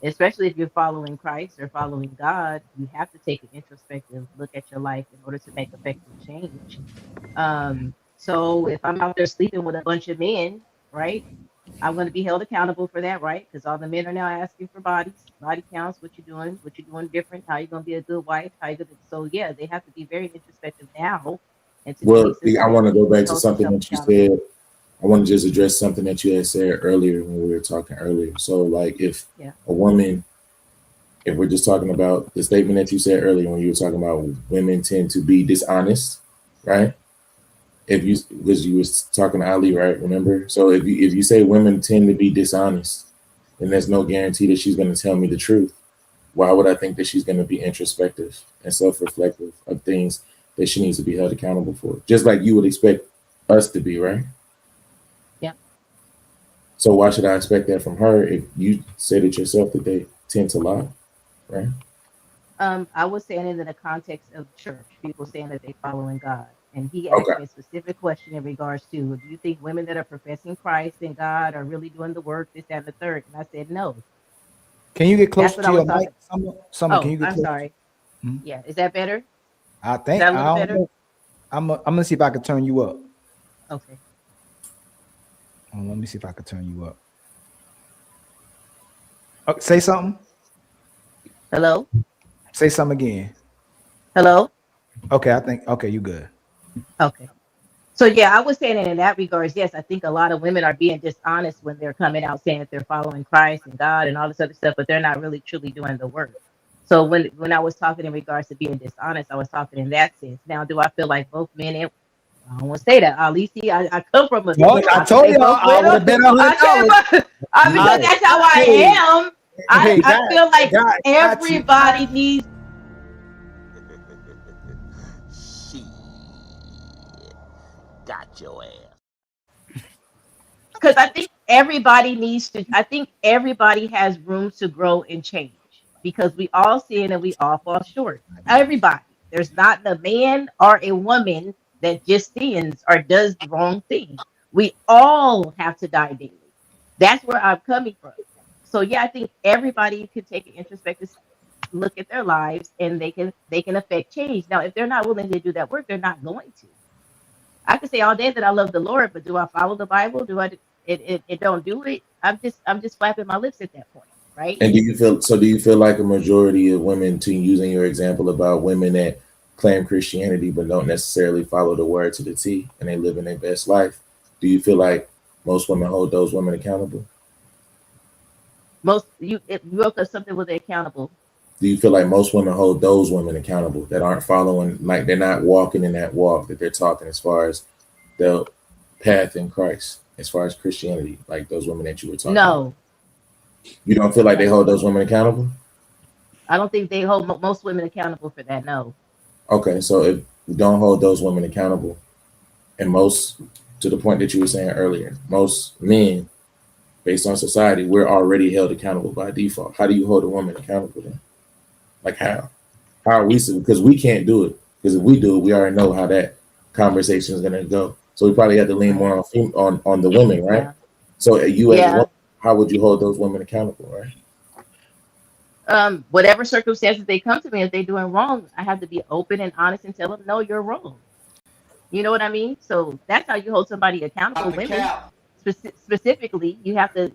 Especially if you're following Christ or following God, you have to take an introspective look at your life in order to make effective change. So if I'm out there sleeping with a bunch of men, right, I'm going to be held accountable for that, right? Because all the men are now asking for body counts, what you're doing different, how you're going to be a good wife, how you going to. So yeah, they have to be very introspective now. And Well, I want to go back to something that you said. I want to just address something that you had said earlier when we were talking earlier. So like if a woman, if we're just talking about the statement that you said earlier when you were talking about women tend to be dishonest, right? Because you was talking to Ali, right? Remember? So if you say women tend to be dishonest, then there's no guarantee that she's going to tell me the truth. Why would I think that she's going to be introspective and self-reflective of things that she needs to be held accountable for? Just like you would expect us to be, right? Yeah. So why should I expect that from her if you said it yourself that they tend to lie, right? I was saying it in the context of church, people saying that they following God. And he asked me a specific question in regards to, do you think women that are professing Christ and God are really doing the work, this, that, and the third? And I said, no. Can you get closer to your mic? Summer, can you get I'm closer? sorry. Yeah, is that better? I think I don't know. I'm gonna see if I can turn you up. Okay. Let me see if I can turn you up. Okay, say something. Hello? Say something again. Hello? Okay, you good. Okay. So yeah, I was saying in that regards, yes, I think a lot of women are being dishonest when they're coming out saying that they're following Christ and God and all this other stuff, but they're not really truly doing the work. So when I was talking in regards to being dishonest, I was talking in that sense. Now, do I feel like both men and I don't want to say that. Ali, see, I come from a. I told you I would have been $100. Because that's how I am. I feel like everybody needs. Got your ass. Because I think everybody needs to. I think everybody has room to grow and change. Because we all sin and we all fall short. Everybody. There's not a man or a woman that just sins or does the wrong thing. We all have to die daily. That's where I'm coming from. So yeah, I think everybody could take an introspective look at their lives and they can affect change. Now, if they're not willing to do that work, they're not going to. I could say all day that I love the Lord, but do I follow the Bible? Do I? It don't do it. I'm just flapping my lips at that point. Right. And do you feel like a majority of women, to using your example about women that claim Christianity but don't necessarily follow the word to the T and they live in their best life, do you feel like most women hold those women accountable? If you woke up something with accountable. Do you feel like most women hold those women accountable that aren't following, like they're not walking in that walk that they're talking as far as the path in Christ, as far as Christianity, like those women that you were talking about? You don't feel like they hold those women accountable? I don't think they hold most women accountable for that. No. Okay, so if we don't hold those women accountable, and most, to the point that you were saying earlier, most men, based on society, we're already held accountable by default. How do you hold a woman accountable then? Like how? How are we? Because we can't do it. Because if we do it, we already know how that conversation is going to go. So we probably have to lean more on the women, right? Yeah. So you as a woman, how would you hold those women accountable, right? Whatever circumstances they come to me, if they're doing wrong, I have to be open and honest and tell them, no, you're wrong. You know what I mean? So that's how you hold somebody accountable. Women, specifically, you have to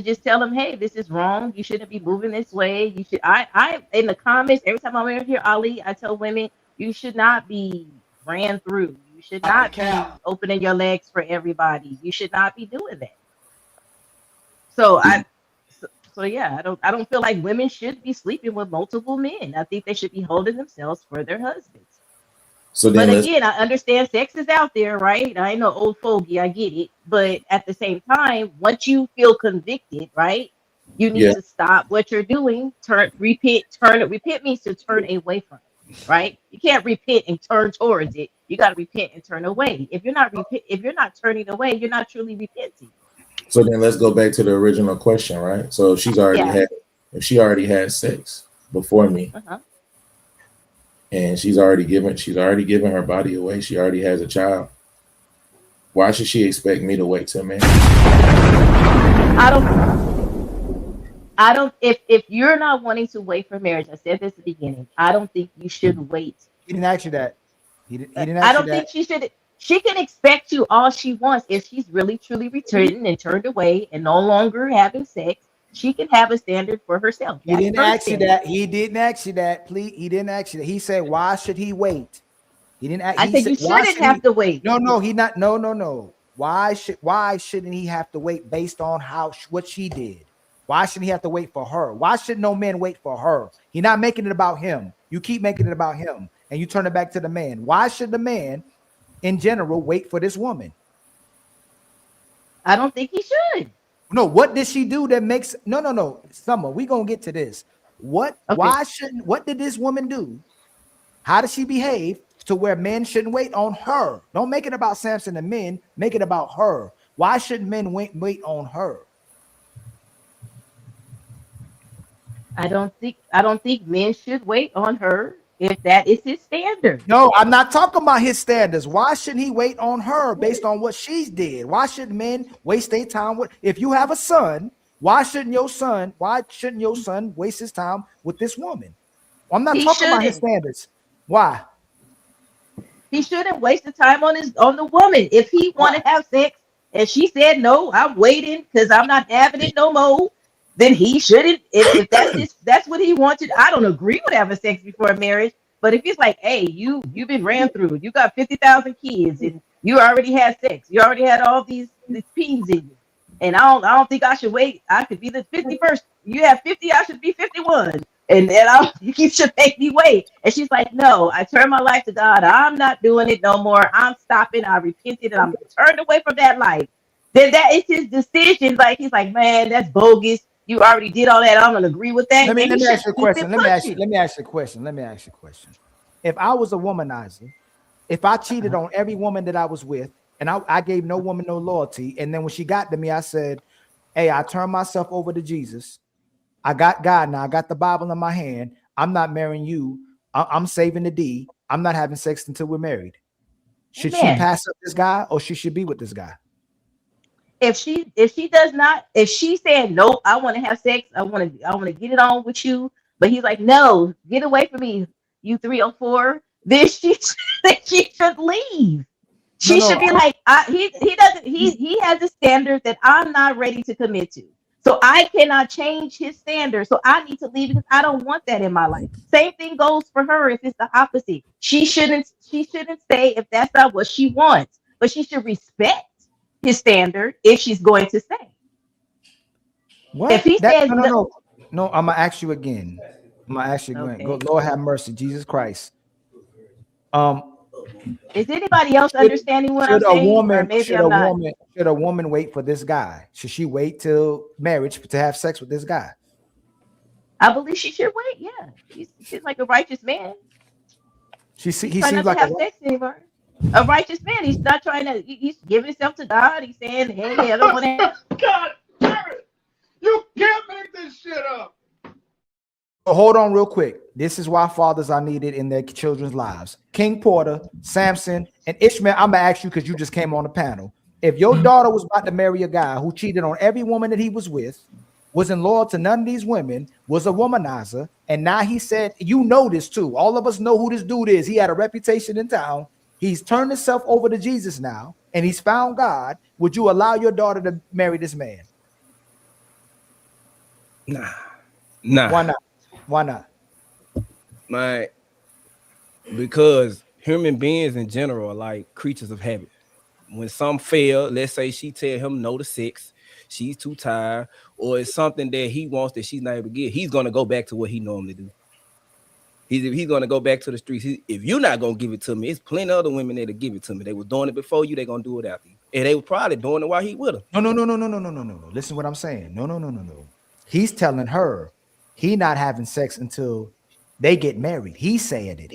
just tell them, hey, this is wrong. You shouldn't be moving this way. You should. I in the comments every time I'm in here, Ali, I tell women, you should not be ran through. You should not be opening your legs for everybody. You should not be doing that. So yeah, I don't feel like women should be sleeping with multiple men. I think they should be holding themselves for their husbands. So then, but again, I understand sex is out there, right? I ain't no old fogey, I get it. But at the same time, once you feel convicted, right, You need to stop what you're doing. Repent means to turn away from it, right? You can't repent and turn towards it. You got to repent and turn away. If you're not turning away, you're not truly repenting. So then let's go back to the original question, right? So if she already had sex before me, and she's already given her body away, she already has a child. Why should she expect me to wait till marriage? I don't. If you're not wanting to wait for marriage, I said this at the beginning. I don't think you should wait. He didn't ask you that. He didn't ask you that. I don't think she should. She can expect you all she wants if she's really truly returned and turned away and no longer having sex. She can have a standard for herself. He didn't ask you that. He didn't ask you that. Please, he didn't ask you that. He said, "Why should he wait?" He didn't ask. I said you shouldn't have to wait. No, he not. No. Why shouldn't he have to wait based on what she did? Why shouldn't he have to wait for her? Why should no man wait for her? He's not making it about him. You keep making it about him, and you turn it back to the man. Why should the man, in general, wait for this woman? I don't think he should. No, what did she do that makes no, Summer, we gonna get to this. What did this woman do? How did she behave to where men shouldn't wait on her? Don't make it about Samson and men, make it about her. Why should men wait on her? I don't think men should wait on her if that is his standard. No, I'm not talking about his standards. Why shouldn't he wait on her based on what she did? Why should men waste their time with? If you have a son, why shouldn't your son waste his time with this woman? I'm not talking about his standards. Why? He shouldn't waste the time on the woman. If he want to have sex and she said no, I'm waiting because I'm not having it no more, then he shouldn't. If that's what he wanted. I don't agree with having sex before marriage, but if he's like, hey, you've been ran through, you got 50,000 kids, and you already had sex, you already had all these peens in you, and I don't think I should wait. I could be the 51st. You have 50, I should be 51, and you should make me wait. And she's like, no, I turned my life to God. I'm not doing it no more. I'm stopping. I repented, and I'm turned away from that life. Then that is his decision. Like he's like, man, that's bogus. You already did all that. I'm gonna agree with that. Let me ask you a question. Let me ask you a question. If I was a womanizer, if I cheated on every woman that I was with, and I gave no woman no loyalty, and then when she got to me, I said, hey, I turned myself over to Jesus. I got God now. I got the Bible in my hand. I'm not marrying you. I'm saving the D. I'm not having sex until we're married. Should she pass up this guy, or she should be with this guy? If she said no, I want to have sex, I want to get it on with you, but he's like, no, get away from me, you 304, then she should leave. She should be like, he has a standard that I'm not ready to commit to. So I cannot change his standard. So I need to leave because I don't want that in my life. Same thing goes for her if it's the opposite. She shouldn't stay if that's not what she wants, but she should respect his standard if she's going to stay. What? If he says no, I'm gonna ask you again. Okay. Go, Lord have mercy, Jesus Christ. Is anybody else understanding what I'm saying? Should a woman wait for this guy? Should she wait till marriage to have sex with this guy? I believe she should wait. Yeah, he's like a righteous man. He seems like have sex anymore. A righteous man. He's not trying to. He's giving himself to God. He's saying, "Hey, I don't want to." God damn it! You can't make this shit up. Hold on, real quick. This is why fathers are needed in their children's lives. King Porter, Samson, and Ishmael. I'm gonna ask you because you just came on the panel. If your daughter was about to marry a guy who cheated on every woman that he was with, wasn't loyal to none of these women, was a womanizer, and now he said, you know this too. All of us know who this dude is. He had a reputation in town. He's turned himself over to Jesus now, and he's found God. Would you allow your daughter to marry this man? Nah. Why not? Why not? Because human beings in general are like creatures of habit. When some fail, let's say she tell him no to sex, she's too tired, or it's something that he wants that she's not able to get, he's gonna go back to what he normally do. He's gonna go back to the streets. If you're not gonna give it to me, it's plenty of other women that'll give it to me. They were doing it before you, they're gonna do it after you. And they were probably doing it while he with her. No. Listen to what I'm saying. No. He's telling her he not having sex until they get married. He's saying it.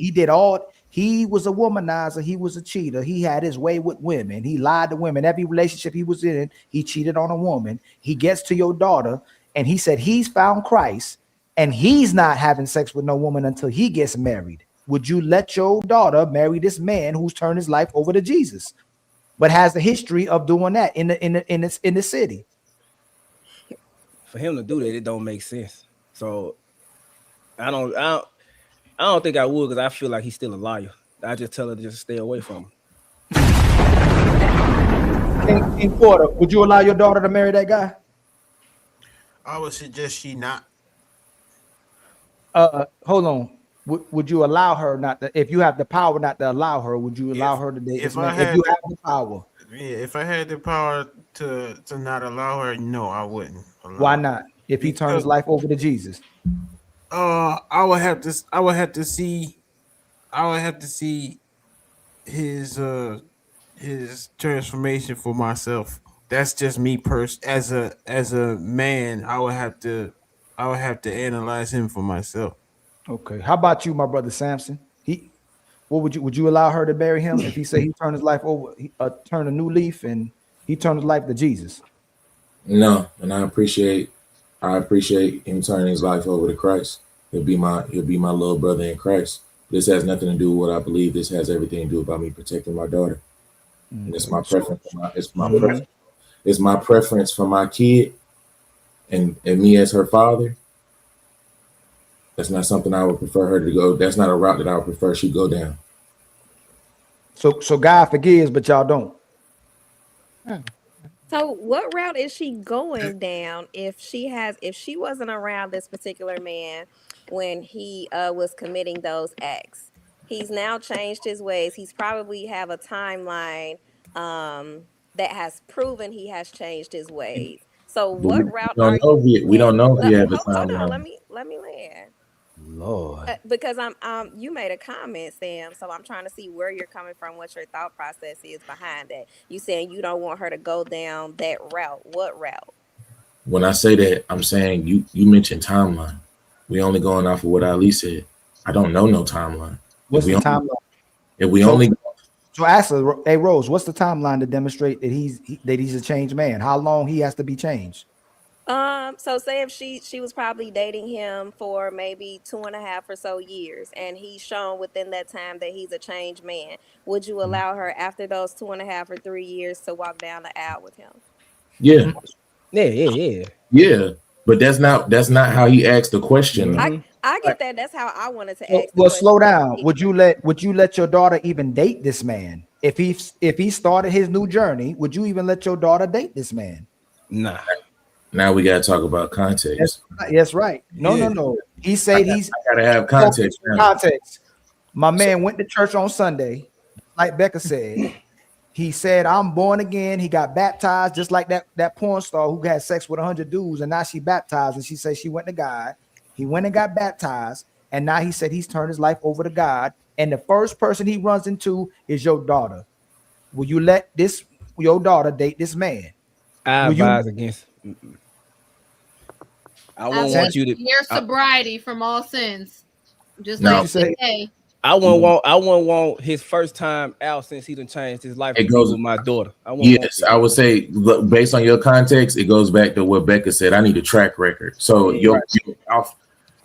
He was a womanizer. He was a cheater. He had his way with women. He lied to women. Every relationship he was in, he cheated on a woman. He gets to your daughter and he said he's found Christ and he's not having sex with no woman until he gets married. Would you let your daughter marry this man who's turned his life over to Jesus, but has the history of doing that in the city? For him to do that, it don't make sense. So I don't think I would, because I feel like he's still a liar. I just tell her to just stay away from him. In Porter, would you allow your daughter to marry that guy? I would suggest she not. Hold on. Would you allow her not to, if you have the power not to allow her, would you allow her to date this man? If you have the power. Yeah, if I had the power to not allow her, no, I wouldn't. Why not? If he turned his life over to Jesus. I would have to see his transformation for myself. That's just me as a man. I would have to analyze him for myself. Okay. How about you, my brother Samson? Would you allow her to marry him if he said he turned his life over, turn a new leaf and he turned his life to Jesus? No, and I appreciate him turning his life over to Christ. He'll be my little brother in Christ. This has nothing to do with what I believe. This has everything to do about me protecting my daughter. And it's my preference. It's my preference for my kid and me as her father. That's not something I would prefer her to go. That's not a route that I would prefer she go down. So God forgives, but y'all don't. So what route is she going down if she wasn't around this particular man when he was committing those acts? He's now changed his ways. He's probably have a timeline that has proven he has changed his ways. So what route are you? We don't know if he has a Hold on, timeline. let me land. Lord. Because you made a comment, Sam, so I'm trying to see where you're coming from, what your thought process is behind that. You saying you don't want her to go down that route. What route? When I say that, I'm saying you mentioned timeline. We only going off of what Ali said. I don't know no timeline. What's the timeline? If we only So ask her, hey Rose, what's the timeline to demonstrate that he's a changed man? How long he has to be changed? So say if she was probably dating him for maybe 2.5 or so years, and he's shown within that time that he's a changed man, would you allow her after those 2.5 or 3 years to walk down the aisle with him? Yeah. Yeah. But that's not how he asked the question. I get that. That's how I wanted to ask. Well, slow down. Would you let your daughter even date this man? If he started his new journey, would you even let your daughter date this man? Nah. Now we gotta talk about context. That's right. No. He said I gotta have context. Context. My man went to church on Sunday, like Becca said. He said, "I'm born again." He got baptized, just like that porn star who had sex with 100 dudes, and now she baptized. And she said she went to God. He went and got baptized, and now he said he's turned his life over to God. And the first person he runs into is your daughter. Will you let your daughter date this man? I advise against. I won't want you to your sobriety from all sins. Just No. like today. I won't want his first time out since he done changed his life. It goes with my daughter. Yes, I would say, look, based on your context, it goes back to what Becca said. I need a track record. So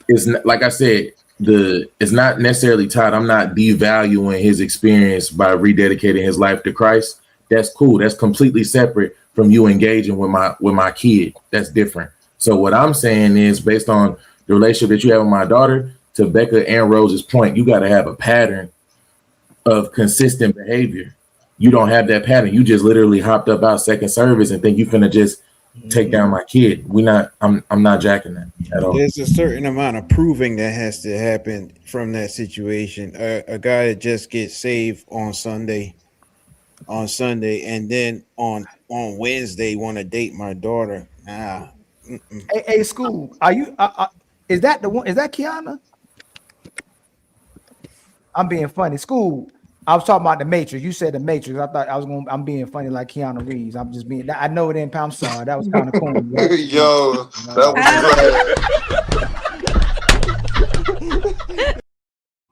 it's like I said, it's not necessarily tied. I'm not devaluing his experience by rededicating his life to Christ. That's cool. That's completely separate from you engaging with my kid. That's different. So what I'm saying is, based on the relationship that you have with my daughter, to Becca and Rose's point, you got to have a pattern of consistent behavior. You don't have that pattern. You just literally hopped up out second service and think you finna just take down my kid. I'm not jacking that at all. There's a certain amount of proving that has to happen from that situation. A guy that just gets saved on Sunday, and then on Wednesday want to date my daughter. Hey, school. Are you? Is that the one? Is that Kiana? I'm being funny. School. I was talking about the Matrix. You said the Matrix. I thought I'm being funny like Keanu Reeves. I'm just being. I know it ain't. I'm sorry. That was kind of corny. Right? Yo, that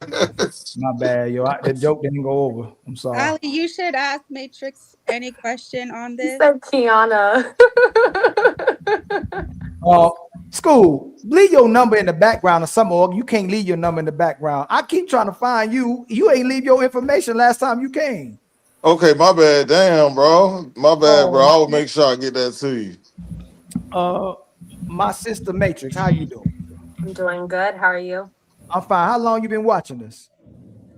was My bad, yo. The joke didn't go over. I'm sorry. Ali, you should ask Matrix any question on this. said Kiana. School, leave your number in the background or something, or you can't leave your number in the background. I keep trying to find you. You ain't leave your information last time you came. Okay, my bad. Damn, bro. My bad, bro. I will make sure I get that to you. My sister Matrix, how you doing? I'm doing good. How are you? I'm fine. How long you been watching this?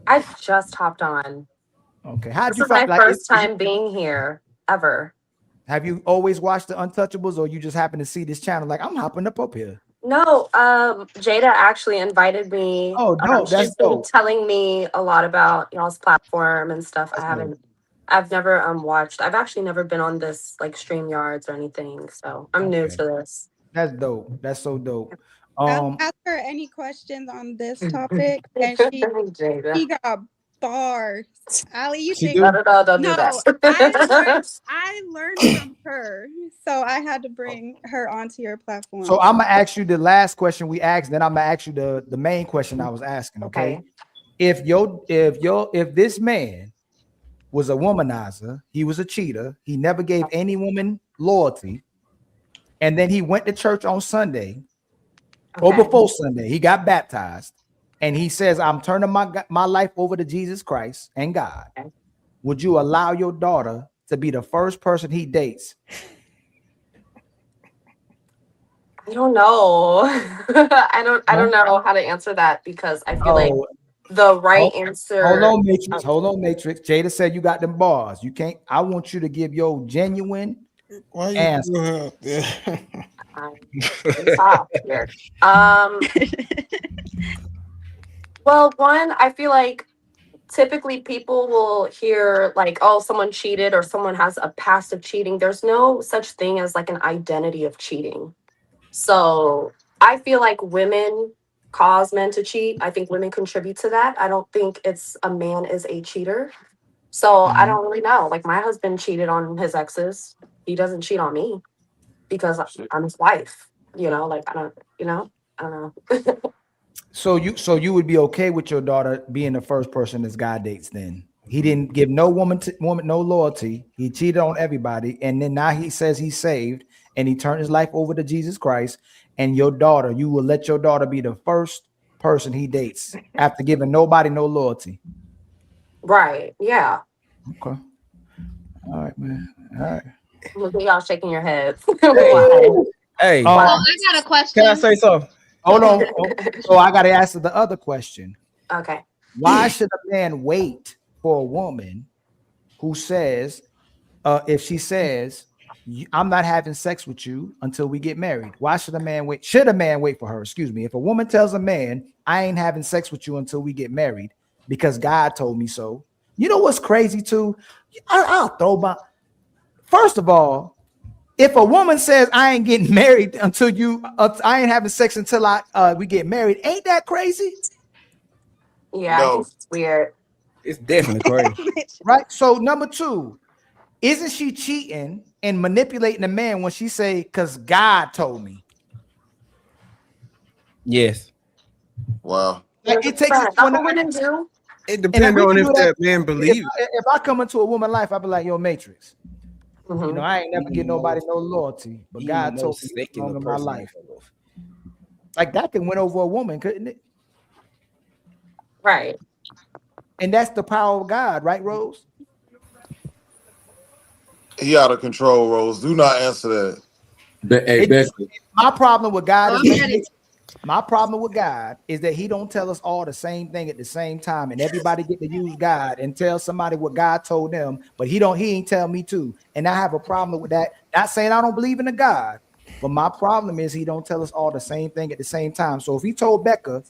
I just hopped on. Okay. How did This you is my find first time being here ever. Have you always watched the Untouchables, or you just happen to see this channel? Like, I'm hopping up here. No, Jada actually invited me. Oh, dope. That's She's been dope. telling me a lot about y'all's platform and stuff. I've never watched. I've actually never been on this like StreamYards or anything. So I'm new to this. That's dope. That's so dope. I'll ask her any questions on this topic, and she got bars. Ali, you think don't do that. I learned from her, so I had to bring her onto your platform. So I'm gonna ask you the last question we asked, then I'm gonna ask you the main question I was asking. Okay. If this man was a womanizer, he was a cheater, he never gave any woman loyalty, and then he went to church on Sunday or before Sunday, he got baptized, and he says, I'm turning my life over to Jesus Christ and God. Would you allow your daughter to be the first person he dates? I don't know. I don't know how to answer that because I feel like the right answer. Hold on, Matrix. Jada said you got them bars. You can't. I want you to give your genuine answer. Well, one, I feel like typically people will hear like, oh, someone cheated or someone has a past of cheating. There's no such thing as like an identity of cheating. So I feel like women cause men to cheat. I think women contribute to that. I don't think it's a man is a cheater. So I don't really know. Like my husband cheated on his exes. He doesn't cheat on me because I'm his wife. You know, like I don't know. So you would be okay with your daughter being the first person this guy dates then? He didn't give no woman no loyalty. He cheated on everybody, and then now he says he's saved and he turned his life over to Jesus Christ. And your daughter, you will let your daughter be the first person he dates after giving nobody no loyalty. Right. Yeah. Okay. All right, man. All right. Look at y'all shaking your heads. Hey, I got a question. Can I say something? Hold on. So I got to answer the other question. Okay. Why should a man wait for a woman who says, if she says, I'm not having sex with you until we get married? Why should a man wait? Should a man wait for her? Excuse me. If a woman tells a man, I ain't having sex with you until we get married because God told me so. You know what's crazy too? I'll throw my. First of all, if a woman says I ain't getting married until I ain't having sex until we get married, ain't that crazy? Yeah, no. It's weird. It's definitely crazy. Right. So number two, isn't she cheating and manipulating a man when she say, because God told me? Yes. Wow. Like, it takes it depends on if that man believes. If I come into a woman's life, I'll be like, yo, Matrix. You know, I ain't never get nobody no loyalty, but God told me long in my life. Like that can win over a woman, couldn't it? Right. And that's the power of God, right, Rose? He out of control, Rose. Do not answer that. My problem with God is that he don't tell us all the same thing at the same time, and everybody get to use God and tell somebody what God told them, but he ain't tell me to. And I have a problem with that. Not saying I don't believe in a God, but my problem is he don't tell us all the same thing at the same time. So if he told Becca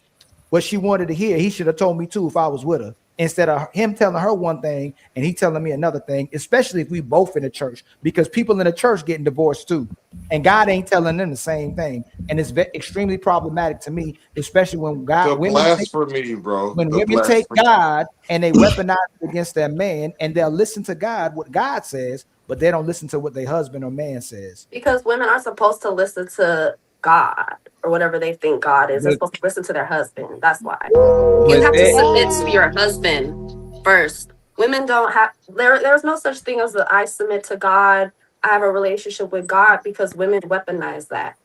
what she wanted to hear, he should have told me too if I was with her. instead of him telling her one thing and he telling me another thing, especially if we both in the church, because people in the church getting divorced too, and God ain't telling them the same thing, and it's extremely problematic to me, especially when women take God and they weaponize it against their man, and they'll listen to God, what God says, but they don't listen to what their husband or man says. Because women are supposed to listen to God or whatever they think God is. They're supposed to listen to their husband. That's why. You have to submit to your husband first. Women don't have, there's no such thing as I submit to God, I have a relationship with God, because women weaponize that.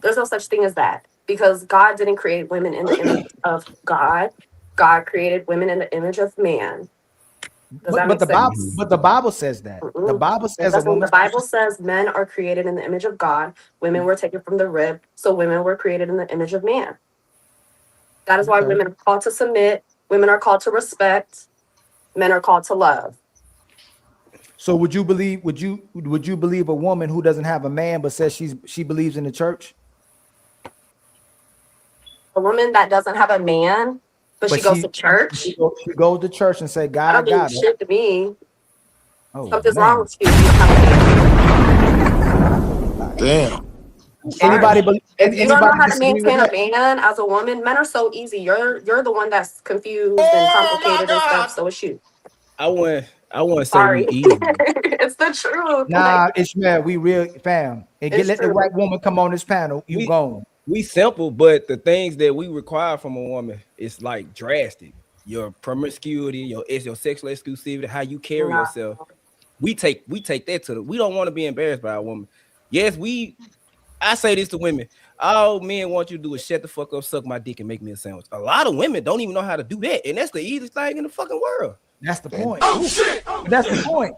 There's no such thing as that, because God didn't create women in the image of God. God created women in the image of man. But the Bible says that. The Bible says the Bible says men are created in the image of God. Women were taken from the rib, so women were created in the image of man. That is why women are called to submit. Women are called to respect. Men are called to love. So would you believe a woman who doesn't have a man but says she believes in the church? A woman that doesn't have a man but she goes to church. She goes to church and say, God, I don't mean shit to me. Oh, something's wrong with you. Damn. If you don't know how to maintain a man as a woman, men are so easy. You're the one that's confused and complicated and stuff. So it's you. I want to say we easy. It's the truth. Nah, Ishmael, we real fam. And let the right woman come on this panel. You gone. We simple, but the things that we require from a woman is like drastic. Your promiscuity, your sexual exclusivity, how you carry yourself. We take that to we don't want to be embarrassed by a woman. Yes, I say this to women. All men want you to do is shut the fuck up, suck my dick, and make me a sandwich. A lot of women don't even know how to do that, and that's the easiest thing in the fucking world. That's the point. Oh shit! That's the point.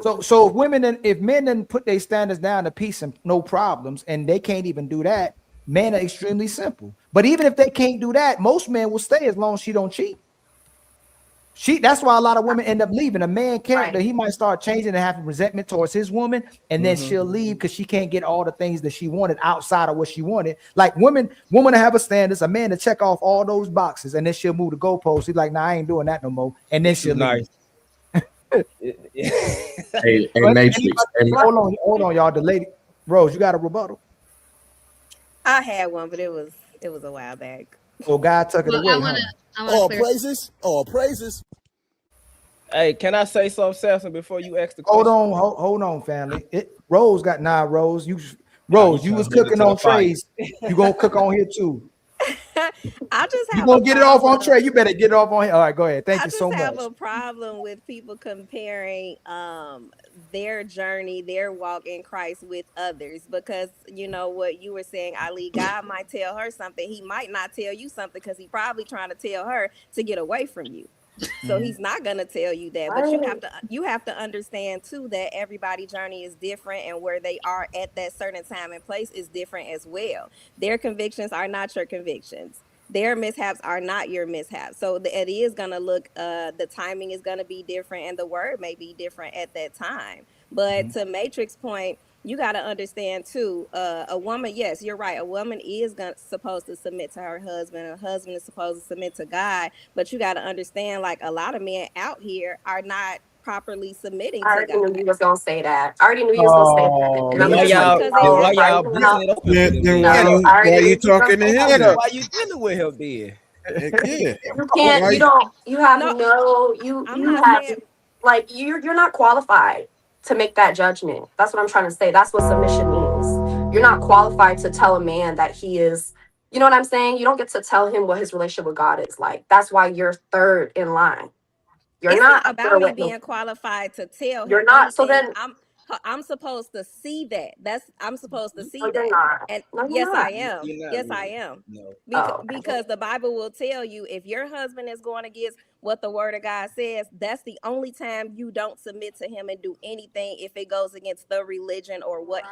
So if men didn't put their standards down to peace and no problems, and they can't even do that, men are extremely simple. But even if they can't do that, most men will stay as long as she don't cheat. That's why a lot of women end up leaving. A man character, he might start changing and having resentment towards his woman, and then she'll leave because she can't get all the things that she wanted outside of what she wanted. Like woman to have a standards, a man to check off all those boxes, and then she'll move the goalpost. She's like, nah, I ain't doing that no more. And then she'll leave. Hey, Matrix. Hold on, y'all. The lady, Rose, you got a rebuttal? I had one, but it was a while back. Oh, God took it away. All praises. All praises. Hey, can I say something, Samson, before you ask the question? Hold on, family. Rose, you was cooking on trays. You gonna cook on here too. I just have you gonna get it off on Trey. You better get it off on here. All right, go ahead. Thank you so much. I just have a problem with people comparing their journey, their walk in Christ with others, because you know what you were saying, Ali. God might tell her something. He might not tell you something because he's probably trying to tell her to get away from you. So he's not gonna tell you that, but you have to understand too that everybody's journey is different, and where they are at that certain time and place is different as well. Their convictions are not your convictions. Their mishaps are not your mishaps. So it is gonna look, the timing is gonna be different, and the word may be different at that time. But to Matrix point, you got to understand too, a woman, yes, you're right. A woman is supposed to submit to her husband. A husband is supposed to submit to God. But you got to understand, like, a lot of men out here are not properly submitting to God. I already knew you was going to say that. I already knew you was going to say that. Why you talking to him? Why you dealing with him then? You're not qualified to make that judgment. That's what I'm trying to say. That's what submission means. You're not qualified to tell a man that he is, you know what I'm saying? You don't get to tell him what his relationship with God is like. That's why you're third in line. It's not about me being qualified to tell him. You're not. So then I'm supposed to see that. I'm supposed to see no, that. You're not. And no, yes, not. I am. Yes, really. I am. No. Because the Bible will tell you, if your husband is going against what the word of God says, that's the only time you don't submit to him and do anything if it goes against the religion or what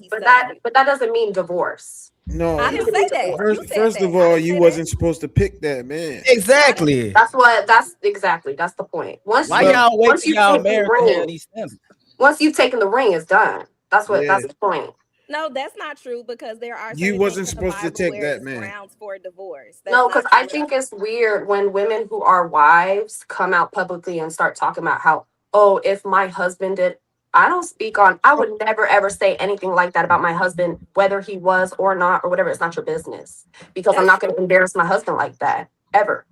he but said. But that doesn't mean divorce. No, I didn't say that. First of all, you wasn't supposed to pick that man. Exactly. That's the point. Once y'all married to have these standards? Once you've taken the ring, it's done. That's the point. No, that's not true because there are You certain wasn't things in the supposed to Bible take where that it's man. grounds for divorce. That's No, not because true I at think all. it's weird when women who are wives come out publicly and start talking about how, oh, if my husband did, I don't speak on, I would never ever say anything like that about my husband, whether he was or not, or whatever. It's not your business because I'm That's not going to embarrass my husband like that ever.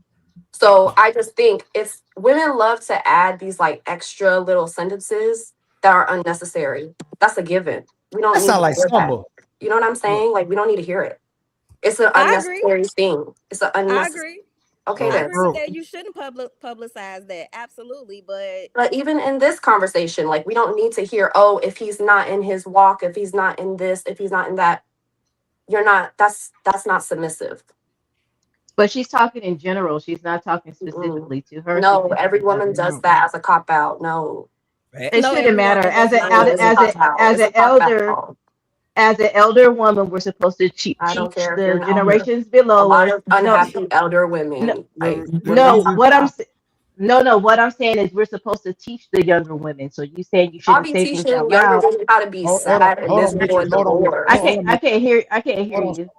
So I just think it's women love to add these like extra little sentences that are unnecessary. That's a given. We don't That need sound to like hear that. stumble. You know what I'm saying? Like we don't need to hear it. It's an I agree. unnecessary thing. It's an I unnecessary. agree. Okay, I then. agree with that. You shouldn't publicize that. Absolutely. But even in this conversation, like we don't need to hear, oh, if he's not in his walk, if he's not in this, if he's not in that, you're not. That's not submissive. But she's talking in general. She's not talking Mm-mm. specifically to her. No, significant every woman other. does that as a cop out. No, It No, shouldn't every matter. woman As does a not. it's a cop out. as It's an a cop elder, out. as an elder woman, we're supposed to I don't teach care if the you're an elder. generations A below lot us. of unhappy elder women. Like No. What I'm no. What I'm saying is we're supposed to teach the younger women. So you saying you I'll shouldn't be say things teaching out younger loud? women how to be Hold sad and on, miserable Mitchell. and Hold on, Mitchell. divorced. I can't hear Hold on. you.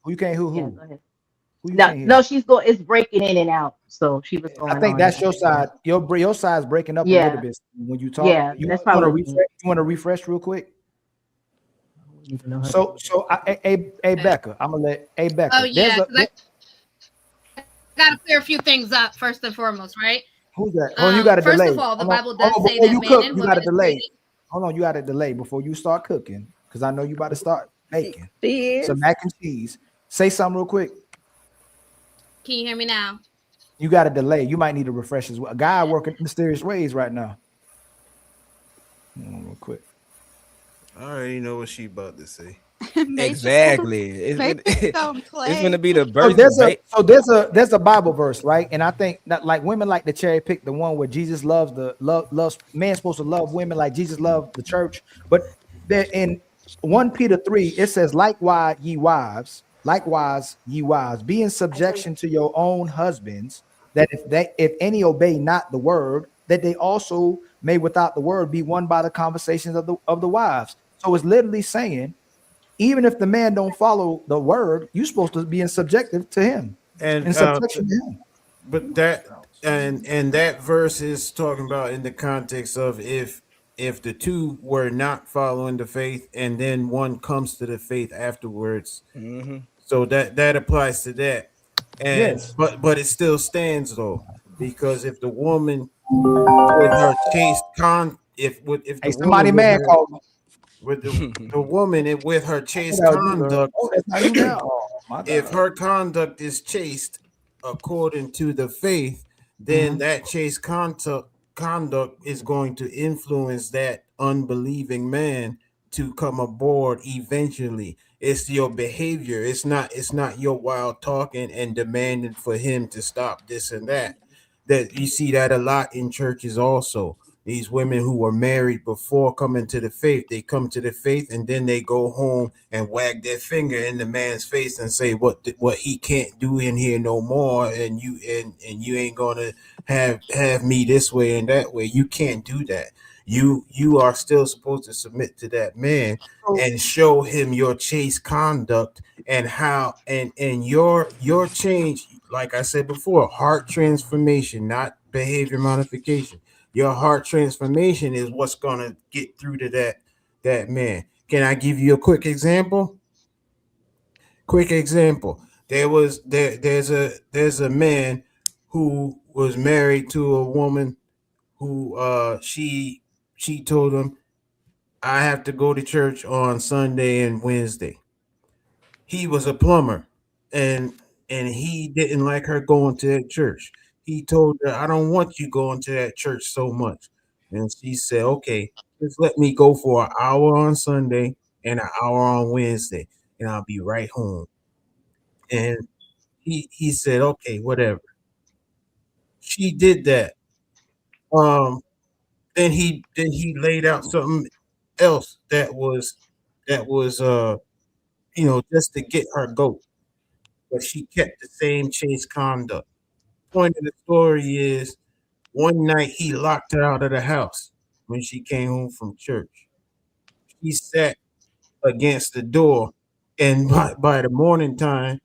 Who you can't? Who? Yeah, Who? go ahead. Who you No, can't hear? no, she's going. It's breaking in and out. So she was going I think on. that's your side. Your side's breaking up a little Yeah, bit when you talk. yeah. You That's want to probably. refresh? You want to refresh real quick? So, hey, Becca, I'm gonna let. Hey, Becca, Oh yeah, 'cause I gotta clear a few things up first and foremost, right? who's that? Hold on, you got a First delay. of all, the Hold on, Bible does say before that you men cook, and you women got a is delay. created. Hold on, you got a delay before you start cooking because I know you about to start making She some is. mac and cheese. Say something real quick. Can you hear me now? You got a delay. You might need to refresh as well. A guy working mysterious ways right now. Hold on real quick. I already know what she about to say. Exactly. It's gonna be the So birth there's a Bible verse, right? And I think that like women like to cherry pick the one where Jesus loves loves man's supposed to love women like Jesus loved the church. But there in 1 Peter 3, it says, likewise, ye wives, be in subjection to your own husbands, that if any obey not the word, that they also may without the word be won by the conversations of the wives. So it's literally saying, even if the man don't follow the word, you're supposed to be in subjective to him, And in subjection to him. but that and that verse is talking about in the context of if the two were not following the faith and then one comes to the faith afterwards. So that applies to that. And Yes. but it still stands though, because if the woman with her chaste if the Hey, somebody woman with man her, called me. with the woman with her chaste Oh, that was you, conduct, oh, that's not you now. Oh, my if God. her conduct is chaste according to the faith, then that chaste conduct is going to influence that unbelieving man to come aboard eventually. It's your behavior. It's not your wild talking and demanding for him to stop this and that. That you see that a lot in churches also. These women who were married before coming to the faith, they come to the faith and then they go home and wag their finger in the man's face and say what he can't do in here no more, and you ain't gonna have me this way and that way. You can't do that. You are still supposed to submit to that man and show him your chaste conduct and how and your change, like I said before, heart transformation, not behavior modification. Your heart transformation is what's gonna get through to that man. Can I give you a quick example? There's a man who was married to a woman who she told him, I have to go to church on Sunday and Wednesday. He was a plumber, and he didn't like her going to that church. He told her, I don't want you going to that church so much. And she said, okay, just let me go for an hour on Sunday and an hour on Wednesday, and I'll be right home. And he said, okay, whatever. She did that. Then he laid out something else that was just to get her goat, but she kept the same chaste conduct. Point of the story is one night he locked her out of the house when she came home from church. She sat against the door, and by the morning time,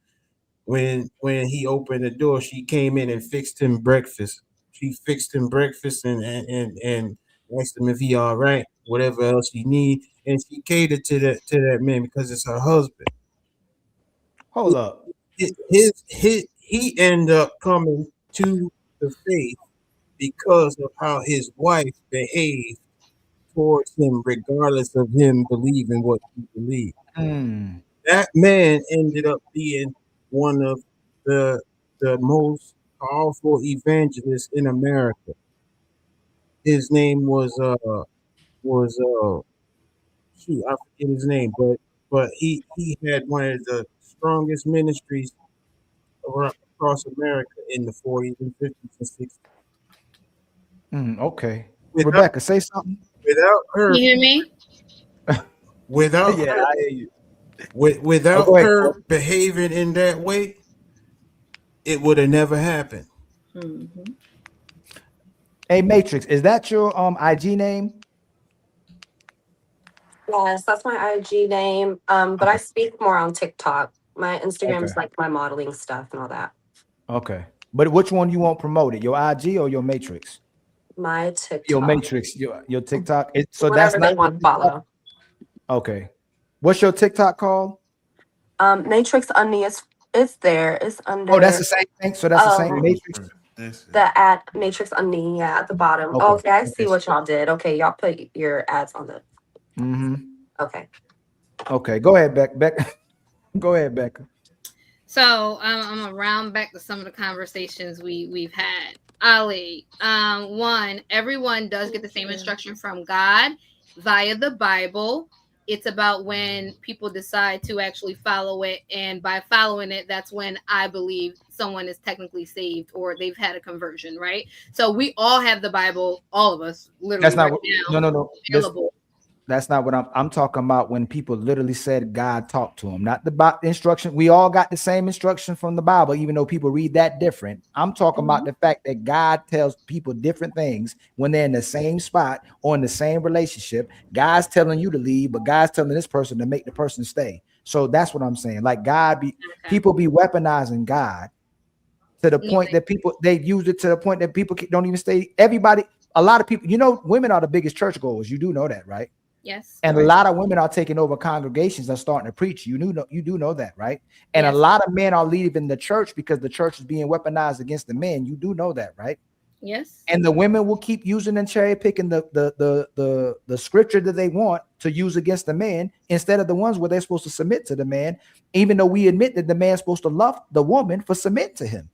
when he opened the door, she came in and fixed him breakfast. She fixed him breakfast and asked him if he all right, whatever else he need, and she catered to that man because it's her husband. Hold up. He ended up coming to the faith because of how his wife behaved towards him, regardless of him believing what he believed. That man ended up being one of the most powerful evangelists in America. His name was shoot, I forget his name, but he had one of the strongest ministries across America in the 40s and 50s and 60s. Okay. Rebecca, say something. Without her, Can you hear me? Without Yeah, her, I hear you. Without go ahead, her Cole. behaving in that way, it would have never happened. Hey, Matrix, is that your IG name? Yes, that's my IG name. But I speak more on TikTok. My Instagram is Okay. like my modeling stuff and all that. Okay. But which one you want promoted? Your IG or your Matrix? My TikTok. Your Matrix, your TikTok. So Whatever that's they not want to follow. Okay. What's your TikTok called? Matrix Unni is there. It's under. Oh, that's the same thing. So that's the same Matrix. The ad Matrix Unni, yeah, at the bottom. Okay. Okay, I see what y'all did. Okay, y'all put your ads on the. Okay. Okay. Go ahead, Beck. Go ahead, Becca. So I'm gonna round back to some of the conversations we've had. Ali, one, everyone does get the same instruction from God via the Bible. It's about when people decide to actually follow it, and by following it, that's when I believe someone is technically saved or they've had a conversion, right? So we all have the Bible, all of us, literally That's not right what, now. no. Available. That's not what I'm talking about. When people literally said God talked to them, not the instruction. We all got the same instruction from the Bible, even though people read that different. I'm talking about the fact that God tells people different things when they're in the same spot or in the same relationship. God's telling you to leave, but God's telling this person to make the person stay. So that's what I'm saying. Like people be weaponizing God to the point that they use it to the point that people don't even stay. A lot of people, women are the biggest churchgoers. You do know that, right? Yes. And a lot of women are taking over congregations and starting to preach. You do know that, right? And a lot of men are leaving the church because the church is being weaponized against the men. You do know that, right? Yes. And the women will keep using and cherry picking the scripture that they want to use against the man instead of the ones where they're supposed to submit to the man, even though we admit that the man's supposed to love the woman for submit to him.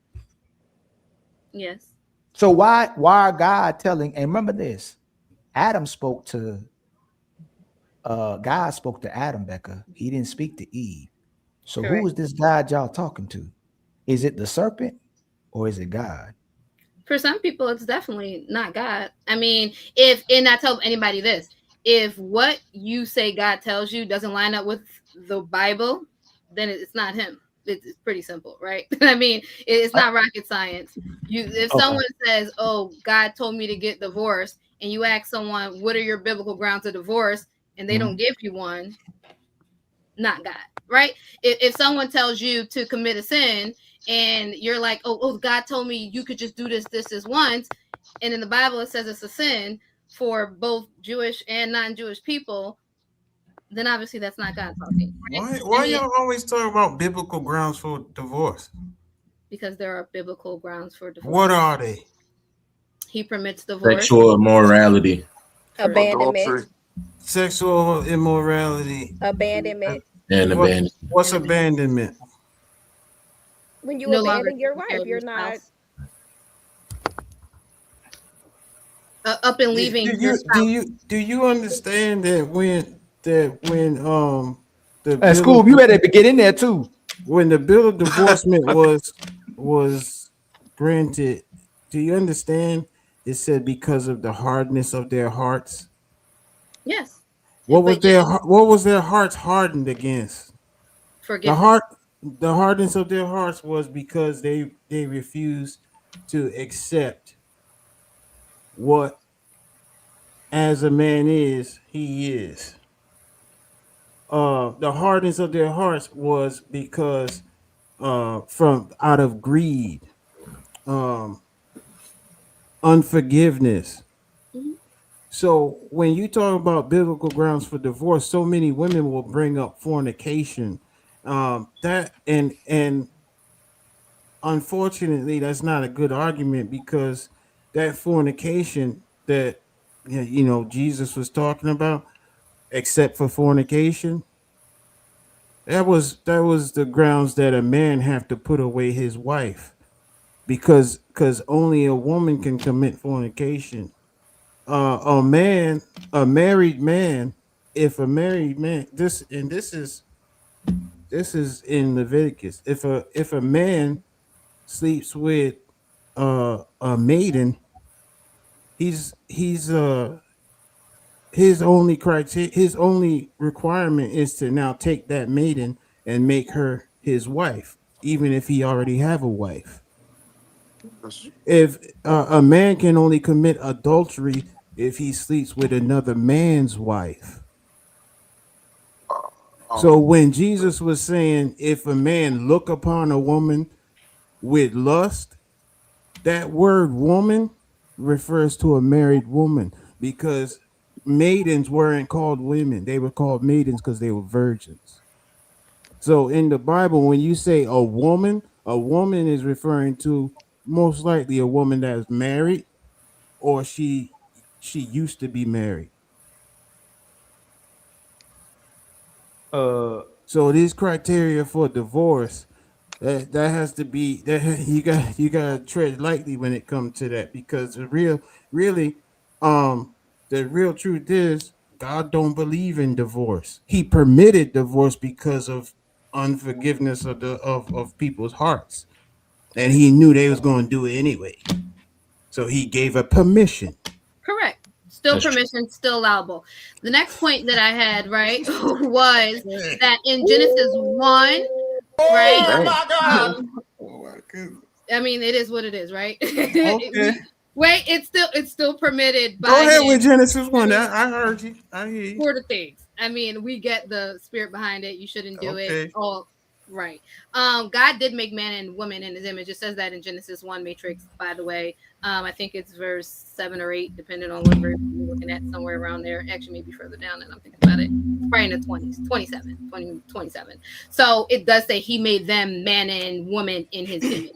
Yes. So why are God telling? And remember this, God spoke to Adam, Becca. He didn't speak to Eve. So Correct. Who is this God y'all talking to? Is it the serpent or is it God? For some people, it's definitely not God. I mean, and I tell anybody this, if what you say God tells you doesn't line up with the Bible, then it's not him. It's pretty simple, right? I mean, it's not rocket science. If someone says, "Oh, God told me to get divorced," and you ask someone, "What are your biblical grounds of divorce?" and they don't give you one, not God, right? If someone tells you to commit a sin and you're like, oh, God told me you could just do this once, and in the Bible it says it's a sin for both Jewish and non-Jewish people, then obviously that's not God talking. Right? Why y'all always talk about biblical grounds for divorce? Because there are biblical grounds for divorce. What are they? He permits divorce. Sexual immorality. Abandonment. Sexual immorality. Abandonment. And abandonment. What's abandonment? When you No abandon longer your wife, care of you're your not. spouse. Up and leaving. Do you understand that when the At school, you better get in there too. When the bill of divorcement was granted, do you understand? It said because of the hardness of their hearts. Yes. What was their hearts hardened against? Forgiveness. The hardness of their hearts was because they refused to accept what, as a man is, he is. the hardness of their hearts was because from out of greed, unforgiveness. So when you talk about biblical grounds for divorce, so many women will bring up fornication. That and unfortunately, that's not a good argument, because that fornication that Jesus was talking about, except for fornication, that was the grounds that a man have to put away his wife, because only a woman can commit fornication. A married man, if a married man, this is in Leviticus. If a man sleeps with a maiden, his only requirement is to now take that maiden and make her his wife, even if he already have a wife. If a man can only commit adultery if he sleeps with another man's wife. So when Jesus was saying, if a man look upon a woman with lust, that word woman refers to a married woman, because maidens weren't called women. They were called maidens because they were virgins. So in the Bible, when you say a woman is referring to most likely a woman that's married, or she used to be married. So these criteria for divorce, that has to be, that you gotta tread lightly when it comes to that, because the real truth is, God don't believe in divorce. He permitted divorce because of unforgiveness of people's hearts, and he knew they was going to do it anyway, so he gave a permission. Correct. Still permission, still allowable. The next point that I had, right, was that in Genesis 1, right? Oh my God. I mean, it is what it is, right? Okay. Wait, it's still permitted by Go ahead him. with Genesis 1. I heard you. I hear you. For the things. I mean, we get the spirit behind it. You shouldn't do it. All right. God did make man and woman in his image. It says that in Genesis 1 Matrix, by the way. I think it's verse 7 or 8, depending on what verse you're looking at, somewhere around there. Actually, maybe further down than I'm thinking about it. Probably in the 20s, 27. So it does say he made them man and woman in his image.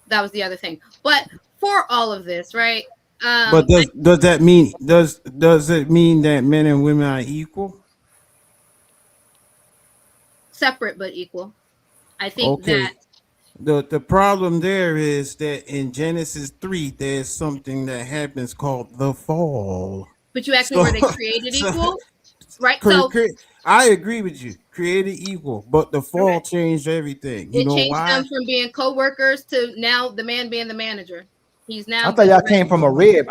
That was the other thing. But for all of this, right? But does that mean does it mean that men and women are equal? Separate but equal. I think that the problem there is that in Genesis 3 there's something that happens called the fall. But you asked me, were they created equal? Right. I agree with you. Created equal, but the fall changed everything. You know changed why? them from being co-workers to now the man being the manager. He's now. I thought y'all came from a rib.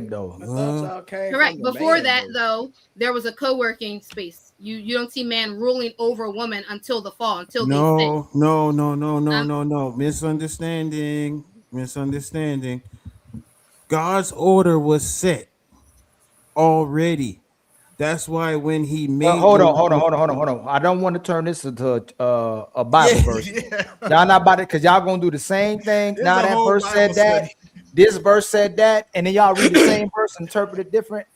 Though. Correct. Before that, though, there was a co-working space. You don't see man ruling over a woman until the fall. Until they sin. No. Misunderstanding. God's order was set already. That's why when he made hold on. I don't want to turn this into a Bible verse. Y'all not about it, because y'all gonna do the same thing. Now that verse said that, this verse said that, and then y'all read the same verse and interpret it different.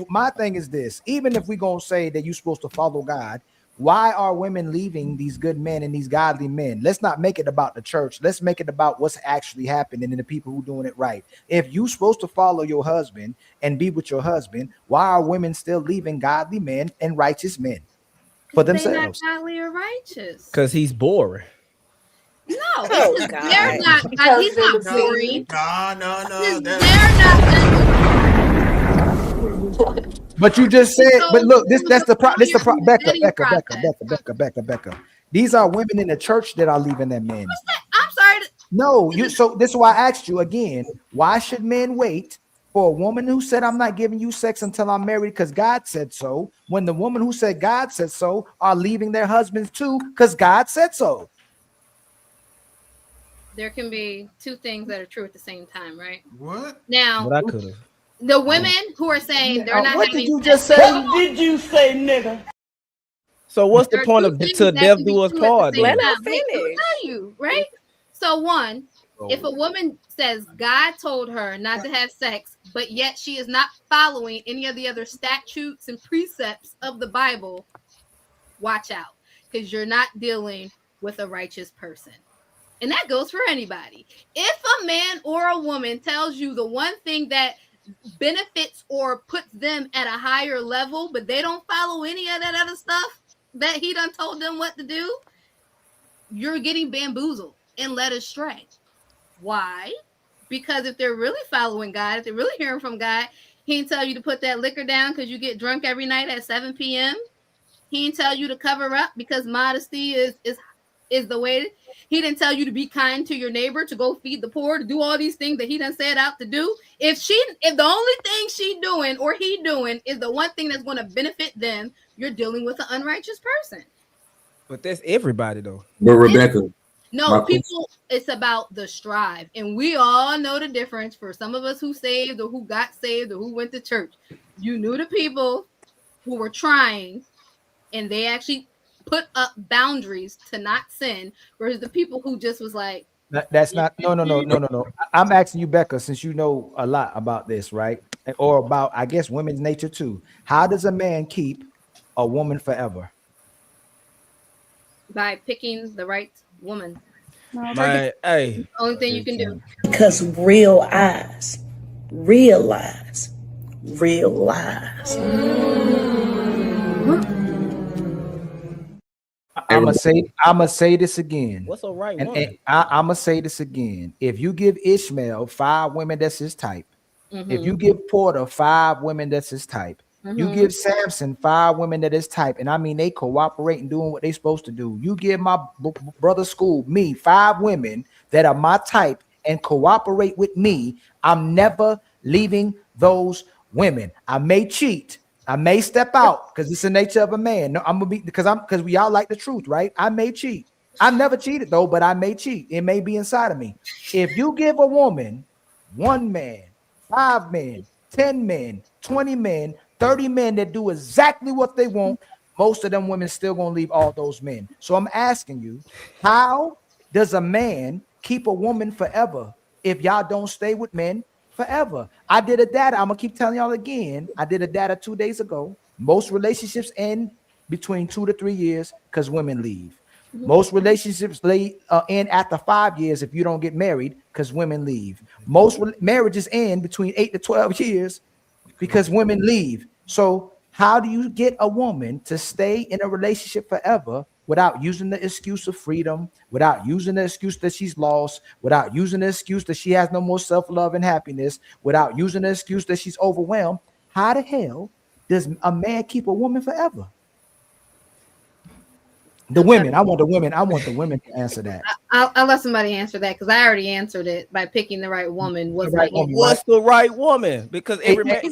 My thing is this: even if we gonna say that you're supposed to follow God, why are women leaving these good men and these godly men? Let's not make it about the church. Let's make it about what's actually happening and the people who doing it right. If you're supposed to follow your husband and be with your husband, why are women still leaving godly men and righteous men for themselves? They're not godly or righteous. Because he's boring. No, they're not. He's not boring. No. They're not. But you just said, but look, that's the problem. Becca. These are women in the church that are leaving their men. I'm sorry. No, so this is why I asked you again. Why should men wait for a woman who said, I'm not giving you sex until I'm married because God said so, when the woman who said God said so are leaving their husbands too because God said so? There can be two things that are true at the same time, right? What? Now, What I could have. The women who are saying they're not What having did you sex, just say? What did you say, nigga? So what's the there are point two of things till that death can be do us true at the part? same Then? Let her time. Wait, let me finish. tell you, right? So one, if a woman says God told her not to have sex, but yet she is not following any of the other statutes and precepts of the Bible, watch out, because you're not dealing with a righteous person. And that goes for anybody. If a man or a woman tells you the one thing that benefits or puts them at a higher level, but they don't follow any of that other stuff that he done told them what to do, you're getting bamboozled and led astray. Why? Because if they're really following God, if they're really hearing from God, he didn't tell you to put that liquor down because you get drunk every night at 7 p.m. He didn't tell you to cover up because modesty is the way. He didn't tell you to be kind to your neighbor, to go feed the poor, to do all these things that he done set out to do. If the only thing she doing or he doing is the one thing that's going to benefit them, you're dealing with an unrighteous person. But that's everybody though. But Rebecca, No, people, it's about the strive. And we all know the difference. For some of us who saved or who got saved or who went to church, you knew the people who were trying and they actually put up boundaries to not sin, versus the people who just was like, That's not no. I'm asking you, Becca, since you know a lot about this, right? Or about, I guess, women's nature too. How does a man keep a woman forever? by picking the right woman. Man, hey. Only thing you can do. Because real eyes realize real lies. I'ma say this again. What's a right and, woman? and I'ma say this again. If you give Ishmael 5 women that's his type, if you give Porter 5 women that's his type, you give Samson 5 women that is type, and I mean they cooperate and doing what they supposed to do. You give my brother School me 5 women that are my type and cooperate with me. I'm never leaving those women. I may cheat. I may step out because it's the nature of a man. No, I'm gonna be because we all like the truth, right? I may cheat. I never cheated though, but I may cheat. It may be inside of me. If you give a woman 1 man, 5 men, 10 men, 20 men, 30 men that do exactly what they want, most of them women still gonna leave all those men. So I'm asking you, how does a man keep a woman forever if y'all don't stay with men forever? I did a data. I'm gonna keep telling y'all again. I did a data 2 days ago. Most relationships end between 2 to 3 years because women leave. Most relationships end after 5 years if you don't get married because women leave. Most marriages end between 8 to 12 years because women leave. So how do you get a woman to stay in a relationship forever without using the excuse of freedom, without using the excuse that she's lost, without using the excuse that she has no more self-love and happiness, without using the excuse that she's overwhelmed? How the hell does a man keep a woman forever? The women, I want the women to answer that. I'll let somebody answer that because I already answered it by picking the right woman. What's the right woman? Because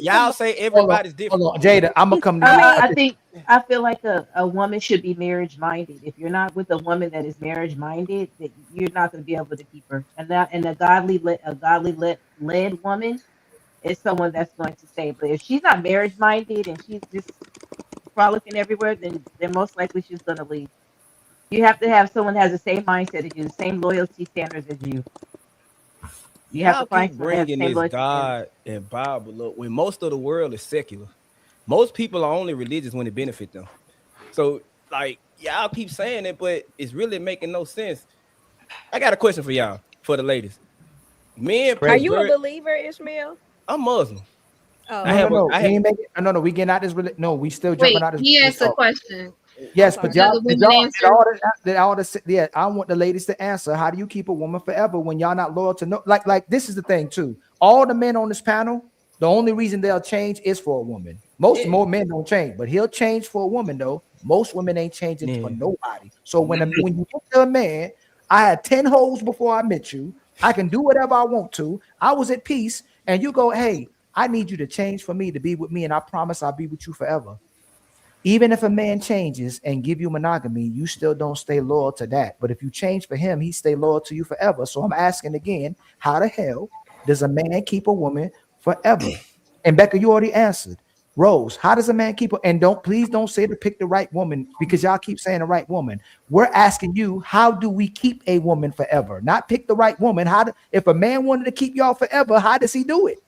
y'all say everybody's different. Hold on, Jada, I'm gonna come to you. I feel like a woman should be marriage minded. If you're not with a woman that is marriage minded, that you're not going to be able to keep her. And a godly led woman is someone that's going to stay. But if she's not marriage minded and she's just frolicking everywhere, then most likely she's going to leave. You have to have someone that has the same mindset as you, the same loyalty standards as you. You have to find someone that has the bringing same this loyalty God and Bible up when most of the world is secular. Most people are only religious when it benefits them. So, like, y'all keep saying it, but it's really making no sense. I got a question for y'all, for the ladies. Men, are you a believer, Ishmael? I'm Muslim. Oh, No, we getting out this. No, we still jumping out this. He asked a question. Yes, but y'all did all this. Yeah, I want the ladies to answer. How do you keep a woman forever when y'all not loyal to no? Like this is the thing too. All the men on this panel, the only reason they'll change is for a woman. More men don't change, but he'll change for a woman though. Most women ain't changing for nobody. So when you get to a man, I had 10 hoes before I met you. I can do whatever I want to. I was at peace, and you go, hey, I need you to change for me to be with me, and I promise I'll be with you forever. Even if a man changes and give you monogamy, you still don't stay loyal to that. But if you change for him, he stay loyal to you forever. So I'm asking again, how the hell does a man keep a woman forever? And Becca, you already answered. Rose, how does a man keep her? And please don't say to pick the right woman, because y'all keep saying the right woman. We're asking you, how do we keep a woman forever? Not pick the right woman. If a man wanted to keep y'all forever, how does he do it?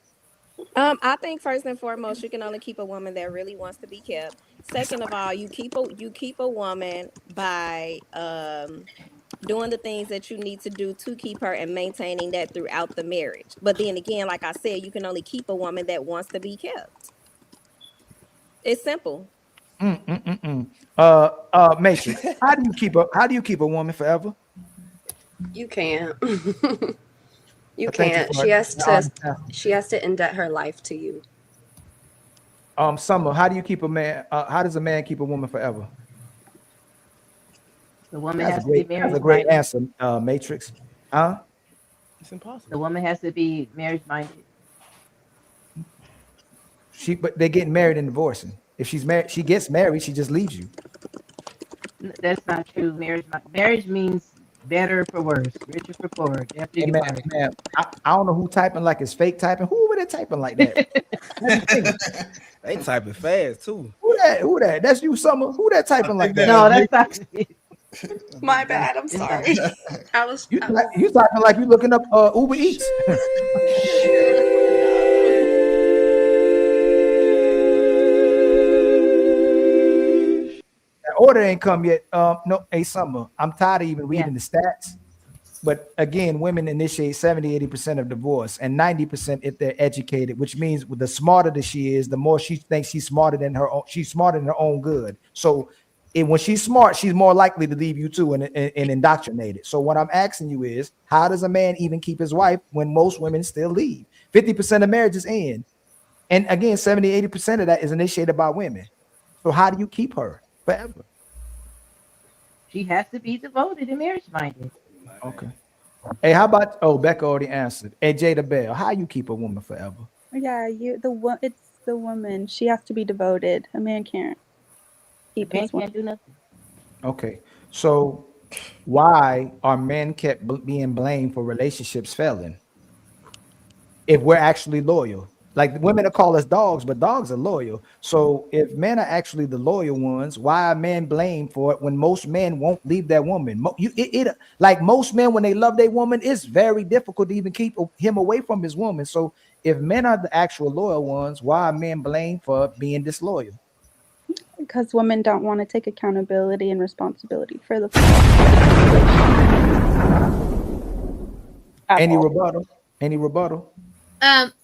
I think first and foremost, you can only keep a woman that really wants to be kept. Second of all, you keep a woman by doing the things that you need to do to keep her and maintaining that throughout the marriage. But then again, like I said, you can only keep a woman that wants to be kept. It's simple. Matrix, how do you keep a woman forever? You can't. You Thank you can't. for She has to indebt her life to you. Summer, how do you keep a man? How does a man keep a woman forever? The woman That's has to be married. That's a great minded. answer, Matrix. Huh? It's impossible. The woman has to be marriage minded. But they're getting married and divorcing. If she's married, she gets married, she just leaves you. That's not true. Marriage means better for worse, richer for poorer. Hey, man, I don't know who typing like it's fake typing. Who over there typing like that? They typing fast too. Who that? That's you, Summer. Who that typing like that? No, that's not. My bad. I'm sorry. You typing like you looking up Uber Eats. That order ain't come yet. No, hey, Summer. I'm tired of even reading the stats. But again, women initiate 70-80% of divorce, and 90% if they're educated, which means the smarter that she is, the more she thinks she's smarter than her own. She's smarter than her own good. So when she's smart, she's more likely to leave you too and indoctrinated. So what I'm asking you is, how does a man even keep his wife when most women still leave? 50% of marriages end. And again, 70-80% of that is initiated by women. So how do you keep her forever? She has to be devoted and marriage minded. Okay. Hey, how about Becca already answered. Hey, Jada Bell, how you keep a woman forever? Yeah, it's the woman. She has to be devoted. A man can't keep his woman. Can't do nothing. Okay. So why are men kept being blamed for relationships failing if we're actually loyal? Like, women will call us dogs, but dogs are loyal. So if men are actually the loyal ones, why are men blamed for it when most men won't leave their woman? Like most men, when they love their woman, it's very difficult to even keep him away from his woman. So if men are the actual loyal ones, why are men blamed for being disloyal? Because women don't want to take accountability and responsibility for the Any rebuttal?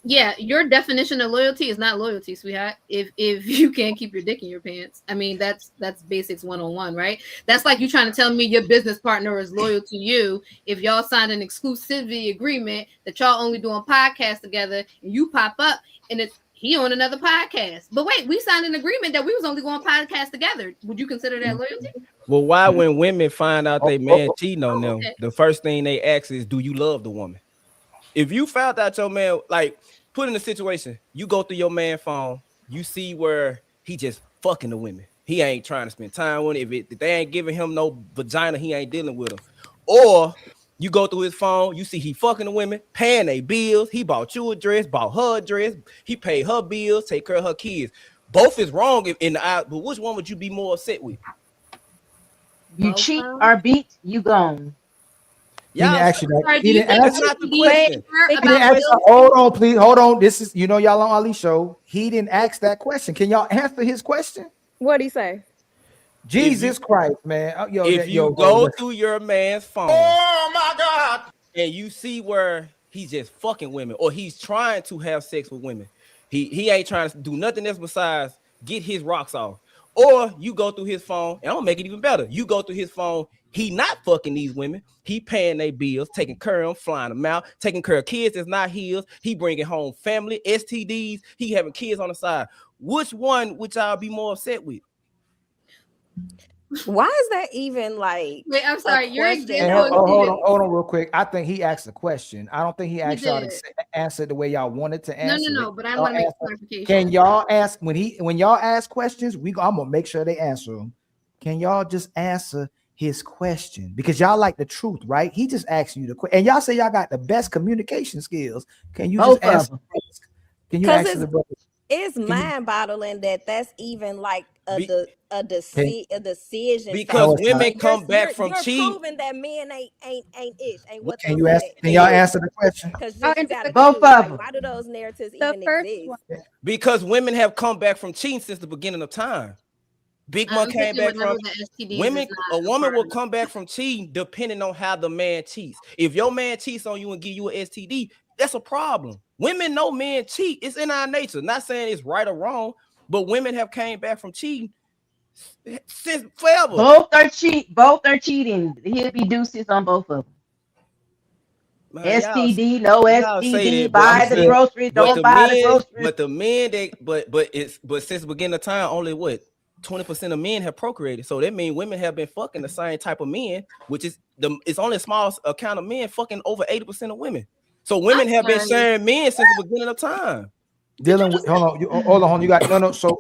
Yeah, your definition of loyalty is not loyalty, sweetheart. If you can't keep your dick in your pants, I mean that's basics 101, right? That's like you trying to tell me your business partner is loyal to you if y'all signed an exclusivity agreement that y'all only doing podcasts together, and you pop up and it's he on another podcast. But wait, we signed an agreement that we was only going podcast together. Would you consider that loyalty? Well, why when women find out they man cheating on them, the first thing they ask is, do you love the woman? If you found out your man, like, put in a situation, you go through your man phone, you see where he just fucking the women. He ain't trying to spend time with it. If they ain't giving him no vagina, he ain't dealing with them. Or you go through his phone, you see he fucking the women, paying their bills. He bought you a dress, bought her a dress. He paid her bills, take care of her kids. Both is wrong in the eye, but which one would you be more upset with? You cheat or beat, you gone. He didn't ask you that. He didn't That's ask not the question. He didn't ask you. Hold on, please. Hold on. This is, y'all on Ali's show. He didn't ask that question. Can y'all answer his question? What'd he say? Jesus Christ, man. If you go through your man's phone, oh my God, and you see where he's just fucking women, or he's trying to have sex with women, he ain't trying to do nothing else besides get his rocks off. Or you go through his phone, and I'm gonna make it even better. You go through his phone, he not fucking these women. He paying their bills, taking care of them, flying them out, taking care of kids that's not his. He bringing home family, STDs. He having kids on the side. Which one would y'all be more upset with? Why is that even like? Wait, I'm sorry. Your Hey, hold on real quick. I think he asked a question. I don't think he asked y'all to answer the way y'all wanted to answer. No, but I want to make clarification. Can y'all ask when y'all ask questions? I'm gonna make sure they answer them. Can y'all just answer his question? Because y'all like the truth, right? He just asked you the question, and y'all say y'all got the best communication skills. Can you just answer? Can you 'Cause answer the brother? It's Can you- mind-boggling that that's even like a decision Because No, it's women not. come back from you're cheating. proving that men ain't what Can they you say ask? they Can y'all is. answer the question? Because Oh, you gotta both choose. of Like, them. why do those narratives The even first exist? one. Because women have come back from cheating since the beginning of time. Big Mom I'm came picking back whatever from the STDs women. is A not woman part will of. come back from cheating depending on how the man cheats. If your man cheats on you and give you an STD, that's a problem. Women know men cheat. It's in our nature. Not saying it's right or wrong, but women have came back from cheating since forever. Both are cheating. He'll be deuces on both of them. Man, STD, no y'all say STD, that, but buy I'm the saying, groceries, but don't the buy the men, groceries. but the men, but since the beginning of time, only what 20% of men have procreated. So that means women have been fucking the same type of men, which is it's only a small account of men fucking over 80% of women. So women have been sharing men since the beginning of time. Dealing with hold on. You got no. So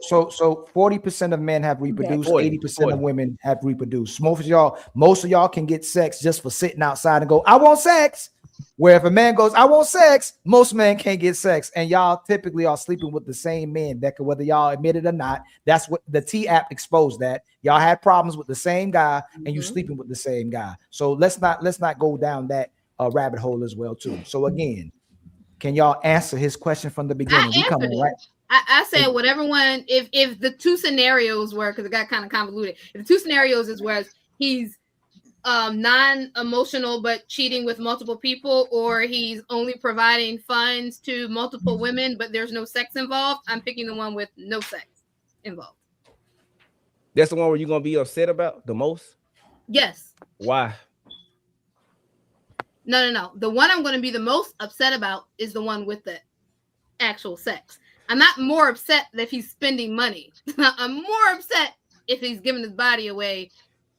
40% of men have reproduced. 80% of women have reproduced. Most of y'all can get sex just for sitting outside and go, I want sex. Where if a man goes, I want sex, most men can't get sex, and y'all typically are sleeping with the same men. Becca, whether y'all admit it or not, that's what the T app exposed. That y'all had problems with the same guy, and you sleeping with the same guy. So let's not go down that rabbit hole as well too. So again, can y'all answer his question from the beginning? I answered it. I said whatever one. If the two scenarios were, because it got kind of convoluted. If the two scenarios is where he's non-emotional but cheating with multiple people, or he's only providing funds to multiple women but there's no sex involved, I'm picking the one with no sex involved. That's the one where you're gonna be upset about the most? Yes. Why? No. The one I'm going to be the most upset about is the one with the actual sex. I'm not more upset if he's spending money. I'm more upset if he's giving his body away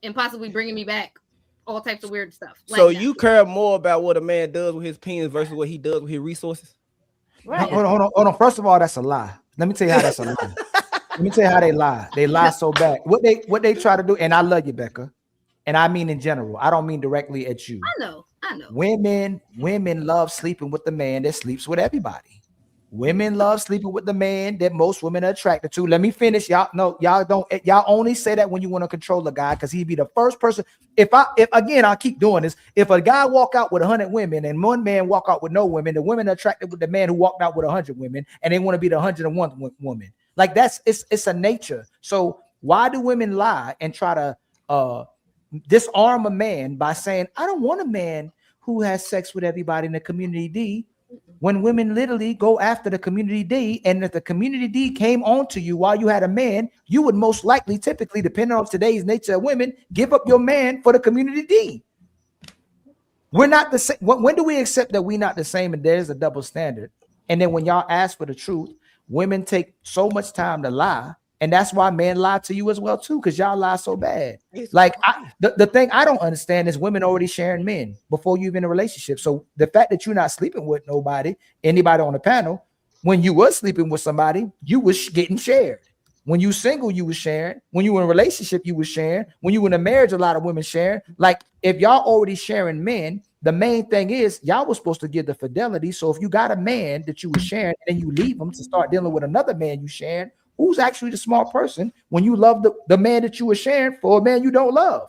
and possibly bringing me back all types of weird stuff. So you care more about what a man does with his penis versus what he does with his resources? Right. Hold on. First of all, that's a lie. Let me tell you how that's a lie. Let me tell you how they lie. They lie so bad. What they try to do, and I love you, Becca, and I mean in general. I don't mean directly at you. I know. Women love sleeping with the man that sleeps with everybody. Women love sleeping with the man that most women are attracted to. Let me finish. Y'all only say that when you want to control the guy, because he'd be the first person. If again, I'll keep doing this. If a guy walk out with 100 women and one man walk out with no women, the women are attracted with the man who walked out with 100 women, and they want to be the 101 woman. Like it's a nature. So why do women lie and try to disarm a man by saying, I don't want a man who has sex with everybody in the community D, when women literally go after the community D, and if the community D came on to you while you had a man, you would most likely, typically, depending on today's nature of women, give up your man for the community D. We're not the same. When do we accept that we're not the same and there's a double standard? And then when y'all ask for the truth, women take so much time to lie. And that's why men lie to you as well, too, because y'all lie so bad. Like the thing I don't understand is women already sharing men before you're in a relationship. So the fact that you're not sleeping with anybody on the panel, when you were sleeping with somebody, you was getting shared. When you single, you was sharing. When you were in a relationship, you was sharing. When you were in a marriage, a lot of women sharing. Like if y'all already sharing men, the main thing is y'all was supposed to give the fidelity. So if you got a man that you were sharing and you leave him to start dealing with another man you sharing, who's actually the smart person when you love the man that you were sharing for a man you don't love?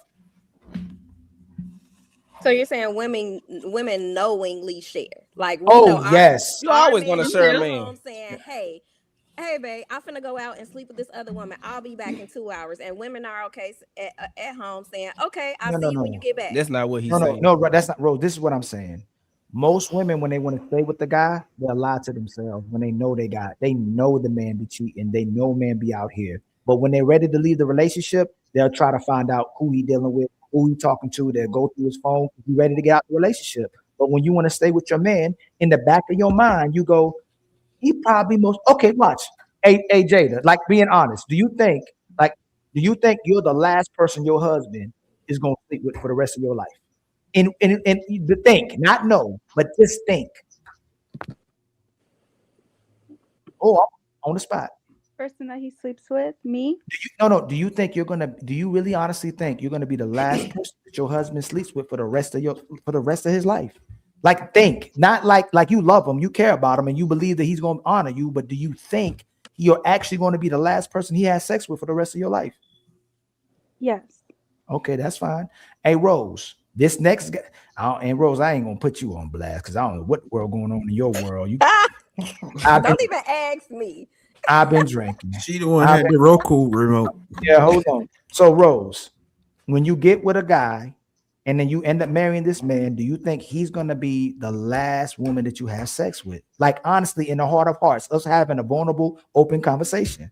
So you're saying women knowingly share? Like, yes, you always want to share a man. I'm saying, hey, babe, I'm finna go out and sleep with this other woman. I'll be back in 2 hours. And women are okay at home saying, okay, I'll see you when you get back. That's not what he's saying. No, that's not Rose. This is what I'm saying. Most women, when they want to stay with the guy, they'll lie to themselves when they know they know the man be cheating, they know man be out here. But when they're ready to leave the relationship, they'll try to find out who he dealing with, who he talking to. They'll go through his phone. Be ready to get out the relationship. But when you want to stay with your man, in the back of your mind, you go, he probably okay. Watch, hey Jada, like being honest. Do you think you're the last person your husband is gonna sleep with for the rest of your life? And think, not know, but just think. Oh, on the spot. Person that he sleeps with, me? Do you really honestly think you're gonna be the last person that your husband sleeps with for the rest of his life? Like think, not like you love him, you care about him, and you believe that he's going to honor you. But do you think you're actually going to be the last person he has sex with for the rest of your life? Yes. Okay, that's fine. Hey, Rose, this next guy, and Rose, I ain't gonna put you on blast because I don't know what world going on in your world. You, Don't even ask me. I've been drinking. She the one had the Roku remote. Yeah, hold on. So, Rose, when you get with a guy and then you end up marrying this man, do you think he's gonna be the last woman that you have sex with? Like, honestly, in the heart of hearts, us having a vulnerable, open conversation.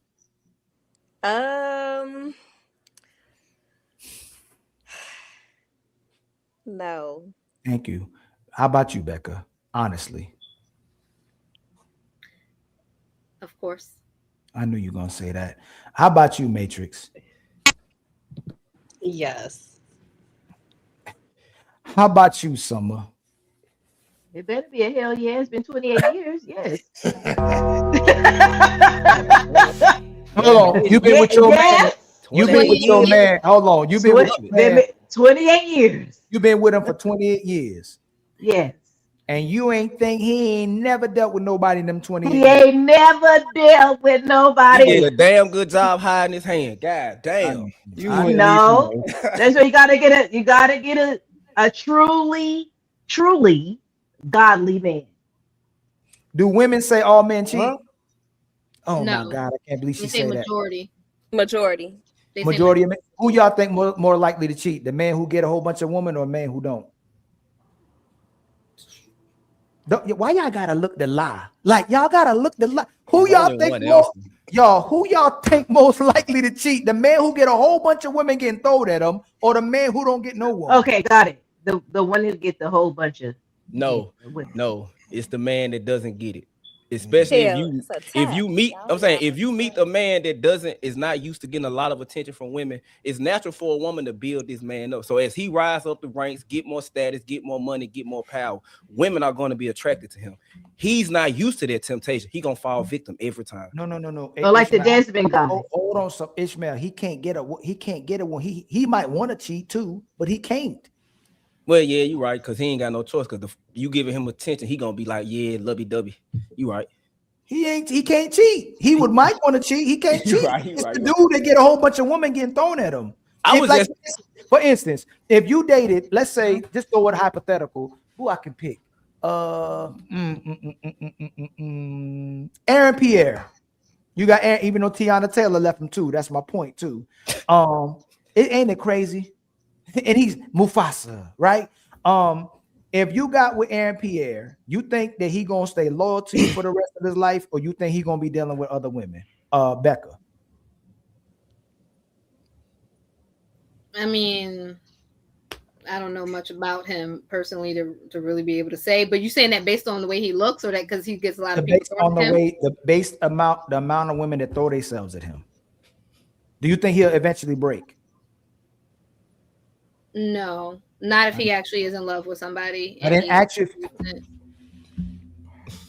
No. Thank you. How about you, Becca? Honestly. Of course. I knew you were gonna say that. How about you, Matrix? Yes. How about you, Summer? It better be a hell yeah. It's been 28 years. Yes. Hold on. You've been with your man. You've been with your man. Hold on. You've been with your man. 28 years. You've been with him for 28 years. Yes. And you ain't think he ain't never dealt with nobody in them 28 He years. ain't never dealt with nobody. He did a damn good job hiding his hand. God damn. No, that's why you gotta get a truly godly man. Do women say all men cheat? Huh? Oh No. my God, I can't believe she They say said majority. Majority. They say Majority of men. Who y'all think more likely to cheat? The man who get a whole bunch of women or a man who don't? Why y'all gotta look the lie? Like y'all gotta look the lie. Who y'all think more? Y'all, who y'all think most likely to cheat? The man who get a whole bunch of women getting thrown at him, or the man who don't get no one? Okay, got it. The one who get the whole bunch of No, it's the man that doesn't get it. Especially if you meet, I'm saying if you meet a man that is not used to getting a lot of attention from women, it's natural for a woman to build this man up. So as he rises up the ranks, get more status, get more money, get more power, women are going to be attracted to him. He's not used to that temptation. He gonna fall victim every time. No. So like the Desmond guy. Hold on, so Ishmael, he can't get a one. He might want to cheat too, but he can't. Well, yeah, you're right, because he ain't got no choice. Because you giving him attention, he gonna be like, yeah, lovey-dovey. You right. He can't cheat. Might want to cheat. He can't cheat. It's the dude that get a whole bunch of women getting thrown at him. For instance, if you dated, let's say, just go with a hypothetical, who I can pick. Aaron Pierre. You got Aaron, even though Tiana Taylor left him too. That's my point too. Ain't it crazy? And he's Mufasa, right? If you got with Aaron Pierre, you think that he gonna stay loyal to you for the rest of his life, or you think he gonna be dealing with other women? Becca. I mean, I don't know much about him personally to really be able to say, but you saying that based on the way he looks, or that because he gets a lot of people the amount of women that throw themselves at him. Do you think he'll eventually break? No, not if he actually is in love with somebody. I didn't actually.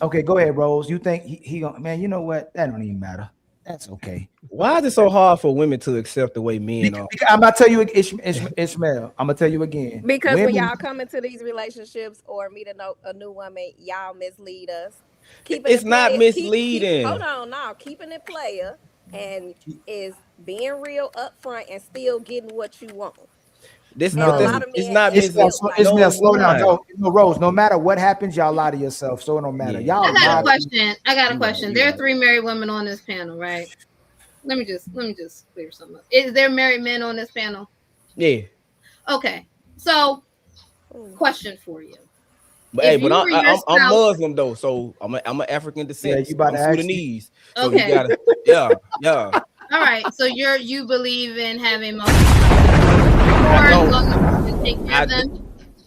Okay, go ahead, Rose. You think he man? You know what? That don't even matter. That's okay. Why is it so hard for women to accept the way men are? I'm gonna tell you, Ishmael. I'm gonna tell you again. Because when y'all come into these relationships or meet a new woman, y'all mislead us. It's not misleading. Hold on, no, keeping it player and is being real upfront and still getting what you want. It's not Ishmael, slow down. No, Rose. No matter what happens, y'all lie to yourself, so it don't matter. Y'all. I got a question. There are 3 married women on this panel, right? Let me just clear something up. Is there married men on this panel? Yeah. Okay. So, question for you. But I'm Muslim though, so I'm an African descent. Yeah, you about to I'm Sudanese. So you gotta, yeah. All right. So you believe in having multiple.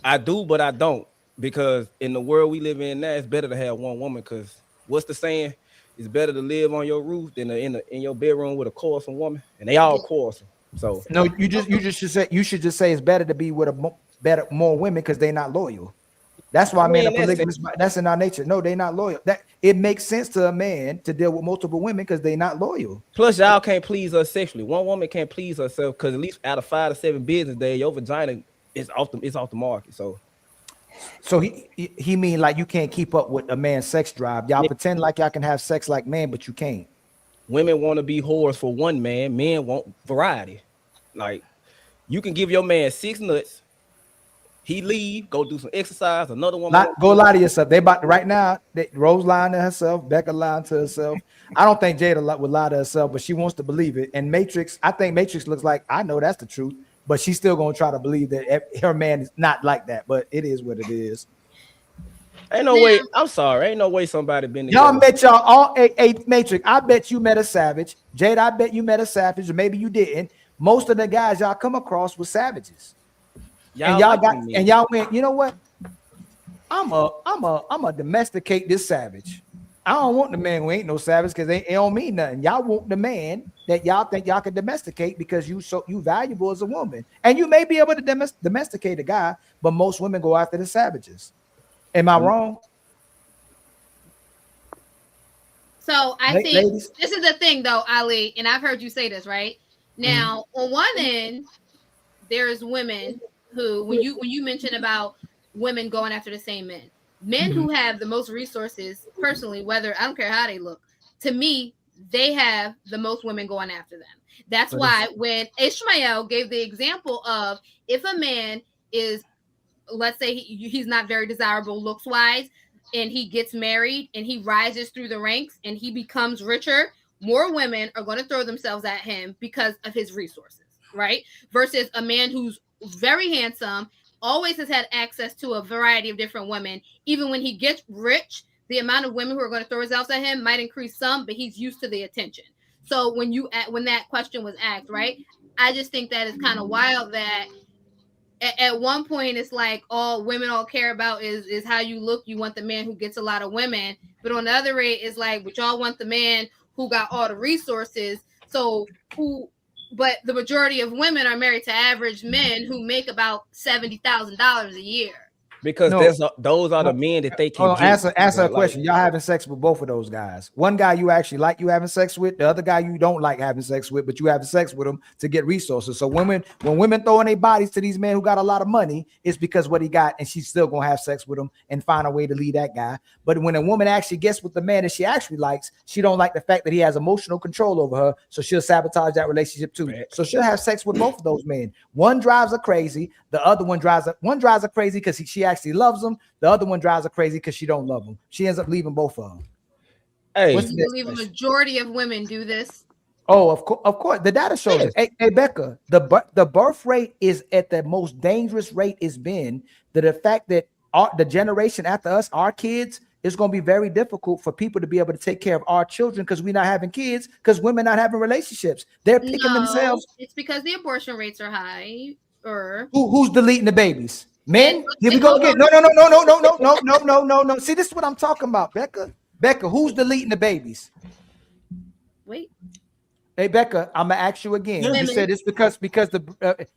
I do, but I don't, because in the world we live in now, it's better to have one woman. Because what's the saying? It's better to live on your roof than in your bedroom with a quarrelsome woman, and they all quarrelsome. So no, you should just say it's better to be with more women because they're not loyal. That's why men are polygamous. That's in our nature. No, they're not loyal. That it makes sense to a man to deal with multiple women because they're not loyal. Plus, y'all can't please us sexually. One woman can't please herself because at least out of 5 to 7 business days, your vagina is off the market. So So he mean like you can't keep up with a man's sex drive. Y'all pretend like y'all can have sex like man, but you can't. Women want to be whores for one man. Men want variety. Like you can give your man 6 nuts. He leave, go do some exercise. Another woman Go lie to yourself. They about to, right now. Rose lying to herself. Becca lying to herself. I don't think Jada would lie to herself, but she wants to believe it. And Matrix, I think Matrix looks like I know that's the truth, but she's still gonna try to believe that her man is not like that. But it is what it is. Ain't no way. I'm sorry. Ain't no way somebody been Y'all met y'all all. Hey, Matrix. I bet you met a savage. Jada, I bet you met a savage, or maybe you didn't. Most of the guys y'all come across were savages. Y'all went, you know what? I'm a domesticate this savage. I don't want the man who ain't no savage because they don't mean nothing. Y'all want the man that y'all think y'all can domesticate because you valuable as a woman. And you may be able to domesticate a guy, but most women go after the savages. Am I wrong? So I think ladies? This is the thing though, Ali, and I've heard you say this, right? Now, on one end, there's women who, when you mention about women going after the same men who have the most resources, personally, whether I don't care how they look, to me, they have the most women going after them. That's why when Ishmael gave the example of if a man is, let's say he's not very desirable looks wise, and he gets married and he rises through the ranks and he becomes richer, more women are going to throw themselves at him because of his resources, right? Versus a man who's very handsome, always has had access to a variety of different women. Even when he gets rich, the amount of women who are going to throw themselves at him might increase some, but he's used to the attention. So when that question was asked, right, I just think that is kind of wild that at one point it's like all women all care about is how you look. You want the man who gets a lot of women, but on the other rate it's like, but y'all want the man who got all the resources. So but the majority of women are married to average men who make about $70,000 a year. Because those are the men that they can answer a question. Y'all having sex with both of those guys. One guy you actually like you having sex with, the other guy you don't like having sex with, but you having sex with him to get resources. So when women throwing their bodies to these men who got a lot of money, it's because what he got, and she's still gonna have sex with him and find a way to leave that guy. But when a woman actually gets with the man that she actually likes, she don't like the fact that he has emotional control over her, so she'll sabotage that relationship too. So she'll have sex with both of those men. One drives her crazy, the other one drives her crazy because she actually loves him. The other one drives her crazy because she don't love him. She ends up leaving both of them. Hey, you believe a majority of women do this? Oh, of course. The data shows it. Hey, Becca, the birth rate is at the most dangerous rate it's been. The fact that the generation after us, our kids, it's going to be very difficult for people to be able to take care of our children because we're not having kids, because women not having relationships. They're picking themselves. It's because the abortion rates are high. Or who's deleting the babies? Men? Here we go again. No. See, this is what I'm talking about, Becca. Becca, who's deleting the babies? Wait. Hey, Becca, I'm gonna ask you again. Women. You said it's because the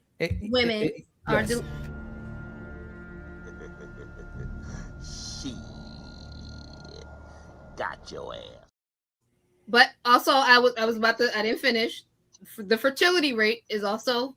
women are. Yes. Got your ass. But also, I didn't finish. The fertility rate is also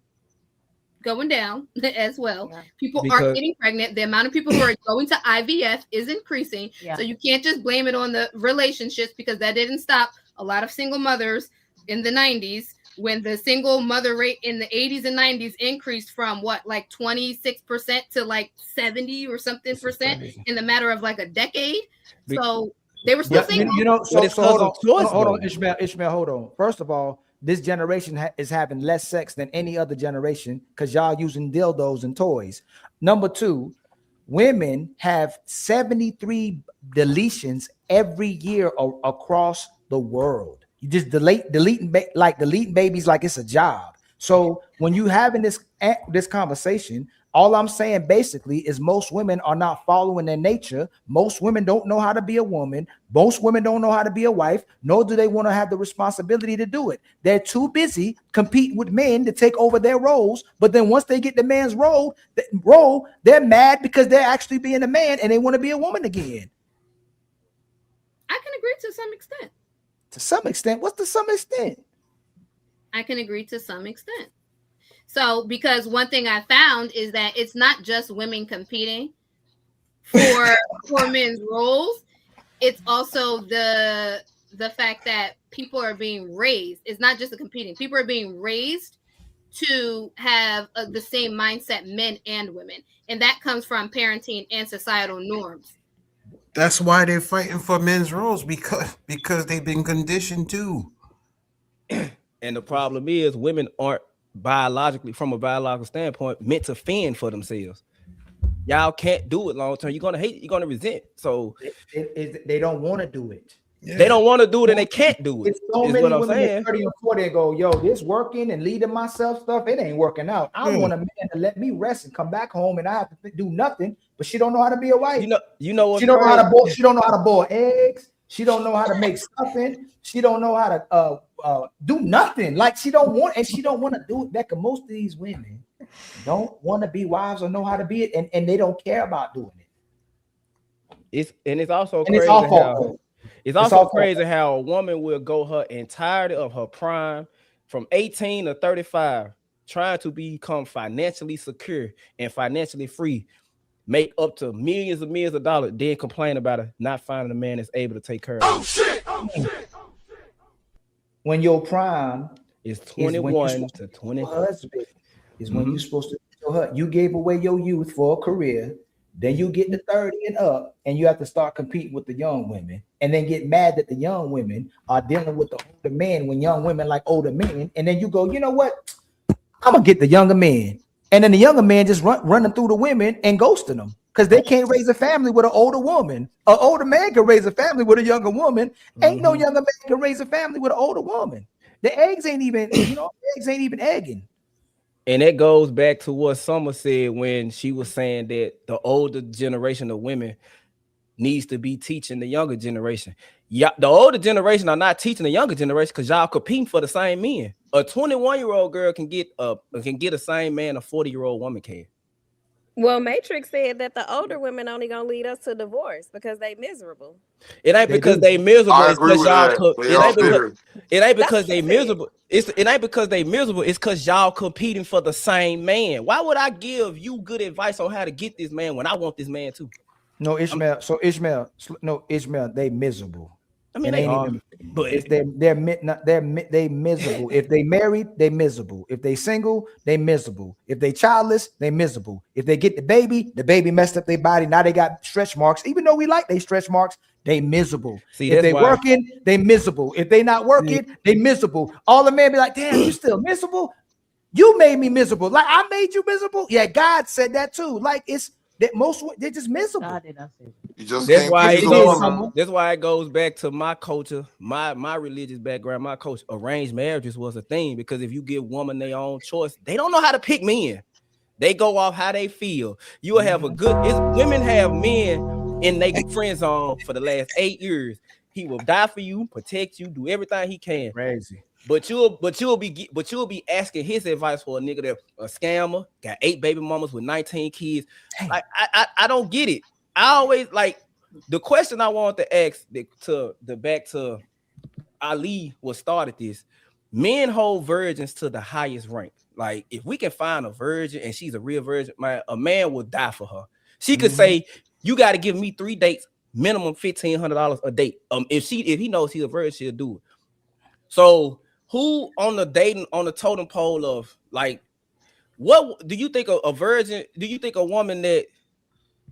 going down as well. Yeah. People aren't getting pregnant. The amount of people who are going to IVF is increasing. Yeah. So you can't just blame it on the relationships, because that didn't stop a lot of single mothers in the 90s, when the single mother rate in the 80s and 90s increased from like 26% to like 70 or something percent in the matter of like a decade. So they were still single. Hold on, Ishmael, hold on. First of all, this generation is having less sex than any other generation because y'all using dildos and toys. Number two, women have 73 deletions every year across the world. You just deleting babies like it's a job. So when you having this conversation, all I'm saying basically is most women are not following their nature. Most women don't know how to be a woman. Most women don't know how to be a wife, nor do they want to have the responsibility to do it. They're too busy competing with men to take over their roles. But then once they get the man's role, they're mad because they're actually being a man and they want to be a woman again. I can agree to some extent. To some extent? What's to some extent? I can agree to some extent. So, because one thing I found is that it's not just women competing. for men's roles. It's also the fact that people are being raised. It's not just the competing. People are being raised to have the same mindset, men and women, and that comes from parenting and societal norms. That's why they're fighting for men's roles, because they've been conditioned to. And the problem is women aren't biologically, from a biological standpoint, meant to fend for themselves. Y'all can't do it long term. You're gonna hate it, you're gonna resent. So they don't want to do it. They don't want to do it and they can't do it. It's so is many what I'm women saying. at 30 or 40 that go, yo, this working and leading myself stuff, it ain't working out. I want a man to let me rest and come back home and I have to do nothing, but she don't know how to be a wife. You know what? She don't know how to boil, she don't know how to boil eggs. She don't know how to make stuffing. She don't know how to do nothing. Like she don't want to do it. Becca, most of these women don't want to be wives or know how to be it, and they don't care about doing it. It's also And crazy it's how awful. crazy how a woman will go her entirety of her prime from 18 to 35 trying to become financially secure and financially free, make up to millions of dollars, then complain about it not finding a man that's able to take care of her. When your prime is 21 to 24. Husband is when you're supposed to tell her you gave away your youth for a career. Then you get to 30 and up, and you have to start competing with the young women, and then get mad that the young women are dealing with the older men when young women like older men. And then you go, you know what? I'm gonna get the younger men, and then the younger man just running through the women and ghosting them because they can't raise a family with an older woman. An older man can raise a family with a younger woman. Ain't no younger man can raise a family with an older woman. The eggs ain't even, eggs ain't even egging. And it goes back to what Summer said when she was saying that the older generation of women needs to be teaching the younger generation. Yeah, the older generation are not teaching the younger generation because y'all competing for the same men. A 21-year-old girl can get the same man a 40-year-old woman can. Well, Matrix said that the older women only gonna lead us to divorce because they miserable. It ain't because they miserable. I It's agree with that. it ain't because they miserable. It ain't because they miserable. It's because y'all competing for the same man. Why would I give you good advice on how to get this man when I want this man too? No, Ishmael. Ishmael. They miserable. I mean, they're miserable. If they married, they miserable. If they single, they miserable. If they childless, they miserable. If they get the baby messed up their body. Now they got stretch marks. Even though we like they stretch marks, they miserable. See, if they working, they miserable. If they not working, they miserable. All the men be like, damn, you still miserable? You made me miserable. Like I made you miserable. Yeah, God said that too. Like it's that they're just miserable. That's why it goes back to my culture, my religious background, my culture. Arranged marriages was a thing because if you give women their own choice, they don't know how to pick men. They go off how they feel. You will have women have men in their friend zone for the last 8 years. He will die for you, protect you, do everything he can. Crazy. But you'll be asking his advice for a nigga that a scammer, got 8 baby mamas with 19 kids. Like I don't get it. I always like the question I want to ask back to Ali what started this. Men hold virgins to the highest rank. Like if we can find a virgin and she's a real virgin, a man will die for her. She could say, you got to give me 3 dates, minimum $1,500 a date. If he knows he's a virgin, she'll do it. So who on the totem pole of like, what do you think a virgin? Do you think a woman that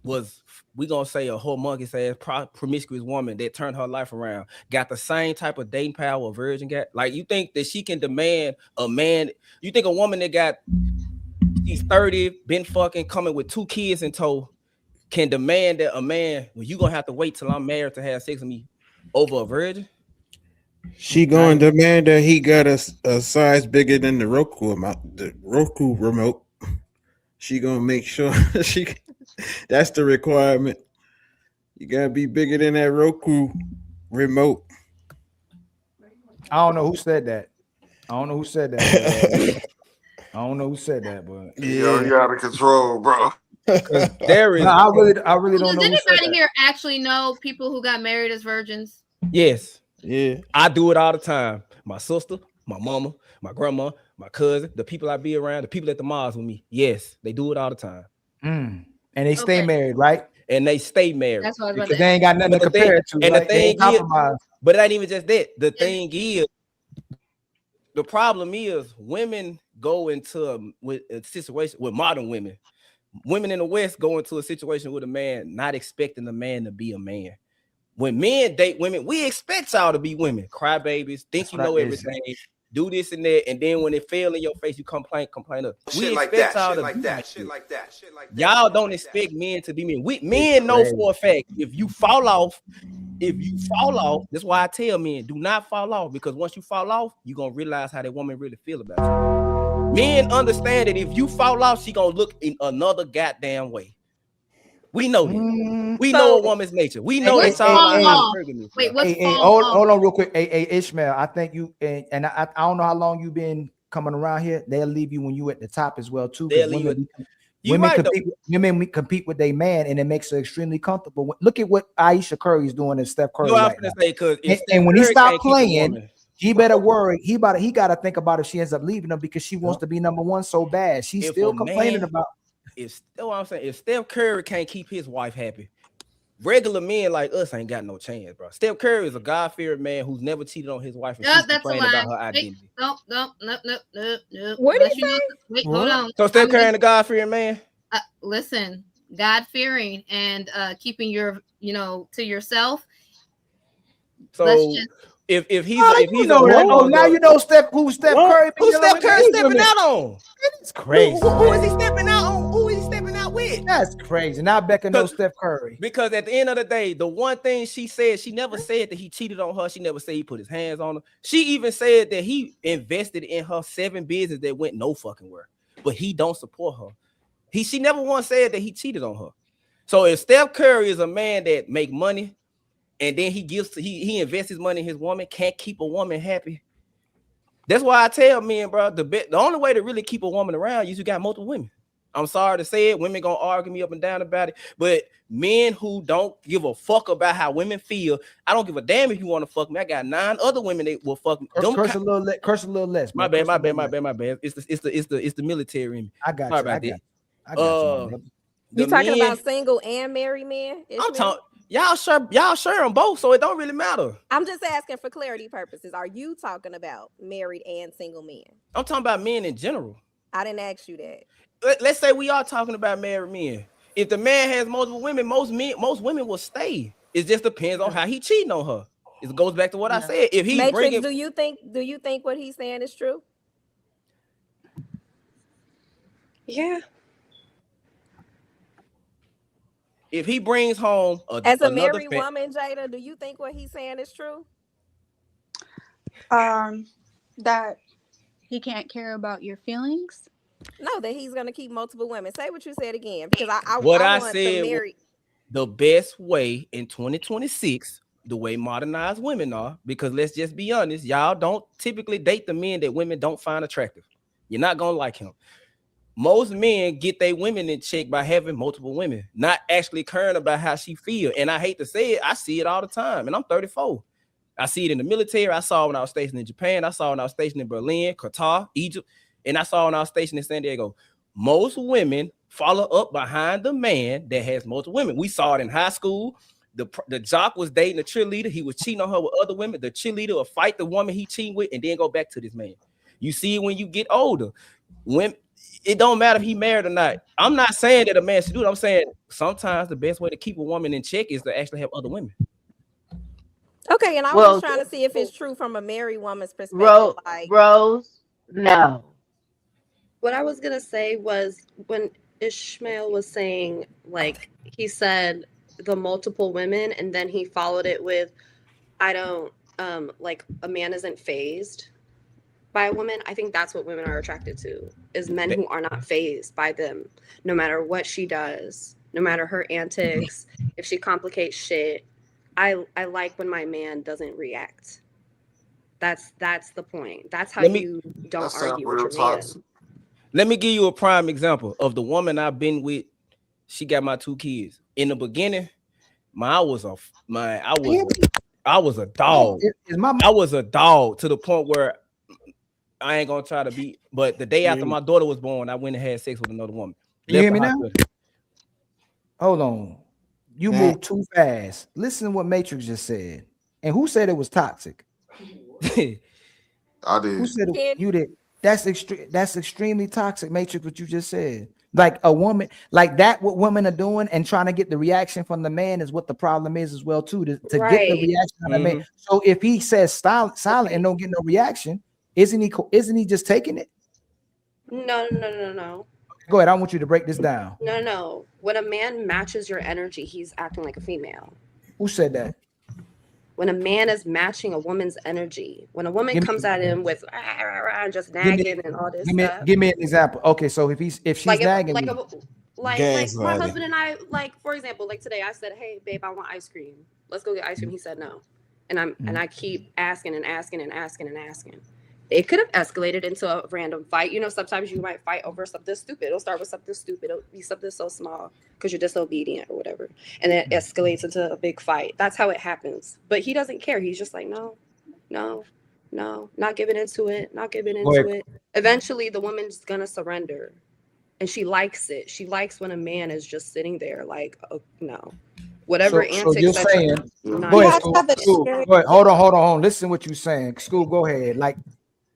was, we gonna say a humongous ass promiscuous woman that turned her life around got the same type of dating power a virgin got? Like you think that she can demand a man? You think a woman that she's 30, been fucking, coming with 2 kids in tow, can demand that a man, well, you gonna have to wait till I'm married to have sex with me over a virgin? She going to demand that he got a size bigger than the Roku remote. She gonna make sure that's the requirement. You gotta be bigger than that Roku remote. I don't know who said that. But You're out of control, bro. There is. No, I really don't know. Does anybody here actually know people who got married as virgins? Yes. Yeah. I do it all the time. My sister, my mama, my grandma, my cousin, the people I be around, the people at the malls with me. Yes, they do it all the time. And they stay married, right? and they stay married. That's what I was about Because to they ask. ain't got nothing to But the compare it to. and the Right? They ain't thing is, compromised. but it ain't even just that. The thing is, the problem is women go into with a situation with modern women. Women in the West go into a situation with a man, not expecting the man to be a man. When men date women, we expect y'all to be women, crybabies, think you know everything, do this and that, and then when it fail in your face, you complain up. We expect y'all to be like that. Y'all don't expect men to be men. Men know for a fact if you fall off, that's why I tell men, do not fall off, because once you fall off, you're gonna realize how that woman really feel about you. Men understand that if you fall off, she gonna look in another goddamn way. We know that. We know a woman's nature. We know that y'all Wait, what's hold on real quick. Hey, Ishmael, I think you and I don't know how long you've been coming around here. They'll leave you when you at the top as well too. Women compete with their man, and it makes her extremely comfortable. Look at what Aisha Curry is doing and Steph Curry. I'm gonna say, because and when he stopped playing, he better worry. He got to think about if she ends up leaving him because she wants to be number one so bad. She's still complaining about. If Steph Curry can't keep his wife happy, regular men like us ain't got no chance, bro. Steph Curry is a God-fearing man who's never cheated on his wife, and she's complaining about her identity. No. What did you say? Wait, hold on. So Steph Curry a God-fearing man? Listen, God-fearing and keeping your, to yourself. So if he's now you know who Steph Curry. Who's Steph Curry stepping out on? It's crazy. Who is he stepping out on? Who is he stepping out with? That's crazy. Now Becca knows Steph Curry. Because at the end of the day, the one thing she said, she never said that he cheated on her. She never said he put his hands on her. She even said that he invested in her 7 businesses that went no fucking where, but he don't support her. She never once said that he cheated on her. So if Steph Curry is a man that make money and then he invests his money in his woman, can't keep a woman happy. That's why I tell men, bro, the only way to really keep a woman around is you got multiple women. I'm sorry to say it, women gonna argue me up and down about it, but men who don't give a fuck about how women feel, I don't give a damn if you want to fuck me. I got 9 other women that will fuck me. Curse a little less. My bad. It's the military in me. I got Sorry you. about that. You talking about single and married men? I'm talking. Y'all share them both, so it don't really matter. I'm just asking for clarity purposes. Are you talking about married and single men? I'm talking about men in general. I didn't ask you that. Let's say we are talking about married men. If the man has multiple women, most women will stay. It just depends on how he cheating on her. It goes back to what I said. If he Matrix, do you think what he's saying is true? Yeah. If he brings home as a married woman, Jada, do you think what he's saying is true? That he can't care about your feelings. No, that he's gonna keep multiple women. Say what you said again, because I said. The best way in 2026, the way modernized women are, because let's just be honest, y'all don't typically date the men that women don't find attractive. You're not gonna like him. Most men get their women in check by having multiple women, not actually caring about how she feel. And I hate to say it, I see it all the time. And I'm 34. I see it in the military. I saw it when I was stationed in Japan. I saw it when I was stationed in Berlin, Qatar, Egypt. And I saw it when I was stationed in San Diego. Most women follow up behind the man that has multiple women. We saw it in high school. The jock was dating a cheerleader. He was cheating on her with other women. The cheerleader will fight the woman he cheating with and then go back to this man. You see it when you get older. When it don't matter if he married or not. I'm not saying that a man should do it. I'm saying sometimes the best way to keep a woman in check is to actually have other women. Okay, and I was just trying to see if it's true from a married woman's perspective. Rose, no. What I was gonna say was when Ishmael was saying, like, he said the multiple women, and then he followed it with, I don't like a man isn't phased by a woman. I think that's what women are attracted to, is men who are not phased by them, no matter what she does, no matter her antics, if she complicates shit. I like when my man doesn't react. That's the point. That's how you don't argue with your man. Let me give you a prime example of the woman I've been with. She got my 2 kids. In the beginning, I was a dog. I was a dog to the point where I ain't gonna try to be. But the day after my daughter was born, I went and had sex with another woman. You hear me now? Hold on. You move too fast. Listen to what Matrix just said. And who said it was toxic? I did. Who said it? You did. That's extremely toxic, Matrix, what you just said. Like a woman, like that, what women are doing and trying to get the reaction from the man is what the problem is as well, too, to get the reaction from the man. So if he says silent and don't get no reaction, isn't he just taking it? No. Go ahead. I want you to break this down. No. When a man matches your energy, he's acting like a female. Who said that? When a man is matching a woman's energy, when a woman comes at him with just nagging and all this stuff. Give me an example. Okay, so if she's nagging, like my husband and I, like for example, like today I said, "Hey babe, I want ice cream. Let's go get ice cream." He said no, and I keep asking and asking and asking and asking. It could have escalated into a random fight. You know, sometimes you might fight over something stupid. It'll start with something stupid. It'll be something so small because you're disobedient or whatever. And then it escalates into a big fight. That's how it happens. But he doesn't care. He's just like, no, not giving into it, not giving into it. Eventually, the woman's going to surrender. And she likes it. She likes when a man is just sitting there like, oh, no. Whatever antics. So you're saying, go ahead, School. Go ahead. Hold on. Listen what you're saying. School, go ahead.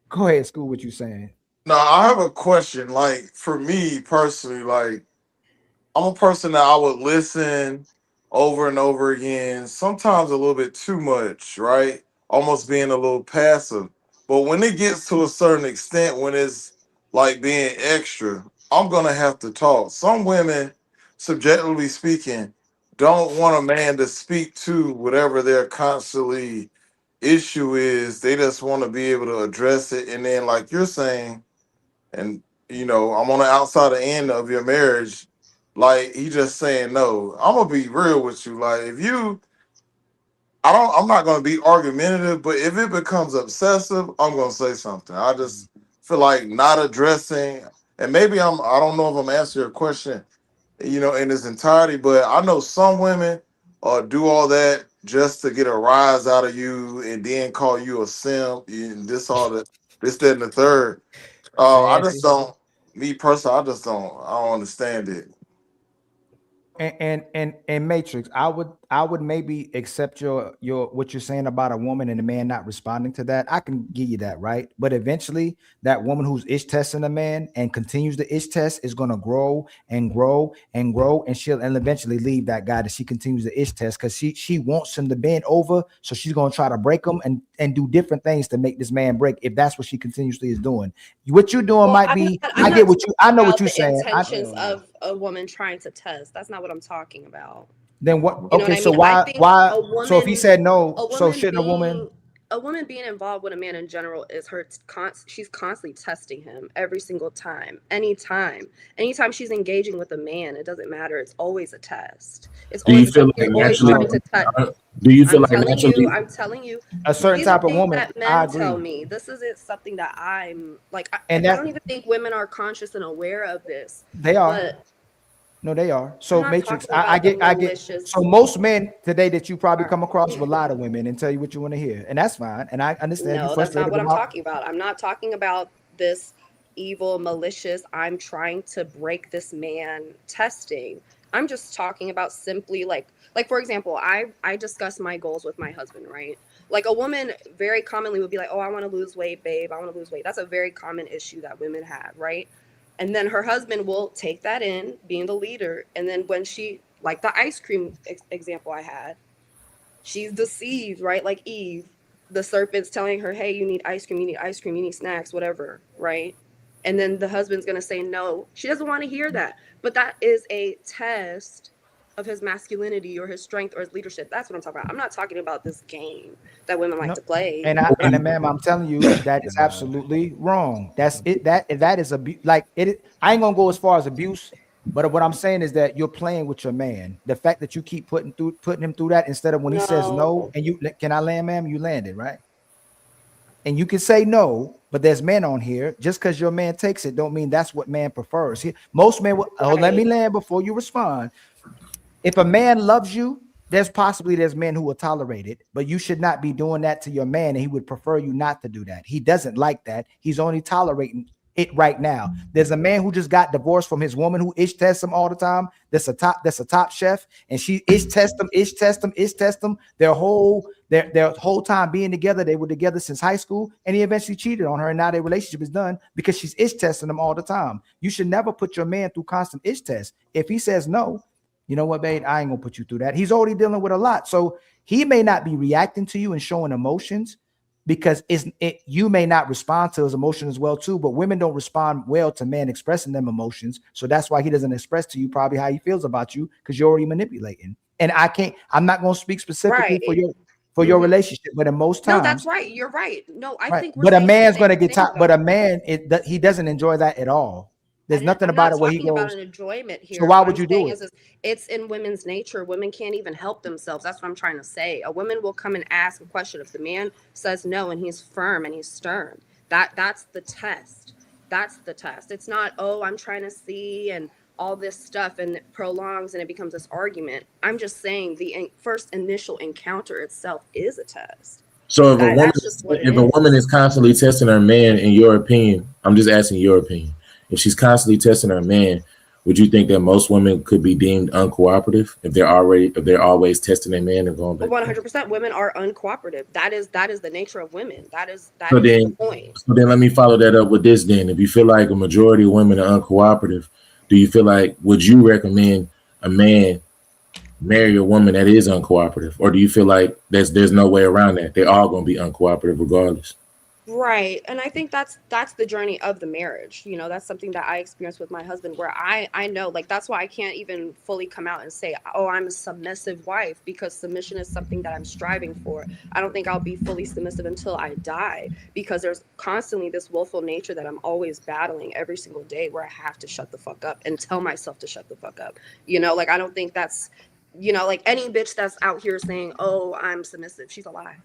Go ahead, School, what you saying. Now, I have a question. Like, for me personally, like, I'm a person that I would listen over and over again, sometimes a little bit too much, right? Almost being a little passive. But when it gets to a certain extent, when it's like being extra, I'm going to have to talk. Some women, subjectively speaking, don't want a man to speak to whatever they're constantly issue is. They just want to be able to address it. And then like you're saying, and you know, I'm on the outside end of your marriage, like he just saying no. I'm gonna be real with you. Like I'm not gonna be argumentative, but if it becomes obsessive, I'm gonna say something. I just feel like not addressing, and maybe I don't know if I'm answering your question, you know, in its entirety, but I know some women do all that just to get a rise out of you and then call you a simp and this, that, and the third. I just don't, me personally, I don't understand it. And Matrix, I would maybe accept your what you're saying about a woman and a man not responding to that. I can give you that, right? But eventually that woman who's ish testing a man and continues the ish test is going to grow and grow and grow, and she'll eventually leave that guy that she continues the ish test because she wants him to bend over, so she's going to try to break him and do different things to make this man break if that's what she continuously is doing. What you're doing might be, I know what you're saying. Intentions of a woman trying to test. That's not what I'm talking about. Then what? You know Okay, what so I mean? why? Woman, so if he said no, so shouldn't a woman? A woman being involved with a man in general is she's constantly testing him every single time, anytime she's engaging with a man. It doesn't matter. It's always a test. It's Do you always, feel like naturally? Do you feel like naturally? I'm telling you, a certain type of woman. That men tell me this isn't something that I'm like. I don't even think women are conscious and aware of this. They are. But no, they are. So Matrix, I get. So most men today that you probably come across will lie to women and tell you what you want to hear, and that's fine. And I understand. No, that's not what I'm talking about. I'm not talking about this evil, malicious. I'm trying to break this man testing. I'm just talking about simply like for example, I discuss my goals with my husband, right? Like a woman very commonly would be like, "Oh, I want to lose weight, babe. I want to lose weight." That's a very common issue that women have, right? And then her husband will take that in, being the leader. And then when she, like the ice cream example I had, she's deceived, right? Like Eve, the serpent's telling her, hey, you need ice cream, you need snacks, whatever, right? And then the husband's going to say no. She doesn't want to hear that. But that is a test of his masculinity or his strength or his leadership. That's what I'm talking about. I'm not talking about this game that women like to play. And ma'am, I'm telling you that is absolutely wrong. That's it. That is like it. I ain't gonna go as far as abuse, but what I'm saying is that you're playing with your man. The fact that you keep putting him through that instead of when he says no, and you can I land, ma'am? You landed, right? And you can say no, but there's men on here. Just because your man takes it, don't mean that's what man prefers. Most men will. Oh, let me land before you respond. If a man loves you, there's men who will tolerate it, but you should not be doing that to your man, and he would prefer you not to do that. He doesn't like that. He's only tolerating it right now. There's a man who just got divorced from his woman who ish tests him all the time. That's a top chef, and she ish test them. Their whole time being together, they were together since high school, and he eventually cheated on her, and now their relationship is done because she's ish testing them all the time. You should never put your man through constant ish tests. If he says no, you know what, babe, I ain't gonna put you through that. He's already dealing with a lot, so he may not be reacting to you and showing emotions, because you may not respond to his emotion as well too, but women don't respond well to men expressing them emotions. So that's why he doesn't express to you probably how he feels about you, because you're already manipulating. And I'm not going to speak specifically for your relationship, but in most times. No, that's right. You're right. No, I think. But a man's going to get top. But a man, he doesn't enjoy that at all. There's nothing about it where he goes. About an enjoyment here. So why would you do it? It's in women's nature. Women can't even help themselves. That's what I'm trying to say. A woman will come and ask a question. If the man says no and he's firm and he's stern, that's the test. That's the test. It's not, oh, I'm trying to see and all this stuff, and it prolongs and it becomes this argument. I'm just saying the first initial encounter itself is a test. So if a woman is constantly testing her man, in your opinion, I'm just asking your opinion. If she's constantly testing her man, would you think that most women could be deemed uncooperative if they're always testing their man and going back? 100% women are uncooperative. That is the nature of women. That is So the point. then let me follow that up with this then. If you feel like a majority of women are uncooperative, do you feel like, would you recommend a man marry a woman that is uncooperative? Or do you feel like there's no way around that? They're all going to be uncooperative regardless. Right. And I think that's the journey of the marriage. You know, that's something that I experienced with my husband, where I know, like, that's why I can't even fully come out and say, oh, I'm a submissive wife, because submission is something that I'm striving for. I don't think I'll be fully submissive until I die, because there's constantly this willful nature that I'm always battling every single day, where I have to shut the fuck up and tell myself to shut the fuck up. You know, like, I don't think that's, you know, like, any bitch that's out here saying, oh, I'm submissive, she's a lie.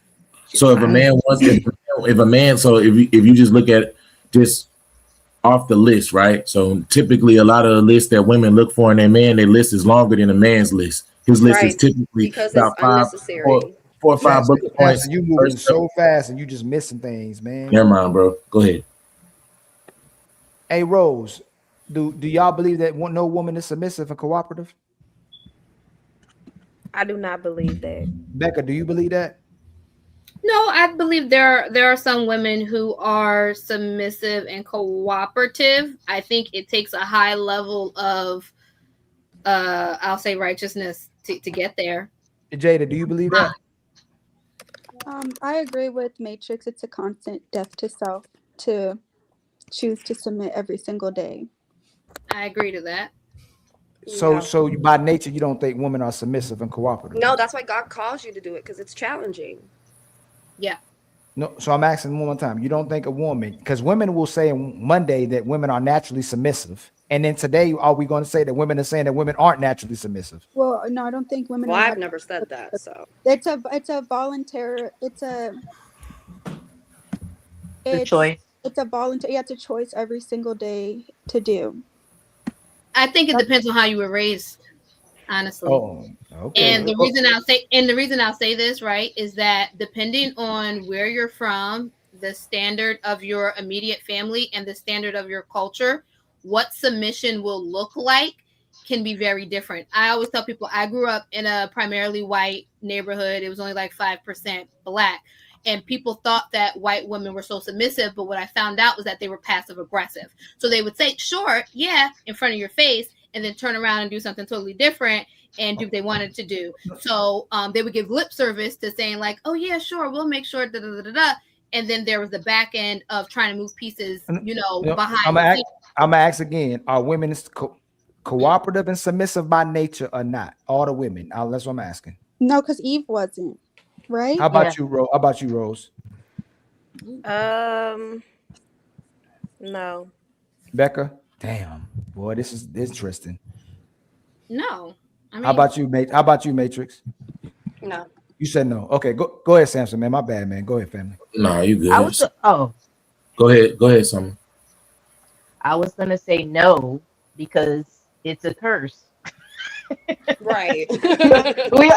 So if a man wants, so if you just look at just off the list, right? So typically a lot of the lists that women look for in their man, their list is longer than a man's list. His list is typically about 4 or 5 bullet points. You moving so fast and you just missing things, man. Never mind, bro. Go ahead. Hey, Rose, do y'all believe that no woman is submissive and cooperative? I do not believe that. Becca, do you believe that? No, I believe there are some women who are submissive and cooperative. I think it takes a high level of I'll say righteousness to get there. Jada, do you believe that? I agree with Matrix. It's a constant death to self to choose to submit every single day. I agree to that. So by nature, you don't think women are submissive and cooperative? No, that's why God calls you to do it, because it's challenging. Yeah. No, so I'm asking one more time. You don't think a woman, because women will say on Monday that women are naturally submissive, and then today, are we going to say that women are saying that women aren't naturally submissive? Well, no, I don't think women. Well, I've never said that. So it's a voluntary. It's a choice. It's a voluntary. Yeah, it's a choice every single day to do. I think it depends on how you were raised, honestly. Oh, okay. And the reason I'll say this, right, is that depending on where you're from, the standard of your immediate family and the standard of your culture, what submission will look like can be very different. I always tell people I grew up in a primarily white neighborhood. It was only like 5% Black. And people thought that white women were so submissive, but what I found out was that they were passive aggressive. So they would say, sure, yeah, in front of your face, and then turn around and do something totally different and do what they wanted to do. So they would give lip service to saying like, oh yeah, sure, we'll make sure, da da da da. And then there was the back end of trying to move pieces, behind. I'm gonna ask again: are women cooperative and submissive by nature or not? All the women. That's what I'm asking. No, because Eve wasn't. Right? How about you, Rose? How about you, Rose? No. Becca? Damn, boy, this is interesting. No. I mean, How about you, Matrix? No. You said no. Okay, go ahead, Samson, man. My bad, man. Go ahead, family. No, you good. Go ahead, Summer. I was gonna say no because it's a curse. Right. we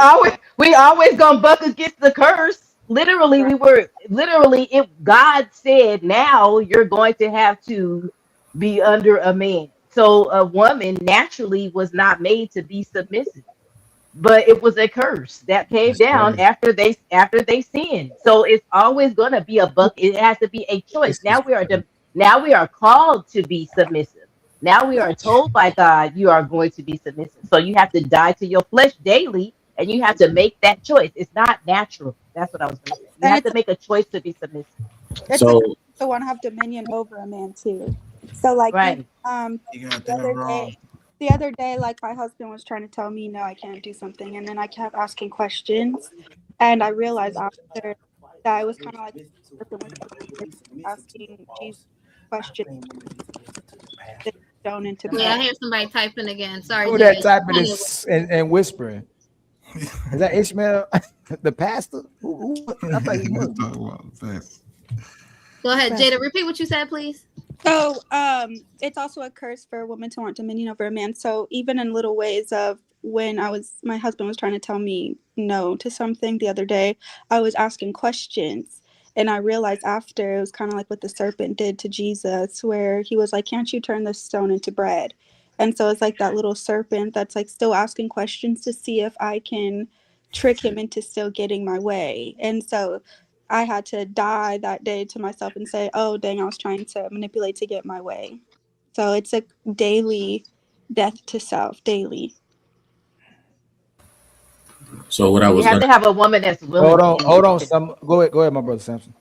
always gonna buck against the curse. Literally, if God said now you're going to have to be under a man. So a woman naturally was not made to be submissive, but it was a curse that came That's down crazy. after they sinned. So it's always going to be a buck. It has to be a choice. This is crazy. Now we are called to be submissive. Now we are told by God you are going to be submissive. So you have to die to your flesh daily, and you have to make that choice. It's not natural. That's what I was going to say. You And have it's to make a choice to be submissive. it's So to want to have dominion over a man too. So like Right. You got the that other wrong. day, the other day, like my husband was trying to tell me no, I can't do something, and then I kept asking questions, and I realized after that I was kind of like asking Jesus questions that stone into Yeah, I bread. hear somebody typing again. Sorry, Who that Jay. typing is and whispering? Is that Ishmael, the pastor? I thought he was. Go ahead, Right. Jada. Repeat what you said, please. So, it's also a curse for a woman to want dominion over a man. So even in little ways of when my husband was trying to tell me no to something the other day, I was asking questions. And I realized after it was kind of like what the serpent did to Jesus, where he was like, can't you turn this stone into bread? And so it's like that little serpent that's like still asking questions to see if I can trick him into still getting my way. And so I had to die that day to myself and say, oh, dang, I was trying to manipulate to get my way. So it's a daily death to self, daily. so what I You was have gonna to have a woman that's willing to Hold on. do it. Go ahead, my brother Samson.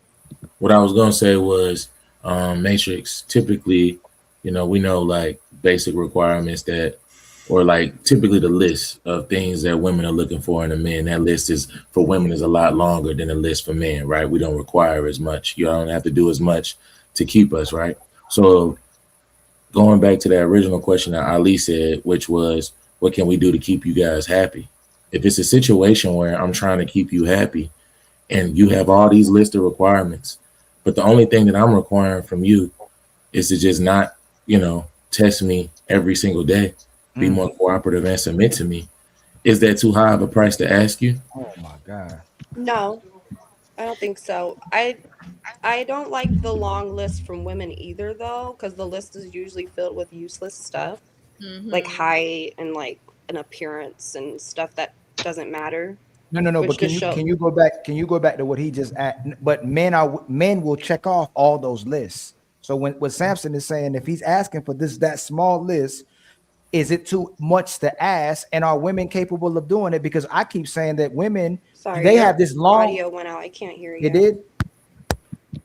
what I was gonna say was Matrix. Typically, we know like basic requirements that, or like typically the list of things that women are looking for in a man. That list is for women is a lot longer than a list for men, right? We don't require as much. You don't have to do as much to keep us, right? So going back to that original question that Ali said, which was, what can we do to keep you guys happy? If it's a situation where I'm trying to keep you happy and you have all these list of requirements, but the only thing that I'm requiring from you is to just not, test me every single day, be more cooperative and submit to me. Is that too high of a price to ask you? Oh my God. No, I don't think so. I don't like the long list from women either, though, because the list is usually filled with useless stuff, like height and like an appearance and stuff that doesn't matter. No. Which But can just you show- can you go back? Can you go back to what he just asked? But men will check off all those lists. So what Samson is saying, if he's asking for that small list, is it too much to ask? And are women capable of doing it? Because I keep saying that women, Sorry, they your have this long. audio went out. I can't hear you. It did.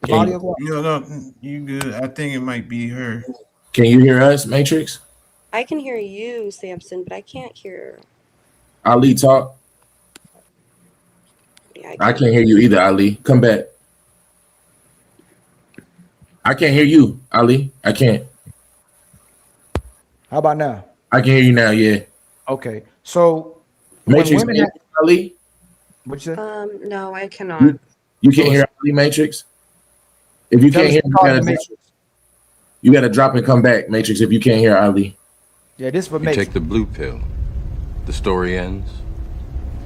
No, you good. I think it might be her. Can you hear us, Matrix? I can hear you, Samson, but I can't hear. Ali, talk. Yeah, I can't hear you either, Ali. Come back. I can't hear you, Ali. I can't. How about now? I can hear you now, yeah. Okay. So Matrix, when women Ali? What you say? No, I cannot. You can't hear Ali, Matrix? If you Tell can't us hear, to call the Matrix. you gotta drop and come back, Matrix, if you can't hear Ali. Yeah, this for You Matrix. take the blue pill. The story ends.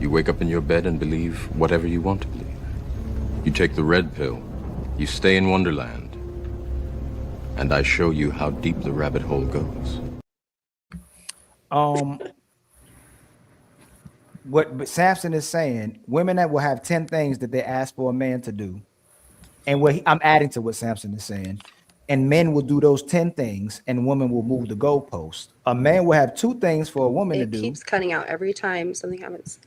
You wake up in your bed and believe whatever you want to believe. You take the red pill. You stay in Wonderland. And I show you how deep the rabbit hole goes. What Samson is saying, women that will have 10 things that they ask for a man to do, and I'm adding to what Samson is saying, and men will do those 10 things, and women will move the goalpost. A man will have 2 things for a woman to It do. keeps cutting out every time something happens.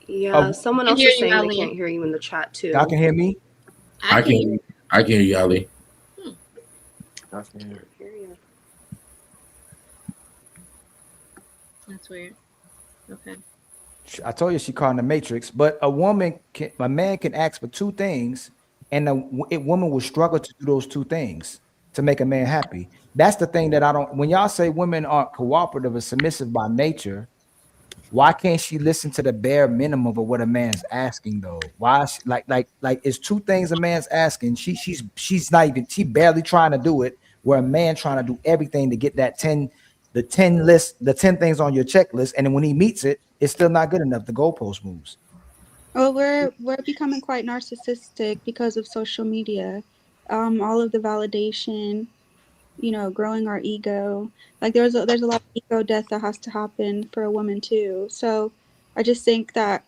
Yeah, someone else hear is you, saying they Ali. can't hear you in the chat too. Y'all can hear me? I can hear you, Ali. I can hear you. That's weird. Okay. I told you she called the Matrix, but a man can ask for 2 things, and a woman will struggle to do those 2 things to make a man happy. That's the thing that I don't. When y'all say women aren't cooperative or submissive by nature, why can't she listen to the bare minimum of what a man's asking though? Why like it's 2 things a man's asking. She's not even, she barely trying to do it, where a man trying to do everything to get that 10 things on your checklist, and then when he meets it, it's still not good enough. The goalpost moves. Well, we're becoming quite narcissistic because of social media. All of the validation you know, growing our ego. Like there's a lot of ego death that has to happen for a woman too. So I just think that,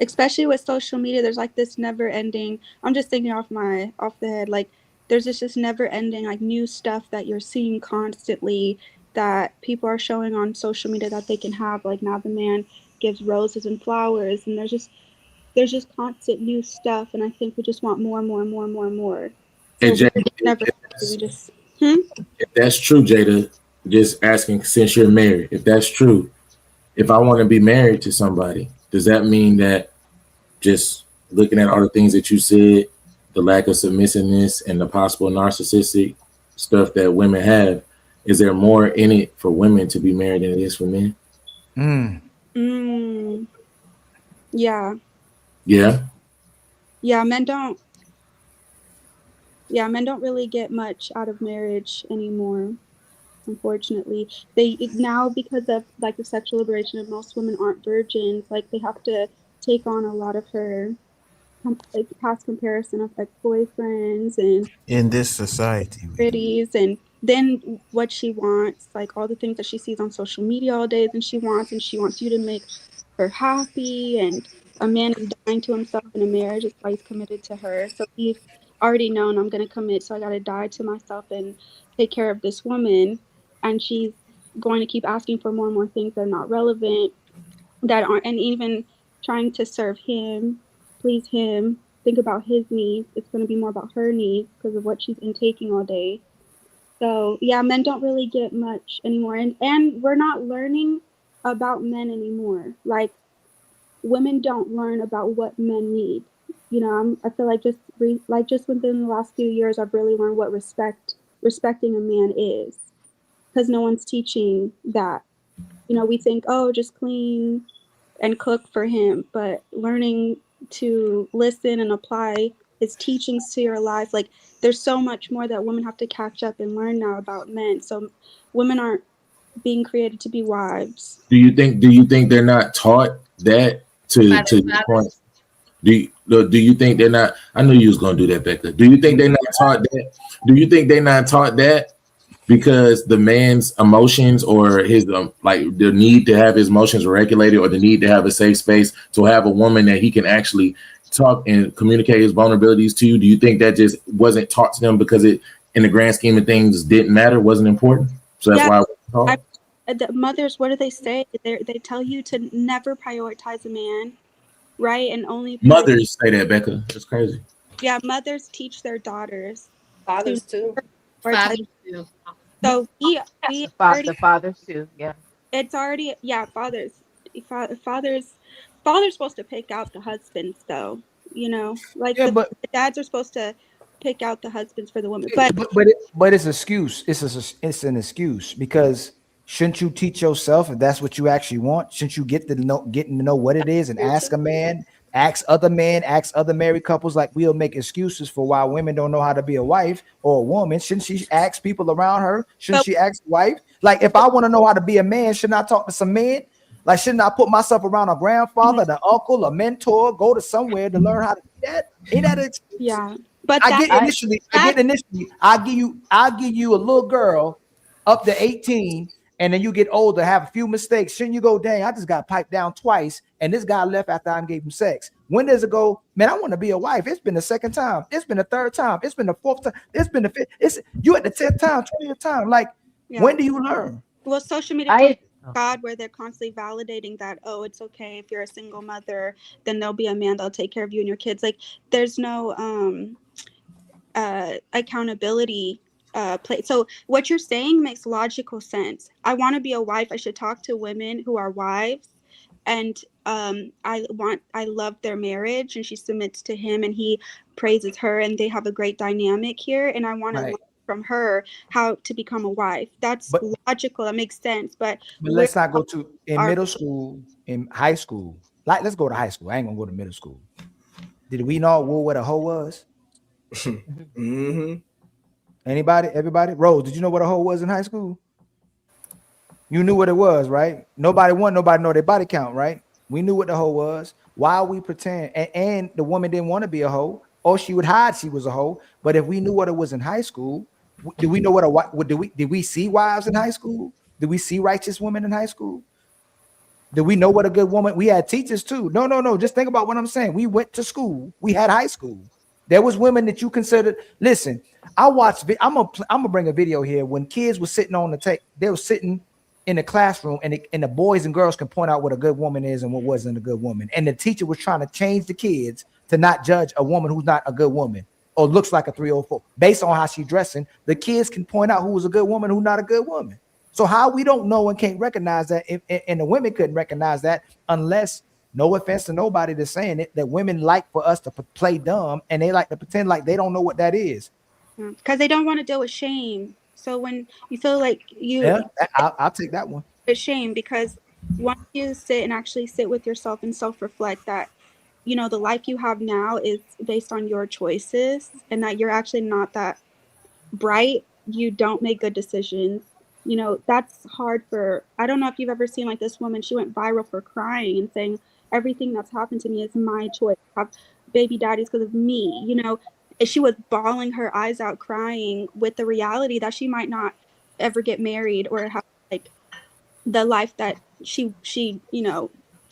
especially with social media, there's like this never ending. I'm just thinking off the head, like there's this never ending like new stuff that you're seeing constantly that people are showing on social media that they can have. Like now the man gives roses and flowers, and there's just constant new stuff, and I think we just want more and more and more and more and more. Hey, So Jada, never we just if that's true, Jada, just asking since you're married, if that's true, if I want to be married to somebody, does that mean that just looking at all the things that you said, the lack of submissiveness and the possible narcissistic stuff that women have, is there more in it for women to be married than it is for men? Yeah. Yeah. Men don't really get much out of marriage anymore, unfortunately. They now, because of like the sexual liberation of most women aren't virgins, like they have to take on a lot of her past comparison of ex-boyfriends and In this society, pretties, and then what she wants, like all the things that she sees on social media all day, and she wants you to make her happy, and a man is dying to himself in a marriage. That's why he's committed to her. So he's already known, I'm going to commit, so I got to die to myself and take care of this woman. And she's going to keep asking for more and more things that are not relevant, that aren't, and even trying to serve him, please him, think about his needs. It's going to be more about her needs because of what she's intaking all day. So yeah, men don't really get much anymore, and we're not learning about men anymore. Like women don't learn about what men need. You know, I feel like just within the last few years, I've really learned what respecting a man is, because no one's teaching that. You know, we think, oh, just clean and cook for him, but learning to listen and apply his teachings to your life. Like there's so much more that women have to catch up and learn now about men. So women aren't being created to be wives. Do you think they're not taught that to your point? Do you think they're not? I knew you was gonna do that, Becca. Do you think they're not taught that? Do you think they're not taught that because the man's emotions or his like the need to have his emotions regulated, or the need to have a safe space to have a woman that he can actually talk and communicate his vulnerabilities to? Do you think that just wasn't taught to them because it, in the grand scheme of things, didn't matter, wasn't important? So that's why the mothers, what do they say? They tell you to never prioritize a man, right? And only mothers say that, Becca. That's crazy. Yeah, mothers teach their daughters. Fathers too. Fathers too. So the fathers too. Yeah. It's already fathers. Fathers supposed to pick out the husbands, though. You know, like the dads are supposed to pick out the husbands for the women. But it's an excuse. It's an excuse, because shouldn't you teach yourself if that's what you actually want? Shouldn't you getting to know what it is and ask a man, ask other married couples? Like we'll make excuses for why women don't know how to be a wife or a woman. Shouldn't she ask people around her? Shouldn't she ask the wife? Like if I want to know how to be a man, shouldn't I talk to some men? Like shouldn't I put myself around a grandfather, an uncle, a mentor, go to somewhere to learn how to do that? Ain't that it? Yeah. But I'll give you a little girl up to 18, and then you get older, have a few mistakes. Shouldn't you go, dang, I just got piped down twice, and this guy left after I gave him sex? When does it go, man, I want to be a wife? It's been the second time. It's been the third time. It's been the fourth time. It's been the fifth. You at the 10th time, 20th time. Like, when do you learn? Well, social media, God, where they're constantly validating that, oh, it's okay if you're a single mother, then there'll be a man that'll take care of you and your kids. Like, there's no accountability play. So what you're saying makes logical sense. I want to be a wife. I should talk to women who are wives, and I love their marriage, and she submits to him and he praises her, and they have a great dynamic here, and I want to learn from her how to become a wife. That's logical. That makes sense. But let's not go to middle school, in high school. Like, let's go to high school. I ain't gonna go to middle school. Did we know what a hoe was? Mm-hmm. Anybody? Everybody? Rose, did you know what a hoe was in high school? You knew what it was, right? Nobody know their body count, right? We knew what the hoe was. Why we pretend? And the woman didn't want to be a hoe, or she would hide she was a hoe. But if we knew what it was in high school, Do we know what did we see wives in high school? Did we see righteous women in high school? Did we know what a good woman? We had teachers too. No. Just think about what I'm saying. We went to school. We had high school. There was women that you considered. Listen, I watched. I'm gonna bring a video here. When kids were sitting on the tape, they were sitting in the classroom, and the boys and girls can point out what a good woman is and what wasn't a good woman. And the teacher was trying to change the kids to not judge a woman who's not a good woman or looks like a 304 based on how she's dressing. The kids can point out who was a good woman, who's not a good woman. So how we don't know and can't recognize that, and the women couldn't recognize that unless, no offense to nobody that's saying it, that women like for us to play dumb and they like to pretend like they don't know what that is. Because they don't want to deal with shame. So when you feel like I'll take that one. It's shame, because once you actually sit with yourself and self-reflect that, you know, the life you have now is based on your choices and that you're actually not that bright, you don't make good decisions. You know, that's hard for, I don't know if you've ever seen like this woman, she went viral for crying and saying, everything that's happened to me is my choice. I have baby daddies because of me, you know. She was bawling her eyes out crying with the reality that she might not ever get married or have like the life that she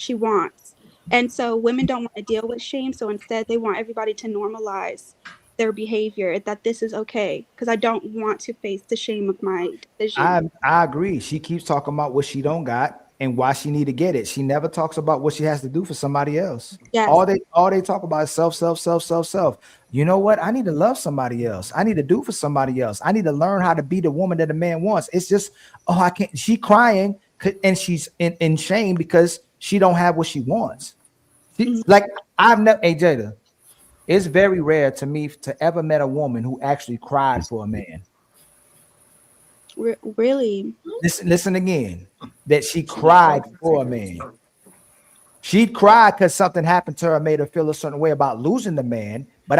wants. And so women don't want to deal with shame. So instead they want everybody to normalize their behavior, that this is okay, because I don't want to face the shame of my decision. I agree. She keeps talking about what she don't got and why she need to get it. She never talks about what she has to do for somebody else. Yes. All they talk about is self. You know what? I need to love somebody else. I need to do for somebody else. I need to learn how to be the woman that a man wants. It's just, I can't. She crying and she's in shame because she don't have what she wants. Like I've never, hey Jada, it's very rare to me to ever met a woman who actually cried for a man. Really? Listen again. That she cried for a man. She'd cry because something happened to her, made her feel a certain way about losing the man. But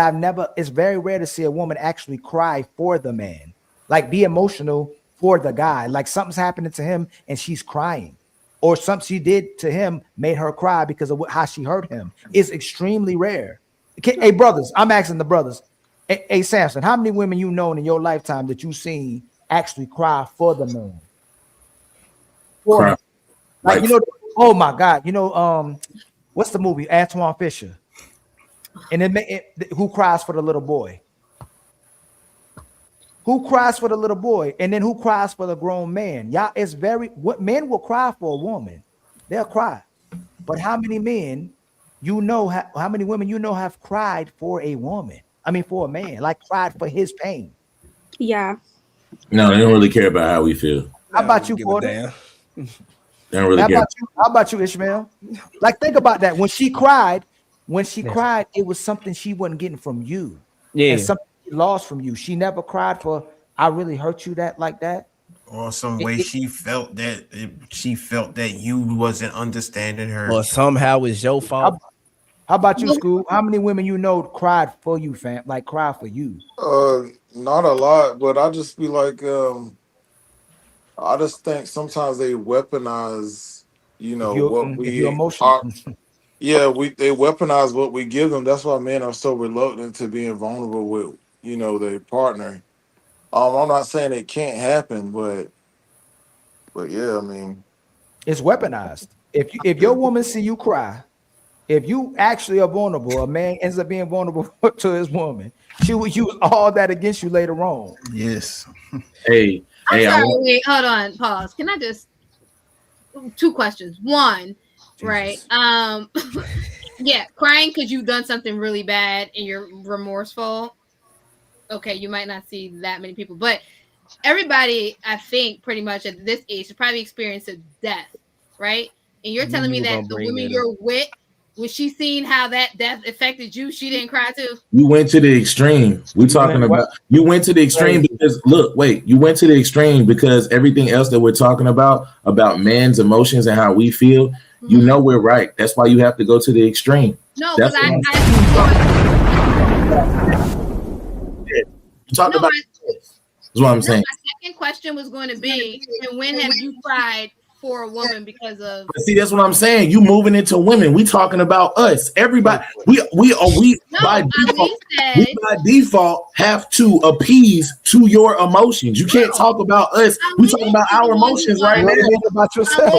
it's very rare to see a woman actually cry for the man, like be emotional for the guy, like something's happening to him and she's crying, or something she did to him made her cry because of how she hurt him. It's extremely rare. Hey, brothers, I'm asking the brothers. Hey, Samson, how many women you known in your lifetime that you seen actually cry for the man? Like, you know, oh my God, you know, what's the movie? Antoine Fisher. And who cries for the little boy? Who cries for the little boy? And then who cries for the grown man? Y'all, what men will cry for a woman. They'll cry. But how many men you know, how many women you know have cried for a woman? I mean, for a man, like cried for his pain. Yeah. No, they don't really care about how we feel. How about you, Porter? They don't really care. How about you, Ishmael? Like, think about that. When she cried, it was something she wasn't getting from you. Yeah. And something she lost from you. She never cried for, I really hurt you like that. Or some way she felt that you wasn't understanding her. Or somehow it's your fault. How about you, School? How many women you know cried for you, fam? Like cry for you? Not a lot, but I just be like, I just think sometimes they weaponize, you know, what we are. Yeah, they weaponize what we give them. That's why men are so reluctant to being vulnerable with, you know, their partner. I'm not saying it can't happen, but yeah, I mean, it's weaponized. If your woman see you cry, if you actually are vulnerable, a man ends up being vulnerable to his woman. She will use all that against you later on. Yes. Hey, wait, hold on, pause. Can I just 2 questions? One, Jesus. Right? Yeah, crying because you've done something really bad and you're remorseful. Okay, you might not see that many people, but everybody, I think, pretty much at this age, has probably experienced a death, right? And you're telling me that the woman you're with, when she seen how that death affected you, she didn't cry too? You went to the extreme. You went to the extreme because you went to the extreme because everything else that we're talking about man's emotions and how we feel, you know we're right. That's why you have to go to the extreme. No, because you talked about that's what I'm saying. My second question was going to be, and when have you cried for a woman because of. But see, that's what I'm saying. You moving into women. We talking about us. Everybody. We No, by Ali default, said. we by default have to appease to your emotions. You can't talk about us. We talking about our emotions right now. About yourself.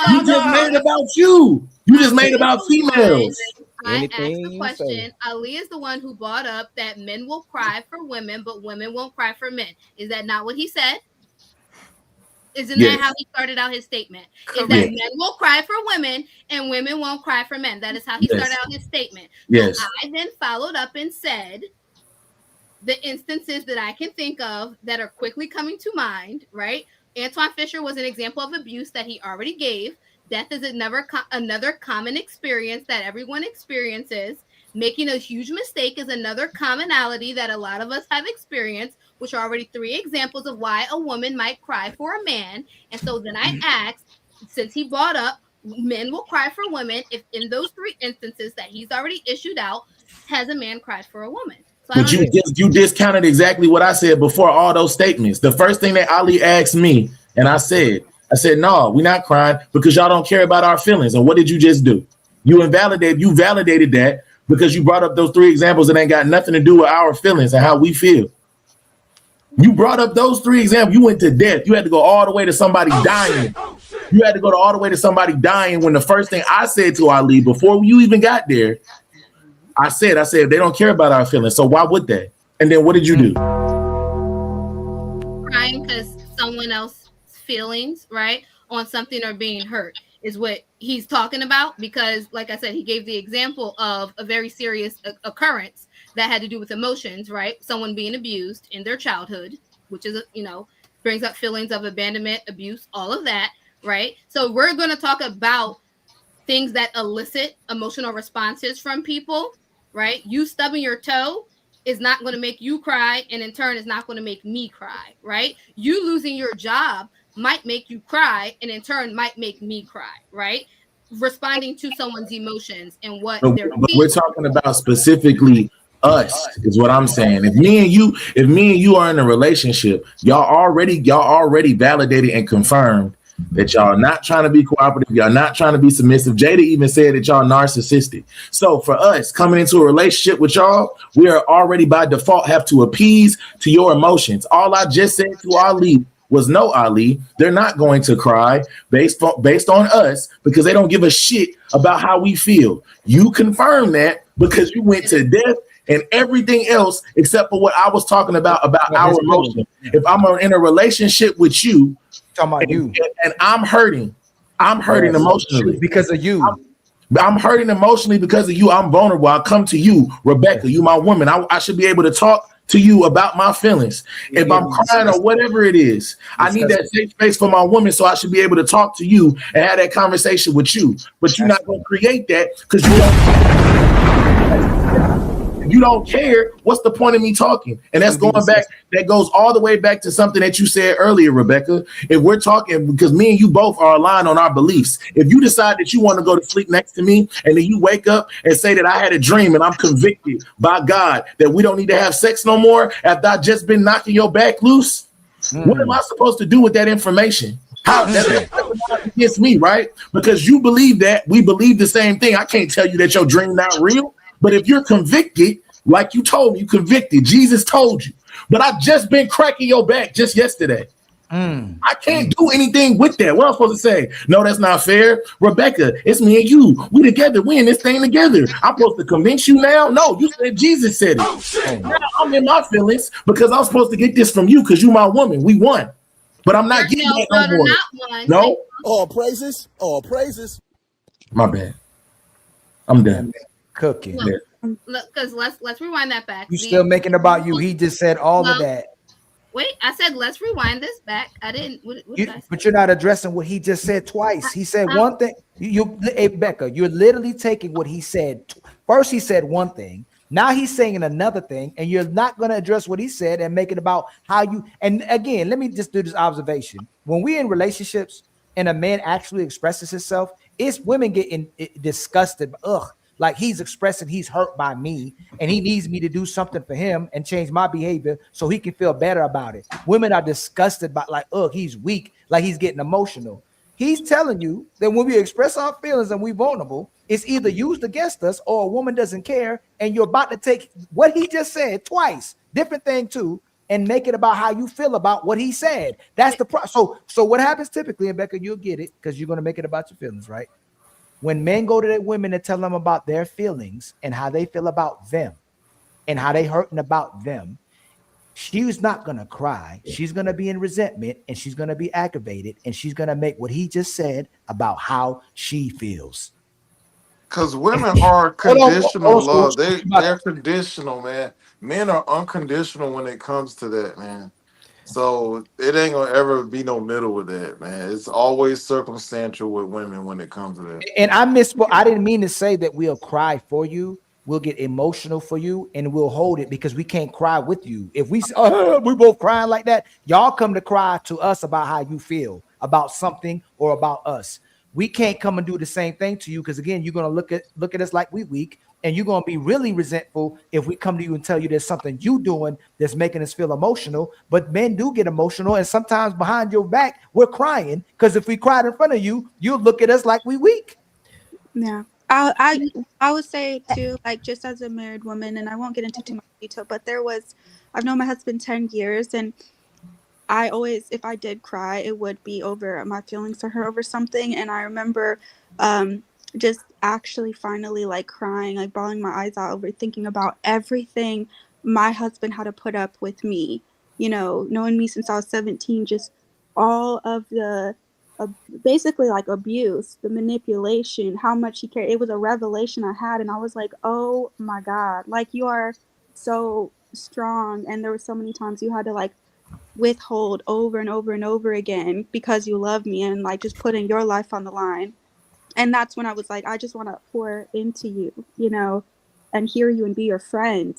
You just made about you. You just made about females. I asked the question. Ali is the one who brought up that men will cry for women, but women won't cry for men. Is that not what he said? Isn't that how he started out his statement? Is that men will cry for women and women won't cry for men? That is how he started out his statement. Yes. So I then followed up and said the instances that I can think of that are quickly coming to mind, right? Antoine Fisher was an example of abuse that he already gave. Death is another common experience that everyone experiences. Making a huge mistake is another commonality that a lot of us have experienced, which are already 3 examples of why a woman might cry for a man. And so then I asked, since he brought up men will cry for women, if in those 3 instances that he's already issued out, has a man cried for a woman? So But you discounted exactly what I said before all those statements. The first thing that Ali asked me, and I said, no, we're not crying because y'all don't care about our feelings. And what did you just do? You validated that because you brought up those 3 examples that ain't got nothing to do with our feelings and how we feel. You brought up those 3 examples. You went to death. You had to go all the way to somebody dying. You had to go all the way to somebody dying when the first thing I said to Ali before you even got there, I said, they don't care about our feelings. So why would they? And then what did you do? Crying because someone else's feelings, right, on something are being hurt is what he's talking about. Because, like I said, he gave the example of a very serious occurrence that had to do with emotions, right? Someone being abused in their childhood, which is, brings up feelings of abandonment, abuse, all of that, right? So we're going to talk about things that elicit emotional responses from people, right? You stubbing your toe is not going to make you cry, and in turn is not going to make me cry, right? You losing your job might make you cry, and in turn might make me cry, right? Responding to someone's emotions and what they're but we're talking about specifically us is what I'm saying. If me and you are in a relationship, y'all already validated and confirmed that y'all not trying to be cooperative, y'all not trying to be submissive. Jada even said that y'all narcissistic. So for us coming into a relationship with y'all, we are already by default have to appease to your emotions. All I just said to Ali was, no, Ali, they're not going to cry based on us because they don't give a shit about how we feel. You confirmed that because you went to death and everything else except for what I was talking about our emotions. If I'm in a relationship with you, talking about you, and I'm hurting emotionally because of you. I'm hurting emotionally because of you. I'm vulnerable. I come to you, Rebecca. You my woman. I should be able to talk to you about my feelings. If I'm crying or whatever it is, I need that safe space for my woman, so I should be able to talk to you and have that conversation with you. But you're not going to create that because you don't care. What's the point of me talking? And that's going back. That goes all the way back to something that you said earlier, Rebecca. If we're talking, because me and you both are aligned on our beliefs. If you decide that you want to go to sleep next to me, and then you wake up and say that I had a dream and I'm convicted by God that we don't need to have sex no more after I just been knocking your back loose, what am I supposed to do with that information? How that's against me, right? Because you believe that, we believe the same thing. I can't tell you that your dream not real. But if you're convicted, like you told me, you convicted, Jesus told you. But I just been cracking your back just yesterday. I can't do anything with that. What am I supposed to say? No, that's not fair. Rebecca, it's me and you. We together. We in this thing together. I'm supposed to convince you now? No, you said Jesus said it. Now I'm in my feelings because I'm supposed to get this from you because you my woman. We won. But I'm not getting that no more. No? All praises. All praises. My bad. I'm done. Cooking. Because let's rewind that back. You still making about you. He just said all of that. Wait, I said let's rewind this back. I didn't. What did I say? But you're not addressing what he just said twice. He said one thing. Hey, Becca, you're literally taking what he said. First, he said one thing. Now he's saying another thing, and you're not going to address what he said and make it about how you. And again, let me just do this observation. When we're in relationships and a man actually expresses himself, it's women getting disgusted. Ugh. Like he's expressing he's hurt by me and he needs me to do something for him and change my behavior so he can feel better about it. Women are disgusted by like, oh, he's weak, like he's getting emotional. He's telling you that when we express our feelings and we vulnerable, it's either used against us or a woman doesn't care, and you're about to take what he just said twice, different thing too, and make it about how you feel about what he said. That's the so what happens typically, and Becca, you'll get it because you're going to make it about your feelings, right? When men go to their women and tell them about their feelings and how they feel about them and how they hurting about them, she's not going to cry. She's going to be in resentment and she's going to be aggravated and she's going to make what he just said about how she feels. Because women are conditional love. They're conditional, man. Men are unconditional when it comes to that, man. So it ain't gonna ever be no middle with that, man. It's always circumstantial with women when it comes to that. And I didn't mean to say that we'll cry for you. We'll get emotional for you and we'll hold it because we can't cry with you. If we both crying like that, y'all come to cry to us about how you feel about something or about us. We can't come and do the same thing to you because again, you're gonna look at us like we weak, and you're gonna be really resentful if we come to you and tell you there's something you doing that's making us feel emotional. But men do get emotional, and sometimes behind your back we're crying because if we cried in front of you, you'll look at us like we weak. Yeah. I would say too, like just as a married woman, and I won't get into too much detail, but I've known my husband 10 years, and I always, if I did cry, it would be over my feelings for her over something. And I remember just actually finally like crying, like bawling my eyes out over thinking about everything my husband had to put up with me, knowing me since I was 17, just all of the basically like abuse, the manipulation, how much he cared. It was a revelation I had, and I was like, oh my God, like you are so strong. And there were so many times you had to like withhold over and over and over again because you love me and like just putting your life on the line. And that's when I was like, I just want to pour into you, and hear you and be your friend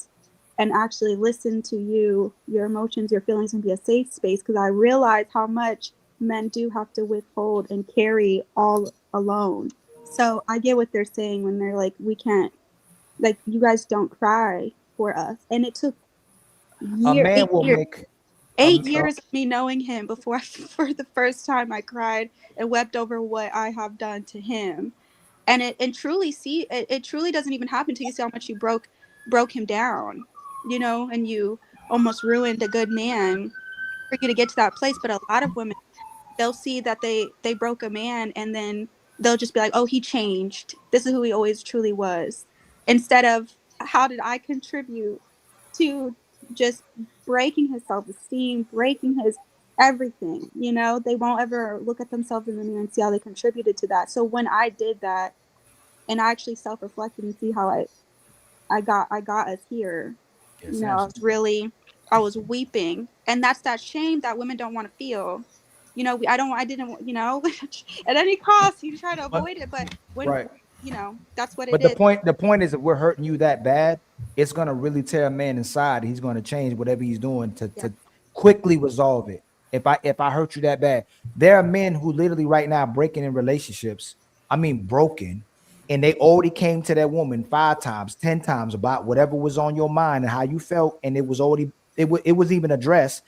and actually listen to you, your emotions, your feelings, and be a safe space. Because I realize how much men do have to withhold and carry all alone. So I get what they're saying when they're like, we can't, like, you guys don't cry for us. And it took eight years of me knowing him before for the first time I cried and wept over what I have done to him. And it truly doesn't even happen until you see how much you broke him down, and you almost ruined a good man for you to get to that place. But a lot of women, they'll see that they broke a man and then they'll just be like, oh, he changed. This is who he always truly was. Instead of, how did I contribute to just breaking his self-esteem, breaking his everything? They won't ever look at themselves in the mirror and see how they contributed to that. So when I did that and I actually self-reflected and see how I got us here, I was weeping. And that's that shame that women don't want to feel. I didn't at any cost you try to avoid it, but when that's what it is. But the point is, if we're hurting you that bad, it's gonna really tear a man inside. He's gonna change whatever he's doing to quickly resolve it. If I hurt you that bad, there are men who literally right now breaking in relationships. I mean, broken, and they already came to that woman 5 times, 10 times about whatever was on your mind and how you felt, and it was already it was even addressed.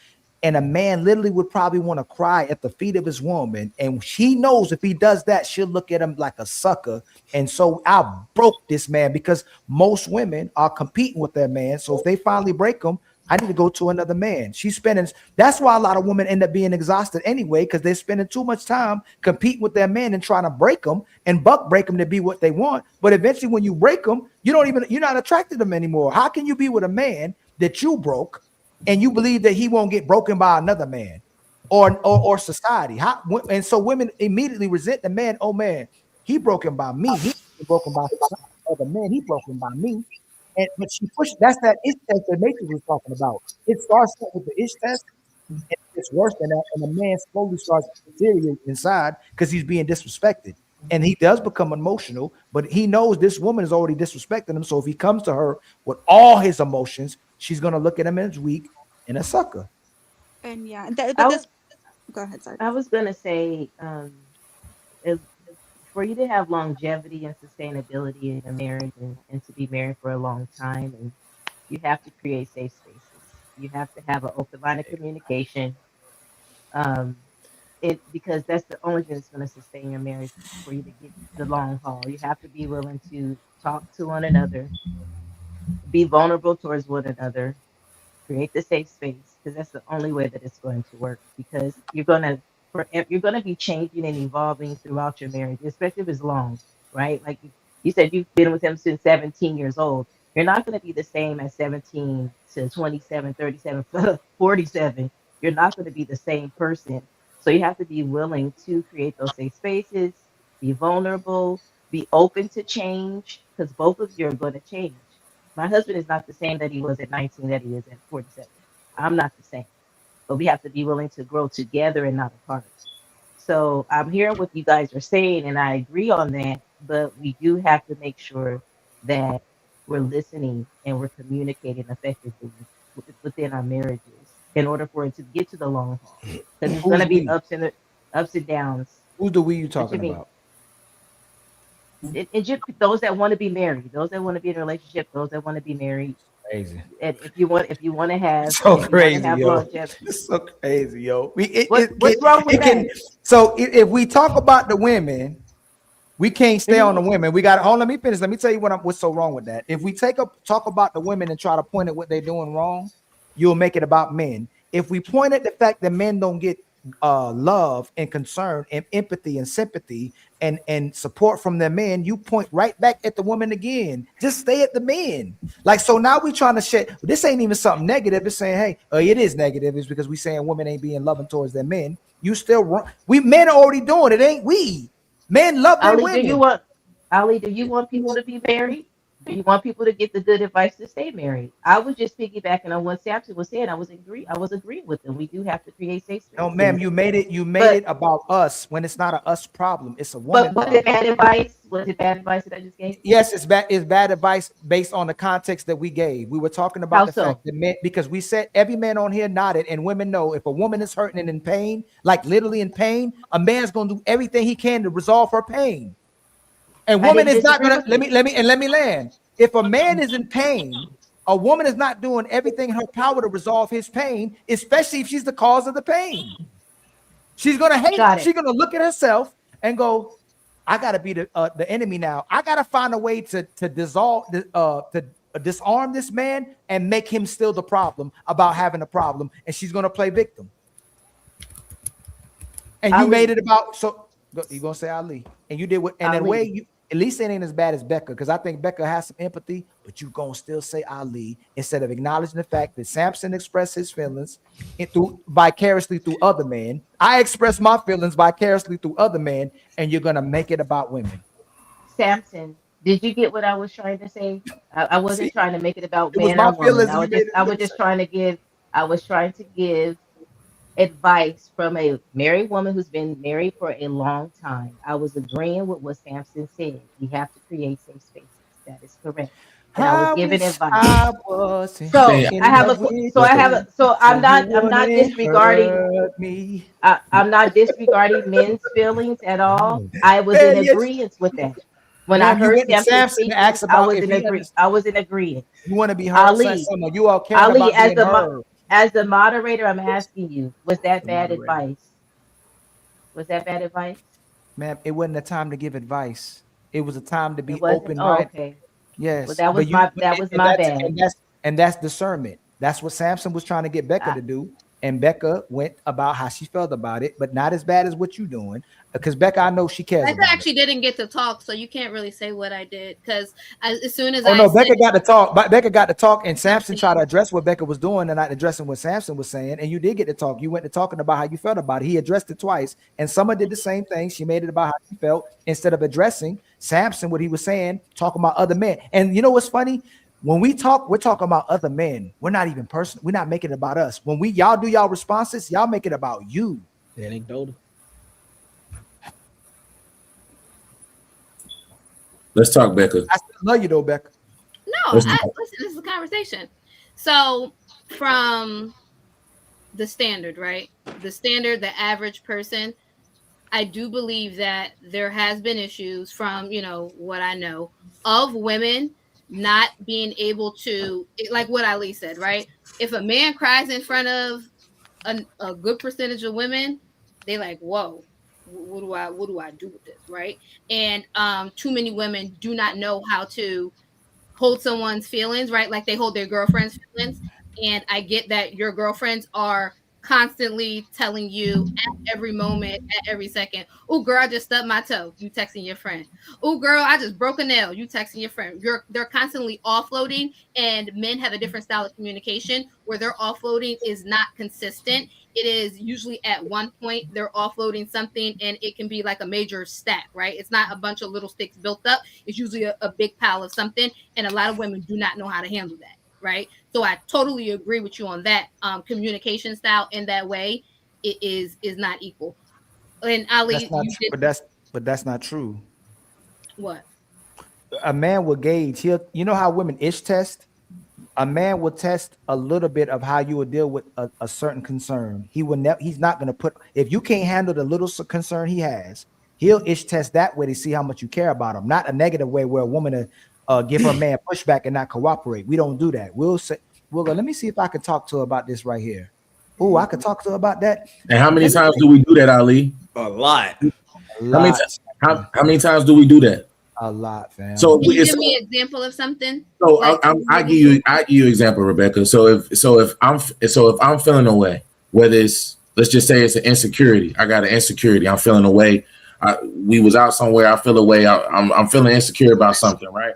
And a man literally would probably want to cry at the feet of his woman. And she knows if he does that, she'll look at him like a sucker. And so I broke this man, because most women are competing with their man. So if they finally break him, I need to go to another man. That's why a lot of women end up being exhausted anyway, because they're spending too much time competing with their man and trying to break them and break them to be what they want. But eventually when you break them, you're not attracted to them anymore. How can you be with a man that you broke and you believe that he won't get broken by another man or society? And so women immediately resent the man. Oh man, he broken by me. He broken by other man. He broken by me. But she pushed. That's that ish test that Matrix was talking about. It starts with the ish test, and it's worse than that. And the man slowly starts to deteriorate inside because he's being disrespected. And he does become emotional, but he knows this woman is already disrespecting him. So if he comes to her with all his emotions, she's gonna look at him as weak and a sucker. And go ahead, sorry. I was gonna say, for you to have longevity and sustainability in a marriage and to be married for a long time, and you have to create safe spaces. You have to have an open line of communication. because that's the only thing that's going to sustain your marriage for you to get the long haul. You have to be willing to talk to one another, be vulnerable towards one another, create the safe space, because that's the only way that it's going to work. Because you're gonna be changing and evolving throughout your marriage, especially if it's long, right? Like you said, you've been with him since 17 years old. You're not going to be the same at 17 to 27, 37, 47. You're not going to be the same person. So you have to be willing to create those safe spaces, be vulnerable, be open to change, because both of you are going to change. My husband is not the same that he was at 19, that he is at 47. I'm not the same. But we have to be willing to grow together and not apart. So I'm hearing what you guys are saying, and I agree on that. But we do have to make sure that we're listening and we're communicating effectively within our marriages in order for it to get to the long haul. Because it's going to be ups and downs. Who the we you talking about? Those that want to be married, those that want to be in a relationship, those that want to be married. Crazy. And if you want to have So crazy, yo. longevity. It's so crazy, yo. What's wrong with that? So if we talk about the women, we can't stay on the women. We got to let me finish. Let me tell you what's so wrong with that. If we talk about the women and try to point at what they're doing wrong, you'll make it about men. If we point at the fact that men don't get love and concern and empathy and sympathy and support from their men, you point right back at the woman again. Just stay at the men. Like, so now we trying to shit. This ain't even something negative. It's saying, hey, it is negative. It's because we saying women ain't being loving towards their men. You still wrong. We men are already doing it, ain't we? Men love their women. Do you want people to be married? Do you want people to get the good advice to stay married? I was just piggybacking on what Samson was saying. I was agreeing with them. We do have to create safe space. No, ma'am, you made it about us when it's not a us problem. It's a woman. But was it bad advice? Was it bad advice that I just gave? Yes, it's bad advice based on the context that we gave. We were talking about fact that men, because we said every man on here nodded, and women know if a woman is hurting and in pain, like literally in pain, a man's gonna do everything he can to resolve her pain. And woman is not gonna let me land. If a man is in pain, a woman is not doing everything in her power to resolve his pain, especially if she's the cause of the pain. She's gonna hate it. She's gonna look at herself and go, I gotta be the enemy now. I gotta find a way to disarm this man and make him still the problem about having a problem. And she's gonna play victim. And you made it about you're gonna say Ali. And you did what, and in a way you at least it ain't as bad as Becca, because I think Becca has some empathy, but you gonna still say Ali instead of acknowledging the fact that Samson expressed his feelings vicariously through other men. I express my feelings vicariously through other men, and you're gonna make it about women. Samson, did you get what I was trying to say? I wasn't trying to make it about man or woman. I was trying to give advice from a married woman who's been married for a long time. I was agreeing with what Samson said. You have to create safe spaces. That is correct. And I was giving advice. I'm not disregarding I'm not disregarding men's feelings at all. I was in agreement with that. When I heard Samson speak, I was in agreement. You want to be heard? You all care about being heard. As the moderator, I'm asking you, was that bad advice? Was that bad advice? Ma'am, it wasn't a time to give advice. It was a time to be open-minded. Okay. Yes. Well, that was my bad. And that's discernment. That's what Samson was trying to get Becca to do. And Becca went about how she felt about it, but not as bad as what you're doing. Because Becca, I know she cares. Becca actually didn't get to talk, so you can't really say what I did. Because as soon as Becca got to talk. But Becca got to talk, and Samson tried to address what Becca was doing and not addressing what Samson was saying. And you did get to talk. You went to talking about how you felt about it. He addressed it twice, and Summer did the same thing. She made it about how she felt instead of addressing Samson, what he was saying, talking about other men. And you know what's funny? When we talk, we're talking about other men. We're not even personal. We're not making it about us. When y'all do y'all responses, y'all make it about you. That ain't dope. Let's talk, Becca. I still love you though, Becca. No, listen, this is a conversation. So from the standard, right? The standard, the average person, I do believe that there has been issues from, what I know of women not being able to, like what Ali said, right? If a man cries in front of a good percentage of women, they like, whoa, what do I do with this, right? And too many women do not know how to hold someone's feelings, right? Like they hold their girlfriend's feelings. And I get that your girlfriends are constantly telling you at every moment, at every second, oh girl, I just stubbed my toe, you texting your friend. Oh girl, I just broke a nail, you texting your friend. They're constantly offloading, and men have a different style of communication where their offloading is not consistent. It is usually at one point they're offloading something, and it can be like a major stack, right? It's not a bunch of little sticks built up. It's usually a big pile of something, and a lot of women do not know how to handle that, right? So I totally agree with you on that. Communication style in that way, it is not equal. And Ali, but that's not true. What? A man will gauge. You know how women ish test? A man will test a little bit of how you will deal with a certain concern. He's not going to put, if you can't handle the little concern he has, he'll ish test that way to see how much you care about him. Not a negative way where a woman give her man pushback and not cooperate. We don't do that. We'll go, let me see if I can talk to her about this right here. Oh, I could talk to her about that. And how many times do we do that, Ali? A lot. How many times do we do that? A lot, fam. So can you give me an example of something? So like, I give you an example, Rebecca. So if I'm feeling a way, whether it's, let's just say it's an insecurity. I got an insecurity. I'm feeling a way. We was out somewhere. I feel a way. I'm feeling insecure about something, right?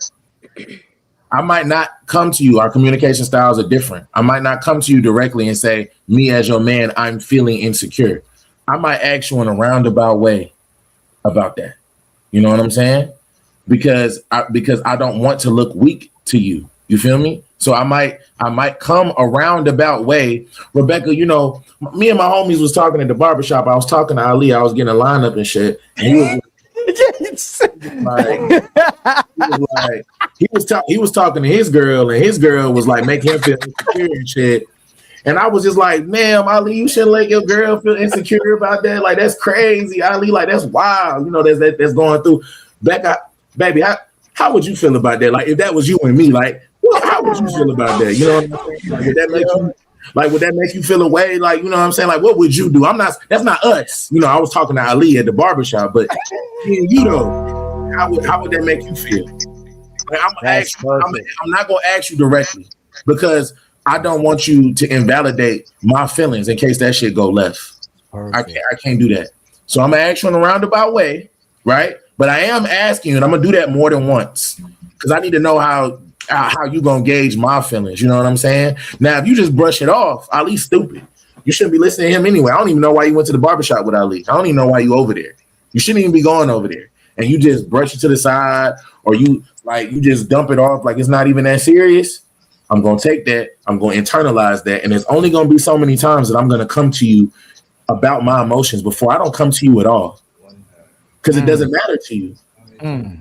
I might not come to you. Our communication styles are different. I might not come to you directly and say, me as your man, I'm feeling insecure. I might ask you in a roundabout way about that. You know what I'm saying? Because I don't want to look weak to you. You feel me? So I might come a roundabout way. Rebecca, you know, me and my homies was talking at the barbershop. I was talking to Ali. I was getting a lineup and shit. And he was talking to his girl, and his girl was like making him feel insecure and shit. And I was just like, ma'am, Ali, you shouldn't let your girl feel insecure about that. Like, that's crazy, Ali. Like, that's wild. You know, that's going through. Becca, baby, how would you feel about that? Like, if that was you and me, like, well, how would you feel about that? You know what I'm saying? Like, would that make you feel away? Like, you know what I'm saying? Like, what would you do? That's not us. You know, I was talking to Ali at the barbershop, but you know, how would that make you feel? Like, I'm not gonna ask you directly because I don't want you to invalidate my feelings in case that shit go left. I can't do that. So I'm gonna ask you in a roundabout way, right? But I am asking you, and I'm gonna do that more than once because I need to know how you gonna gauge my feelings. You know what I'm saying? Now, if you just brush it off, Ali's stupid. You shouldn't be listening to him anyway. I don't even know why you went to the barbershop with Ali. I don't even know why you over there. You shouldn't even be going over there. And you just brush it to the side, or you just dump it off like it's not even that serious. I'm gonna take that. I'm gonna internalize that, and it's only gonna be so many times that I'm gonna come to you about my emotions before I don't come to you at all, because it doesn't matter to you.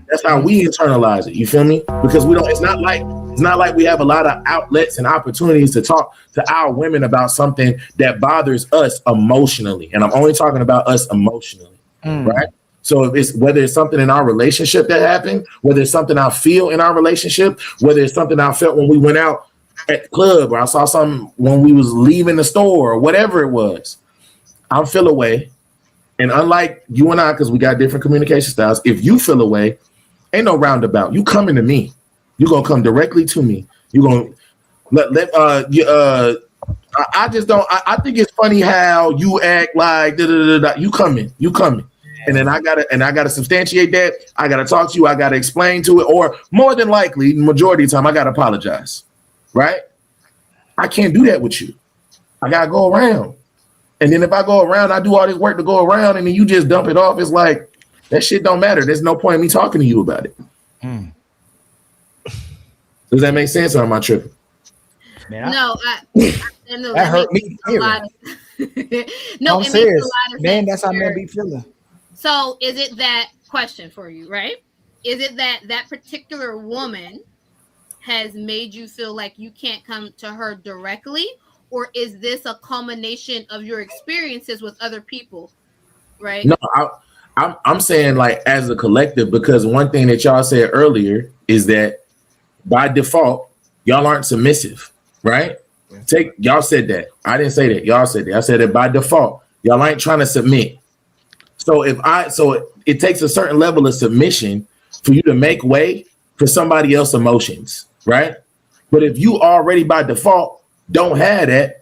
That's how we internalize it. You feel me? Because we don't. It's not like we have a lot of outlets and opportunities to talk to our women about something that bothers us emotionally, and I'm only talking about us emotionally, right? So whether it's something in our relationship that happened, whether it's something I feel in our relationship, whether it's something I felt when we went out at the club, or I saw something when we was leaving the store, or whatever it was, I'll feel away. And unlike you and I, because we got different communication styles, if you feel away, ain't no roundabout. You coming to me. You're gonna come directly to me. You're gonna I just don't. I think it's funny how you act like you coming. And then I gotta substantiate that. I gotta talk to you. I gotta explain to it, or more than likely, majority of the time, I gotta apologize. Right? I can't do that with you. I gotta go around. And then if I go around, I do all this work to go around, and then you just dump it off. It's like that shit don't matter. There's no point in me talking to you about it. Does that make sense, or am I tripping? Man, no, that hurt me. No, I'm serious, man. That's how men be feeling. So is it that question for you, right? Is it that particular woman has made you feel like you can't come to her directly, or is this a culmination of your experiences with other people, right? No, I'm saying like as a collective, because one thing that y'all said earlier is that by default, y'all aren't submissive, right? Y'all said that. I didn't say that. Y'all said that. I said that by default, Y'all ain't trying to submit. So it takes a certain level of submission for you to make way for somebody else's emotions, right? But if you already by default don't have that,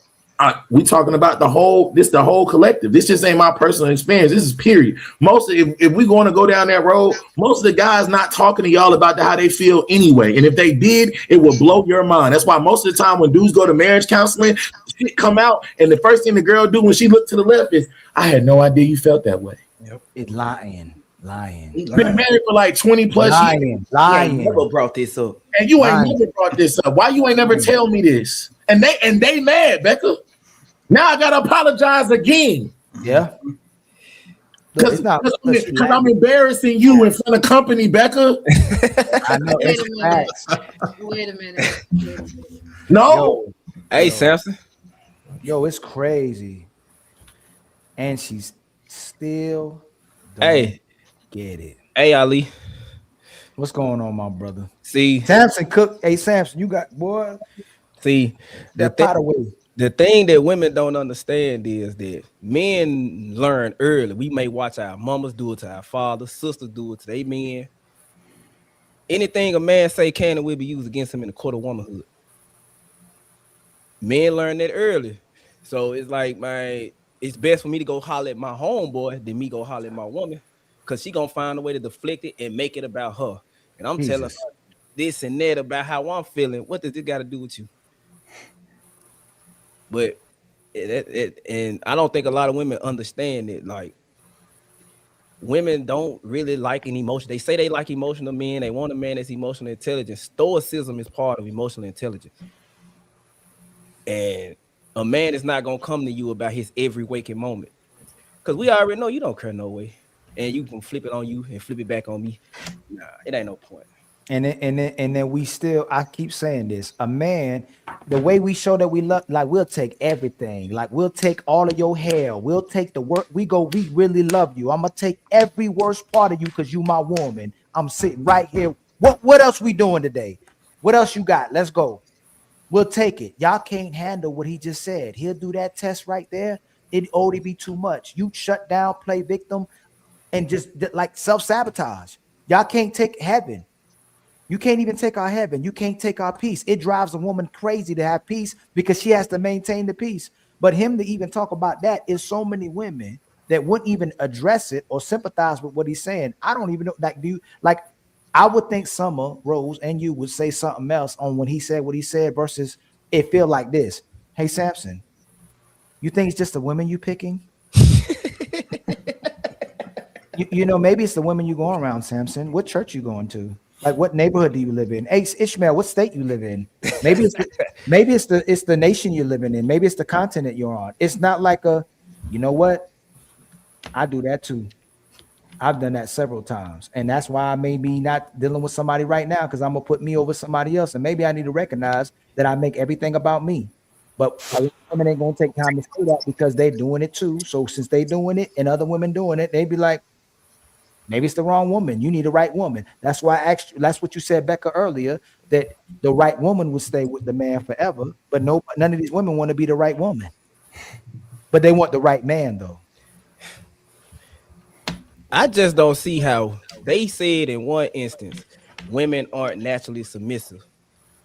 we talking about the whole collective. This just ain't my personal experience. This is period. If we going to go down that road, most of the guys not talking to y'all about how they feel anyway. And if they did, it would blow your mind. That's why most of the time when dudes go to marriage counseling, shit come out, and the first thing the girl do when she look to the left is, I had no idea you felt that way. Yep. It's lying. He's been married for like 20 plus years. Lying. Never brought this up. And you ain't never brought this up. Why you ain't never tell me this? And they mad, Becca. Now I gotta apologize again. Yeah. Because I'm embarrassing you in front of company, Becca. I know. Wait a minute. No. Hey, Samson. Yo, it's crazy. And she's still get it. Hey, Ali. What's going on, my brother? See, Samson Cook. Hey, Samson, you got boy. See, the thing that women don't understand is that men learn early. We may watch our mamas do it to our fathers, sisters do it to their men. Anything a man say can and will be used against him in the court of womanhood. Men learn that early. So it's like, it's best for me to go holler at my homeboy than me go holler at my woman, because she gonna find a way to deflect it and make it about her. And I'm telling her this and that about how I'm feeling. What does this got to do with you? But and I don't think a lot of women understand it. Like, women don't really like an emotion. They say they like emotional men. They want a man that's emotionally intelligent. Stoicism is part of emotional intelligence. And a man is not gonna come to you about his every waking moment, because we already know you don't care no way, and you can flip it on you and flip it back on me. Nah, it ain't no point. And then we still, I keep saying this, a man, the way we show that we love, like, we'll take everything, like we'll take all of your hair, we'll take the work, we really love you, I'm gonna take every worst part of you because you my woman, I'm sitting right here. What else we doing today? What else you got? Let's go. We'll take it. Y'all can't handle what he just said. He'll do that test right there. It'd already be too much. You shut down, play victim, and just like self-sabotage. Y'all can't take heaven. You can't even take our heaven. You can't take our peace. It drives a woman crazy to have peace because she has to maintain the peace. But him to even talk about that is so many women that wouldn't even address it or sympathize with what he's saying. I don't even know. I would think Summer, Rose, and you would say something else on when he said what he said versus it feel like this. Hey, Samson, you think it's just the women you picking? you know, maybe it's the women you going around, Samson. What church you going to? Like, what neighborhood do you live in? Hey, Ishmael, what state you live in? Maybe it's the nation you're living in. Maybe it's the continent you're on. It's not like you know what? I do that too. I've done that several times. And that's why I may be not dealing with somebody right now, because I'm going to put me over somebody else. And maybe I need to recognize that I make everything about me. But women ain't going to take time to say that because they're doing it too. So since they doing it and other women doing it, they be like, maybe it's the wrong woman. You need a right woman. That's why I asked you, that's what you said, Becca, earlier, that the right woman would stay with the man forever. But none of these women want to be the right woman. But they want the right man, though. I just don't see how they said in one instance, women aren't naturally submissive,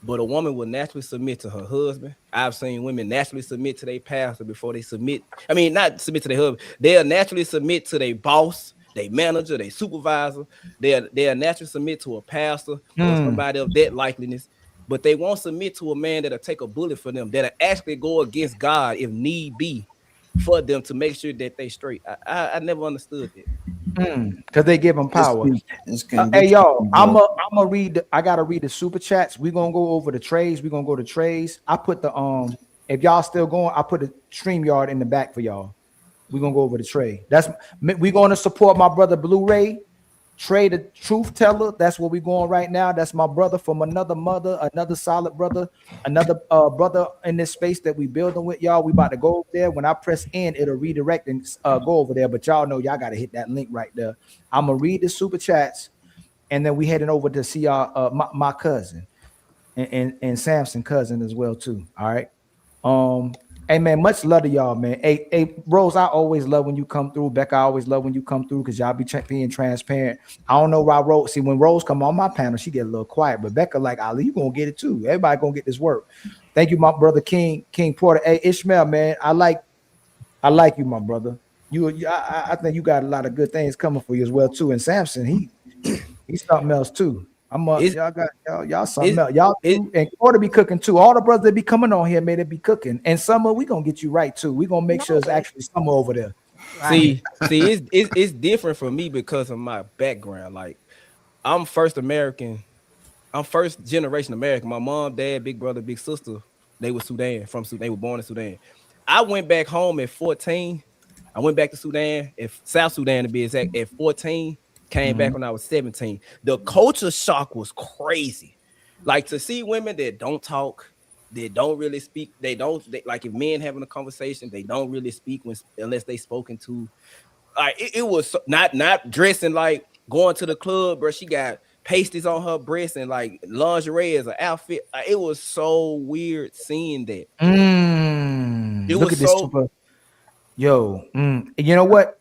but a woman will naturally submit to her husband. I've seen women naturally submit to their pastor before they submit. I mean, not submit to their husband. They'll naturally submit to their boss, their manager, their supervisor. They'll naturally submit to a pastor or somebody of that likeliness, but they won't submit to a man that'll take a bullet for them, that'll actually go against God if need be for them to make sure that they straight. I never understood that. Because they give them power. Hey, y'all, I'm gonna read. I gotta read the super chats. We're gonna go over the trays. We're gonna go to trays. I put the if y'all still going, I put the StreamYard in the back for y'all. We're gonna go over the tray. We're gonna support my brother Blu-ray. Trey, the truth teller. That's where we're going right now. That's my brother from another mother, another solid brother, another brother in this space that we building with y'all. We about to go over there. When I press in, it'll redirect and go over there. But y'all know y'all got to hit that link right there. I'm gonna read the super chats, and then we heading over to see my cousin and Samson cousin as well too. All right. Hey man, much love to y'all, man. Hey, Rose, I always love when you come through. Becca, I always love when you come through because y'all be being transparent. I don't know why Rose. See, when Rose come on my panel, she get a little quiet. But Becca, like Ali, you gonna get it too. Everybody gonna get this work. Thank you, my brother King Porter. Hey, Ishmael, man, I like you, my brother. I think you got a lot of good things coming for you as well too. And Samson, he's something else too. Y'all got y'all something else. Y'all and Porter be cooking too. All the brothers that be coming on here, may they be cooking. And Summer, we gonna get you right too. We gonna make sure it's actually Summer over there. See, it's different for me because of my background. Like, I'm first generation American. My mom, dad, big brother, big sister, they were Sudan, they were born in Sudan. I went back home at 14. I went back to Sudan, South Sudan to be exact, at 14. Came back when I was 17. The culture shock was crazy. Like, to see women that don't talk, they don't really speak. Like, if men having a conversation, they don't really speak unless they spoken to. It was not dressing like going to the club, bro. She got pasties on her breasts and like lingerie as an outfit. It was so weird seeing that. Look at this super. Yo, you know what?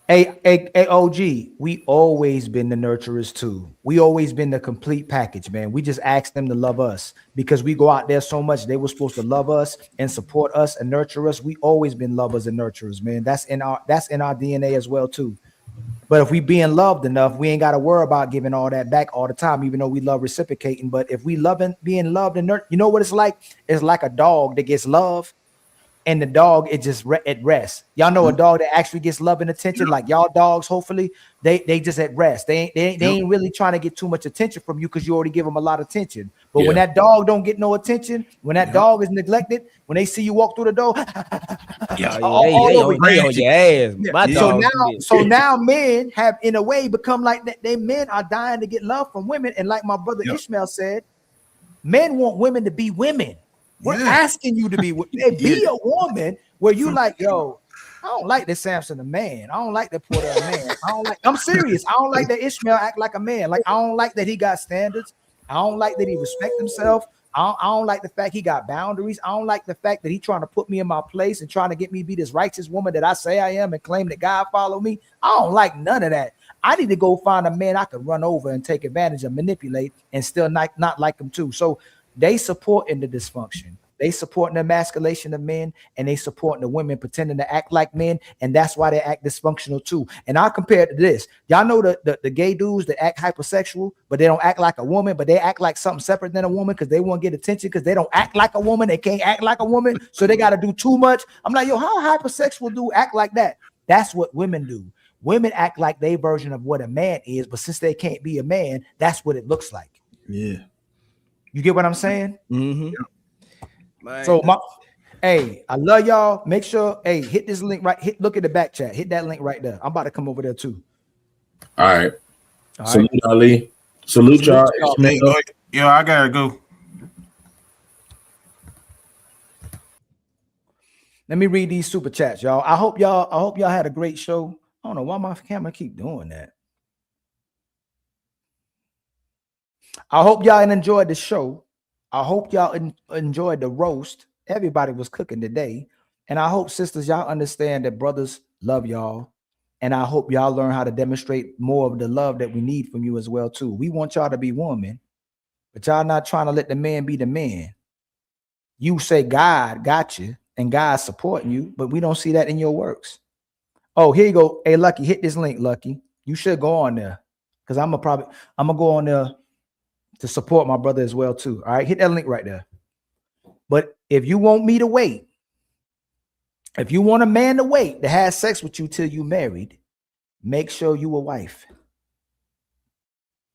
Hey, OG, we always been the nurturers too. We always been the complete package, man. We just asked them to love us because we go out there so much. They were supposed to love us and support us and nurture us. We always been lovers and nurturers, man. That's in our DNA as well too. But if we being loved enough, we ain't got to worry about giving all that back all the time, even though we love reciprocating. But if we being loved and nurtured, you know what it's like? It's like a dog that gets love. And the dog, it just at rest. Y'all know a dog that actually gets love and attention, like y'all dogs. Hopefully, they just at rest. They ain't really trying to get too much attention from you because you already give them a lot of attention. But when that dog don't get no attention, when that dog is neglected, when they see you walk through the door, So now men have, in a way, become like that. They men are dying to get love from women, and like my brother Ishmael said, men want women to be women. We're asking you to be a woman where you like, yo, I don't like that Samson a man. I don't like that Porter a man. I'm serious. I don't like that Ishmael act like a man. Like, I don't like that he got standards. I don't like that he respect himself. I don't like the fact he got boundaries. I don't like the fact that he trying to put me in my place and trying to get me to be this righteous woman that I say I am and claim that God follow me. I don't like none of that. I need to go find a man I could run over and take advantage of, manipulate, and still not like him too. So they supporting the dysfunction. They supporting the emasculation of men, and they supporting the women pretending to act like men, and that's why they act dysfunctional too. And I compare it to this. Y'all know the gay dudes that act hypersexual, but they don't act like a woman, but they act like something separate than a woman because they want to get attention because they don't act like a woman. They can't act like a woman, so they got to do too much. I'm like, yo, how hypersexual do act like that? That's what women do. Women act like their version of what a man is, but since they can't be a man, that's what it looks like. Yeah. You get what I'm saying? Mm-hmm. So I love y'all. Make sure, hit this link right. Look at the back chat. Hit that link right there. I'm about to come over there too. All right. Salute Ali. Salute y'all. Yo, I gotta go. Let me read these super chats, y'all. I hope y'all had a great show. I don't know why my camera keep doing that. I hope y'all enjoyed the show. I hope y'all enjoyed the roast. Everybody was cooking today. And I hope, sisters, y'all understand that brothers love y'all. And I hope y'all learn how to demonstrate more of the love that we need from you as well, too. We want y'all to be women, but y'all not trying to let the man be the man. You say God got you and God's supporting you, but we don't see that in your works. Oh, here you go. Hey, Lucky, hit this link, Lucky. You should go on there because I'm gonna go on there to support my brother as well too. All right, hit that link right there. But if you want me to wait, if you want a man to wait to have sex with you till you married, make sure you a wife.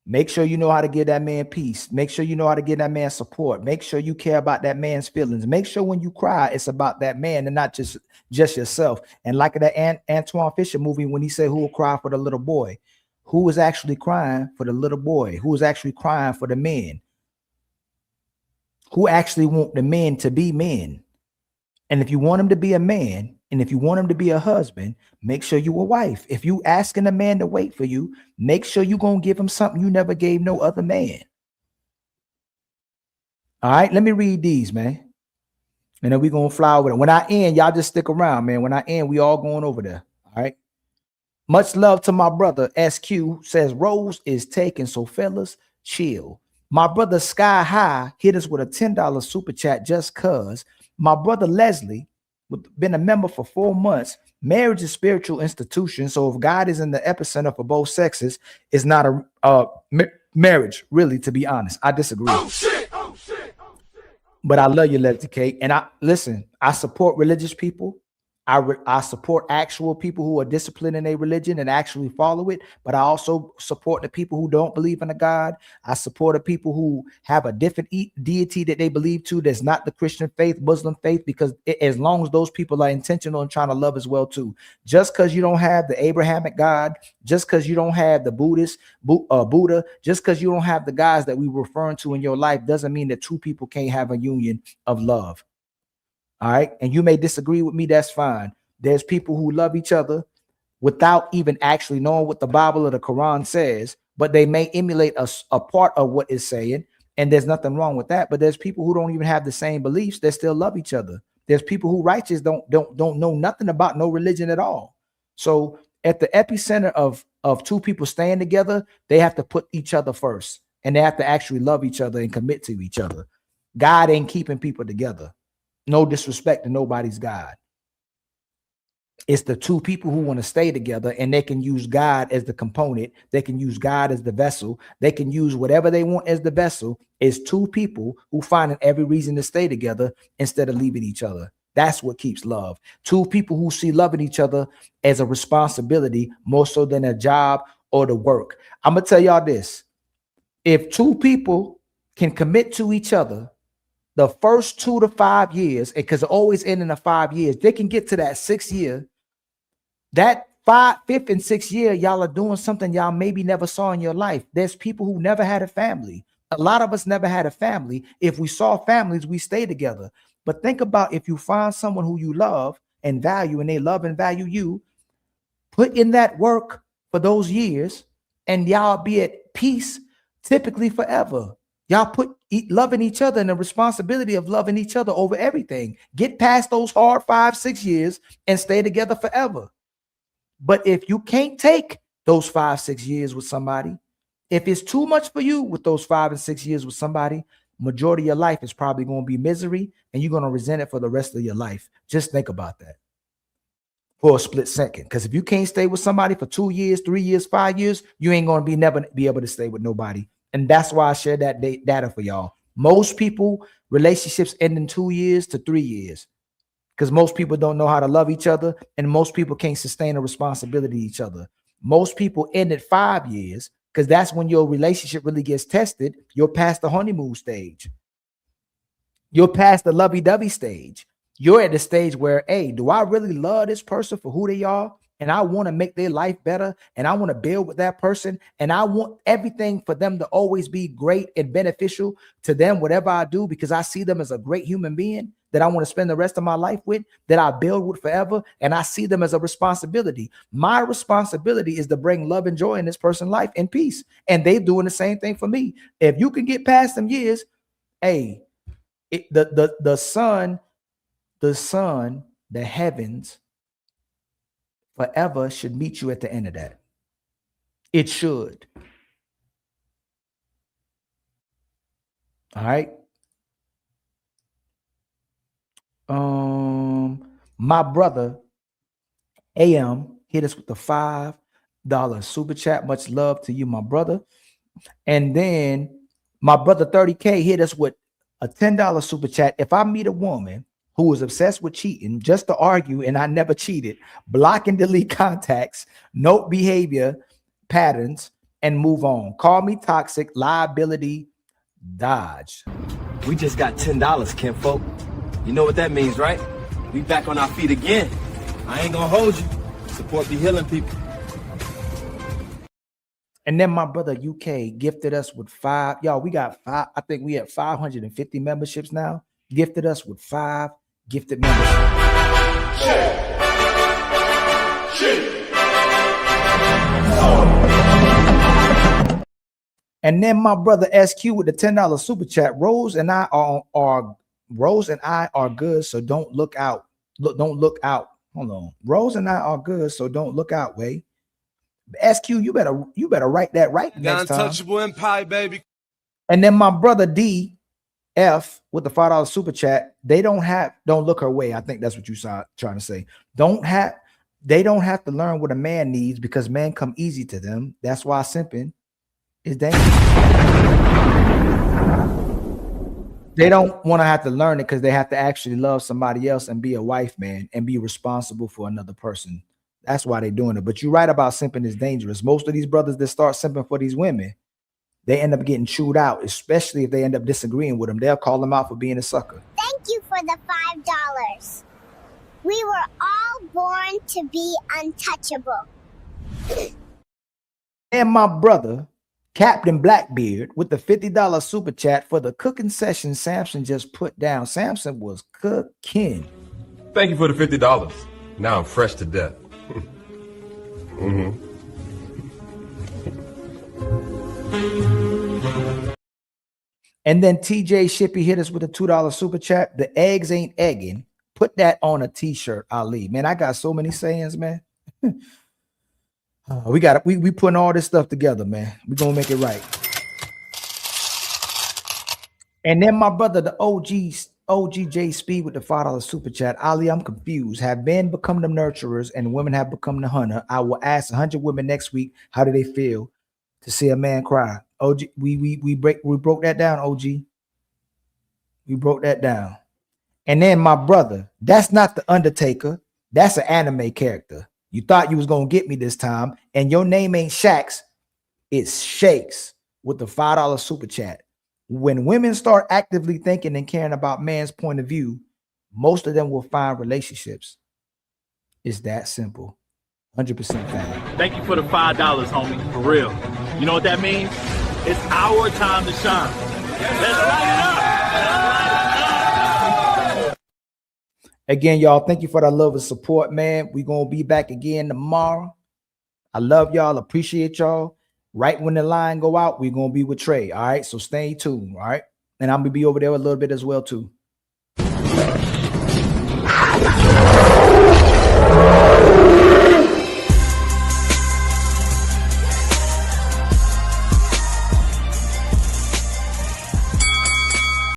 Make sure you know how to give that man peace. Make sure you know how to give that man support. Make sure you care about that man's feelings. Make sure when you cry, it's about that man and not just yourself. And like that Antoine Fisher movie, when he said, who will cry for the little boy? Who was actually crying for the little boy? Who was actually crying for the men? Who actually want the men to be men? And if you want him to be a man, and if you want him to be a husband, make sure you a wife. If you asking a man to wait for you, make sure you gonna give him something you never gave no other man. All right, let me read these, man. And then we're going to fly over there. When I end, y'all just stick around, man. When I end, we all going over there. All right. Much love to my brother. SQ says Rose is taken. So fellas, chill. My brother Sky High hit us with a $10 super chat just cuz. My brother Leslie, been a member for 4 months. Marriage is a spiritual institution. So if God is in the epicenter for both sexes, it's not a marriage, really, to be honest. I disagree. Oh, shit. Oh, shit. Oh, shit. But I love you, Leslie K. And I support religious people. I support actual people who are disciplined in their religion and actually follow it, but I also support the people who don't believe in a God. I support the people who have a different deity that they believe to that's not the Christian faith, Muslim faith, because as long as those people are intentional and trying to love as well too. Just because you don't have the Abrahamic God, just because you don't have the Buddha, just because you don't have the guys that we were referring to in your life doesn't mean that two people can't have a union of love. All right. And you may disagree with me. That's fine. There's people who love each other without even actually knowing what the Bible or the Quran says, but they may emulate a part of what it's saying. And there's nothing wrong with that. But there's people who don't even have the same beliefs that still love each other. There's people who righteous don't know nothing about no religion at all. So at the epicenter of two people staying together, they have to put each other first, and they have to actually love each other and commit to each other. God ain't keeping people together. No disrespect to nobody's God. It's the two people who want to stay together, and they can use God as the component. They can use God as the vessel. They can use whatever they want as the vessel. It's two people who find every reason to stay together instead of leaving each other. That's what keeps love. Two people who see loving each other as a responsibility more so than a job or the work. I'm going to tell y'all this. If two people can commit to each other the first 2 to 5 years, because it always ends in the 5 years, they can get to that 6th year. That 5th and 6th year, y'all are doing something y'all maybe never saw in your life. There's people who never had a family. A lot of us never had a family. If we saw families, we stay together. But think about if you find someone who you love and value, and they love and value you, put in that work for those years, and y'all be at peace typically forever. Y'all put loving each other and the responsibility of loving each other over everything. Get past those hard 5-6 years and stay together forever. But if you can't take those 5-6 years with somebody, if it's too much for you with those 5 and 6 years with somebody, majority of your life is probably going to be misery, and you're going to resent it for the rest of your life. Just think about that for a split second. Because if you can't stay with somebody for 2 years, 3 years, 5 years, you ain't going to never be able to stay with nobody. And that's why I share that data for y'all. Most people, relationships end in 2 years to 3 years because most people don't know how to love each other, and most people can't sustain a responsibility to each other. Most people end at 5 years because that's when your relationship really gets tested. You're past the honeymoon stage. You're past the lovey-dovey stage. You're at the stage where, hey, do I really love this person for who they are? And I want to make their life better, and I want to build with that person, and I want everything for them to always be great and beneficial to them, whatever I do, because I see them as a great human being that I want to spend the rest of my life with, that I build with forever, and I see them as a responsibility. My responsibility is to bring love and joy in this person's life and peace, and they're doing the same thing for me. If you can get past them years, hey, the sun, the heavens, forever should meet you at the end of that. It should. All right. My brother AM hit us with the $5 super chat. Much love to you, my brother. And then my brother 30K hit us with a $10 super chat. If I meet a woman who is obsessed with cheating just to argue and I never cheated, block and delete contacts, note behavior patterns, and move on. Call me toxic, liability, dodge. We just got $10, kinfolk. You know what that means, right? We back on our feet again. I ain't gonna hold you. Support be healing people. And then my brother UK gifted us with 5. Y'all, we got 5. I think we have 550 memberships now. Gifted us with 5 gifted memberships. And then my brother SQ with the $10 super chat. Rose and I are Rose and I are good, so don't look out. Don't look out. Hold on. Rose and I are good, so don't look out, Way. SQ, you better write that right next time. Untouchable Empire, baby. And then my brother DF with the $5 super chat, don't look her way. I think that's what you saw trying to say. They don't have to learn what a man needs because men come easy to them. That's why simping is dangerous. They don't want to have to learn it because they have to actually love somebody else and be a wife, man, and be responsible for another person. That's why they're doing it. But you're right about simping is dangerous. Most of these brothers that start simping for these women, they end up getting chewed out, especially if they end up disagreeing with them. They'll call them out for being a sucker. Thank you for the $5. We were all born to be untouchable. And my brother, Captain Blackbeard, with the $50 super chat for the cooking session Samson just put down. Samson was cooking. Thank you for the $50. Now I'm fresh to death. And then TJ Shippy hit us with a $2 super chat. The eggs ain't egging. Put that on a t-shirt, Ali. Man, I got so many sayings, man. We putting all this stuff together, man. We're gonna make it right. And then my brother, the OGJ Speed with the $5 super chat. Ali, I'm confused. Have men become the nurturers and women have become the hunter? I will ask 100 women next week, how do they feel to see a man cry? OG, we broke that down, OG. We broke that down. And then my brother, that's not the Undertaker. That's an anime character. You thought you was gonna get me this time, and your name ain't Shax, it's Shakes with the $5 super chat. When women start actively thinking and caring about man's point of view, most of them will find relationships. It's that simple. 100% fact. Thank you for the $5, homie. For real. You know what that means? It's our time to shine. Let's light it up. Again, y'all, thank you for that love and support, man. We're going to be back again tomorrow. I love y'all. Appreciate y'all. Right when the line go out, we're going to be with Trey. All right. So stay tuned. All right. And I'm going to be over there a little bit as well, too.